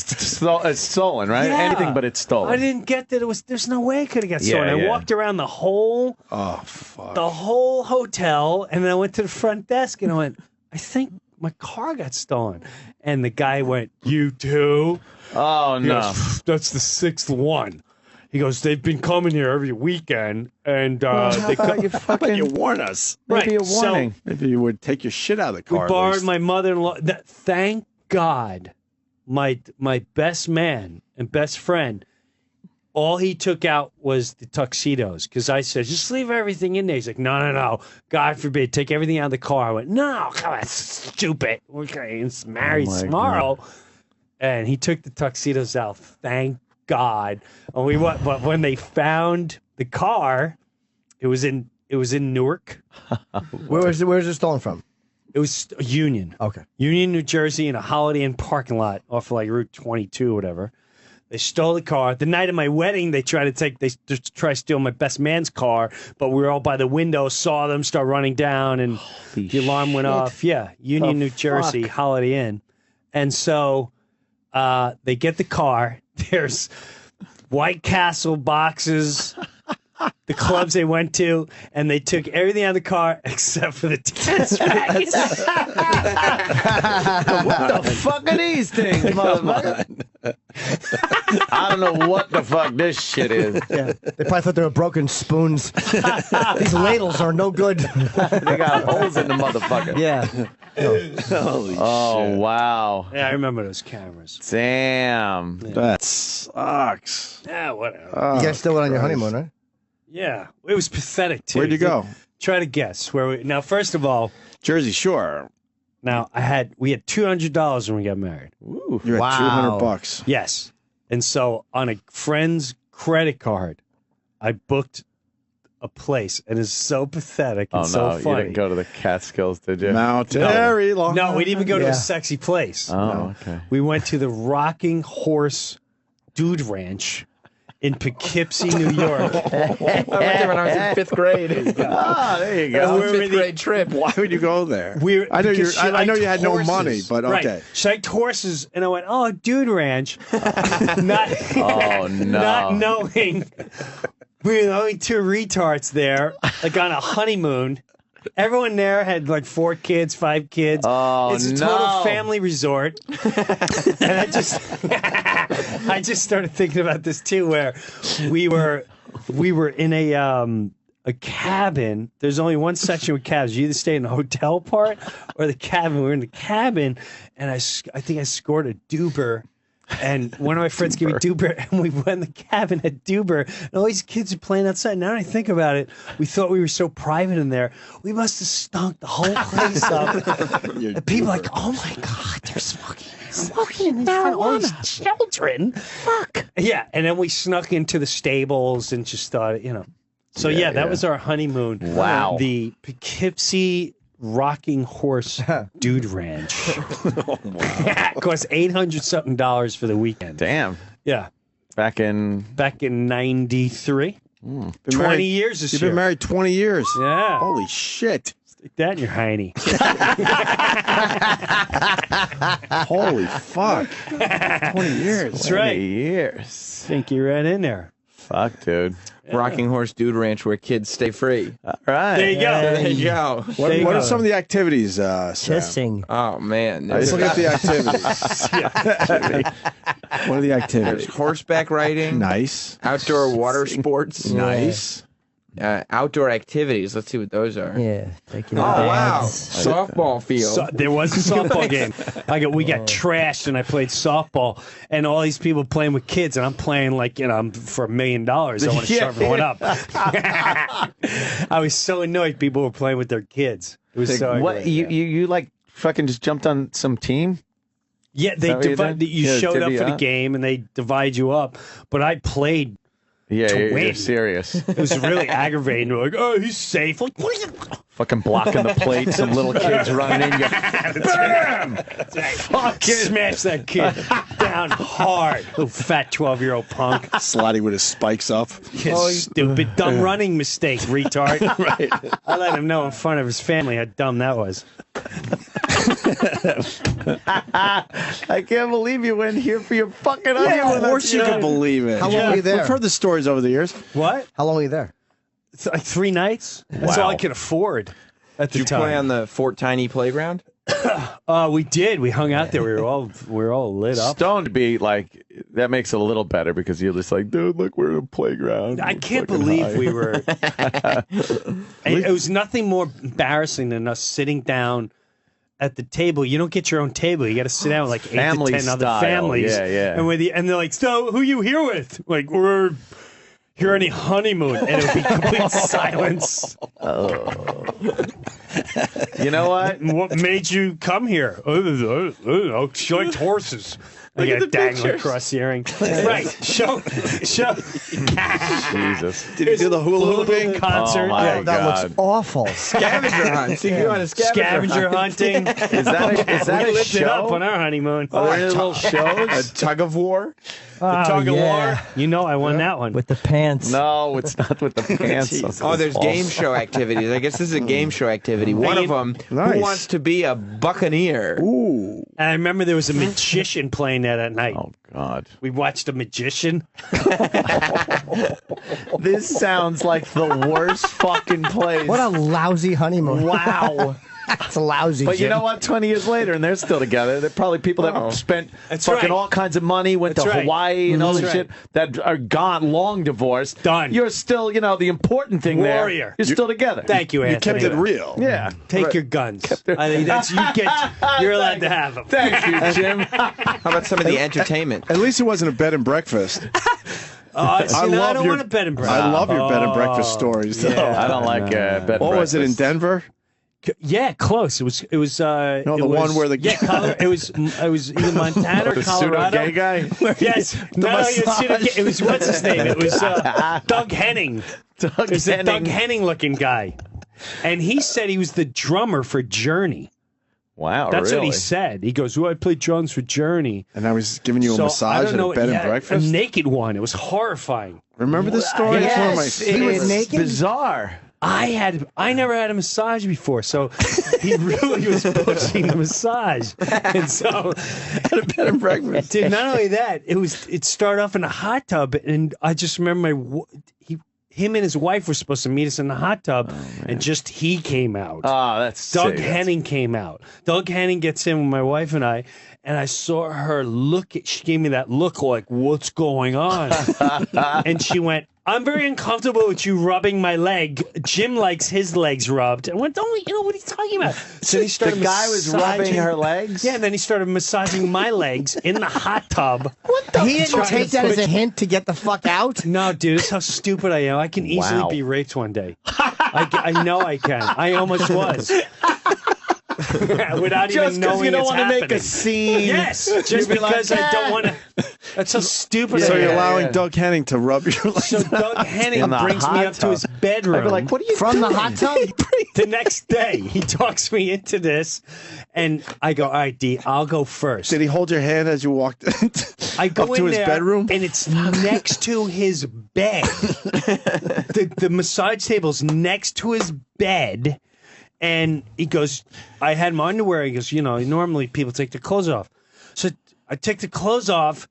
stolen, right? Yeah. Anything but it's stolen. I didn't get that there's no way it could have got stolen. I walked around the whole hotel, and then I went to the front desk, and I went, I think my car got stolen. And the guy went, you too? Oh, He no. goes, that's the sixth one. He goes, they've been coming here every weekend, and How they about you warn us? Right, Maybe a so- warning. Maybe you would take your shit out of the car. We at borrowed least. my mother-in-law. Thank God, my best man and best friend all he took out was the tuxedos because I said, just leave everything in there. He's like, no. God forbid. Take everything out of the car. I went, no, come on, stupid. We're going to marry tomorrow. And he took the tuxedos out. Thank God. And we went, but when they found the car, it was in Newark. Where's it stolen from? It was Union. Okay. Union, New Jersey, in a Holiday Inn parking lot off of like Route 22 or whatever. They stole the car. The night of my wedding, they tried to steal my best man's car, but we were all by the window, saw them start running down, and the alarm went off. Yeah, Union, New Jersey, Holiday Inn. And so they get the car. There's White Castle boxes, the clubs they went to, and they took everything out of the car except for the tennis rackets. What the fuck are these things, motherfucker? I don't know what the fuck this shit is. Yeah, they probably thought they were broken spoons. These ladles are no good. They got holes in the motherfucker. Yeah. Holy shit. Wow. Yeah, I remember those cameras. Damn. Yeah. That sucks. Yeah, whatever. You guys still went on your honeymoon, right? Yeah, it was pathetic too. Where'd you go? Try to guess where we. Now, first of all, Jersey Shore. Now we had $200 when we got married. Ooh, you're at $200. Yes, and so on a friend's credit card, I booked a place, and it's so pathetic and so funny. You didn't go to the Catskills, did you? Mount Airy, No, we didn't even go to a sexy place. Oh, okay. We went to the Rocking Horse Dude Ranch in Poughkeepsie, New York. I went there when I was in 5th grade. There you go. That was a 5th grade trip. Why would you go there? I know you had no money, but right. okay. She liked horses, and I went, "Oh, Dude Ranch." Not knowing we were the only two retards there, like on a honeymoon. Everyone there had like 4 kids, 5 kids. Oh, it's a total family resort. And I just started thinking about this too, where we were in a cabin. There's only one section with cabins. You either stay in the hotel part or the cabin. We were in the cabin, and I think I scored a Duber. And one of my friends gave me Duber, and we went in the cabin at Duber, and all these kids are playing outside. Now that I think about it, we thought we were so private in there. We must have stunk the whole place up. And people are like, oh my God, they're smoking in front of all these children. Fuck. Yeah, and then we snuck into the stables and just thought, So yeah, that was our honeymoon. Wow. The Poughkeepsie Rocking Horse Dude Ranch. Oh, wow. Cost $800-something for the weekend. Damn. Yeah. Back in 93. 20 years this You've year. been married 20 years. Yeah. Holy shit. Stick that in your hiney. Holy fuck. 20 years. That's right. 20 years. Think you're right in there. Fuck, dude. Rocking Horse Dude Ranch where kids stay free. All right. There you go. There you go. What are some of the activities, Sam? Kissing. Oh, man. Let's look at the activities. What are the activities? There's horseback riding. Nice. Outdoor water sports. Nice. Outdoor activities. Let's see what those are. Yeah. Taking wow. baths. Softball field. So, there was a softball game. We got trashed, and I played softball, and all these people playing with kids, and I'm playing like, I'm for $1 million. I want to shove everyone up. I was so annoyed people were playing with their kids. It was so What aggravating. you like fucking just jumped on some team? Yeah, they divide. You showed up for the game, and they divide you up. But I played. Yeah, to you're win. serious. It was really aggravating. They're like, oh, he's safe. Like, what are you? Fucking blocking the plate, some little kids running in. Bam! Fuck, smash that kid down hard. Little fat 12-year-old punk. Slotty with his spikes up. Stupid, dumb running mistake, retard. Right. I let him know in front of his family how dumb that was. I can't believe you went here for your fucking Yeah, of course you can believe it. How long were you there? We've heard the stories over the years. What? How long were you there? It's like 3 nights. That's all I could afford at the Did you time. play on the Fort Tiny playground? We did. We hung out there. We were all lit up. Stoned be like that makes it a little better because you're just like, dude, look, we're in a playground. I can't believe we were. It was nothing more embarrassing than us sitting down at the table. You don't get your own table. You got to sit down with like 8 Family to 10 other style. families. Yeah. And they're like, so who you here with? Like, we're here on a honeymoon. And it would be complete silence. You know what? What made you come here? I don't know. She likes horses. Look at dangling across the earring. Right. Show. Jesus. Did he do the hula hooping concert? Oh, my That God. looks awful. Scavenger hunt. See, you on a Scavenger hunting. Is that We a lived it up show? on our honeymoon. Are there any little shows? A tug of war. Tug of war. You know, I won that one. With the pants. No, it's not with the pants. Oh, there's game show activities. I guess this is a game show activity. One of them, Nice. who wants to be a buccaneer? Ooh. And I remember there was a magician playing that at night. Oh, God. We watched a magician. This sounds like the worst fucking place. What a lousy honeymoon. Wow. That's lousy. But you Jim. know what? 20 years later, and they're still together. They're probably people that spent That's fucking right. all kinds of money, went That's to right. Hawaii and all That's this shit, that are gone, long divorced. Done. You're still, the important thing Warrior. there. You're still together. Thank you, You Anthony. kept it real. Yeah. Take your guns. I think that's you're allowed to have them. Thank you, Jim. How about some of the entertainment? At least it wasn't a bed and breakfast. I love don't your- want a bed and breakfast. I love your bed and breakfast stories. Though. yeah. I don't like bed and What was it in breakfast. Denver? Yeah, close. It was. No, it the was, one where the it was either Montana or The pseudo Colorado. gay guy? Yes, it was what's his name? It was Doug Henning. It was a Doug Henning looking guy, and he said he was the drummer for Journey. Wow, That's really? what he said. He goes, "Well, I played drums for Journey." And I was giving you a So, I massage don't at know, a bed yeah, and breakfast? A naked one. It was horrifying. Remember this story? It's one of my Yes, He was it's naked? Bizarre. I never had a massage before, so he really was pushing the massage, and so at a bed and breakfast. Dude, not only that, it started off in a hot tub, and I just remember him and his wife were supposed to meet us in the hot tub, and just he came out. Oh, that's Doug sick. Henning came out. Doug Henning gets in with my wife and I saw her she gave me that look like, what's going on? And she went, I'm very uncomfortable with you rubbing my leg. Jim likes his legs rubbed. I went, what are you talking about? So he started The guy was rubbing her legs? Yeah, and then he started massaging my legs in the hot tub. What the? He didn't take that as a hint to get the fuck out? No, dude, this is how stupid I am. I can easily Wow. be raped one day. I know I can. I almost was. Without Just even knowing you don't it's want to make a happening. scene. Yes, just You'd be like, because I don't want to. That's so stupid. So I you're am. allowing Doug Henning to rub your legs? So Doug Henning In the brings me hot up to tub. his bedroom. I'd be like, what are you From doing? the hot tub? The next day, he talks me into this, and I go, all right, D, I'll go first. Did he hold your hand as you walked I go up in to his there, bedroom? and it's next to his bed. The massage table's next to his bed, and he goes, I had my underwear. He goes, normally people take their clothes off. So I take the clothes off,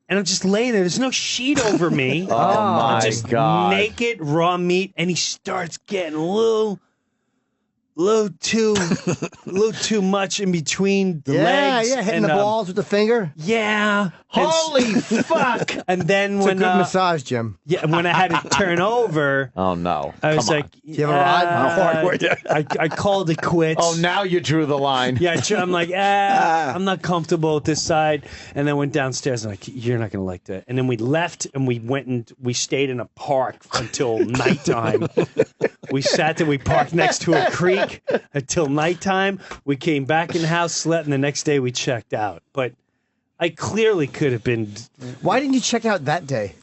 and I'm just laying there. There's no sheet over me. Oh, my I'm just God. naked, raw meat, and he starts getting a little too much in between the legs. Yeah, hitting and, the balls with the finger. Yeah. Holy fuck! And then It's when a good massage, Jim. yeah, when I had to turn over, Oh, no. I was Come on. like, Do you have a rod? How hard were you? I called it quits. Oh, now you drew the line. Yeah, I'm like, I'm not comfortable with this side. And then went downstairs and like, you're not going to like that. And then we left and we went and we stayed in a park until nighttime. We sat there, we parked next to a creek until nighttime. We came back in the house, slept, and the next day we checked out. But I clearly could have been. Why didn't you check out that day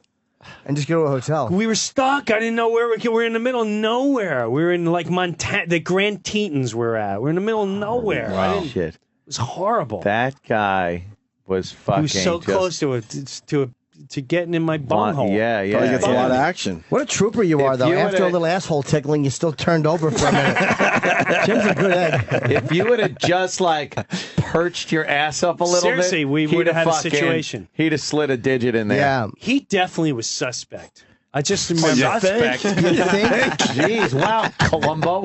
and just go to a hotel? We were stuck. I didn't know where we were in the middle of nowhere. We were in like Montana, the Grand Tetons we're at. We're in the middle of nowhere. Wow. Shit. It was horrible. That guy was fucking He was so close to getting in my bunghole. Yeah, yeah. Probably gets a yeah. lot of action. What a trooper you are, though. you After a would've- little asshole tickling, you still turned over for a minute. Jim's a good egg. If you would have just like perched your ass up a little Seriously, bit, we he'd would have had a fucking- situation. He'd have slid a digit in there. Yeah. He definitely was suspect. I just remember. Suspect. You think? Jeez, wow, Columbo.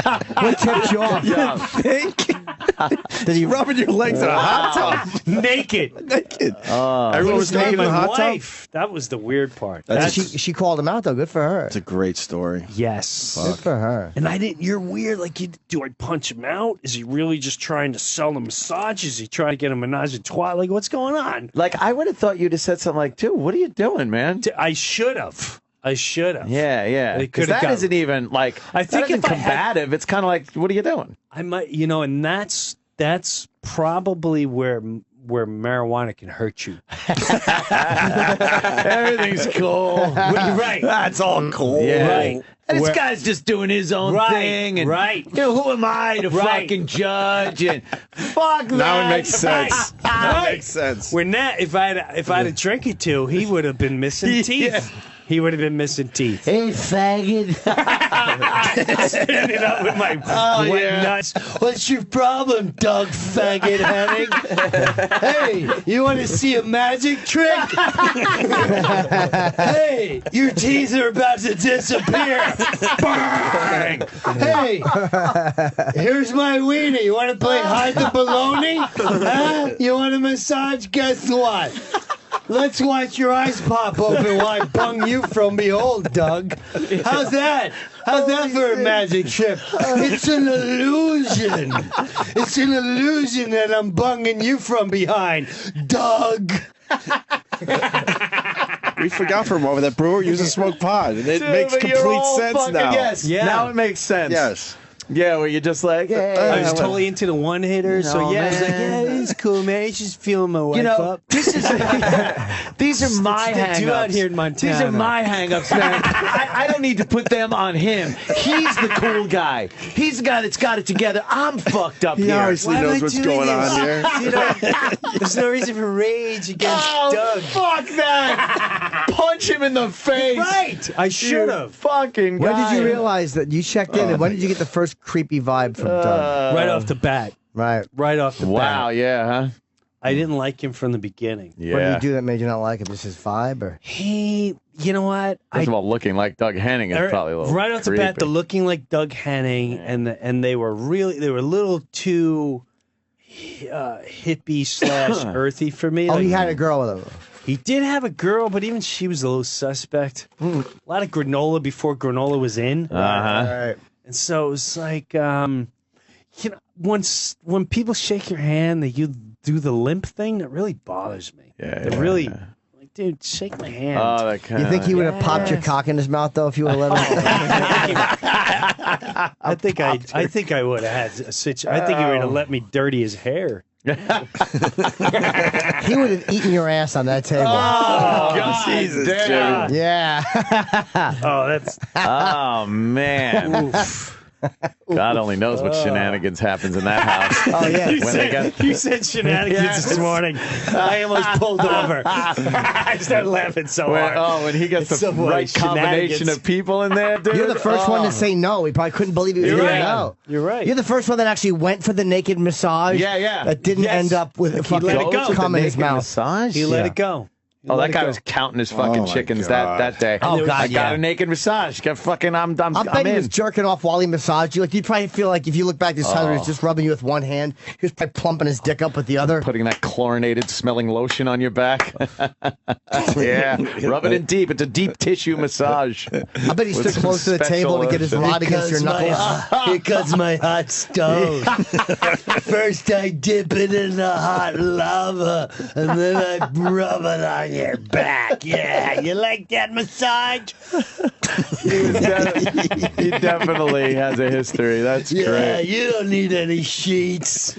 What tipped you off? Good job. Did he rubbing your legs in a hot tub? Naked. Naked. Everyone Everyone was naked in the hot tub? That was the weird part. She called him out though. Good for her. It's a great story. Yes. Good for her. And I didn't. You're weird. Like, do I punch him out? Is he really just trying to sell the massage? Is he trying to get a menage a trois? Like, what's going on? Like, I would have thought you'd have said something like, dude, what are you doing, man? I should have. Yeah, yeah. It could 'Cause have that isn't even like. I think that isn't if I had- combative. It's kind of like, what are you doing? I might, and that's probably where marijuana can hurt you. Everything's cool. Right. That's all cool. Yeah. Right. And this Where- guy's just doing his own thing. And, right. You know, who am I to Right. fucking judge? And fuck that. Now it makes sense. Right. Now Right. it makes sense. When that, if I had a drink or two, he would have been missing teeth. He would have been missing teeth. Hey, faggot. Standing up with my wet nuts. What's your problem, Doug Faggot Henning? Hey, you want to see a magic trick? Hey, your teeth are about to disappear. Bang! Hey, here's my wiener. You want to play hide the baloney? Huh? You want a massage? Guess what? Let's watch your eyes pop open while I bung you from behold, Doug. How's that? How's that for a magic trick? It's an illusion. It's an illusion that I'm bunging you from behind, Doug. We forgot for a moment that Brewer used to smoke pot, and it Dude, makes but you're complete all sense fucking- now. Yes. Yeah. Now it makes sense. Yes. Yeah, where you're just like, hey, I was totally into the one hitter, so No, yeah, I was like, man. yeah, it's cool, man. He's just feeling my wife You know, up. this is these are my What they do hang-ups. out here in Montana. These are my hang-ups, man. I don't need to put them on him. He's the cool guy. He's the guy that's got it together. I'm fucked up He here. obviously knows what's going on here. There's no reason for rage against Oh, Doug. fuck that! Punch him in the face. Right. I should You have. fucking When guy. did you realize that you checked in? And when did you get the first creepy vibe from Doug? Right off the bat. Right. Right off the Wow, bat. yeah, huh? I didn't like him from the beginning. Yeah. What did he do that made you not like him? Just his vibe, or He, you know what? First of all, looking like Doug Henning is probably a little right off the bat, the creepy. looking like Doug Henning, and they were a little too hippie / earthy for me. oh, Like, he had a girl with him. he did have a girl, but even she was a little suspect. A lot of granola before granola was in. Uh-huh. And so it was like, when people shake your hand, you do the limp thing. That really bothers me. Yeah, It really, like, dude, shake my hand. Oh, that kind You think he would have popped your cock in his mouth though if you would have let him? I think I would have had a situation. I think he would have let me dirty his hair. He would have eaten your ass on that table. Oh, God, Jesus, damn. Jimmy. Yeah. Oh, that's. Oh, man. God only knows what shenanigans happens in that house. Oh yeah. You said shenanigans Yes. this morning. I almost pulled over. I started laughing so hard. When he gets It's the so right much combination shenanigans. of people in there, dude. You're the first one to say no. He probably couldn't believe he was You're going right. no. You're right. You're the first one that actually went for the naked massage. Yeah, yeah. That didn't Yes. end up with a fucking let it go. cum in his Naked mouth. massage? He let it go. Oh, Let that it guy go. was counting his fucking Oh, my chickens God. that day. Oh, God, I got yeah. a naked massage. Got fucking, I'm I bet he was in. jerking off while he massaged you. Like you'd probably feel like if you look back, this time he was just rubbing you with one hand. He was probably plumping his dick up with the other. Putting that chlorinated smelling lotion on your back. Yeah, rub it in deep. It's a deep tissue massage. I bet he With stood close to the special table to get his lotion. rod against your knuckles. Here comes my hot stove. First I dip it in the hot lava, and then I rub it on your back. Yeah, you like that massage? He definitely has a history. That's Yeah, great. you don't need any sheets.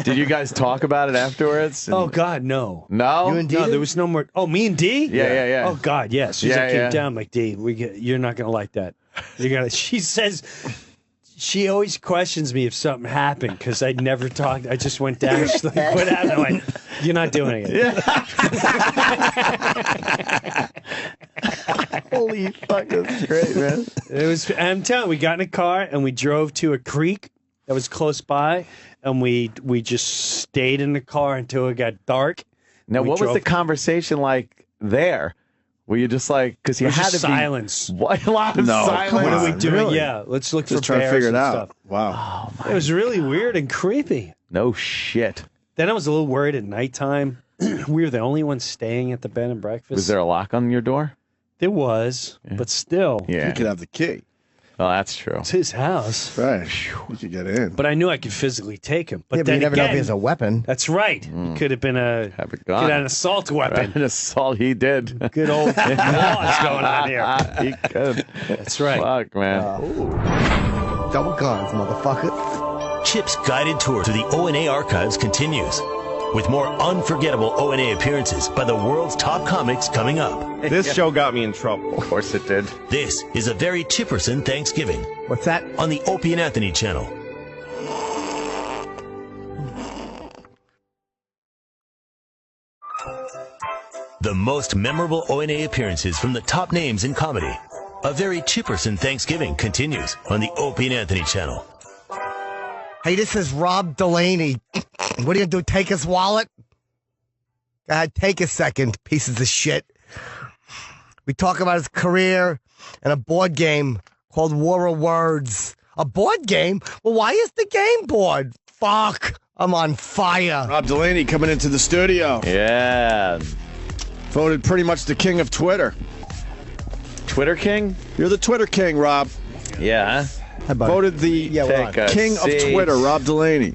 Did you guys talk about it afterwards? Oh God, no. No? You and D No, did? there was no more. Oh, me and D? Yeah. Oh God, yes. As soon as I Yeah, came yeah. down, I'm like, D, you're not gonna like that. You're gonna. She says. She always questions me if something happened because I never talked. I just went down. She's like, "What happened?" I'm like, "You're not doing it." Holy fuck, that's great, man. It was. I'm telling you, we got in a car and we drove to a creek that was close by, and we just stayed in the car until it got dark. Now, We what was drove- the conversation like there? Were you just like, because you It was had just to be silence. What, a lot of No, silence. come What are we on, doing? really? Yeah, let's look Just for trying to bears figure it and out. stuff. Wow. It was really weird and creepy. No shit. Then I was a little worried at nighttime. We were the only ones staying at the bed and breakfast. Was there a lock on your door? There was, but still. Yeah. You could have the key. Oh, that's true. It's his house. Right. You could get in. But I knew I could physically take him. But Yeah, but then you never know if again, he has a weapon. That's right. He could have been an assault weapon. An assault, he did. Good old laws going on here. He could. That's right. Fuck, man. Double guns, motherfucker. Chip's guided tour through the O&A archives continues, with more unforgettable O&A appearances by the world's top comics coming up. This show got me in trouble. Of course it did. This is a very Chipperson Thanksgiving. What's that? On the Opie and Anthony channel. The most memorable O&A appearances from the top names in comedy. A very Chipperson Thanksgiving continues on the Opie and Anthony channel. Hey, this is Rob Delaney. What are you going to do, take his wallet? Go ahead, take a second, pieces of shit. We talk about his career and a board game called War of Words. A board game? Well, why is the game board? Fuck, I'm on fire. Rob Delaney coming into the studio. Yeah. Voted pretty much the king of Twitter. Twitter king? You're the Twitter king, Rob. Yeah. Voted the king of Twitter, Rob Delaney.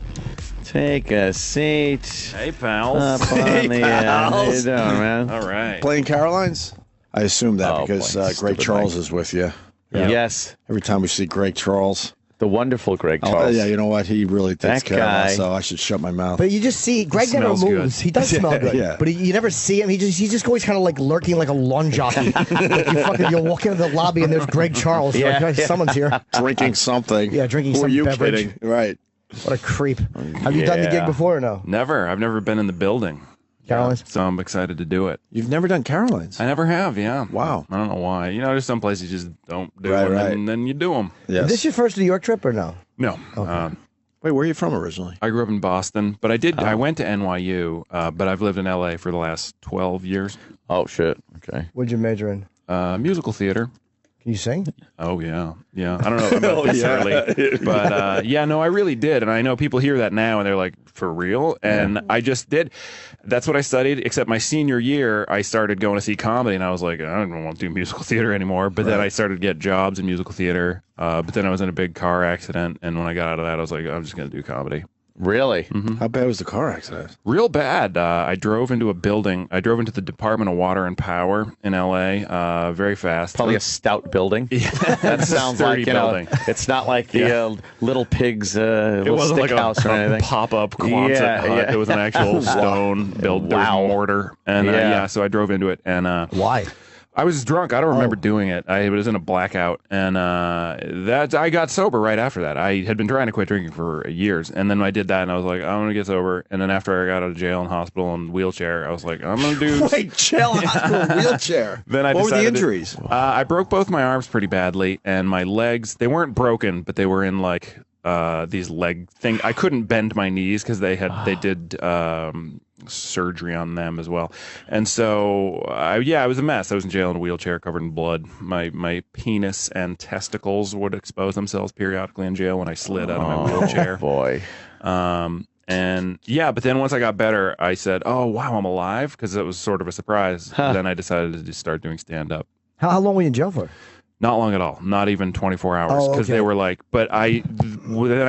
Take a seat. Hey, pals. Up on the end. How you doing, man? All right. Playing Carolines? I assume that because Greg Charles is with you. Yeah. Yes. Every time we see Greg Charles. The wonderful Greg Charles. Yeah, you know what? He really takes That care of guy. us, so I should shut my mouth. But you just see, Greg never moves. Good. He does smell good. Yeah. But you never see him. He's just always kind of like lurking like a lawn jockey. Like you walk into the lobby and there's Greg Charles. You're like, someone's here. Drinking something. Yeah, drinking Who some are you beverage. kidding? Right. What a creep. Have you done the gig before or no? Never. I've never been in the building. Carolines? So I'm excited to do it. You've never done Carolines? I never have, yeah. Wow. I don't know why. You know, there's some places you just don't do Right, them, right. and then you do them. Yes. Is this your first New York trip or no? No. Wait, where are you from originally? I grew up in Boston, but I went to NYU, but I've lived in LA for the last 12 years. Oh, shit. Okay. What'd you major in? Musical theater. Can you sing? Oh, yeah. Yeah. I don't know about this early, but I really did. And I know people hear that now and they're like, for real? And I just did. That's what I studied, except my senior year, I started going to see comedy and I was like, I don't want to do musical theater anymore. But then I started to get jobs in musical theater. But then I was in a big car accident. And when I got out of that, I was like, I'm just going to do comedy. Really? Mm-hmm. How bad was the car accident? Real bad. I drove into a building. I drove into the Department of Water and Power in L.A. Very fast. Probably a stout building. Yeah, that sounds like, building. It's not like the Little Pigs it wasn't like house or anything. Pop-up Quonset hut. It was an actual stone built. There was mortar. And so I drove into it. And why? I was drunk. I don't remember doing it. I was in a blackout, and I got sober right after that. I had been trying to quit drinking for years, and then I did that, and I was like, I'm gonna get sober. And then after I got out of jail and hospital and wheelchair, I was like, I'm gonna do. Wait, jail, hospital, wheelchair. Then what were the injuries? I broke both my arms pretty badly, and my legs. They weren't broken, but they were in like these leg thing. I couldn't bend my knees because they did surgery on them as well, and so it was a mess. I was in jail in a wheelchair covered in blood. My penis and testicles would expose themselves periodically in jail when I slid out of my wheelchair. Boy. But then once I got better, I said, oh wow, I'm alive, because it was sort of a surprise. Then I decided to just start doing stand-up. How long were you in jail for? Not long at all. Not even 24 hours. Because they were like, then I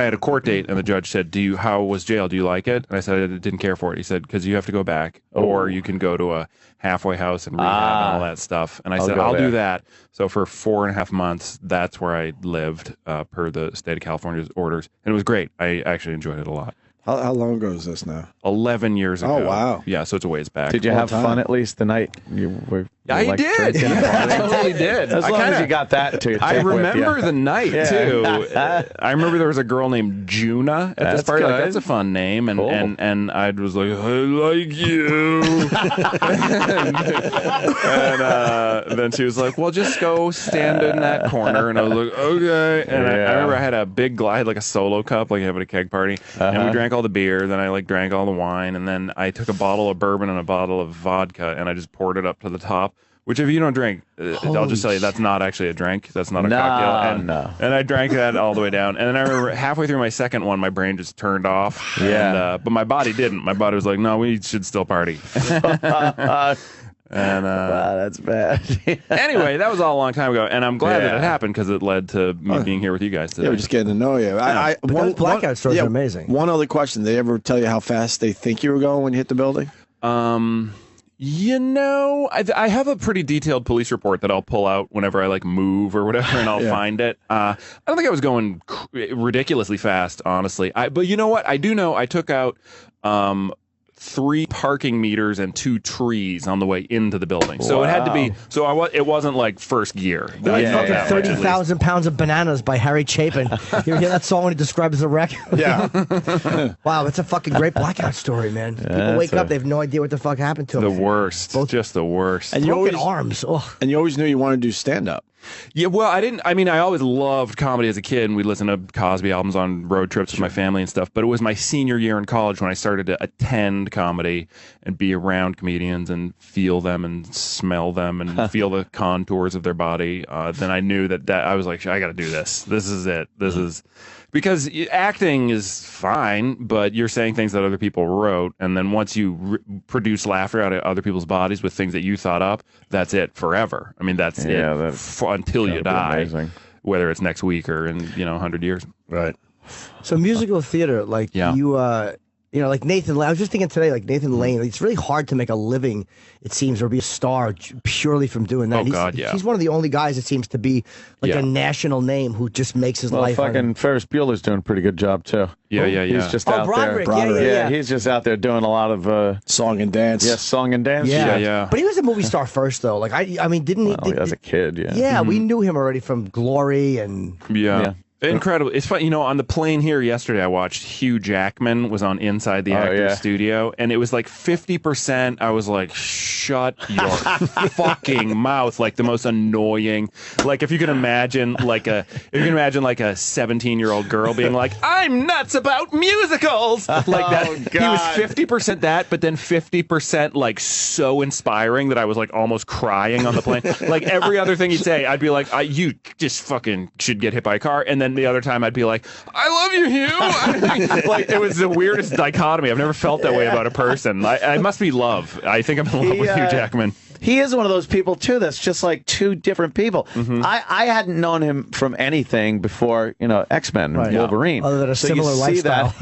had a court date and the judge said, how was jail? Do you like it? And I said, I didn't care for it. He said, because you have to go back or you can go to a halfway house and rehab and all that stuff. And I said, I'll do that. So for 4.5 months, that's where I lived per the state of California's orders. And it was great. I actually enjoyed it a lot. How long ago is this now? 11 years ago. Oh, wow. Yeah, so it's a ways back. Did you have fun at least the night you were? I did. I totally did. As long as you got that to I remember the night too. I remember there was a girl named Juna at this party. Like, that's a fun name, and and I was like, I like you. and then she was like, well, just go stand in that corner, and I was like, okay. And I remember I had a big glide, like a solo cup, like having a keg party, and we drank all the beer. Then I drank all the wine, and then I took a bottle of bourbon and a bottle of vodka, and I just poured it up to the top Which, if you don't drink, I'll just tell you that's not actually a drink. That's not a cocktail. And I drank that all the way down. And then I remember halfway through my second one, my brain just turned off. Yeah. But my body didn't. My body was like, no, we should still party. And wow, that's bad. Anyway, that was all a long time ago, and I'm glad that it happened because it led to me being here with you guys today. Yeah, we're just getting to know you. Those blackout stories are amazing. One other question: did they ever tell you how fast they think you were going when you hit the building? You know, I have a pretty detailed police report that I'll pull out whenever I move or whatever, and I'll find it. I don't think I was going ridiculously fast, honestly. But you know what? I do know I took out 3 parking meters and 2 trees on the way into the building. So it had to be. So it wasn't like first gear. Yeah, 30,000 pounds of bananas by Harry Chapin. You ever hear that song when he describes the wreck? Yeah. Wow, that's a fucking great blackout story, man. People wake up, they have no idea what the fuck happened to them. The worst. Just the worst. And broken arms. Ugh. And you always knew you wanted to do stand up. Yeah, well, I always loved comedy as a kid, and we'd listen to Cosby albums on road trips with my family and stuff, but it was my senior year in college when I started to attend comedy and be around comedians and feel them and smell them and feel the contours of their body. Then I knew that I was like, I got to do this. This is it. This is... Because acting is fine, but you're saying things that other people wrote, and then once you produce laughter out of other people's bodies with things that you thought up, that's it forever. I mean, that's it until you die, whether it's next week or in 100 years. Right. So musical theater, like Nathan Lane. I was just thinking today, like Nathan Lane. It's really hard to make a living, it seems, or be a star purely from doing that. He's one of the only guys that seems to be like a national name who just makes his life. Fucking Ferris Bueller's doing a pretty good job too. Yeah. He's just out Broderick, there. Yeah. He's just out there doing a lot of song and dance. Yes, song and dance. Yeah. But he was a movie star first, though. Like I mean, didn't he? As a kid, yeah. Yeah, we knew him already from Glory and. Yeah. Incredible. It's fun. On the plane here yesterday, I watched Hugh Jackman was on Inside the Actors Studio, and it was like 50%. I was like, shut your fucking mouth. Like the most annoying. Like if you can imagine like a 17-year-old girl being like, I'm nuts about musicals. Like that. He was 50% that, but then 50% like so inspiring that I was like almost crying on the plane. Like every other thing he'd say, I'd be like, you just fucking should get hit by a car. And then the other time I'd be like, I love you, Hugh. Like it was the weirdest dichotomy. I've never felt that way about a person. I must be love. I think I'm in love with Hugh Jackman. He is one of those people too that's just like two different people. I hadn't known him from anything before, X-Men and Wolverine. Other than a similar lifestyle.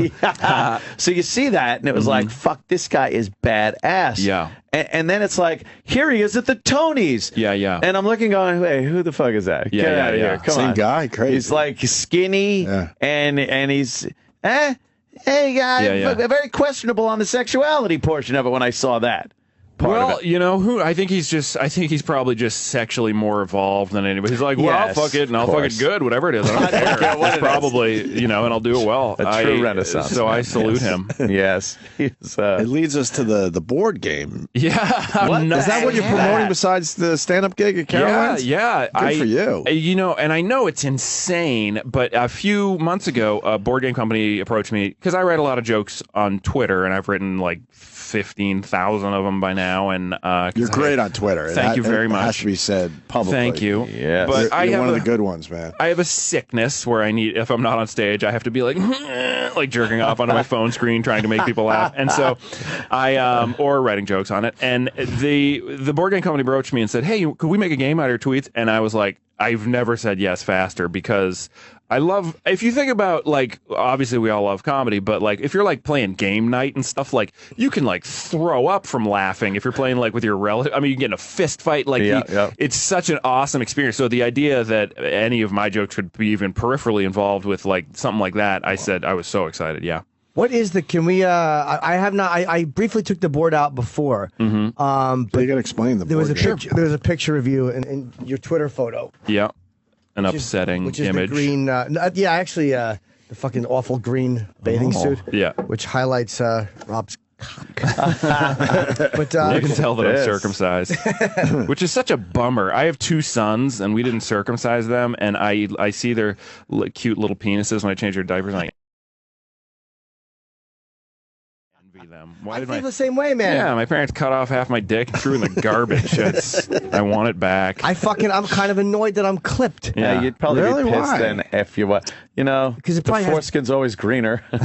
So you see that, and it was like, fuck, this guy is badass. Yeah. And then it's like, here he is at the Tonys. Yeah. And I'm looking going, hey, who the fuck is that? Get out of here. Come on. Same guy, crazy. He's like skinny, and he's, hey, very questionable on the sexuality portion of it when I saw that. Well, I think he's probably just sexually more evolved than anybody. He's like, I'll fuck it, and I'll fuck it good, whatever it is. I don't care. It's probably, and I'll do it well. A true renaissance. So I salute him. Yes. It leads us to the board game. Yeah. Is that what you're promoting besides the stand-up gig at Caroline's? Yeah. Good for you. And I know it's insane, but a few months ago, a board game company approached me, because I write a lot of jokes on Twitter, and I've written like 15,000 of them by now, and you're great on Twitter. Thank you very much. Has to be said publicly. Thank you. Yes. But you're one of the good ones, man. I have a sickness where if I'm not on stage, I have to be like jerking off onto my phone screen trying to make people laugh, and so or writing jokes on it. And the board game company approached me and said, "Hey, could we make a game out of your tweets?" And I was like, I've never said yes faster, because I love, if you think about, like, obviously we all love comedy, but like if you're like playing game night and stuff, like you can like throw up from laughing if you're playing like with your relative. I mean, you can get in a fist fight. Like it's such an awesome experience. So the idea that any of my jokes could be even peripherally involved with like something like that, I said I was so excited. Yeah. What is can we, I have not, I briefly took the board out before. But you got to explain the board. There was a picture of you in your Twitter photo. Yeah. An upsetting which is image. The green, actually, the fucking awful green bathing suit. Yeah. Which highlights Rob's cock. But you can tell that I'm circumcised, which is such a bummer. I have 2 sons, and we didn't circumcise them, and I see their cute little penises when I change their diapers, and I envy them. I feel the same way, man. Yeah, my parents cut off half my dick and threw it in the garbage. I want it back. I'm kind of annoyed that I'm clipped. Yeah, you'd probably Really? be pissed Why? then if you were, because the foreskin's always greener. You're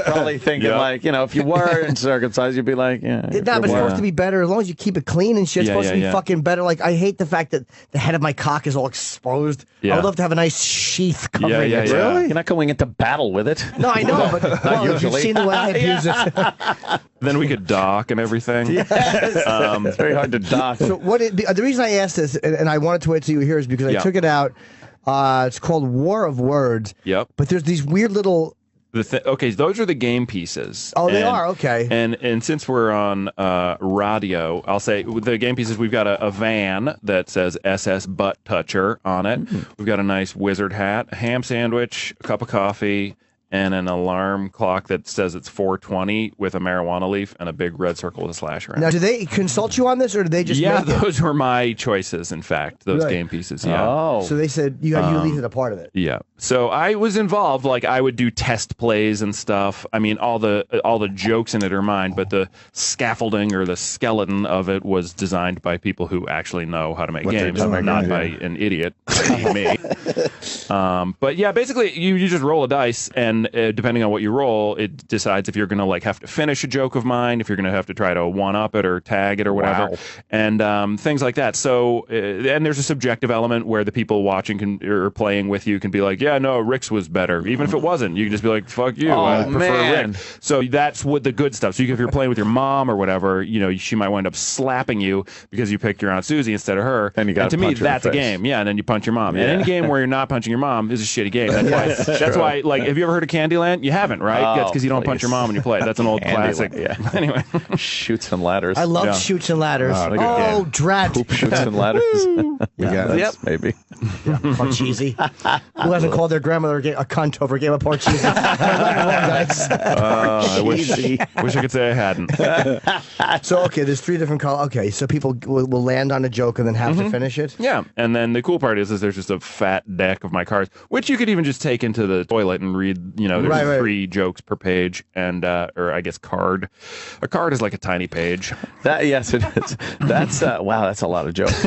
probably thinking if you were circumcised, you'd be like, yeah. But it's supposed to be better as long as you keep it clean and shit. It's supposed to be fucking better. Like, I hate the fact that the head of my cock is all exposed. I would love to have a nice sheath covering it. Really? You're not going into battle with it. No, I know, but you've seen the way I abuse it. Then we could dock and everything. Yes. It's very hard to dock. So the reason I asked this, and I wanted to wait till you were here, is because I took it out. It's called War of Words. Yep. But there's these weird little... Okay, those are the game pieces. Oh, they are? Okay. And since we're on radio, I'll say with the game pieces, we've got a van that says SS Butt Toucher on it. We've got a nice wizard hat, a ham sandwich, a cup of coffee, and an alarm clock that says it's 4:20 with a marijuana leaf and a big red circle with a slash around. Now, do they consult you on this, or do they just make it? Those were my choices, in fact, those Really? game pieces, yeah. So they said you leave it a part of it. Yeah. So I was involved. Like, I would do test plays and stuff. I mean, all the jokes in it are mine, but the scaffolding or the skeleton of it was designed by people who actually know how to make games, not by an idiot like me. But yeah, basically, you just roll a dice, and depending on what you roll, it decides if you're going to have to finish a joke of mine, if you're going to have to try to one-up it or tag it or whatever, and things like that. So, and there's a subjective element where the people watching or playing with you can be like, yeah, no, Rick's was better. Even if it wasn't, you can just be like, fuck you, I prefer Rick. So that's what the good stuff. So if you're playing with your mom or whatever, she might wind up slapping you because you picked your Aunt Susie instead of her. And to me, that's a game. Yeah, and then you punch your mom. And any game where you're not punching your mom is a shitty game. That's why, have you ever heard of Candyland? You haven't, right? That's because you don't punch your mom when you play. That's an old classic. Yeah. Anyway. Shoots and ladders. I love Shoots and Ladders. Oh, drat. Poop Shoots and Ladders. We got it. Yep. Maybe. Parcheesi. Who hasn't called their grandmother a cunt over a game of Parcheesi? I wish I could say I hadn't. So, okay, there's 3 different colors. Okay, so people will land on a joke and then have to finish it? Yeah, and then the cool part is there's just a fat deck of my cards, which you could even just take into the toilet and read. There's 3 jokes per page, and or I guess card. A card is like a tiny page. Yes, it is. That's wow, that's a lot of jokes.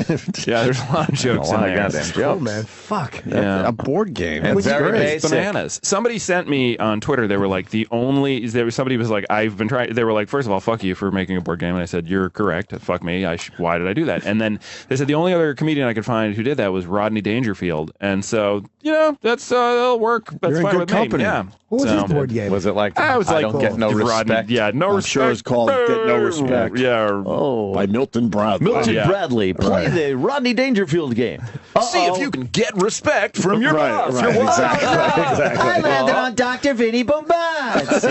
Yeah, there's a lot of jokes in there. Goddamn Cool, man. Fuck. Yeah. A board game. And very It's basic. bananas. Somebody sent me on Twitter. They were like, somebody was like, I've been trying. They were like, first of all, fuck you for making a board game. And I said, you're correct. Fuck me. Why did I do that? And then they said the only other comedian I could find who did that was Rodney Dangerfield. And so, that's that'll work. That's You're in fine good with company. me. Yeah. What was this board game? Was it like I was like, don't get no Rodney, respect? Yeah, no I'm respect. sure it's called Get No Respect. Yeah. By Milton Bradley. Milton Bradley, play the Rodney Dangerfield game. See if you can get respect from your boss. Right, exactly. I landed on Dr. Vinny Bombats.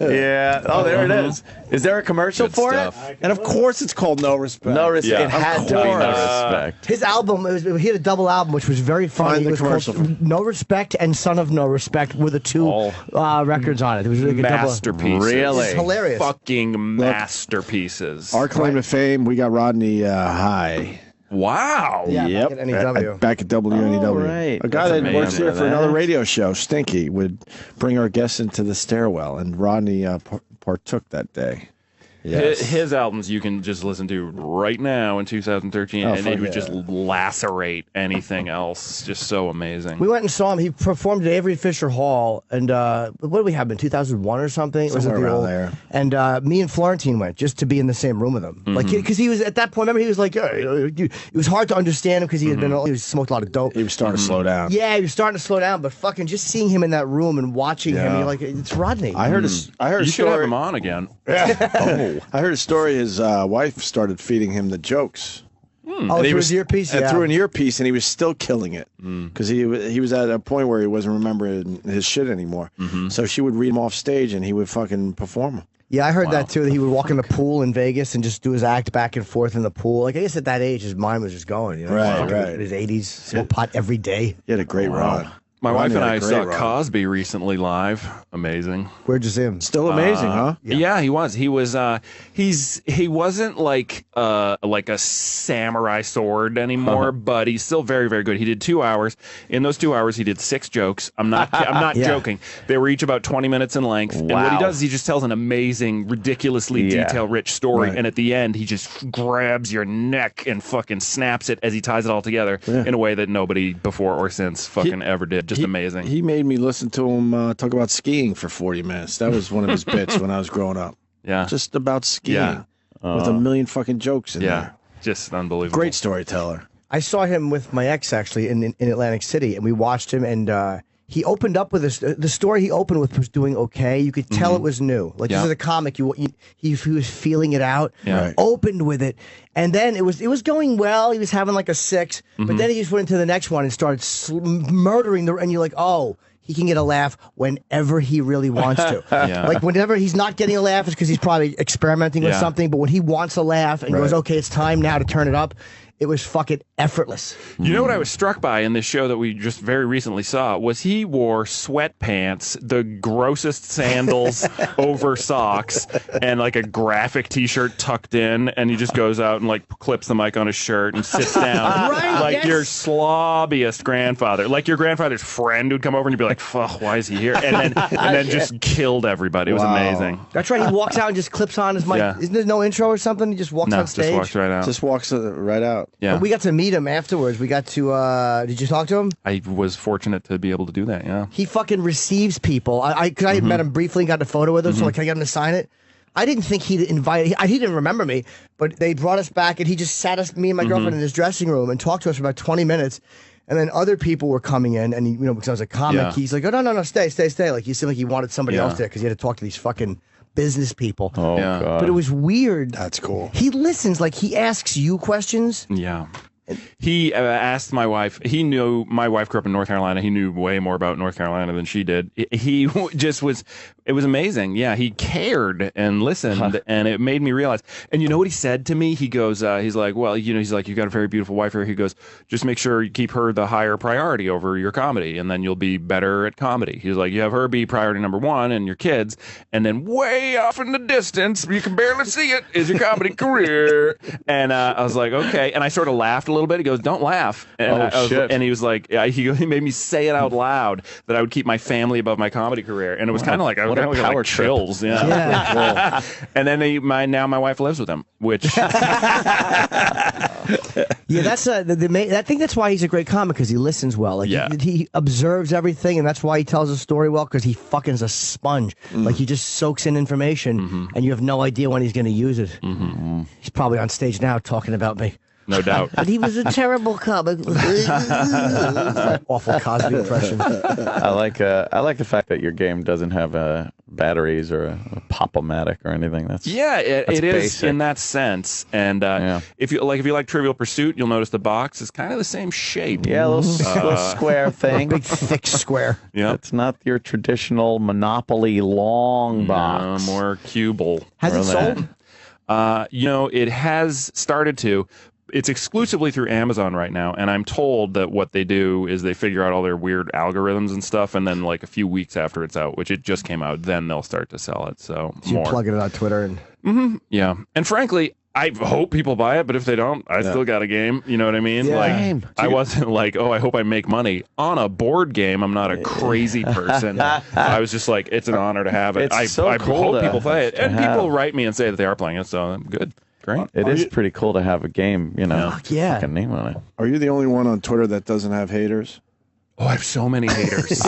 Yeah. Oh, there it is. Is there a commercial for it? And of course it's called No Respect. No respect. Yeah. It had to be no respect. His album, he had a double album, which was very funny. It was called No Respect and Son of No Respect were the 2 records on it. It was really good. Masterpieces. Really? It's hilarious. Fucking masterpieces. Our claim to fame, we got Rodney High. Wow. Yeah, Yep. back at NEW. Back at WNEW. Oh, right. A guy That's that works amazing. here for another radio show, Stinky, would bring our guests into the stairwell, and Rodney partook that day. Yes. His albums you can just listen to right now in 2013, and it would just lacerate anything else. Just so amazing. We went and saw him. He performed at Avery Fisher Hall, and what did we have in 2001 or something? Somewhere was it around there. And me and Florentine went just to be in the same room with him, like because he was at that point. Remember, he was like, it was hard to understand him because he had he smoked a lot of dope. He was starting to slow down. Yeah, he was starting to slow down, but fucking just seeing him in that room and watching him, you're like, it's Rodney. I heard a You should story. have him on again. I heard a story. His wife started feeding him the jokes. Oh, through his earpiece? Yeah. Through an earpiece, and he was still killing it because he was at a point where he wasn't remembering his shit anymore. So she would read him off stage, and he would fucking perform them. Yeah, I heard that too. That he would walk in the pool in Vegas and just do his act back and forth in the pool. Like I guess at that age, his mind was just going. You know, Right. In his 80s, smoke pot every day. He had a great run. My wife and had a I great saw run. Cosby recently live. Amazing. Where'd you see him? Still amazing, huh? Yeah, he was. He was. He wasn't like a samurai sword anymore, but he's still very, very good. He did 2 hours. In those 2 hours, he did 6 jokes. I'm not joking. They were each about 20 minutes in length. And what he does is he just tells an amazing, ridiculously detail-rich story, and at the end, he just grabs your neck and fucking snaps it as he ties it all together in a way that nobody before or since fucking ever did. Just amazing. He made me listen to him talk about skiing for 40 minutes. That was one of his bits when I was growing up. Yeah. Just about skiing with a million fucking jokes in there. Just unbelievable. Great storyteller. I saw him with my ex actually in Atlantic City, and we watched him, and he opened up with this. The story he opened with was doing okay. You could tell it was new. Like this is a comic. He was feeling it out. Yeah. Right. Opened with it, and then it was going well. He was having like a 6, but then he just went into the next one and started murdering and you're like, oh. He can get a laugh whenever he really wants to. Like whenever he's not getting a laugh, it's because he's probably experimenting with something. But when he wants a laugh and goes, okay, it's time now to turn it up, it was fucking effortless. You know what I was struck by in this show that we just very recently saw was he wore sweatpants, the grossest sandals over socks, and like a graphic T-shirt tucked in, and he just goes out and like clips the mic on his shirt and sits down like your slobbiest grandfather, like your grandfather's friend who'd come over and you'd be like, "Fuck, why is he here?" And then just killed everybody. It was amazing. That's right. He walks out and just clips on his mic. Isn't there no intro or something? He just walks on stage. Just walks right out. Just walks right out. Yeah. But we got to meet him afterwards. We got to. Did you talk to him? I was fortunate to be able to do that. Yeah. He fucking receives people. I had met him briefly, got a photo with him. So like, can I get him to sign it? I didn't think he'd invite. He didn't remember me, but they brought us back, and he just sat us, me and my girlfriend, in his dressing room and talked to us for about 20 minutes. And then other people were coming in, and he, because I was a comic, he's like, "Oh no, stay." Like he seemed like he wanted somebody else there because he had to talk to these fucking business people. Oh, God. But it was weird. That's cool. He listens, like he asks you questions. Yeah. He asked my wife. He knew my wife grew up in North Carolina. He knew way more about North Carolina than she did. He just was. It was amazing. Yeah, he cared and listened, and it made me realize. And you know what he said to me? He goes, he's like, well, he's like, you got a very beautiful wife here. He goes, just make sure you keep her the higher priority over your comedy, and then you'll be better at comedy. He's like, you have her be priority number 1 and your kids, and then way off in the distance, you can barely see it, is your comedy career. And I was like, okay. And I sort of laughed a little bit. He goes, don't laugh. And shit. And he was like, he made me say it out loud that I would keep my family above my comedy career. And it was kind of like, I was kind of like chills. Yeah. And then my wife lives with him, which. Yeah, that's I think that's why he's a great comic, because he listens well. Like he observes everything, and that's why he tells a story well, because he fucking is a sponge. Like he just soaks in information, and you have no idea when he's going to use it. He's probably on stage now talking about me. No doubt. But he was a terrible comic. Awful Cosby impression. I like the fact that your game doesn't have batteries or a pop-o-matic or anything. That's it is basic. in that sense. And if you like Trivial Pursuit, you'll notice the box is kind of the same shape. Yeah, a little square thing. Big thick square. Yeah, it's not your traditional Monopoly long box. More cubal. Has it sold? It has started to. It's exclusively through Amazon right now, and I'm told that what they do is they figure out all their weird algorithms and stuff, and then like a few weeks after it's out, which it just came out, then they'll start to sell it. So you're plugging it on Twitter and. Yeah, and frankly, I hope people buy it, but if they don't, I still got a game. You know what I mean? Yeah. Like I wasn't like, oh, I hope I make money on a board game. I'm not a crazy person. I was just like, it's an honor to have it. It's I cool hope to people play it, and have. people write me and say that they are playing it. So good. Great. It is pretty cool to have a game, fucking name on it. Are you the only one on Twitter that doesn't have haters? Oh, I have so many haters.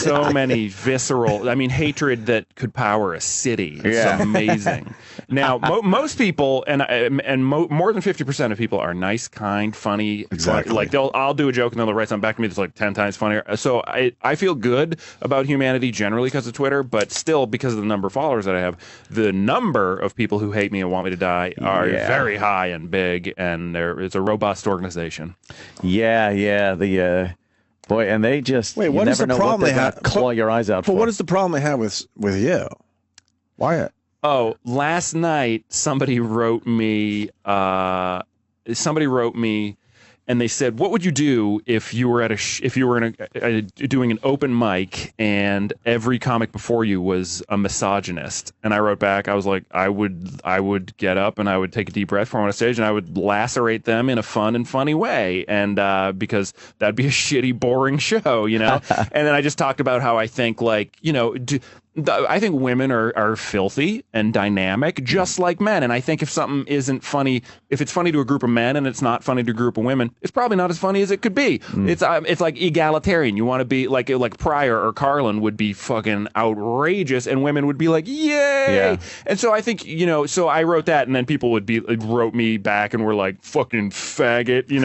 So many visceral. I mean, hatred that could power a city. It's amazing. Now, most people, and more than 50% of people are nice, kind, funny. Exactly. Like I'll do a joke and then they'll write something back to me that's like 10 times funnier. So I feel good about humanity generally because of Twitter, but still because of the number of followers that I have, the number of people who hate me and want me to die are very high and big, and it's a robust organization. Yeah. Boy, and they just what is the problem they have? Claw your eyes out. But what is the problem they have with you? Why? Oh, last night somebody wrote me. and they said, "What would you do if you were doing an open mic and every comic before you was a misogynist?" And I wrote back, I was like, I would get up and I would take a deep breath from on a stage and I would lacerate them in a fun and funny way, and because that'd be a shitty, boring show, And then I just talked about how I think, like, I think women are filthy and dynamic, just like men. And I think if something isn't funny, if it's funny to a group of men and it's not funny to a group of women, it's probably not as funny as it could be. It's like egalitarian. You want to be like Pryor or Carlin would be fucking outrageous, and women would be like, yay! Yeah. And so I think, so I wrote that, and then people wrote me back and were like, fucking faggot, and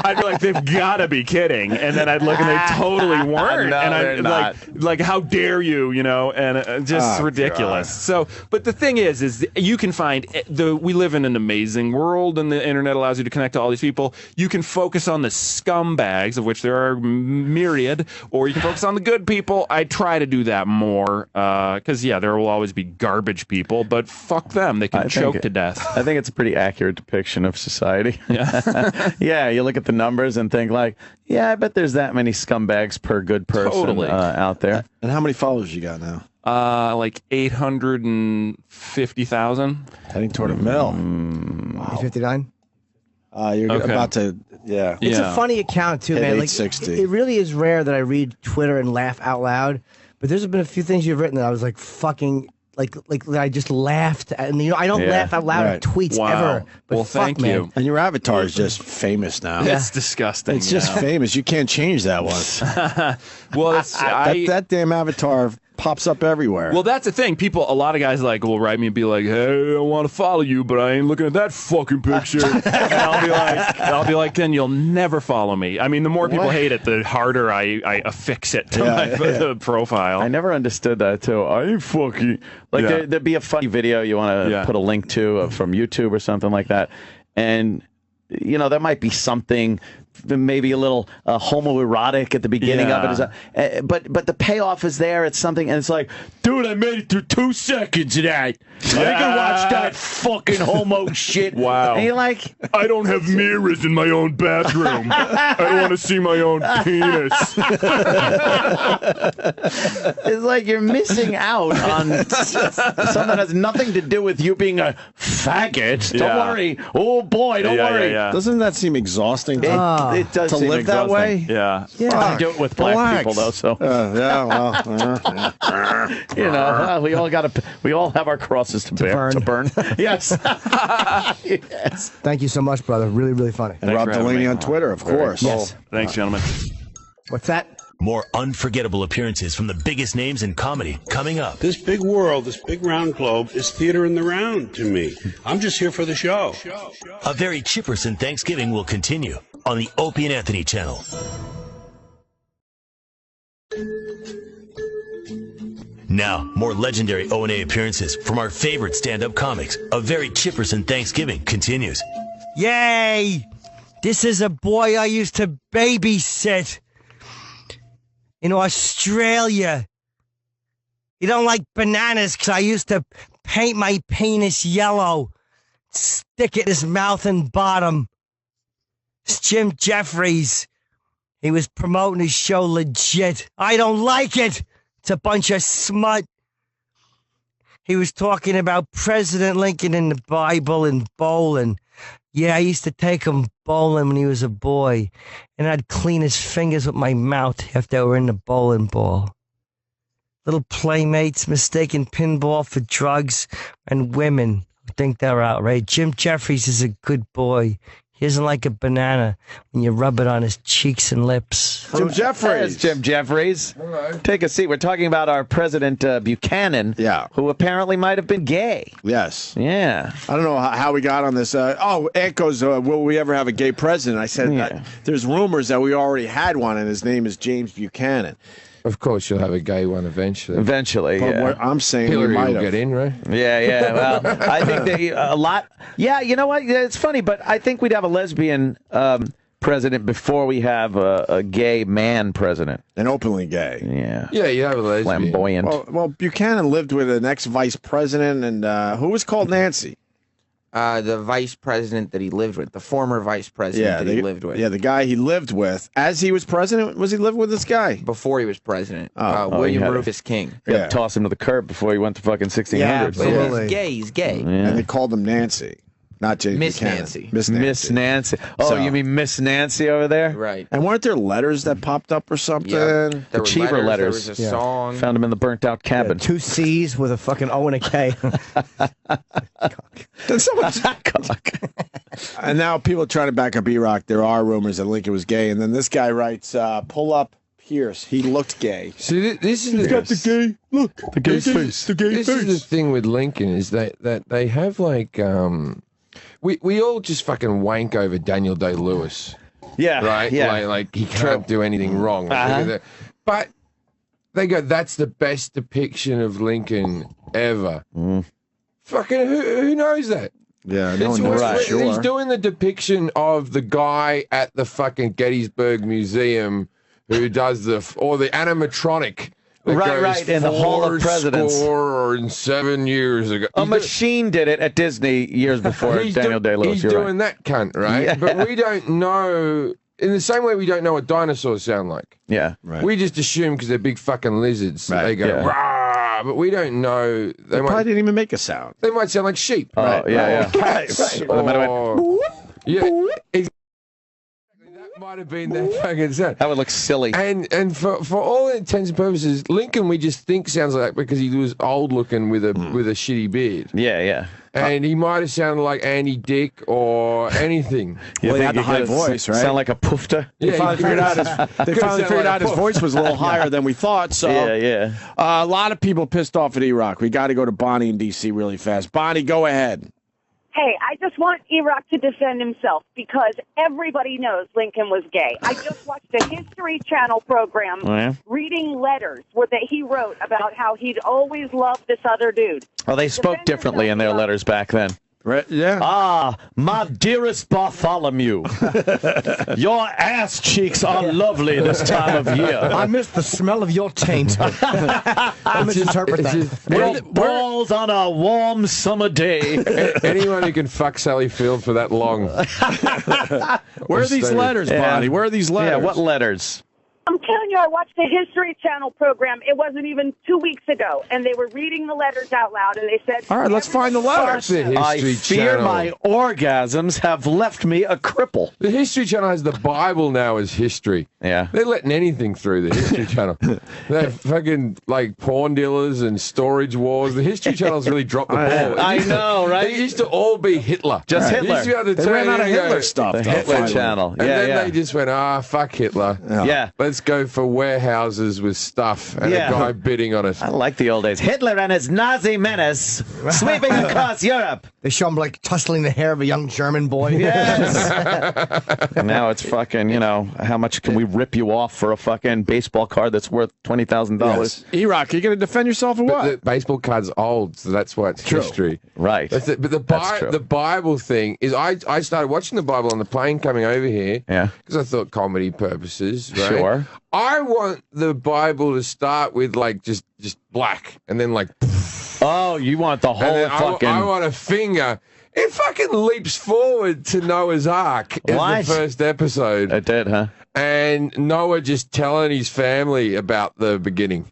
I'd be like, they've got to be kidding. And then I'd look and they totally weren't. No, and they're not. like how dare you, and just ridiculous. God. So, but the thing is you can find we live in an amazing world, and the internet allows you to connect to all these people. You can focus on the scumbags, of which there are myriad, or you can focus on the good people. I try to do that more, because there will always be garbage people, but fuck them. They can choke to death. I think it's a pretty accurate depiction of society. Yeah. Yeah, you look at the numbers and think like, I bet there's that many scumbags per good person out there. And how many followers you got now? Like 850,000. Heading toward a mill. 59? You're about to, It's a funny account too, man. Like, 860. it really is rare that I read Twitter and laugh out loud. But there's been a few things you've written that I was like fucking like that I just laughed at. And I don't laugh out loud at tweets ever. But well, fuck, thank man. you. And your avatar is just famous now. It's disgusting. It's just famous. You can't change that one. Well, that damn avatar pops up everywhere. Well, that's the thing. A lot of guys will write me and be like, "Hey, I want to follow you, but I ain't looking at that fucking picture." And I'll be like, then you'll never follow me. I mean, the more people hate it, the harder I affix it to my profile. I never understood that too. I ain't fucking there'd be a funny video you want to put a link to from YouTube or something like that, and there might be something. Maybe a little homoerotic at the beginning of it, but the payoff is there. It's something, and it's like, dude, I made it through 2 seconds of that. I can watch that fucking homo shit. Wow. And you're like, I don't have mirrors in my own bathroom. I don't want to see my own penis. It's like you're missing out on something that has nothing to do with you being a faggot. Don't worry. Oh boy, don't worry. Doesn't that seem exhausting? It does to seem live that exhausting. way. Yeah. I do it with black people though. So we all have our crosses to burn. Yes. Yes. Thank you so much, brother. Really, really funny. And Rob Delaney on Twitter, of course. Yes. Thanks, gentlemen. What's that? More unforgettable appearances from the biggest names in comedy coming up. This big world, this big round globe, is theater in the round to me. I'm just here for the show. A very Chipperson Thanksgiving will continue on the Opie and Anthony channel. Now, more legendary O&A appearances from our favorite stand-up comics. A very Chipperson Thanksgiving continues. Yay! This is a boy I used to babysit in Australia. He don't like bananas because I used to paint my penis yellow, stick it in his mouth and bottom. It's Jim Jeffries. He was promoting his show legit. I don't like it. It's a bunch of smut. He was talking about President Lincoln in the Bible and bowling. Yeah, I used to take him bowling when he was a boy, and I'd clean his fingers with my mouth after they were in the bowling ball. Little playmates mistaking pinball for drugs, and women who think they're outraged. Jim Jeffries is a good boy. He doesn't like a banana when you rub it on his cheeks and lips. Jim Jeffries. There's Jim Jeffries. Hello. Take a seat. We're talking about our President Buchanan, who apparently might have been gay. Yes. Yeah. I don't know how we got on this. Ant goes, will we ever have a gay president? I said, there's rumors that we already had one, and his name is James Buchanan. Of course, you'll have a gay one eventually. Eventually, but what I'm saying, Hillary we might will get in, right? Yeah. Well, I think a lot. Yeah, you know what? It's funny, but I think we'd have a lesbian president before we have a gay man president. And openly gay. Yeah. Yeah, you have a lesbian. Flamboyant. Well, Buchanan lived with an ex-vice president, and who was called Nancy? the vice president that he lived with, the former vice president that he lived with. Yeah, the guy he lived with. As he was president, was he living with this guy? Before he was president. William Rufus King. Yeah, toss him to the curb before he went to fucking 1600s. Yeah, absolutely. He's gay. And they called him Nancy. Not James Miss Buchanan. Nancy. Miss Nancy. Oh, you mean Miss Nancy over there? Right. And weren't there letters that popped up or something? Yeah. The Cheever letters. There was a song. Found him in the burnt out cabin. 2 C's with a fucking O and a K. And now people are trying to back up E-Rock. There are rumors that Lincoln was gay. And then this guy writes, pull up Pierce. He looked gay. See, this is He's got the gay look. The gay face. The gay this face. is the thing with Lincoln is that they have like we all just fucking wank over Daniel Day-Lewis. Yeah. Right? Yeah. Like he can't do anything wrong. But they go, that's the best depiction of Lincoln ever. Fucking who knows that? Yeah, no one knows for He's sure. doing the depiction of the guy at the fucking Gettysburg Museum who does the animatronic. Right, in the Hall of Presidents. 7 years ago. A machine did it at Disney years before Daniel Day-Lewis. He's doing that cunt, right? Yeah. But we don't know, in the same way we don't know what dinosaurs sound like. Yeah. We just assume because they're big fucking lizards, they go, rah, but we don't know. They probably didn't even make a sound. They might sound like sheep. Oh, yeah. Or cats. Right. Or they might have went, yeah, exactly. That might have been their fucking sound. That would look silly. And for all intents and purposes, Lincoln we just think sounds like that because he was old looking with a shitty beard. Yeah, yeah. And he might have sounded like Andy Dick or anything. Well, he had the high voice, right? Sound like a poofta? They finally figured out his voice was a little higher than we thought. So yeah. A lot of people pissed off at E-Rock. We got to go to Bonnie in D.C. really fast. Bonnie, go ahead. Hey, I just want E-Rock to defend himself because everybody knows Lincoln was gay. I just watched a History Channel program reading letters that he wrote about how he'd always loved this other dude. Well, they spoke differently in their letters back then. Right, yeah. Ah, my dearest Bartholomew, your ass cheeks are lovely this time of year. I miss the smell of your taint. I misinterpret that. Your balls on a warm summer day. Anyone who can fuck Sally Field for that long. Where are these letters, Bonnie? Where are these letters? Yeah, what letters? I'm telling you, I watched the History Channel program. It wasn't even 2 weeks ago, and they were reading the letters out loud, and they said, all right, let's find the letters. I fear my orgasms have left me a cripple. The History Channel has the Bible now as history. Yeah. They're letting anything through the History Channel. They're fucking like porn dealers and storage wars. The History Channel's really dropped the ball. I know, right? They used to all be Hitler. Just Hitler. They used to be able to They turn ran out of and go, Hitler stuff. The Hitler Channel. And Yeah, then they just went, fuck Hitler. Yeah. Let's go for warehouses with stuff and a guy bidding on it. I like the old days. Hitler and his Nazi menace sweeping across Europe. They show him like tussling the hair of a young German boy. Yes. And now it's fucking, how much can we rip you off for a fucking baseball card that's worth $20,000? Yes. E-Rock, are you going to defend yourself or what? The baseball card's old, so that's why it's history. Right. That's it. But the Bible thing is, I started watching the Bible on the plane coming over here. Yeah. Because I thought comedy purposes, right? Sure. I want the Bible to start with like just black, and then like. Oh, you want the whole fucking. I want a finger. It fucking leaps forward to Noah's Ark in the first episode. It did, huh? And Noah just telling his family about the beginning.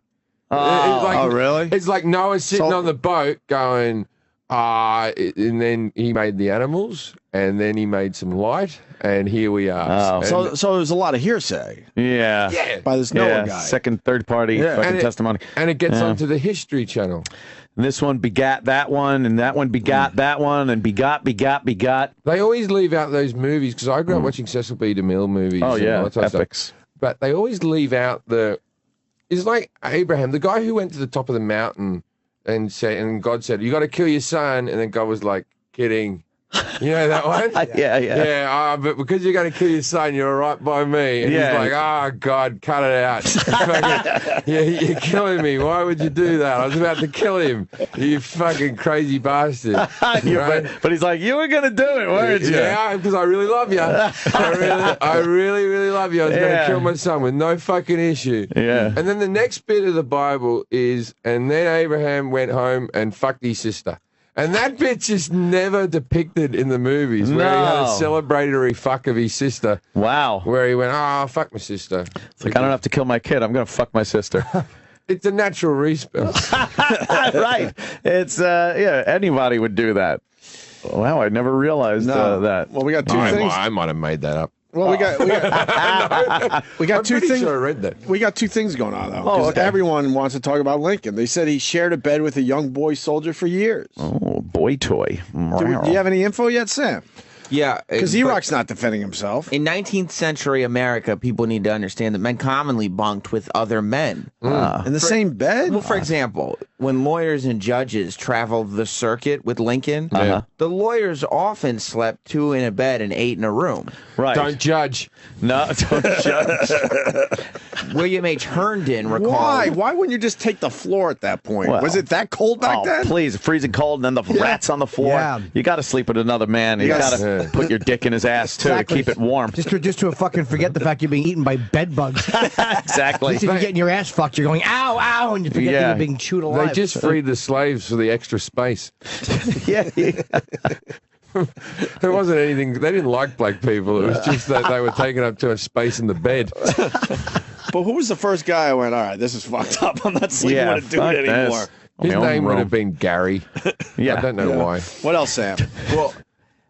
Oh, really? It's like Noah sitting on the boat going, and then he made the animals, and then he made some light, and here we are. Oh. So there's a lot of hearsay. Yeah. By this Noah guy. Second, third party fucking testimony. And it gets onto the History Channel. And this one begat that one, and that one begot that one, and begot. They always leave out those movies, because I grew up watching Cecil B. DeMille movies. Oh, yeah, and all that type of epics. stuff. But they always leave out it's like Abraham, the guy who went to the top of the mountain and God said, you got to kill your son, and then God was like, kidding. You know that one? Yeah. Yeah, but because you're going to kill your son, you're right by me. And he's like, God, cut it out. You're killing me. Why would you do that? I was about to kill him. You fucking crazy bastard. Right? But he's like, you were going to do it, weren't you? Yeah, because I really love you. I really, really love you. I was going to kill my son with no fucking issue. Yeah. And then the next bit of the Bible is, and then Abraham went home and fucked his sister. And that bit's just never depicted in the movies, where he had a celebratory fuck of his sister. Wow. Where he went, fuck my sister. It's like, I don't have to kill my kid. I'm going to fuck my sister. It's a natural response. Right. It's, anybody would do that. Wow, I never realized that. Well, we got two things. I might have made that up. Well, we got two things. Sure I read that. We got two things going on though. 'Cause everyone wants to talk about Lincoln. They said he shared a bed with a young boy soldier for years. Oh, boy toy. Do you have any info yet, Sam? Yeah. Because Iraq's not defending himself. In 19th century America, people need to understand that men commonly bunked with other men. In the same bed? Well, for example, when lawyers and judges traveled the circuit with Lincoln, the lawyers often slept 2 in a bed and 8 in a room. Right. Don't judge. No, don't judge. William H. Herndon recalled... Why? Why wouldn't you just take the floor at that point? Well, was it that cold back then? Please, freezing cold, and then the rats on the floor. Yeah. You got to sleep with another man. You got to put your dick in his ass, too, to keep it warm. Just to fucking forget the fact you're being eaten by bed bugs. Exactly. At least if you're getting your ass fucked, you're going, ow, ow, and you forget that you're being chewed alive. They just freed the slaves for the extra space. Yeah. There wasn't anything. They didn't like black people. It was just that they were taking up too much space in the bed. But who was the first guy who went, all right, this is fucked up. I'm not sleeping with a dude anymore. His name would have been Gary. I don't know why. What else, Sam? Well,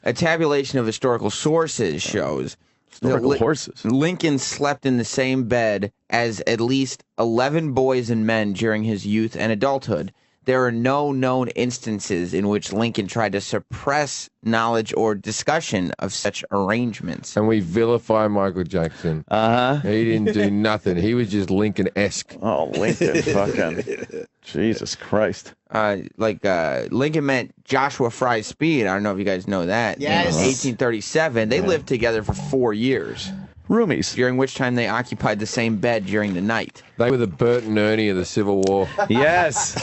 a tabulation of historical sources shows Lincoln slept in the same bed as at least 11 boys and men during his youth and adulthood. There are no known instances in which Lincoln tried to suppress knowledge or discussion of such arrangements. And we vilify Michael Jackson. He didn't do nothing. He was just Lincoln-esque. Oh, Lincoln, fucking Jesus Christ. Lincoln meant Joshua Fry's speed. I don't know if you guys know that. Yes. In 1837, they lived together for 4 years. Roomies. During which time they occupied the same bed during the night. They were the Bert and Ernie of the Civil War. Yes.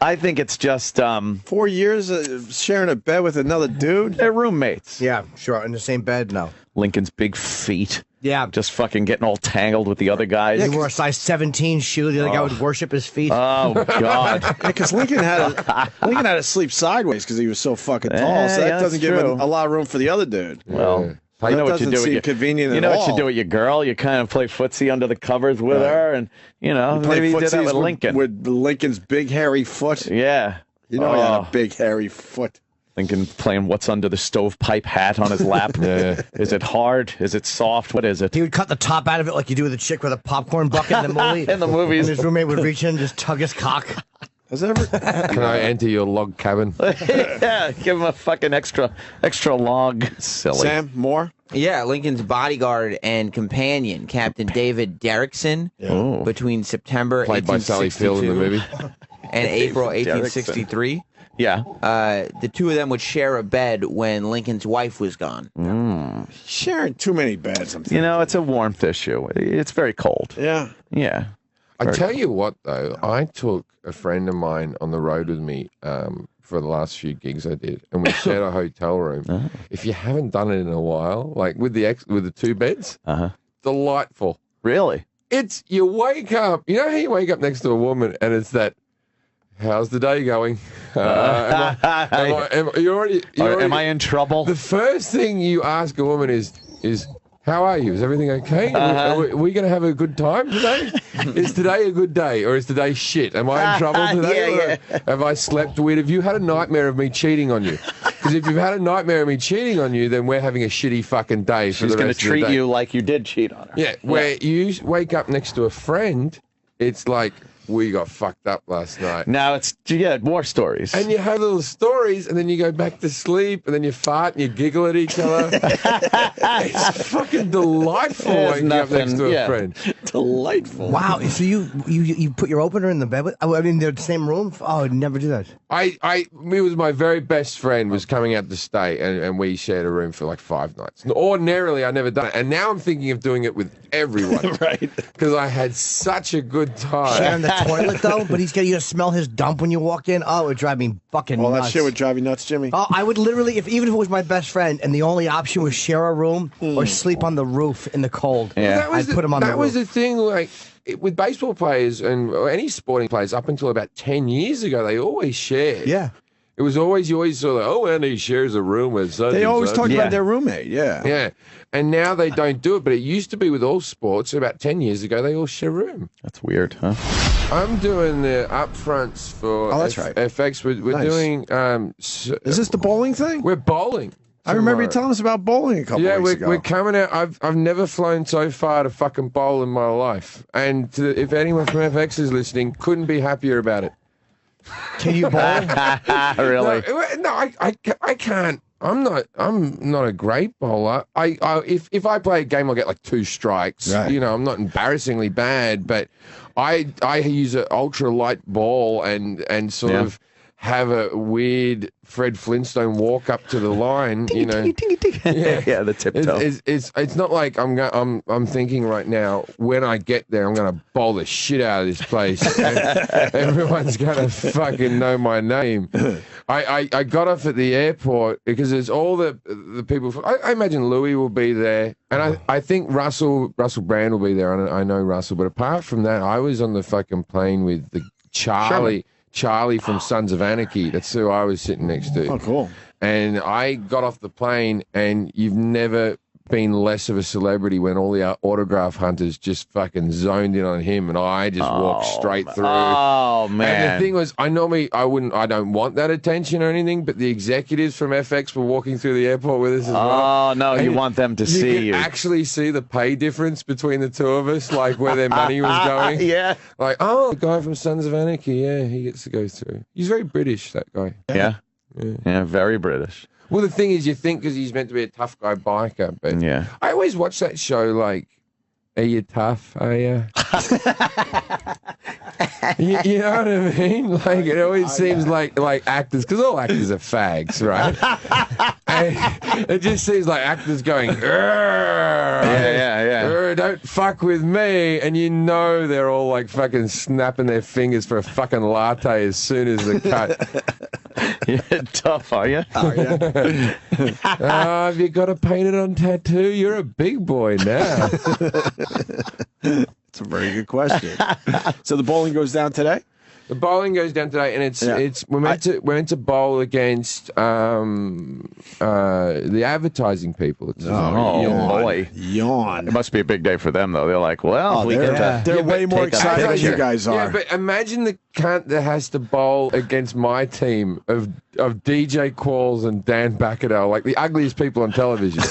I think it's just... 4 years sharing a bed with another dude? They're roommates. Yeah, sure. In the same bed? No. Lincoln's big feet. Yeah. Just fucking getting all tangled with the other guys. He wore a size 17 shoe. The other guy would worship his feet. Oh, God. Because Lincoln had to sleep sideways because he was so fucking tall. So that doesn't give him a lot of room for the other dude. Well... You know what you do with your girl? You kind of play footsie under the covers with her, and maybe you did that with Lincoln. With Lincoln's big hairy foot. Yeah, he had a big hairy foot. Lincoln playing "What's Under the Stovepipe" hat on his lap. Is it hard? Is it soft? What is it? He would cut the top out of it like you do with a chick with a popcorn bucket in the movie. In the movies, and his roommate would reach in and just tug his cock. Can I enter your log cabin? Yeah, give him a fucking extra log. Silly. Sam, more? Yeah, Lincoln's bodyguard and companion, Captain David Derrickson, between September played by Sally Field in the movie, and April 1863. Yeah. The two of them would share a bed when Lincoln's wife was gone. Sharing too many beds, I'm thinking. It's a warmth issue. It's very cold. Yeah. Yeah. I tell you what, though, I took a friend of mine on the road with me for the last few gigs I did, and we shared a hotel room. If you haven't done it in a while, like with the 2 beds, delightful. Really? It's, you wake up, you know how you wake up next to a woman and it's that, how's the day going? Am I in trouble? The first thing you ask a woman is how are you? Is everything okay? Are we going to have a good time today? Is today a good day or is today shit? Am I in trouble today? Have I slept weird? Have you had a nightmare of me cheating on you? Because if you've had a nightmare of me cheating on you, then we're having a shitty fucking day for the rest of the day. She's going to treat you like you did cheat on her. Yeah, where you wake up next to a friend, it's like, we got fucked up last night. Now it's, more stories. And you have little stories, and then you go back to sleep, and then you fart and you giggle at each other. It's fucking delightful waking up next to a friend. Delightful. Wow. So you put your opener in the bed with? I mean, they're the same room? Oh, I'd never do that. It was my very best friend was coming out to stay, and we shared a room for like 5 nights. Ordinarily, I never done it, and now I'm thinking of doing it with everyone. Right. Because I had such a good time. Sharing the toilet though, but you to smell his dump when you walk in. Oh, it would drive me fucking nuts. That shit would drive you nuts, Jimmy. Oh, I would literally, even if it was my best friend, and the only option was share a room or sleep on the roof in the cold. Yeah, I'd put him on the roof. That was the thing, like with baseball players and any sporting players up until about 10 years ago, they always shared. Yeah. It was always, you always saw, like, oh, and he shares a room with such They and always such. talk about their roommate, yeah. Yeah. And now they don't do it, but it used to be with all sports. About 10 years ago, they all share a room. That's weird, huh? I'm doing the upfronts for FX. We're Nice. doing... Is this the bowling thing? We're bowling. I remember you telling us about bowling a couple weeks ago. We're coming out. I've never flown so far to fucking bowl in my life. And if anyone from FX is listening, couldn't be happier about it. Can you bowl? Really? No, I can't. I'm not a great bowler. If I play a game, I'll get like 2 strikes. Right. You know, I'm not embarrassingly bad, but I use an ultra light ball and sort of have a weird Fred Flintstone walk up to the line. You know, yeah, the tiptoe. It's not like I'm thinking right now, when I get there, I'm going to bowl the shit out of this place. And everyone's going to fucking know my name. I got off at the airport because there's all the people. I imagine Louis will be there, and I think Russell Brand will be there. I know Russell, but apart from that, I was on the fucking plane with the Charlie from Sons of Anarchy. That's who I was sitting next to. Oh, cool. And I got off the plane, and you've never been less of a celebrity when all the autograph hunters just fucking zoned in on him, and I just walked straight through. Oh, man. And the thing was, I don't want that attention or anything, but the executives from FX were walking through the airport with us as well. Oh, no, you want them to see you. You could actually see the pay difference between the two of us, like where their money was going. Yeah. Like, oh, the guy from Sons of Anarchy, yeah, he gets to go through. He's very British, that guy. Yeah. Yeah, very British. Well, the thing is, you think because he's meant to be a tough guy biker, but yeah. I always watch that show like, are you tough? Are you? You know what I mean? Like, it always seems like actors, because all actors are fags, right? And it just seems like actors going, yeah. Don't fuck with me. And you know they're all like fucking snapping their fingers for a fucking latte as soon as the cut. You're tough, are you? Oh, yeah. Have you got a painted on tattoo? You're a big boy now. That's a very good question. So the bowling goes down today? The bowling goes down today, and we're meant to bowl against the advertising people. Boy, yawn! It must be a big day for them, though. They're like, well, they're way more excited than you guys are. Yeah, but imagine the cunt that has to bowl against my team of DJ Qualls and Dan Bacadell, like the ugliest people on television.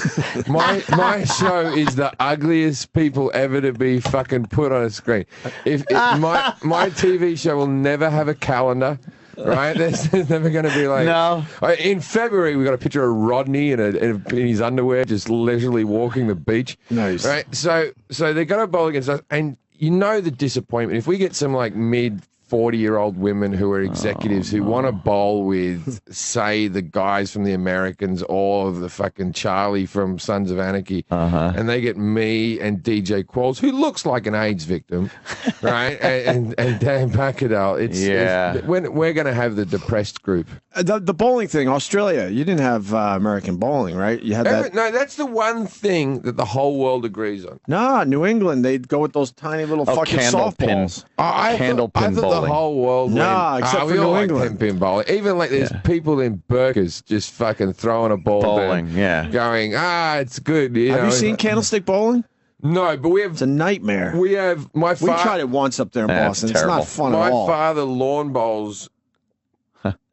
my show is the ugliest people ever to be fucking put on a screen. If my TV show will never have a calendar, right? There's never going to be like... No. In February, we got a picture of Rodney in his underwear just leisurely walking the beach. Nice. Right? So they're going to bowl against us, and you know the disappointment. If we get some like mid-40-year-old women who are executives who want to bowl with, say, the guys from the Americans or the fucking Charlie from Sons of Anarchy, and they get me and DJ Qualls, who looks like an AIDS victim, right? and Dan Bacadell. We're going to have the depressed group. The bowling thing, Australia, you didn't have American bowling, right? You had that. No, that's the one thing that the whole world agrees on. No, New England, they'd go with those tiny little fucking softballs. I thought the whole world except for we all New England. like pin bowling. Even like there's people in burkas just fucking throwing a ball bowling, down, going, it's good. Have you seen candlestick bowling? No, but we have. It's a nightmare. We have we tried it once up there in Boston. It's not fun at all. My father lawn bowls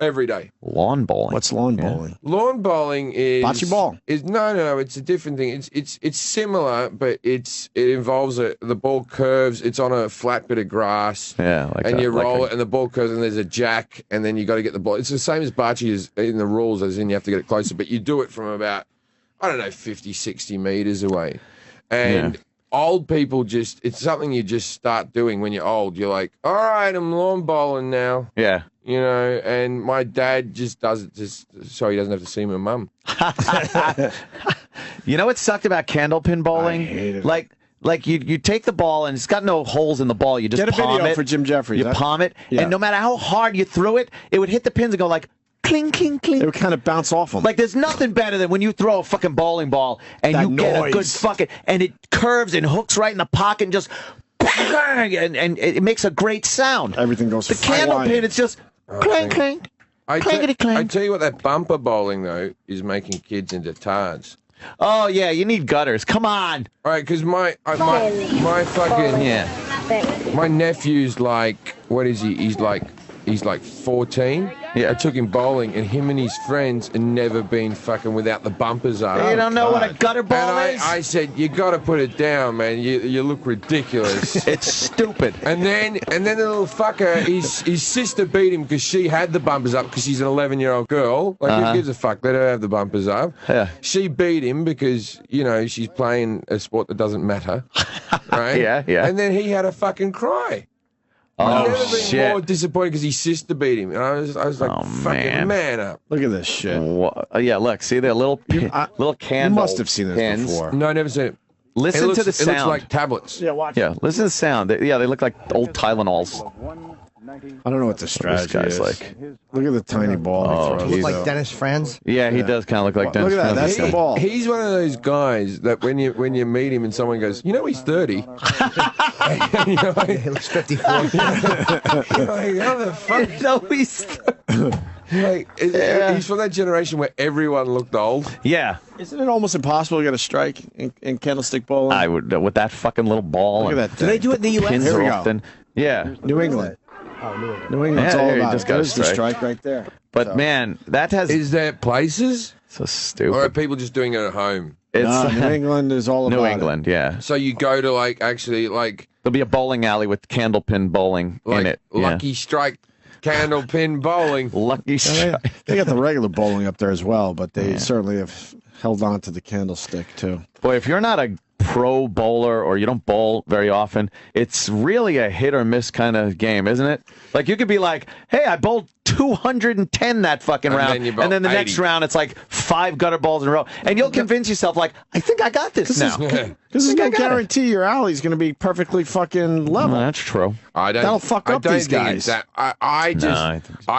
every day. Lawn bowling. What's lawn bowling? Lawn bowling is bocce ball. No. It's a different thing. It's similar, but it involves the ball curves. It's on a flat bit of grass. Yeah, and you roll it, and the ball curves, and there's a jack, and then you got to get the ball. It's the same as bocce as in the rules, as in you have to get it closer, but you do it from about 50, 60 meters away, and. Yeah. Old people it's something you just start doing when you're old. You're like, all right, I'm lawn bowling now. Yeah. You know, and my dad just does it just so he doesn't have to see my mum. You know what sucked about candlepin bowling? I hate it. Like you take the ball and it's got no holes in the ball. You just get a palm video it. For Jim Jeffries. You palm it, and no matter how hard you threw it, it would hit the pins and go like, clink, clink, clink. It would kind of bounce off them. Like, there's nothing better than when you throw a fucking bowling ball and you get a good fucking, and it curves and hooks right in the pocket and just, and it makes a great sound. Everything goes the candle pin, it's just clink, clink. I tell you what, that bumper bowling though is making kids into tards. Oh yeah, you need gutters. Come on. All right, because my fucking my nephew's like, what is he? He's like 14. Yeah, I took him bowling, and him and his friends had never been fucking without the bumpers up. You don't know what a gutter ball is? I said, you got to put it down, man. You look ridiculous. It's stupid. And then the little fucker, his sister beat him because she had the bumpers up because she's an 11-year-old girl. Like, who gives a fuck? Let her have the bumpers up. Yeah. She beat him because, you know, she's playing a sport that doesn't matter. Right? Yeah. And then he had a fucking cry. Oh, I've never been shit. more disappointed because his sister beat him. And I was like, fucking man up. Look at this shit. Yeah, look, see the little candle. You must have seen this before. No, I never seen it. Listen to the sound. It looks like tablets. Yeah, watch. Yeah, listen to the sound. They look like old Tylenols. I don't know what the strategy guy's is. like. Look at the tiny ball he throws. Looks like Dennis Franz. Yeah, he does kind of look like Dennis Look at that. Franz. That's the ball. He's one of those guys that when you meet him and someone goes, you know, he's 30. He looks 54. You're like, how the fuck? No, he's. He's from that generation where everyone looked old. Yeah. Isn't it almost impossible to get a strike in candlestick bowling? I would with that fucking little ball. Look at that. Do they do it in the U.S.? Here we go. Yeah. New England. Oh, New England. New England's Yeah, all you about just it. got a There's the strike. strike right there. But man, that has. Is there places? So stupid. Or are people just doing it at home? It's New England is all about New England, yeah. So you go to There'll be a bowling alley with candlepin bowling in it. Lucky Strike candle pin bowling. Lucky Strike. They got the regular bowling up there as well, but they certainly have held on to the candlestick too. Boy, if you're not a pro bowler or you don't bowl very often, it's really a hit or miss kind of game, isn't it? Like you could be like, hey, I bowled 210 that fucking round, and then the next round it's like 5 gutter balls in a row, and you'll convince yourself like, I think I got this now. Because there's no guarantee your alley's going to be perfectly fucking level. That's true. That'll fuck up these guys. I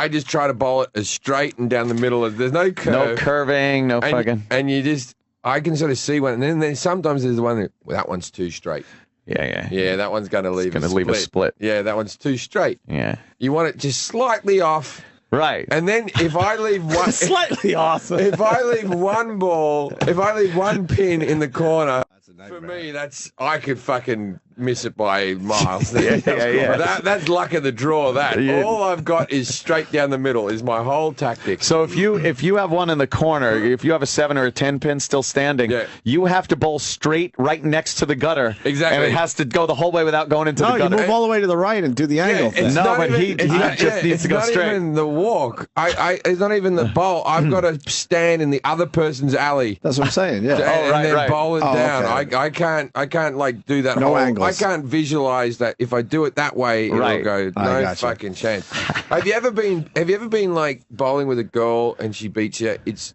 just try to bowl it as straight and down the middle. There's no curve. No curving, no fucking. And you just, I can sort of see one, and then sometimes there's one that one's too straight. Yeah, that one's going to leave a split. Yeah, that one's too straight. Yeah. You want it just slightly off. Right. And then if I leave one... slightly off. If I leave one pin in the corner, for me, I could fucking miss it by miles. That's luck of the draw, that. Yeah. All I've got is straight down the middle is my whole tactic. So if you have one in the corner, if you have a 7 or a 10 pin still standing, you have to bowl straight right next to the gutter. Exactly. And it has to go the whole way without going into the gutter. No, you move all the way to the right and do the angle. He just needs to go straight. It's not even the walk. It's not even the bowl. I've got to stand in the other person's alley. That's what I'm saying, yeah. And then bowl it down. Okay. I can't like do that. No angles. I can't visualize that if I do it that way, it'll go. No fucking chance. Have you ever been like bowling with a girl and she beats you? It's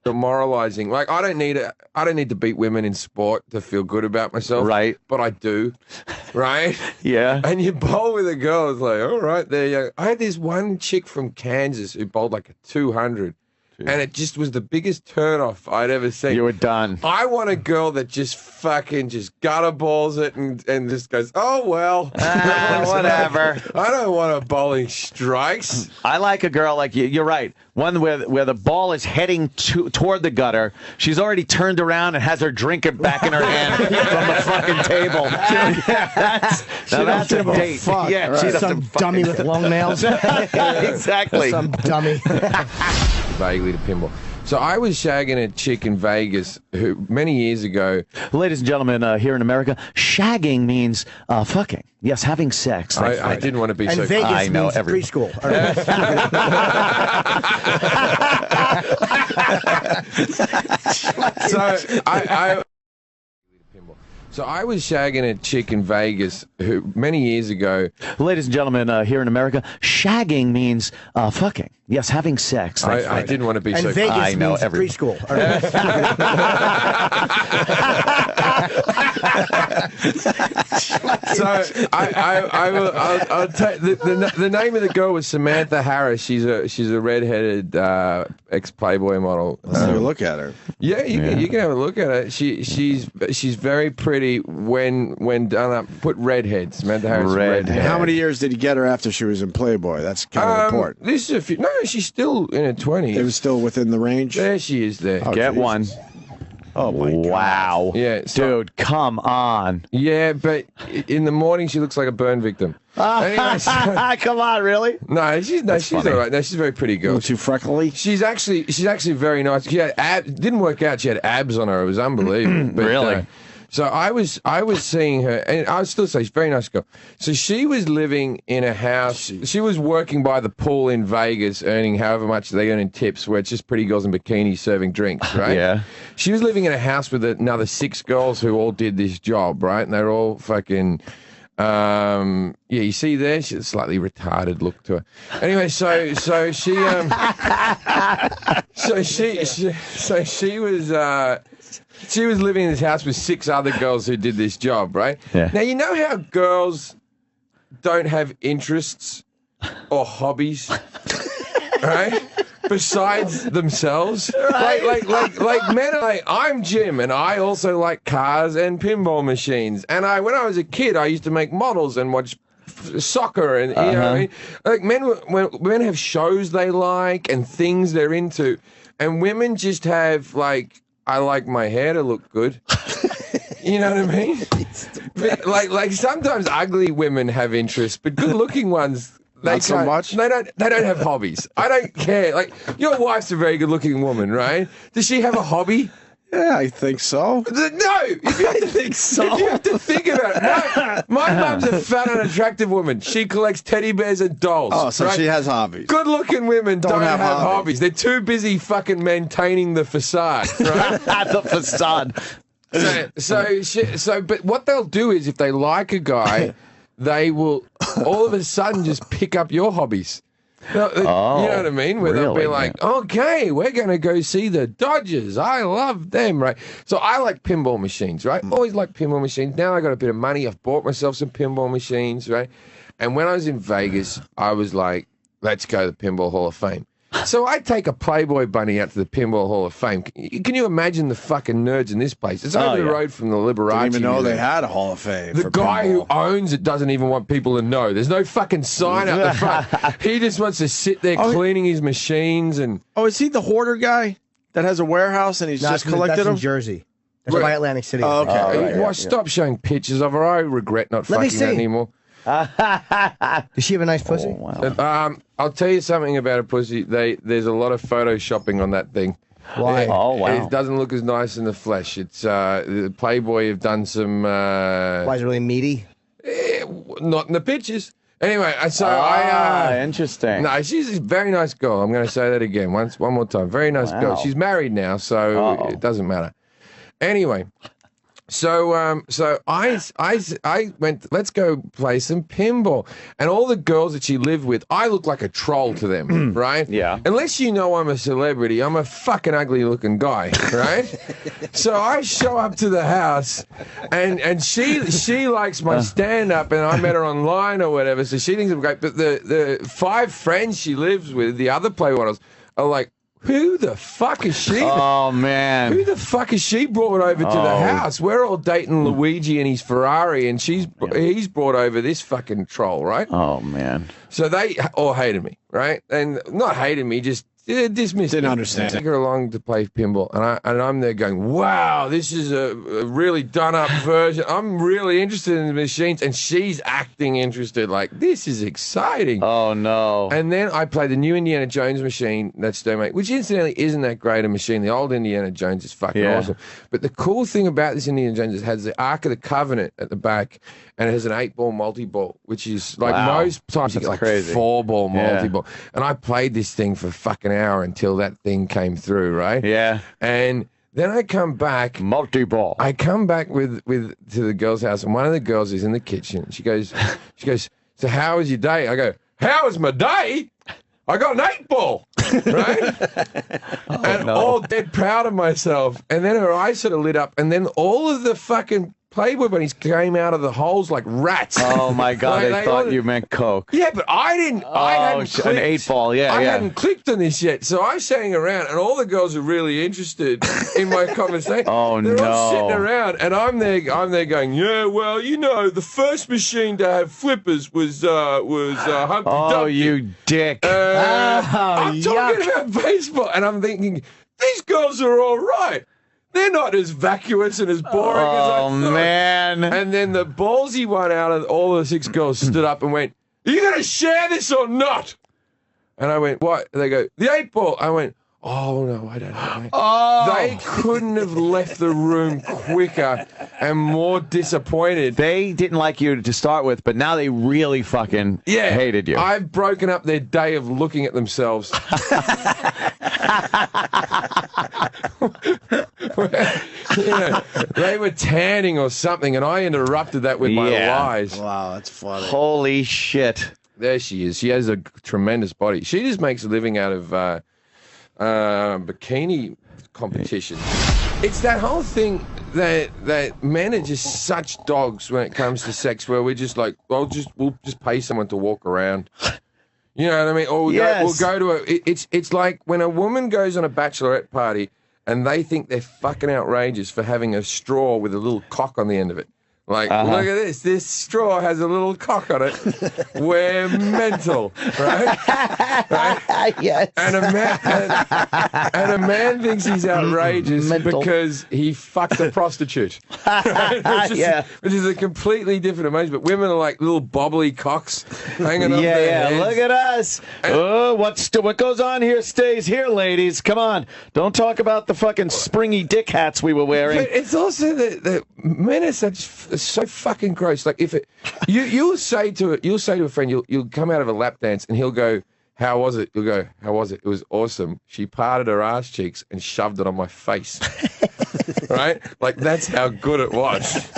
demoralizing. Like I don't need to beat women in sport to feel good about myself. Right. But I do. Right? Yeah. And you bowl with a girl, it's like, all right, there you go. I had this one chick from Kansas who bowled like a 200. And it just was the biggest turnoff I'd ever seen. You were done. I want a girl that just fucking just gutter balls it and just goes, oh, well. Whatever. I don't want a bowling strikes. I like a girl like you. You're right. One where the ball is heading toward the gutter. She's already turned around and has her drink back in her hand from the fucking table. That's a date. Fuck. Yeah, Right. she's Some dummy with long nails. Exactly. Some dummy. Vaguely to pinball. So I was shagging a chick in Vegas who many years ago. Ladies and gentlemen, here in America, shagging means fucking. Yes, having sex. I didn't want to be so. Vegas I know means preschool. So I was shagging a chick in Vegas who many years ago. Ladies and gentlemen, here in America, shagging means fucking. Yes, having sex. I didn't want to be so. Vegas I know means preschool. I'll tell the name of the girl was Samantha Harris. She's a redheaded ex-Playboy model. Let's have a look at her. Yeah, you can have a look at her. She's very pretty when done up. Put redhead. Samantha Harris. Redhead. How many years did you get her after she was in Playboy? That's kind of important. This is a few. No, she's still in her 20s. It was still within the range. There she is. There. Get Jesus. One. Oh my God. Wow. Yeah, dude, come on. Yeah, but in the morning she looks like a burn victim. Anyway, come on, really? No, she's all right. No, she's a very pretty girl. Too freckly. She's actually very nice. She had abs. Didn't work out. She had abs on her. It was unbelievable. But, really? So I was seeing her, and I would still say she's a very nice girl. So she was living in a house. She was working by the pool in Vegas, earning however much they earn in tips, where it's just pretty girls in bikinis serving drinks, right? Yeah. She was living in a house with another 6 girls who all did this job, right? And they're all fucking. You see there, she's a slightly retarded look to her. Anyway, so she was living in this house with 6 other girls who did this job, right? Yeah. Now, you know how girls don't have interests or hobbies, right? Besides themselves, like men are like, I'm Jim, and I also like cars and pinball machines. And when I was a kid, I used to make models and watch soccer, and you know what I mean? Like men have shows they like and things they're into, and women just have like, I like my hair to look good. You know what I mean? like sometimes ugly women have interests, but good-looking ones. Not so much. They don't have hobbies. I don't care. Like, your wife's a very good-looking woman, right? Does she have a hobby? Yeah, I think so. No, if you have to think so. If you have to think about it. My mum's a fat, unattractive woman. She collects teddy bears and dolls. Oh, so right? she has hobbies. Good-looking women don't have hobbies. They're too busy fucking maintaining the facade, right? The facade. But what they'll do is, if they like a guy, they will all of a sudden just pick up your hobbies. You know what I mean? Where they'll be like, okay, we're going to go see the Dodgers. I love them, right? So I like pinball machines, right? Always like pinball machines. Now I got a bit of money. I've bought myself some pinball machines, right? And when I was in Vegas, I was like, let's go to the Pinball Hall of Fame. So I take a Playboy bunny out to the Pinball Hall of Fame. Can you imagine the fucking nerds in this place? It's over the road from the Liberace. Didn't even know they had a Hall of Fame. The guy who owns it doesn't even want people to know. There's no fucking sign out the front. He just wants to sit there cleaning his machines and. Oh, is he the hoarder guy that has a warehouse and he's just collected that's them? in Jersey. That's by Atlantic City. Oh, okay. Stop showing pictures of her. I regret not fucking that anymore. Does she have a nice pussy? Oh, wow. I'll tell you something about a pussy. There's a lot of photoshopping on that thing. Why? It doesn't look as nice in the flesh. It's the Playboy have done some. Why is it really meaty? Not in the pictures. Anyway, interesting. No, she's a very nice girl. I'm going to say that again one more time. Very nice girl. She's married now, so it doesn't matter. Anyway. So I went, let's go play some pinball. And all the girls that she lived with, I look like a troll to them, right? Yeah. Unless you know I'm a celebrity, I'm a fucking ugly looking guy, right? So I show up to the house and she likes my stand-up, and I met her online or whatever, so she thinks I'm great. But the 5 friends she lives with, the other Playboy models, are like, who the fuck is she? Oh, man. Who the fuck is she brought over to the house? We're all dating Luigi and his Ferrari, and he's brought over this fucking troll, right? Oh, man. So they all hated me, right? And not hated me, just dismissed. Didn't understand. Take her along to play pinball, and I'm there going, wow, this is a really done up version. I'm really interested in the machines, and she's acting interested. Like, this is exciting. Oh no! And then I play the new Indiana Jones machine that's made, which incidentally isn't that great a machine. The old Indiana Jones is fucking awesome. But the cool thing about this Indiana Jones is it has the Ark of the Covenant at the back, and it has an 8-ball multi-ball, which is like most times you get like crazy. 4-ball multi-ball. And I played this thing for fucking hour until that thing came through, right? Yeah. And then I come back. Multi-ball. I come back to the girl's house, and one of the girls is in the kitchen. She goes, so how was your day? I go, how was my day? I got an 8-ball, right? All dead proud of myself. And then her eyes sort of lit up, and then all of the fucking Playboy bunnies came out of the holes like rats. Oh my God! I thought you meant Coke. Yeah, but I didn't. I hadn't clicked. An 8-ball. Yeah, I hadn't clicked on this yet, so I was sitting around, and all the girls are really interested in my conversation. Oh They're no! all sitting around, and I'm there going, yeah, well, you know, the first machine to have flippers was Humpty Dumpty. Oh, you dick! I'm talking about baseball, and I'm thinking these girls are all right. They're not as vacuous and as boring as I thought. Oh, man. And then the ballsy one out of all the 6 girls stood up and went, are you going to share this or not? And I went, what? And they go, the 8-ball. I went, oh, no, I don't know. Oh. They couldn't have left the room quicker and more disappointed. They didn't like you to start with, but now they really fucking hated you. I've broken up their day of looking at themselves. They were tanning or something, and I interrupted that with my lies. Wow, that's funny. Holy shit. There she is. She has a tremendous body. She just makes a living out of bikini competition. It's that whole thing that men are just such dogs when it comes to sex, where we're just like, we'll just pay someone to walk around. You know what I mean? Or we'll go to it's like when a woman goes on a bachelorette party and they think they're fucking outrageous for having a straw with a little cock on the end of it. Like, look at this. This straw has a little cock on it. We're mental, right? Yes. And a man thinks he's outrageous because he fucked a prostitute. Right? Which is a completely different emotion. But women are like little bobbly cocks hanging up their heads. Look at us. What goes on here stays here, ladies. Come on. Don't talk about the fucking springy dick hats we were wearing. But it's also that men are so fucking gross. Like you'll say to a friend, you'll come out of a lap dance and he'll go, how was it? You'll go, how was it? It was awesome. She parted her ass cheeks and shoved it on my face. Right? Like, that's how good it was.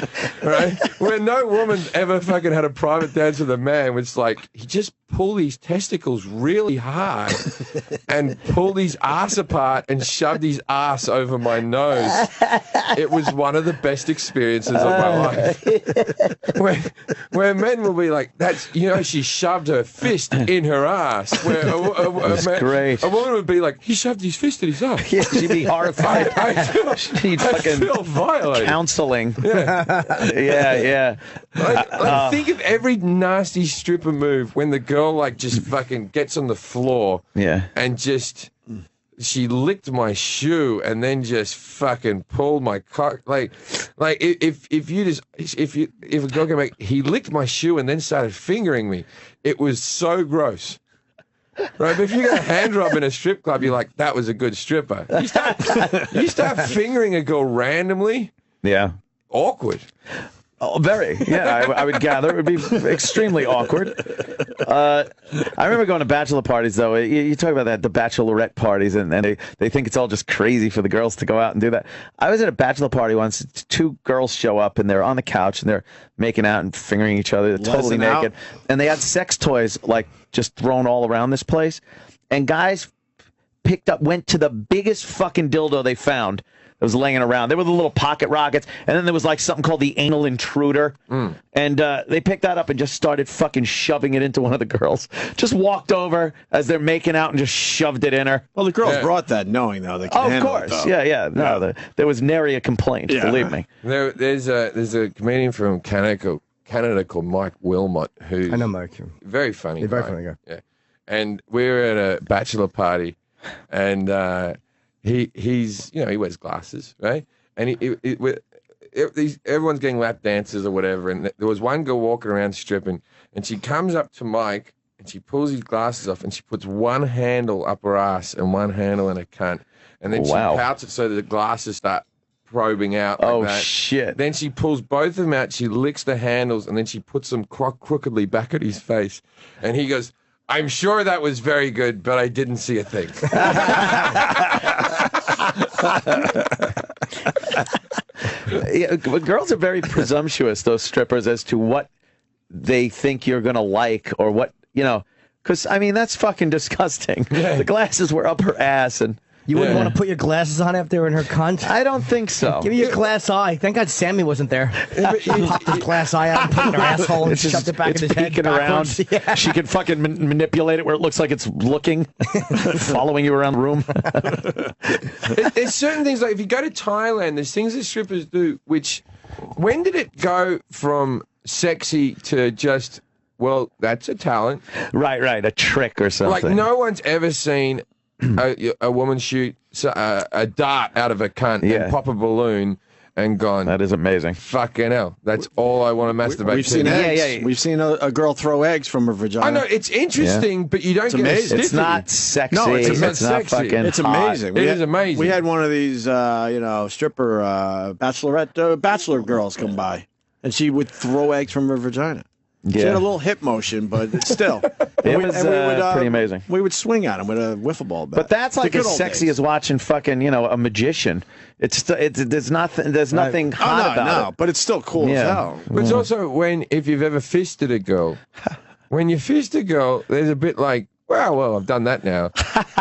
Right? Where no woman ever fucking had a private dance with a man, which like, he just pulled his testicles really hard and pulled his ass apart and shoved his ass over my nose. It was one of the best experiences of my life. Where men will be like, she shoved her fist in her ass. Where a woman would be like, he shoved his fist in his ass. Yeah, she'd be horrified. I feel violated. Counseling. Yeah. Like, think of every nasty stripper move when the girl like just fucking gets on the floor and just she licked my shoe and then just fucking pulled my cock. Like if a girl can make, he licked my shoe and then started fingering me. It was so gross. Right, but if you get a hand job in a strip club, you're like, that was a good stripper. You start fingering a girl randomly. Yeah. Awkward. Oh, very. Yeah, I would gather it would be extremely awkward. I remember going to bachelor parties, though. You talk about that, the bachelorette parties, and they think it's all just crazy for the girls to go out and do that. I was at a bachelor party once. 2 girls show up, and they're on the couch, and they're making out and fingering each other. They're totally naked. And they had sex toys, like, just thrown all around this place. And guys went to the biggest fucking dildo they found. It was laying around. They were the little pocket rockets, and then there was like something called the anal intruder, and they picked that up and just started fucking shoving it into one of the girls. Just walked over as they're making out and just shoved it in her. Well, the girls brought that knowing though they can handle course, it, yeah. No, there was nary a complaint. Believe me. There's a comedian from Canada called Mike Wilmot who I know Mike. Very funny. He's very funny guy. Yeah, and we were at a bachelor party, and. He's he wears glasses, right? And everyone's getting lap dances or whatever. And there was one girl walking around stripping, and she comes up to Mike and she pulls his glasses off and she puts one handle up her ass and one handle in her cunt, and then she pouts it so that the glasses start probing out. Like that. Shit! Then she pulls both of them out. She licks the handles and then she puts them crookedly back at his face, and he goes, I'm sure that was very good, but I didn't see a thing. Girls are very presumptuous, those strippers, as to what they think you're going to like or what, because, I mean, that's fucking disgusting. The glasses were up her ass and... You wouldn't want to put your glasses on after they're in her cunt? I don't think so. Give me your glass eye. Thank God Sammy wasn't there. He popped his glass eye out and put it in her asshole and shoved it back in his head. Peeking around. Yeah. She can fucking manipulate it where it looks like it's looking, following you around the room. There's certain things, like if you go to Thailand, there's things that strippers do, which, when did it go from sexy to just, well, that's a talent? Right, a trick or something. Like, no one's ever seen a woman shoot a dart out of a cunt and pop a balloon and gone. That is amazing. Fucking hell. That's all I want to masturbate We've to. seen eggs. We've seen a girl throw eggs from her vagina. I know, it's interesting, but you don't get amazing. It's not sexy. No, it's not sexy. fucking It's hot. amazing. It is amazing. We had one of these, stripper bachelor girls come by, and she would throw eggs from her vagina. She had a little hip motion, but still. It was pretty amazing. We would swing at him with a wiffle ball bat. But that's like as sexy as watching fucking, a magician. There's nothing hot about it. But it's still cool as hell. But it's also if you've ever fisted a girl, when you fist a girl, there's a bit like, well, I've done that now.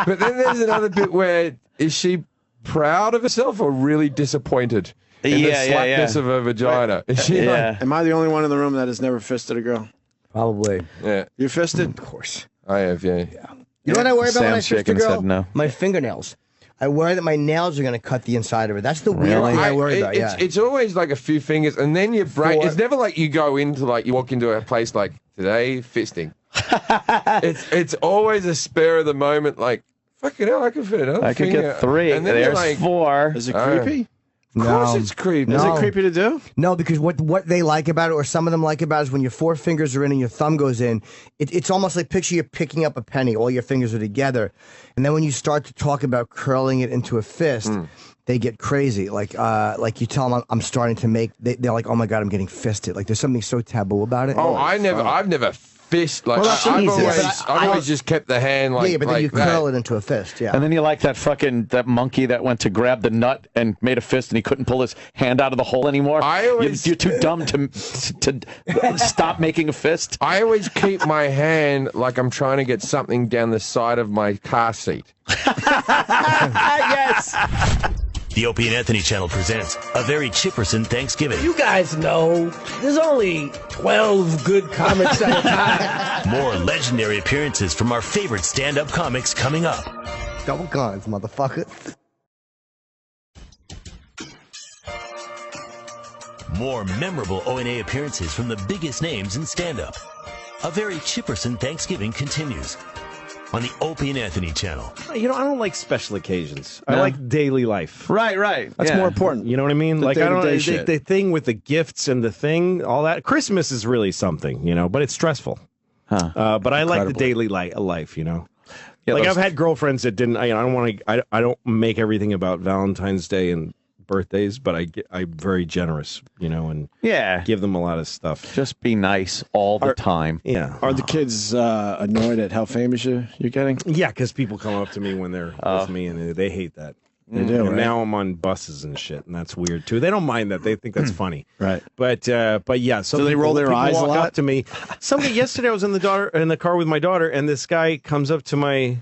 But then there's another bit where, is she proud of herself or really disappointed in the slackness of her vagina? Is she like, am I the only one in the room that has never fisted a girl? Probably. Yeah. You fisted? Of course. I have, yeah. You know what I worry about when I fist a shaking girl? said no. My fingernails. I worry that my nails are going to cut the inside of it. That's the weird thing I worry about, It's always like a few fingers, and then your brain, it's never like you go into, like, you walk into a place like, today, fisting. it's always a spur of the moment, like, fucking hell, I could fit another I could finger. get 3. And then There's like, 4. Is it creepy? Of course it's creepy. Is it creepy to do? No, because what they like about it, or some of them like about it, is when your 4 fingers are in and your thumb goes in, it's almost like picture you're picking up a penny. All your fingers are together. And then when you start to talk about curling it into a fist, they get crazy. Like you tell them I'm starting to make, they're like, oh my God, I'm getting fisted. Like there's something so taboo about it. Oh, I've never fist. Like, I've always just kept the hand like but then you curl it into a fist, And then you like that monkey that went to grab the nut and made a fist and he couldn't pull his hand out of the hole anymore. You're too dumb to stop making a fist. I always keep my hand like I'm trying to get something down the side of my car seat. Yes. The Opie and Anthony channel presents a very Chipperson Thanksgiving. You guys know there's only 12 good comics at a time. More legendary appearances from our favorite stand-up comics coming up. Double guns, motherfucker. More memorable O&A appearances from the biggest names in stand-up. A very Chipperson Thanksgiving continues on the Opie and Anthony channel. I don't like special occasions. I like daily life. Right. That's more important. You know what I mean? Like, I don't the thing with the gifts and the thing, all that. Christmas is really something, but it's stressful. But I like the daily life, Yeah, like I've had girlfriends that didn't. I don't make everything about Valentine's Day and birthdays, but I'm very generous, and give them a lot of stuff. Just be nice all the time. Yeah. Are the kids annoyed at how famous you're getting? Yeah, because people come up to me when they're with me, and they hate that. They do, and right? now I'm on buses and shit, and that's weird too. They don't mind that; they think that's funny, right? But yeah. So do they roll their eyes walk a lot? up to me. Yesterday, I was in the car with my daughter, and this guy comes up to my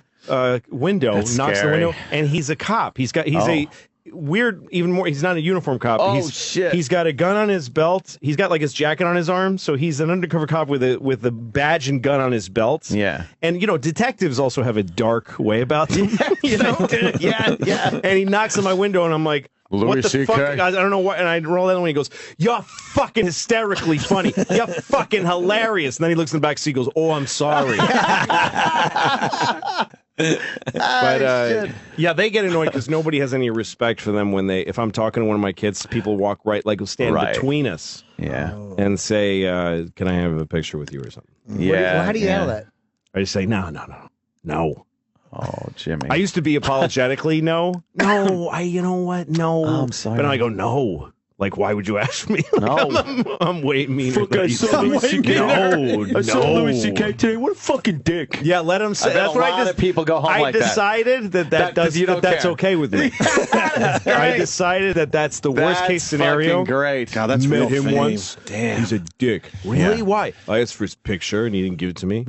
window, That's knocks scary. the window, and he's a cop. He's a weird, even more. He's not a uniform cop. Shit! He's got a gun on his belt. He's got like his jacket on his arm, so he's an undercover cop with a badge and gun on his belt. Yeah. And detectives also have a dark way about them. Yeah. And he knocks on my window, and I'm like, what the fuck? I don't know what. And I roll that, and he goes, "You're fucking hysterically funny. You're fucking hilarious." And then he looks in the back seat, and goes, "Oh, I'm sorry." But yeah, they get annoyed because nobody has any respect for them when if I'm talking to one of my kids, people walk stand between us, and say, "Can I have a picture with you or something?" Yeah. How do you handle that? I just say, no. Oh, Jimmy. I used to be apologetically no. You know what? No. Oh, I'm sorry. But now I go, no. Like, why would you ask me? I'm way meaner. Fuck, I saw Louis C.K. No. I saw Louis C.K. today. What a fucking dick. Yeah, let him say. That's a lot of people go home like that. I decided that's okay with me. I decided that's the worst case scenario. Fucking great. God, that's met real him fame. once. Damn. He's a dick. Really? Why? I asked for his picture and he didn't give it to me.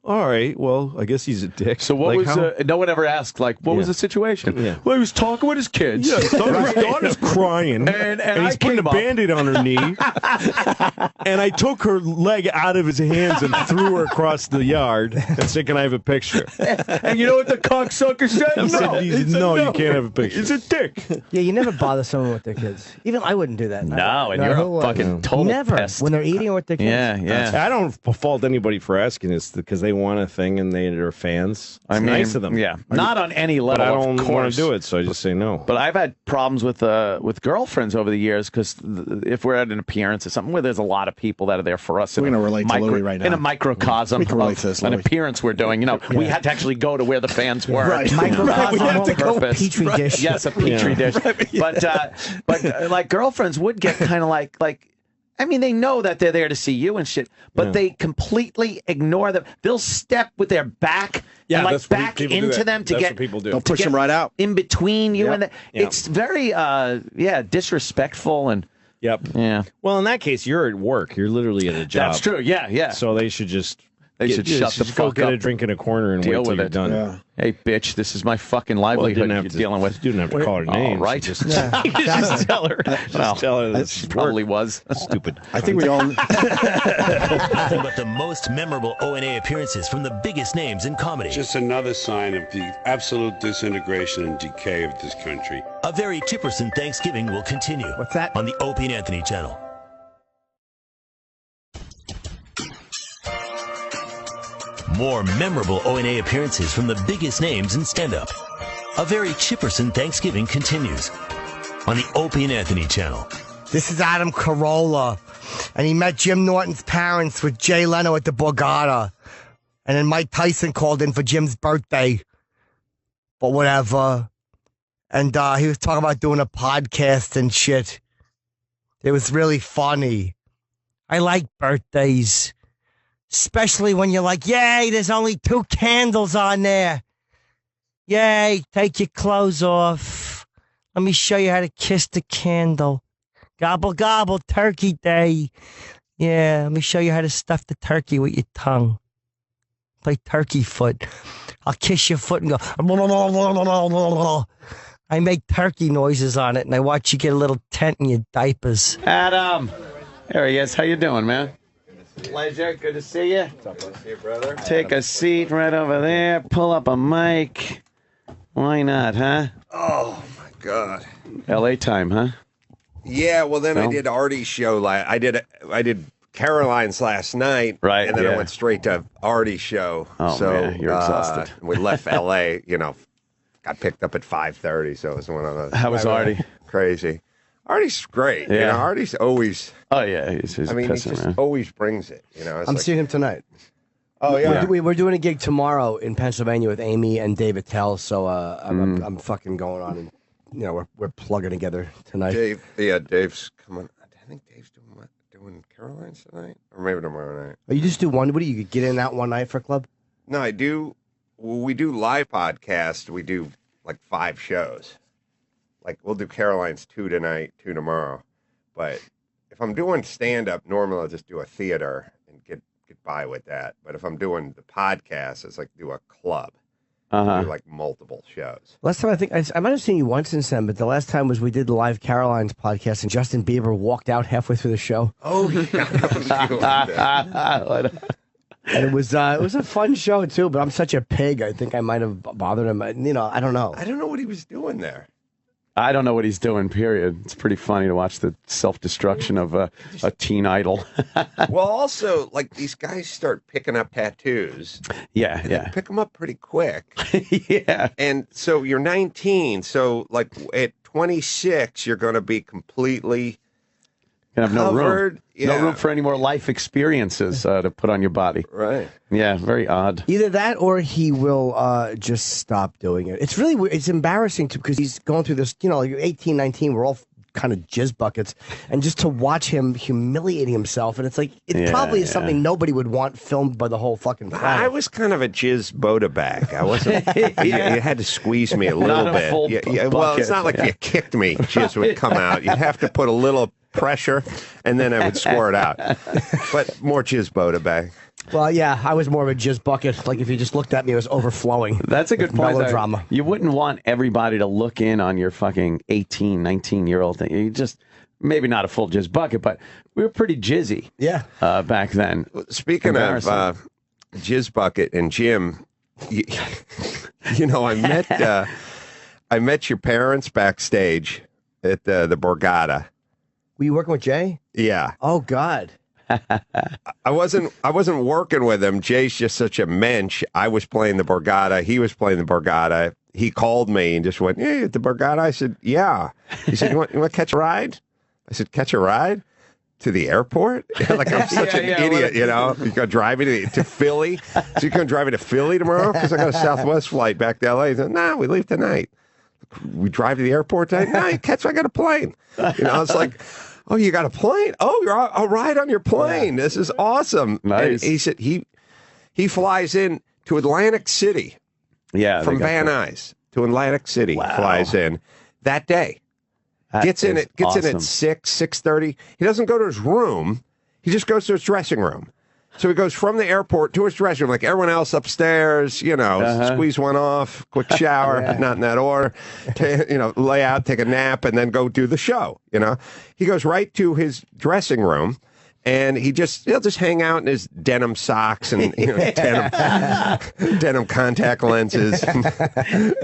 all right, well, I guess he's a dick. So what was? No one ever asked. Like, what was the situation? Yeah. Well, he was talking with his kids. Yeah, his daughter's crying, and he's putting a Band-Aid on her knee. And I took her leg out of his hands and threw her across the yard and said, "Can I have a picture?" And you know what the cocksucker said? No, you can't have a picture. He's a dick. Yeah, you never bother someone with their kids. Even I wouldn't do that. No, and you're a fucking total never pest. when they're eating or with their kids. Yeah. I don't fault anybody for asking this because they want a thing and they're fans. It's nice of them. Yeah, not on any level. But I don't of want course. to do it, so I just say no. But I've had problems with girlfriends over the years because if we're at an appearance or something where there's a lot of people that are there for us, we're going to relate to Louie right now. In a microcosm we can relate to of this, an Louie. appearance we're doing. You know, we had to actually go to where the fans were. Right. Microcosm We had to go purpose. Petri dish. Yes, a petri dish. But like girlfriends would get kind of like. I mean, they know that they're there to see you and shit, but they completely ignore them. They'll step with their back and like back into them to get. They'll push them right out in between you and it's very disrespectful and. Yep. Yeah. Well, in that case, you're at work. You're literally at a job. That's true. Yeah. So they should just. They should shut the fuck go up. get a drink in a corner and deal wait till with you're it. done. Yeah. Hey, bitch, this is my fucking livelihood you're dealing with. You didn't have to call her name. All right. Just Just tell her. Just tell her that she probably was. Stupid. I think we all. Nothing but the most memorable O&A appearances from the biggest names in comedy. Just another sign of the absolute disintegration and decay of this country. A very Chipperson Thanksgiving will continue. What's that? On the Opie Anthony channel. More memorable O&A appearances from the biggest names in stand-up. A very Chipperson Thanksgiving continues on the Opie and Anthony channel. This is Adam Carolla, and he met Jim Norton's parents with Jay Leno at the Borgata. And then Mike Tyson called in for Jim's birthday. But whatever. And he was talking about doing a podcast and shit. It was really funny. I like birthdays. Especially when you're like, yay, there's only 2 candles on there. Yay, take your clothes off. Let me show you how to kiss the candle. Gobble, gobble, turkey day. Yeah, let me show you how to stuff the turkey with your tongue. Play turkey foot. I'll kiss your foot and go. I make turkey noises on it, and I watch you get a little tent in your diapers. Adam, there he is. How you doing, man? Pleasure. Good to see you. What's up, buddy? See you, brother. Take a seat right over there. Pull up a mic. Why not, huh? Oh, my God. LA time, huh? Yeah, well, then I did Artie's show. I did Caroline's last night. Right, and then I went straight to Artie's show. Oh, so, man, you're exhausted. We left LA, got picked up at 5:30, so it was one of those. How was Artie? Crazy. Artie's great. Yeah. Artie's always. Oh, yeah. He's he just always brings it. I'm seeing him tonight. Oh, yeah. We're doing a gig tomorrow in Pennsylvania with Amy and David Tell, so I'm fucking going on, and we're plugging together tonight. Dave's coming. I think Dave's doing Caroline's tonight, or maybe tomorrow night. Oh, you just do one? What do you get in that one night for a club? No, I do. We do live podcasts. We do like 5 shows. Like we'll do Caroline's 2 tonight, 2 tomorrow. But if I'm doing stand up, normally I'll just do a theater and get by with that. But if I'm doing the podcast, it's like do a club. Do like multiple shows. Last time I might have seen you once since then, but the last time was we did the live Caroline's podcast, and Justin Bieber walked out halfway through the show. Oh yeah, and it was a fun show too. But I'm such a pig. I think I might have bothered him. I don't know. I don't know what he was doing there. I don't know what he's doing, period. It's pretty funny to watch the self-destruction of a teen idol. Well, also, like, these guys start picking up tattoos. Yeah, and they pick them up pretty quick. Yeah. And so you're 19, so, like, at 26, you're going to be completely have no room. covered. No room for any more life experiences to put on your body. Right. Yeah, very odd. Either that or he will just stop doing it. It's really weird. It's embarrassing too because he's going through this, like 18, 19, we're all kind of jizz buckets. And just to watch him humiliating himself, and it's like, it probably is something nobody would want filmed by the whole fucking planet. I was kind of a jizz Boda bag. I wasn't. You had to squeeze me a little bit. Well, it's not like if you kicked me, jizz would come out. You'd have to put a little pressure, and then I would squirt out. But more jizz Boda bag. Well, yeah, I was more of a jizz bucket. Like if you just looked at me, it was overflowing. That's a good point. Melodrama. You wouldn't want everybody to look in on your fucking 18, 19-year-old thing. You just, maybe not a full jizz bucket, but we were pretty jizzy. Yeah. Back then. Speaking of jizz bucket and Jim, you know, I met your parents backstage at the Borgata. Were you working with Jay? Yeah. Oh God. I wasn't working with him. Jay's just such a mensch. I was playing the Borgata. He was playing the Borgata. He called me and just went, "Hey, at the Borgata." I said, "Yeah." He said, "You want to catch a ride?" I said, "Catch a ride to the airport?" Like I'm such an idiot, you know. You go driving to Philly. So you can drive me to Philly tomorrow because I got a Southwest flight back to LA. He said, "No, we leave tonight." We drive to the airport tonight. No, I got a plane. You know, I was like, "Oh, you got a plane? Oh, I'll ride on your plane. This is awesome." Nice. And he said he flies in to Atlantic City. Yeah, from Van Nuys to Atlantic City. Wow. Flies in that day. Gets in at 6:30. He doesn't go to his room. He just goes to his dressing room. So he goes from the airport to his dressing room, like everyone else upstairs, you know, squeeze one off, quick shower, not in that order, lay out, take a nap, and then go do the show, you know. He goes right to his dressing room, and he'll just hang out in his denim socks and denim contact lenses,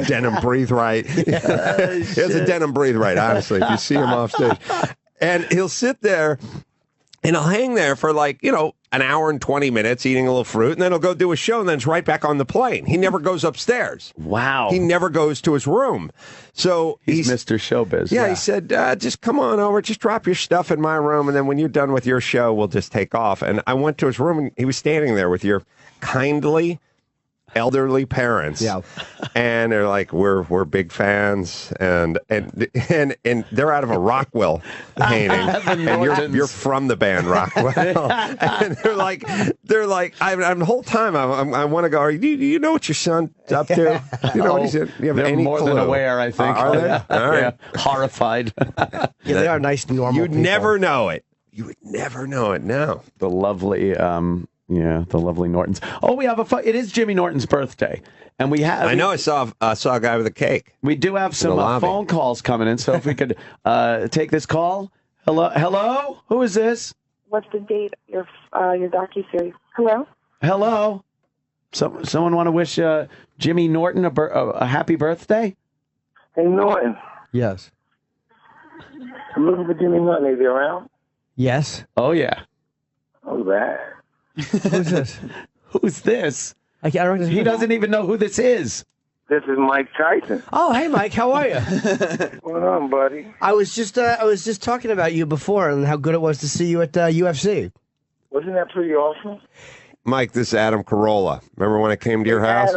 denim breathe right. He has a denim breathe right, honestly, if you see him off stage. And he'll sit there, and he'll hang there for an hour and 20 minutes eating a little fruit, and then he'll go do a show, and then it's right back on the plane. He never goes upstairs. Wow. He never goes to his room. So he's Mr. Showbiz. Yeah, he said, just come on over, just drop your stuff in my room, and then when you're done with your show, we'll just take off. And I went to his room, and he was standing there with your kindly elderly parents. Yeah. And they're like, we're big fans, and they're out of a Rockwell painting, and you're from the band Rockwell. And they're like, I'm the whole time I want to go, do you know what your son's up to? You know what he's in? You have They're any more clue? than aware, I think. Are they? All right. Yeah. Horrified. Yeah, they are nice, normal You'd people. never know it. You would never know it now. The lovely the lovely Nortons. Oh, we have it is Jimmy Norton's birthday, and we have. I know. I saw a guy with a cake. We do have some phone calls coming in, so if we could take this call. Hello, who is this? What's the date? Your docuseries. Hello. Hello. Someone want to wish Jimmy Norton a happy birthday? Hey Norton. Yes. I'm looking for Jimmy Norton. Is he around? Yes. Oh yeah. Oh, that. Who's this? Who's this? He doesn't even know who this is. This is Mike Tyson. Oh, hey, Mike. How are you? What's going on, buddy? I was just talking about you before and how good it was to see you at UFC. Wasn't that pretty awesome? Mike, this is Adam Carolla. Remember when I came to your house?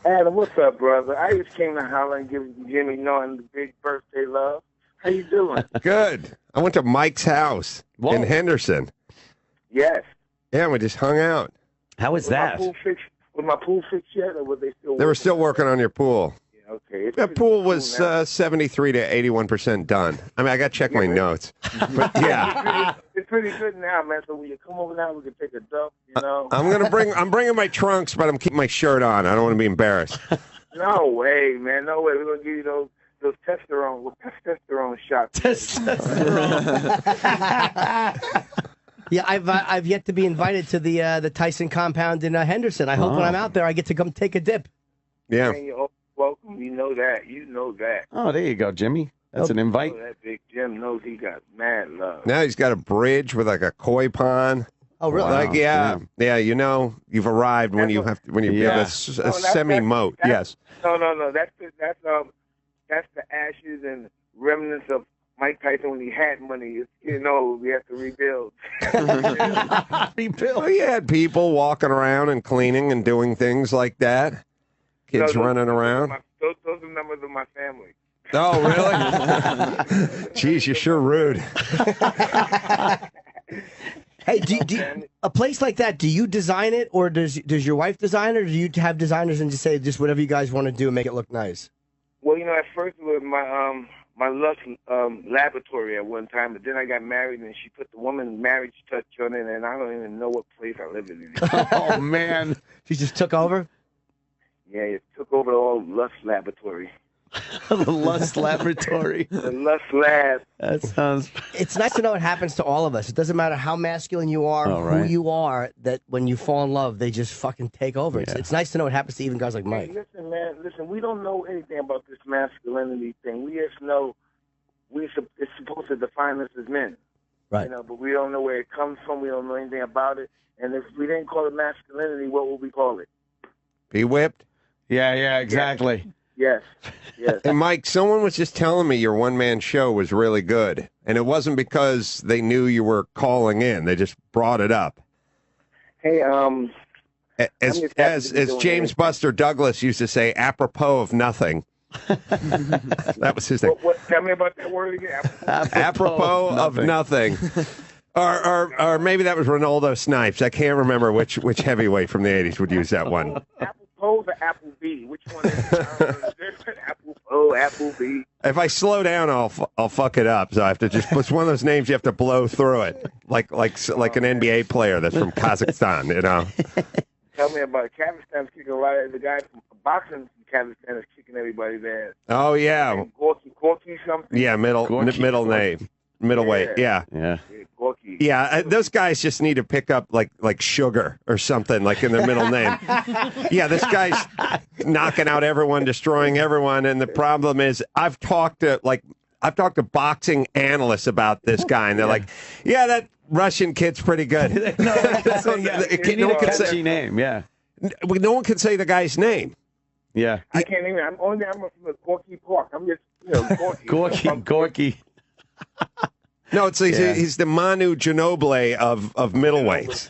Adam, what's up, brother? I just came to holler and give Jimmy Norton the big birthday love. How you doing? Good. I went to Mike's house in Henderson. Yes. Yeah, we just hung out. How was that? Was my pool fixed yet, or were they still? They were still working on your pool. Yeah, okay. That pool was 73 to 81% done. I mean, I got to check my notes. But yeah, it's pretty good now, man. So when you come over now, we can take a dump. You know. I'm bringing my trunks, but I'm keeping my shirt on. I don't want to be embarrassed. No way, man. No way. We're gonna give you those testosterone shots. Yeah, I've yet to be invited to the Tyson compound in Henderson. I hope when I'm out there, I get to come take a dip. Yeah. Man, you're welcome. You know that. You know that. Oh, there you go, Jimmy. That's an invite. You know that big Jim knows he got mad love. Now he's got a bridge with like a koi pond. Oh, really? Like yeah. You know, you've arrived when you have a semi-moat. Yes. No. That's the ashes and remnants of Mike Tyson when he had money. We have to rebuild. Well, you had people walking around and cleaning and doing things like that. Kids running around. Those are members of my family. Oh, really? Jeez, you're sure rude. Hey, a place like that, do you design it, or does your wife design it, or do you have designers and just say just whatever you guys want to do and make it look nice? Well, at first it was my Lux laboratory at one time, but then I got married, and she put the woman marriage touch on it, and I don't even know what place I live in. Oh man, she just took over. Yeah, it took over the whole Lust laboratory. The Lust laboratory. The Lust lab. That sounds. It's nice to know it happens to all of us. It doesn't matter how masculine you are, who you are, that when you fall in love, they just fucking take over. Yeah. It's nice to know it happens to even guys like Mike. Hey, listen, man, we don't know anything about this masculinity thing. We just know it's supposed to define us as men. Right. You know, but we don't know where it comes from. We don't know anything about it. And if we didn't call it masculinity, what would we call it? Be whipped? Yeah, exactly. Yes. And Mike, someone was just telling me your one-man show was really good. And it wasn't because they knew you were calling in. They just brought it up. Hey, as James Buster Douglas used to say, apropos of nothing. That was his name. Tell me about that word again. Apropos of nothing. Or maybe that was Ronaldo Snipes. I can't remember which heavyweight from the 80s would use that one. Apropos or Applebee? Which one is it? Apropos, Applebee. If I slow down, I'll fuck it up. So I have to just. It's one of those names you have to blow through it, like an NBA player that's from Kazakhstan. You know. Tell me about it. Kazakhstan's kicking a lot of the guy from boxing from Kazakhstan is kicking everybody's ass. Oh yeah. Gorky something. Yeah, middle name, middleweight. Yeah. Gorky. Yeah, those guys just need to pick up like Sugar or something like in their middle name. Yeah, this guy's knocking out everyone, destroying everyone, and the problem is I've talked to boxing analysts about this guy, and they're like, yeah, that Russian kid's pretty good. You need a catchy name, yeah. No one can say the guy's name. Yeah. I can't even. I'm from the Gorky Park. I'm just Gorky. Gorky. No, he's the Manu Ginobili of middleweights.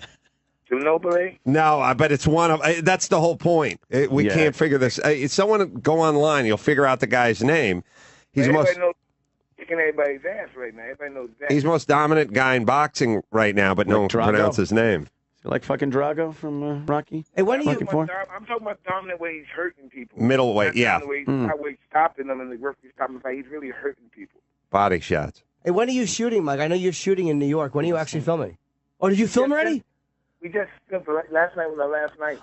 Ginobili? No, but it's one of. That's the whole point. We can't figure this. Someone go online, you'll figure out the guy's name. He's kicking everybody's ass right now. Everybody knows that. He's the most dominant guy in boxing right now, but no one can pronounce his name. Like fucking Drago from Rocky? Hey, when are you? I'm talking about dominant way he's hurting people. Middleweight, yeah. Not way he's stopping them and the referee stopping them. He's really hurting people. Body shots. Hey, when are you shooting, Mike? I know you're shooting in New York. When are you actually filming? Oh, did you film already? We just filmed last night. Was our last night.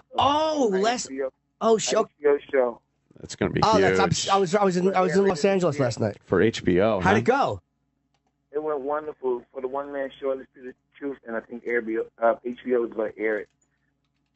Show. That's gonna be huge. I was in Los Angeles last night for HBO. How'd it go? It went wonderful for the one-man show. Let's do the truth, and I think HBO is going to air it.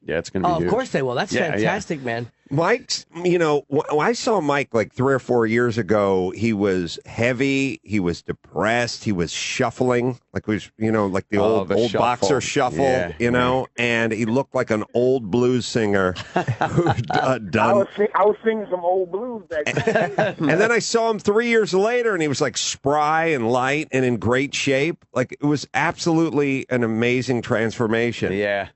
Yeah, it's going to be huge. Of course they will. That's fantastic, man. Mike's, I saw Mike like 3 or 4 years ago. He was heavy. He was depressed. He was shuffling, like like the old boxer shuffle, and he looked like an old blues singer who'd done. I was singing some old blues back then. And then I saw him 3 years later, and he was like spry and light and in great shape. Like it was absolutely an amazing transformation. Yeah.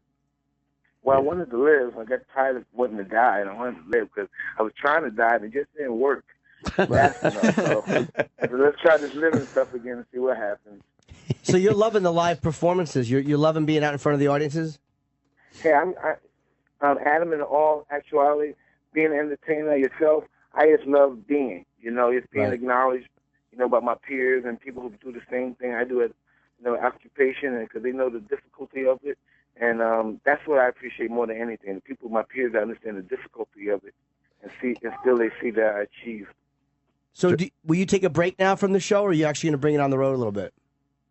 Well, I wanted to live. I got tired of wanting to die, and I wanted to live because I was trying to die, and it just didn't work. Fast enough. So let's try this living stuff again and see what happens. So you're loving the live performances. You're loving being out in front of the audiences? Hey, I'm Adam in all actuality, being an entertainer yourself, I just love being. Just being acknowledged, by my peers and people who do the same thing I do at, occupation, and because they know the difficulty of it. And that's what I appreciate more than anything. The people, my peers, that understand the difficulty of it, and still they see that I achieve. So, will you take a break now from the show, or are you actually going to bring it on the road a little bit?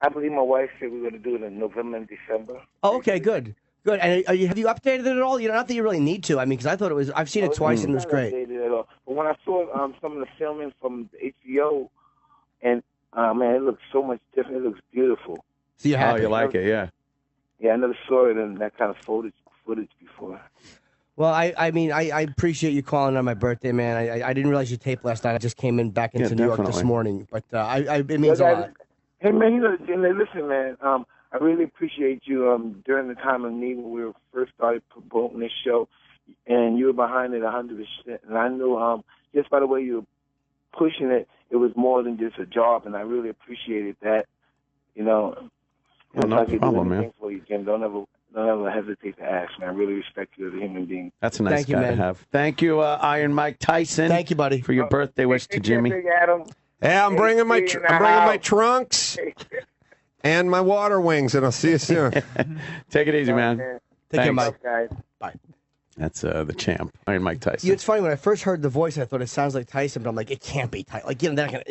I believe my wife said we're going to do it in November and December. Oh, okay, good. And have you updated it at all? Not that you really need to. I mean, because I thought it was. I've seen it twice, and it was great. But when I saw some of the filming from the HBO, and man, it looks so much different. It looks beautiful. So you're happy? Oh, you like it, yeah. Yeah, I never saw it in that kind of footage before. Well, I mean, I appreciate you calling on my birthday, man. I didn't realize you taped last night. I just came back into New York this morning, but it means a lot. Hey, man, listen, man. I really appreciate you during the time of need when we first started promoting this show, and you were behind it 100%. And I knew just by the way you were pushing it, it was more than just a job, and I really appreciated that. Well, no problem, man. For you, Jim. Don't ever hesitate to ask, man. I really respect you as a human being. That's a nice guy to have. Thank you, Iron Mike Tyson. Thank you, buddy. For your birthday wish to Jimmy. Big Adam. Yeah, I'm bringing my trunks and my water wings, and I'll see you soon. Take it easy, man. Take care, Thanks. Mike. Guys. Bye. That's the champ, Iron Mike Tyson. Yeah, it's funny when I first heard the voice, I thought it sounds like Tyson, but I'm like, it can't be Tyson. Like, they're not gonna.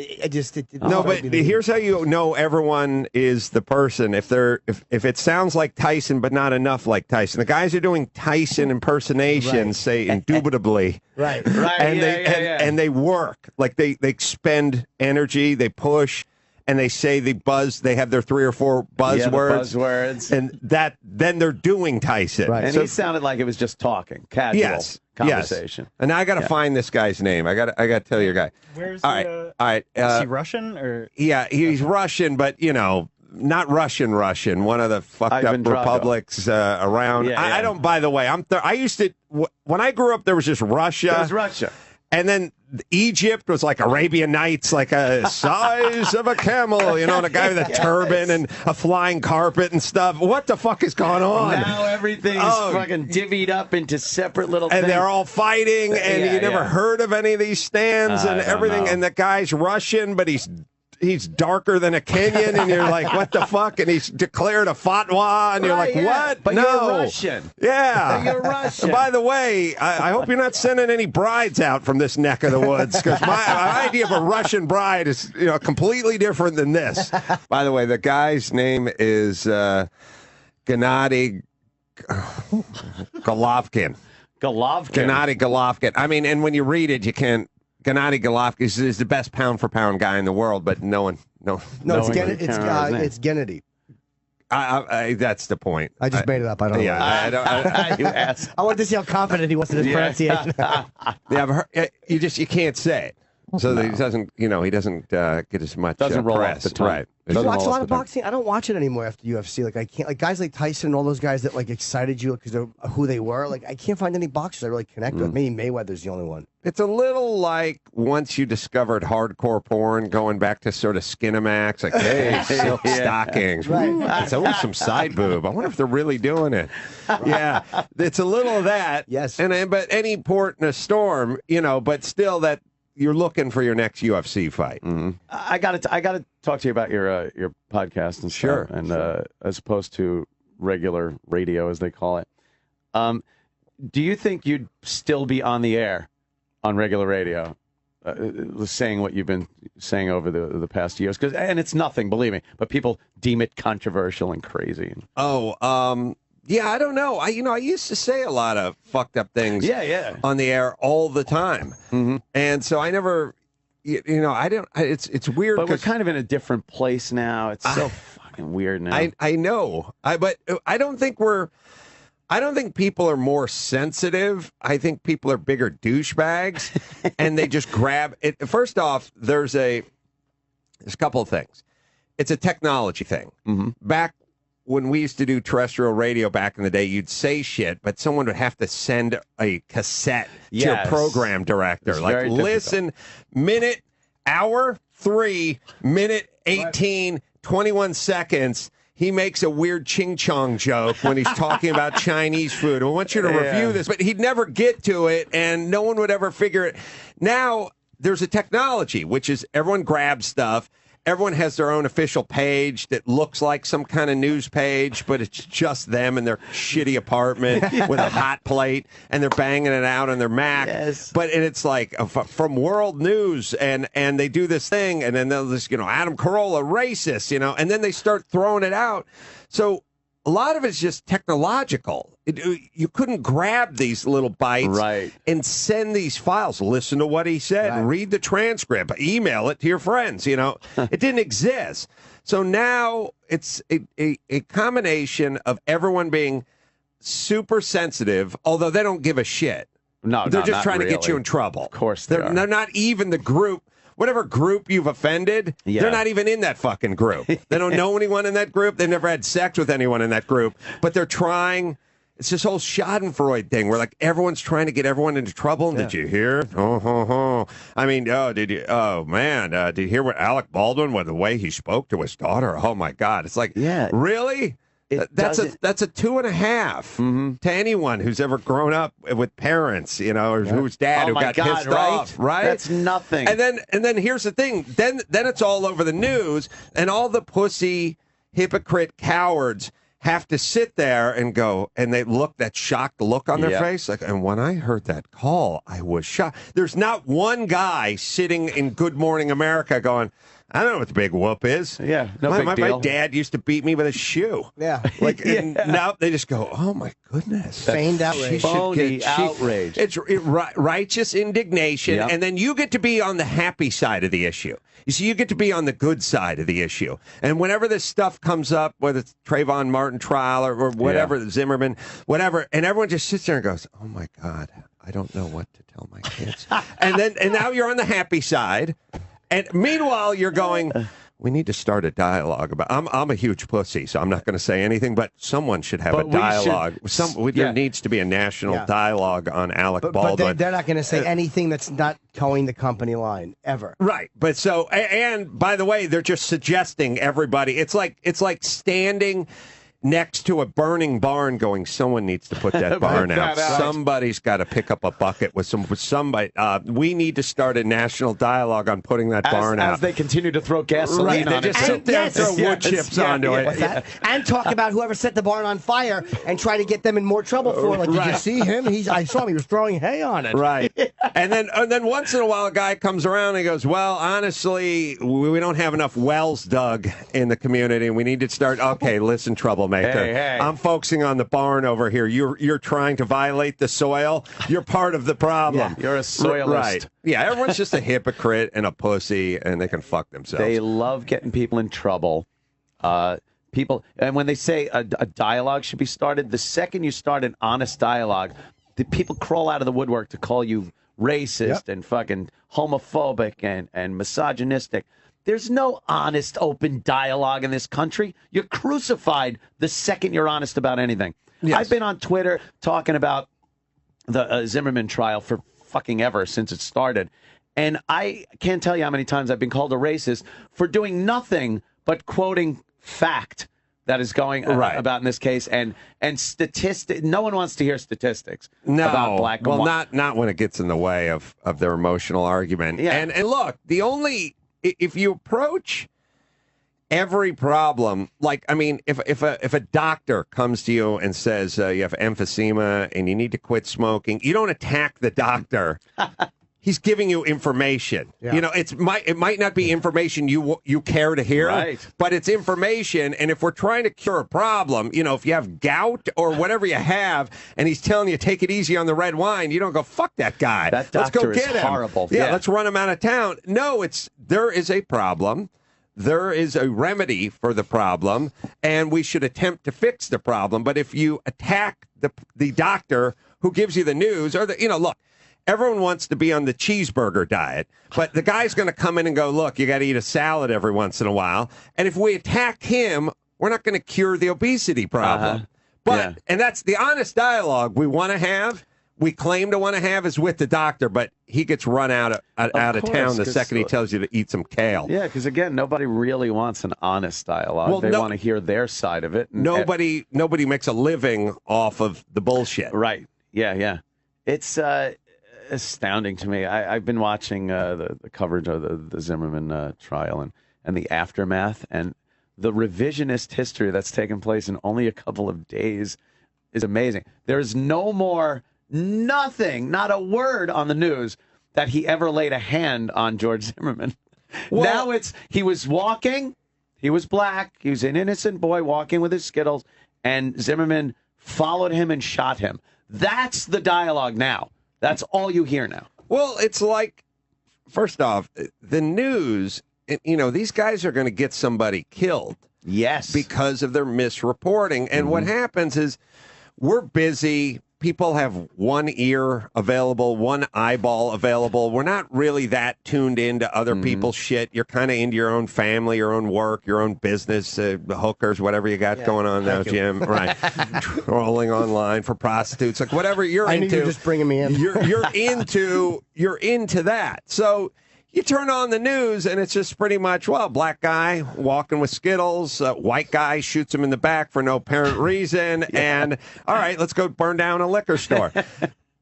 No, but here's how you know everyone is the person. If it sounds like Tyson, but not enough like Tyson. The guys are doing Tyson impersonations, say indubitably, right, and they work. Like they expend energy, they push. And they say they have their 3 or 4 buzzwords. And then they're doing Tyson. Right. And he sounded like it was just talking, casual conversation. Yes. And now I got to find this guy's name. I got to tell your guy. Where's all right. Is he Russian or? Yeah, he's Russian, but not Russian. One of the fucked up republics around. Yeah, I don't. By the way, I used to when I grew up. There was just Russia. It was Russia. And then Egypt was like Arabian Nights, like a size of a camel, and a guy with a turban and a flying carpet and stuff. What the fuck is going on? Now everything's fucking divvied up into separate little things. And they're all fighting, and you never heard of any of these stands and everything. And the guy's Russian, but he's darker than a Kenyan, and you're like, what the fuck? And he's declared a fatwa, and you're like, what? But no. you're Russian. Yeah. You're Russian. And by the way, I hope you're not sending any brides out from this neck of the woods, because my idea of a Russian bride is completely different than this. By the way, the guy's name is Gennady Golovkin. Gennady Golovkin. I mean, and when you read it, you can't. Gennady Golovkin is the best pound-for-pound guy in the world, but no, it's Gennady. That's the point. I just made it up. I don't know. Yeah, you asked. I wanted to see how confident he was in his pronunciation. Yeah, I've heard, you can't say it, so that he doesn't. He doesn't get as much. Doesn't roll press. off the tongue. Right. You watch a lot of boxing. I don't watch it anymore after UFC. Like I can't. Like guys like Tyson and all those guys that like excited you because of who they were. Like I can't find any boxers I really connect with. Maybe Mayweather's the only one. It's a little like once you discovered hardcore porn, going back to sort of Skinamax, like, hey, silk stockings. Right. It's always some side boob. I wonder if they're really doing it. Yeah, it's a little of that. Yes. But any port in a storm, but still that you're looking for your next UFC fight. Mm-hmm. I got to talk to you about your podcast and stuff, and as opposed to regular radio, as they call it. Do you think you'd still be on the air on regular radio, saying what you've been saying over the past years? And it's nothing, believe me, but people deem it controversial and crazy. Yeah, I don't know. I used to say a lot of fucked up things on the air all the time. Mm-hmm. And so I never, I don't, it's weird. But we're kind of in a different place now. It's so fucking weird now. I know. But I don't think people are more sensitive. I think people are bigger douchebags and they just grab it. First off, there's a couple of things. It's a technology thing. Mm-hmm. Back when we used to do terrestrial radio back in the day, you'd say shit, but someone would have to send a cassette to your program director. It's like, listen, hour 3, minute 18, 21 seconds. He makes a weird ching chong joke when he's talking about Chinese food. I want you to review this, but he'd never get to it, and no one would ever figure it. Now, there's a technology, which is everyone grabs stuff. Everyone has their own official page that looks like some kind of news page, but it's just them in their shitty apartment with a hot plate, and they're banging it out on their Mac. Yes. But it's like from World News, and they do this thing, and then they'll just, Adam Carolla, racist, and then they start throwing it out. So a lot of it's just technological. You couldn't grab these little bites and send these files. Listen to what he said. Read the transcript. Email it to your friends. It didn't exist. So now it's a combination of everyone being super sensitive, although they don't give a shit. They're just trying to get you in trouble. Of course they're not even the group. Whatever group you've offended, they're not even in that fucking group. They don't know anyone in that group. They've never had sex with anyone in that group, but they're trying. It's this whole Schadenfreude thing where like everyone's trying to get everyone into trouble. Did you hear? I mean, did you? Oh man, did you hear what Alec Baldwin? What the way he spoke to his daughter? Oh my God! It's like, really? That's a 2.5 to anyone who's ever grown up with parents, or whose dad who got pissed off, right? That's nothing. And then here's the thing. Then it's all over the news, and all the pussy hypocrite cowards have to sit there and go, and they look that shocked look on their face. Like, and when I heard that call, I was shocked. There's not one guy sitting in Good Morning America going, I don't know what the big whoop is. Yeah, no big deal. My dad used to beat me with a shoe. Yeah. And now they just go, oh, my goodness. Feigned outrage. Phony outrage. It's righteous indignation, and then you get to be on the happy side of the issue. You see, you get to be on the good side of the issue. And whenever this stuff comes up, whether it's Trayvon Martin trial or whatever, Zimmerman, whatever, and everyone just sits there and goes, oh, my God, I don't know what to tell my kids. and now you're on the happy side. And meanwhile, you're going, we need to start a dialogue about. I'm a huge pussy, so I'm not going to say anything. But someone should have a dialogue. There needs to be a national dialogue on Alec Baldwin. But they're not going to say anything that's not towing the company line ever. Right. But so, and by the way, they're just suggesting everybody. It's like standing next to a burning barn going, someone needs to put that barn out. Somebody's got to pick up a bucket with somebody. We need to start a national dialogue on putting that barn out. As they continue to throw gasoline on it. They just sit there and throw wood chips onto it. And talk about whoever set the barn on fire and try to get them in more trouble for it. Like, did you see him? I saw him. He was throwing hay on it. Right. and then once in a while, a guy comes around and he goes, well, honestly, we don't have enough wells dug in the community, and we need to start. Okay, listen, troublemaker. Hey. I'm focusing on the barn over here. You're trying to violate the soil. You're part of the problem. You're a soilist. Right. Yeah, everyone's just a hypocrite and a pussy, and they can fuck themselves. They love getting people in trouble. And when they say a dialogue should be started, the second you start an honest dialogue, the people crawl out of the woodwork to call you racist and fucking homophobic and misogynistic. There's no honest, open dialogue in this country. You're crucified the second you're honest about anything. Yes. I've been on Twitter talking about the Zimmerman trial for fucking ever since it started. And I can't tell you how many times I've been called a racist for doing nothing but quoting fact that is going about in this case. And statistics. No one wants to hear statistics about black and white. Not when it gets in the way of their emotional argument. Yeah. And look, if you approach every problem, like, I mean, if a doctor comes to you and says you have emphysema and you need to quit smoking, you don't attack the doctor. He's giving you information. Yeah. It might not be information you care to hear, but it's information. And if we're trying to cure a problem, if you have gout or whatever you have, and he's telling you take it easy on the red wine, you don't go, fuck that guy. That doctor let's go get is him. Horrible. Yeah, let's run him out of town. No, there is a problem. There is a remedy for the problem, and we should attempt to fix the problem. But if you attack the doctor who gives you the news, or look. Everyone wants to be on the cheeseburger diet, but the guy's going to come in and go, look, you got to eat a salad every once in a while. And if we attack him, we're not going to cure the obesity problem. And that's the honest dialogue we want to have. We claim to want to have is with the doctor, but he gets run out of town the second he tells you to eat some kale. Yeah, because again, nobody really wants an honest dialogue. Well, they want to hear their side of it. Nobody makes a living off of the bullshit. Right. Yeah. It's astounding to me. I've been watching the coverage of the Zimmerman trial and the aftermath, and the revisionist history that's taken place in only a couple of days is amazing. There's nothing, not a word on the news that he ever laid a hand on George Zimmerman. Well, now he was walking, he was black, he was an innocent boy walking with his Skittles, and Zimmerman followed him and shot him. That's the dialogue now. That's all you hear now. Well, it's like, first off, the news, these guys are going to get somebody killed. Yes. Because of their misreporting. And what happens is we're busy. People have one ear available, one eyeball available. We're not really that tuned into other people's shit. You're kind of into your own family, your own work, your own business, hookers, whatever you got going on now, Jim. Right. Trolling online for prostitutes, like whatever you're into. I knew you were just bringing me in. You're into that. So You turn on the news, and it's just pretty much, well, black guy walking with Skittles, white guy shoots him in the back for no apparent reason, and, all right, let's go burn down a liquor store.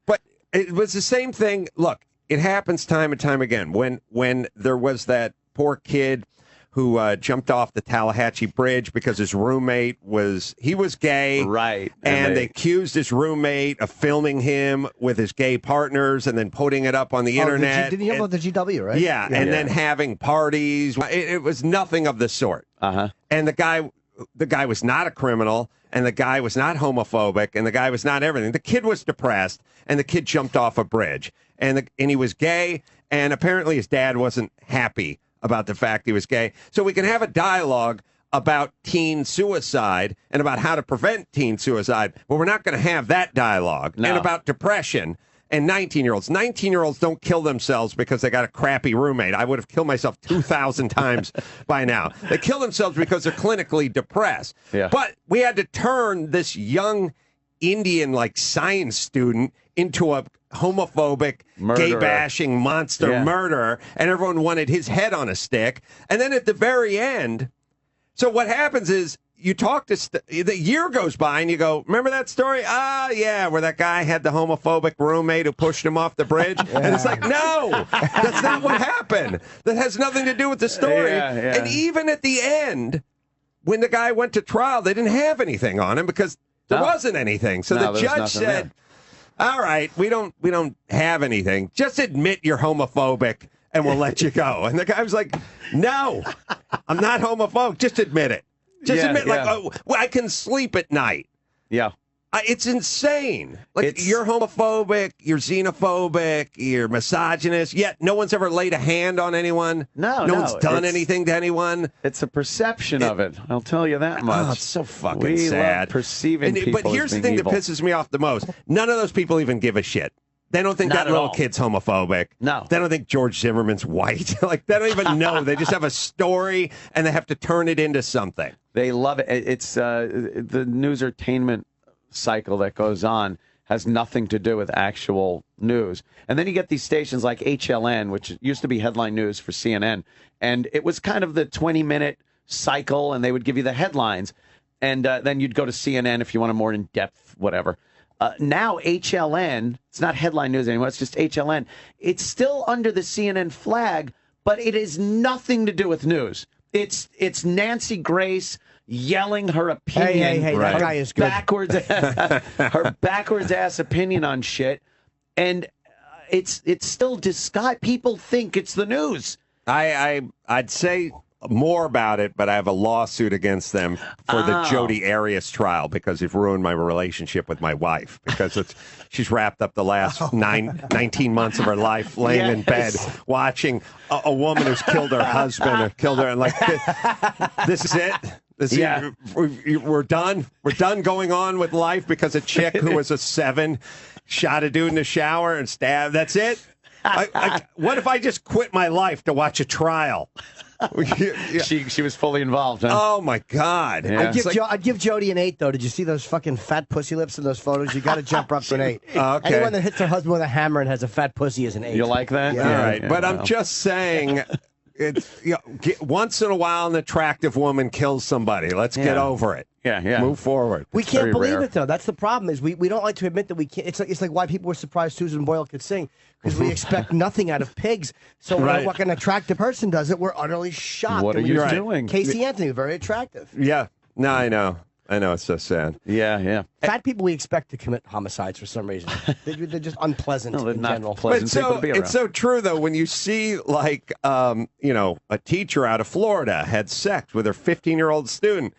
But it was the same thing. Look, it happens time and time again. When there was that poor kid who jumped off the Tallahatchie Bridge because his roommate was gay. Right. And they accused his roommate of filming him with his gay partners and then putting it up on the internet. Didn't you know about the GW, right? Yeah, and then having parties. It was nothing of the sort. Uh-huh. And the guy was not a criminal, and the guy was not homophobic, and the guy was not everything. The kid was depressed, and the kid jumped off a bridge. And he was gay, and apparently his dad wasn't happy about the fact he was gay. So we can have a dialogue about teen suicide and about how to prevent teen suicide, but we're not going to have that dialogue. No. And about depression and 19-year-olds. 19-year-olds don't kill themselves because they got a crappy roommate. I would have killed myself 2,000 times by now. They kill themselves because they're clinically depressed. Yeah. But we had to turn this young Indian science student into a homophobic, Murderer. gay-bashing monster murderer, and everyone wanted his head on a stick. And then at the very end, so what happens is you talk to, the year goes by and you go, remember that story? Ah, yeah, where that guy had the homophobic roommate who pushed him off the bridge? And it's like, no, that's not what happened. That has nothing to do with the story. And even at the end, when the guy went to trial, they didn't have anything on him because there wasn't anything. So the judge said, all right, we don't have anything. Just admit you're homophobic and we'll let you go. And the guy was like, no, I'm not homophobic. Just admit it. Just admit, well, I can sleep at night. Yeah. It's insane. You're homophobic, you're xenophobic, you're misogynist, yet no one's ever laid a hand on anyone. No one's done anything to anyone. It's a perception of it. I'll tell you that much. Oh, it's so fucking we sad. Love perceiving people But here's as the being thing evil. that pisses me off the most. None of those people even give a shit. They don't think Not that at little all. kid's homophobic. No. They don't think George Zimmerman's white. They don't even know. They just have a story, and they have to turn it into something. They love it. It's the news-ertainment cycle that goes on has nothing to do with actual news. And then you get these stations like HLN, which used to be headline news for CNN, and it was kind of the 20-minute cycle, and they would give you the headlines, and then you'd go to CNN if you want a more in-depth whatever. Now HLN, it's not headline news anymore, it's just HLN. It's still under the CNN flag, but it has nothing to do with news. It's Nancy Grace yelling her opinion. Hey, that guy is good. Her backwards ass opinion on shit, and it's still disguised. People think it's the news. I'd say more about it, but I have a lawsuit against them for the Jodi Arias trial because you've ruined my relationship with my wife because she's wrapped up the last 19 months of her life laying in bed watching a woman who's killed her husband or killed her, and this is it. We're done. We're done going on with life because a chick who was a 7 shot a dude in the shower and stabbed. That's it. What if I just quit my life to watch a trial? She was fully involved, huh? Oh my God! Yeah. I'd give Jody an 8 though. Did you see those fucking fat pussy lips in those photos? You got to jump up to an 8. Okay. Anyone that hits their husband with a hammer and has a fat pussy is an 8. You like that? Yeah. All right, but I'm just saying, once in a while an attractive woman kills somebody. Let's get over it. Yeah. Move forward. We can't believe it though. That's the problem. Is we don't like to admit that we can't. It's like why people were surprised Susan Boyle could sing because we expect nothing out of pigs. So when an attractive person does it, we're utterly shocked. What are you doing? Casey Anthony, very attractive. Yeah. No, I know. It's so sad. Yeah. Fat people we expect to commit homicides for some reason. They're just unpleasant No, they're in not general. pleasant people to be around. It's so true though when you see a teacher out of Florida had sex with her 15-year-old student.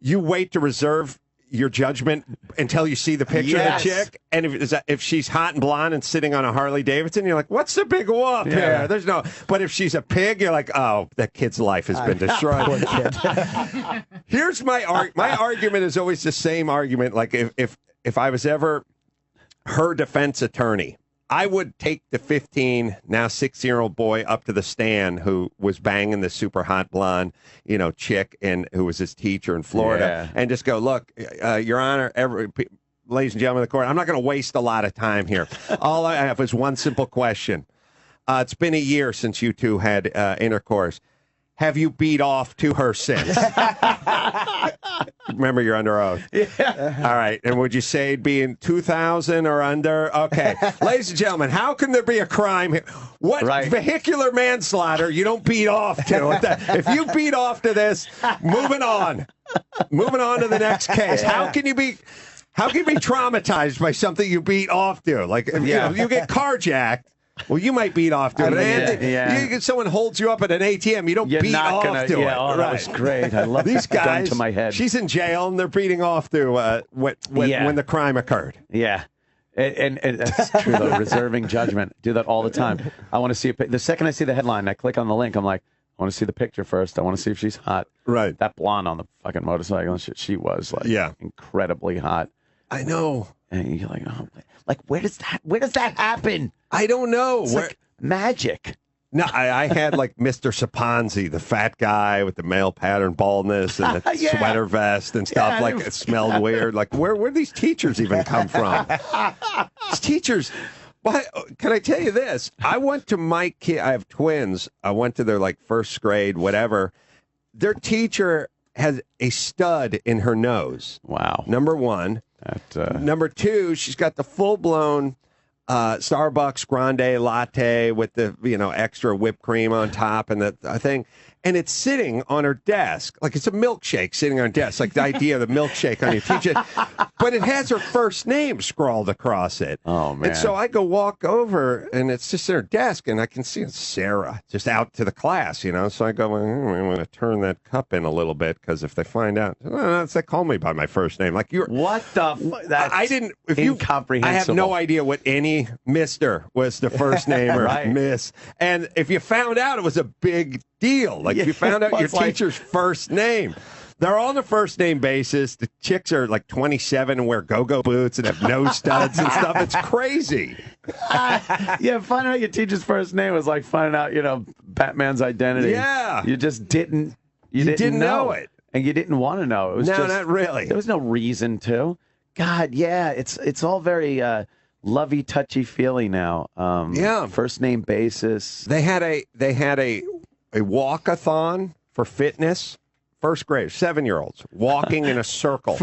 You wait to reserve your judgment until you see the picture of the chick, and if she's hot and blonde and sitting on a Harley Davidson, you're like, "What's the big whoop here?" There's no. But if she's a pig, you're like, "Oh, that kid's life has been destroyed." Poor kid. Here's my argument is always the same argument. Like if I was ever her defense attorney, I would take the 15, now 16-year-old boy up to the stand who was banging the super hot blonde, chick and who was his teacher in Florida and just go, look, Your Honor, ladies and gentlemen of the court, I'm not going to waste a lot of time here. All I have is one simple question. It's been a year since you two had intercourse. Have you beat off to her since? Remember, you're under oath. Yeah. All right. And would you say it'd be in 2000 or under? Okay. Ladies and gentlemen, how can there be a crime here? What vehicular manslaughter you don't beat off to? If you beat off to this, moving on. Moving on to the next case. How can you be traumatized by something you beat off to? Like, you know, you get carjacked. Well, you might beat off to it. Someone holds you up at an ATM. You don't beat off to it. Oh, that was great. I love these guys. Gun to my head. She's in jail, and they're beating off to when the crime occurred. Yeah. And that's true, though. Reserving judgment. Do that all the time. I want to see the second I see the headline, I click on the link. I'm like, I want to see the picture first. I want to see if she's hot. Right. That blonde on the fucking motorcycle and shit, she was like incredibly hot. I know. And you're like, oh, like where does that happen? I don't know. It's like magic. No, I had like Mr. Saponzi, the fat guy with the male pattern baldness and the sweater vest and stuff. Like it smelled weird. Like where these teachers even come from? These teachers. Well, can I tell you this? I went to my kid. I have twins. I went to their like first grade, whatever. Their teacher has a stud in her nose. Wow. Number one. Number two, she's got the full-blown Starbucks grande latte with the extra whipped cream on top and the thing, and it's sitting on her desk like it's a milkshake sitting on her desk, like the idea of the milkshake on your teacher, but it has her first name scrawled across it. Oh man! And so I go walk over, and it's just at her desk, and I can see it's Sarah just out to the class, So I go, I'm going to turn that cup in a little bit because if they find out, they call me by my first name. Like what the? That's I didn't. If incomprehensible. I have no idea what any Mister was the first name or Miss, and if you found out, it was a big deal. Like you found out your teacher's first name. They're all on a first name basis. The chicks are like 27 and wear go-go boots and have nose studs and stuff. It's crazy. Finding out your teacher's first name was like finding out, Batman's identity. Yeah. You just didn't. You didn't know it, and you didn't want to know. It was not really. There was no reason to. God, yeah, it's all very lovey, touchy, feely now. First name basis. They had a walkathon for fitness. First grade, 7-year-olds walking in a circle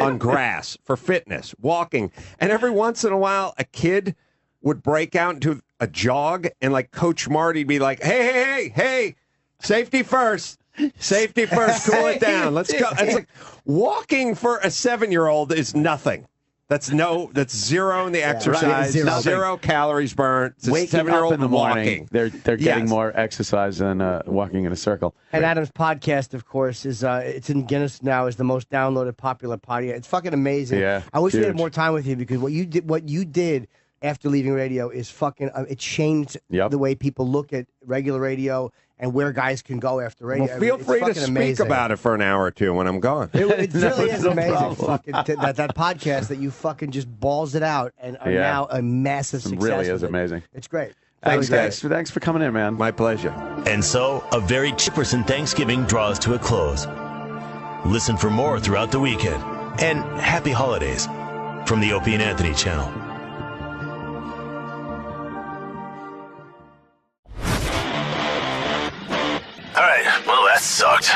on grass for fitness, walking. And every once in a while, a kid would break out into a jog, and like Coach Marty'd be like, hey, safety first. Safety first, cool it down. Let's go. It's like walking for a 7-year-old is nothing. That's zero in the exercise, zero calories burnt. It's Waking 7-year-old up in the morning, they're getting more exercise than walking in a circle. And Adam's podcast, of course, is it's in Guinness now as the most downloaded popular podcast. It's fucking amazing. Yeah, I wish we had more time with you because what you did after leaving radio is fucking. It changed the way people look at regular radio and where guys can go after radio. Well, feel free to speak about it for an hour or two when I'm gone. It really is amazing. That podcast that you fucking just balls it out and are now a massive success. It really is amazing. It's great. Thanks, guys. Thanks for coming in, man. My pleasure. And so, a very chipperson Thanksgiving draws to a close. Listen for more throughout the weekend. And happy holidays from the Opie and Anthony channel. All right, well, that sucked.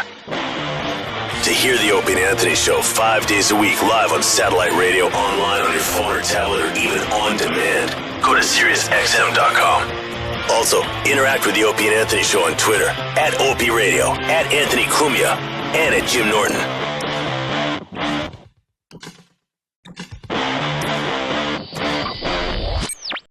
To hear the Opie and Anthony show 5 days a week live on satellite radio, online on your phone or tablet, or even on demand, go to SiriusXM.com. Also, interact with the Opie and Anthony show on Twitter, @Opie Radio, @Anthony Cumia, and @Jim Norton.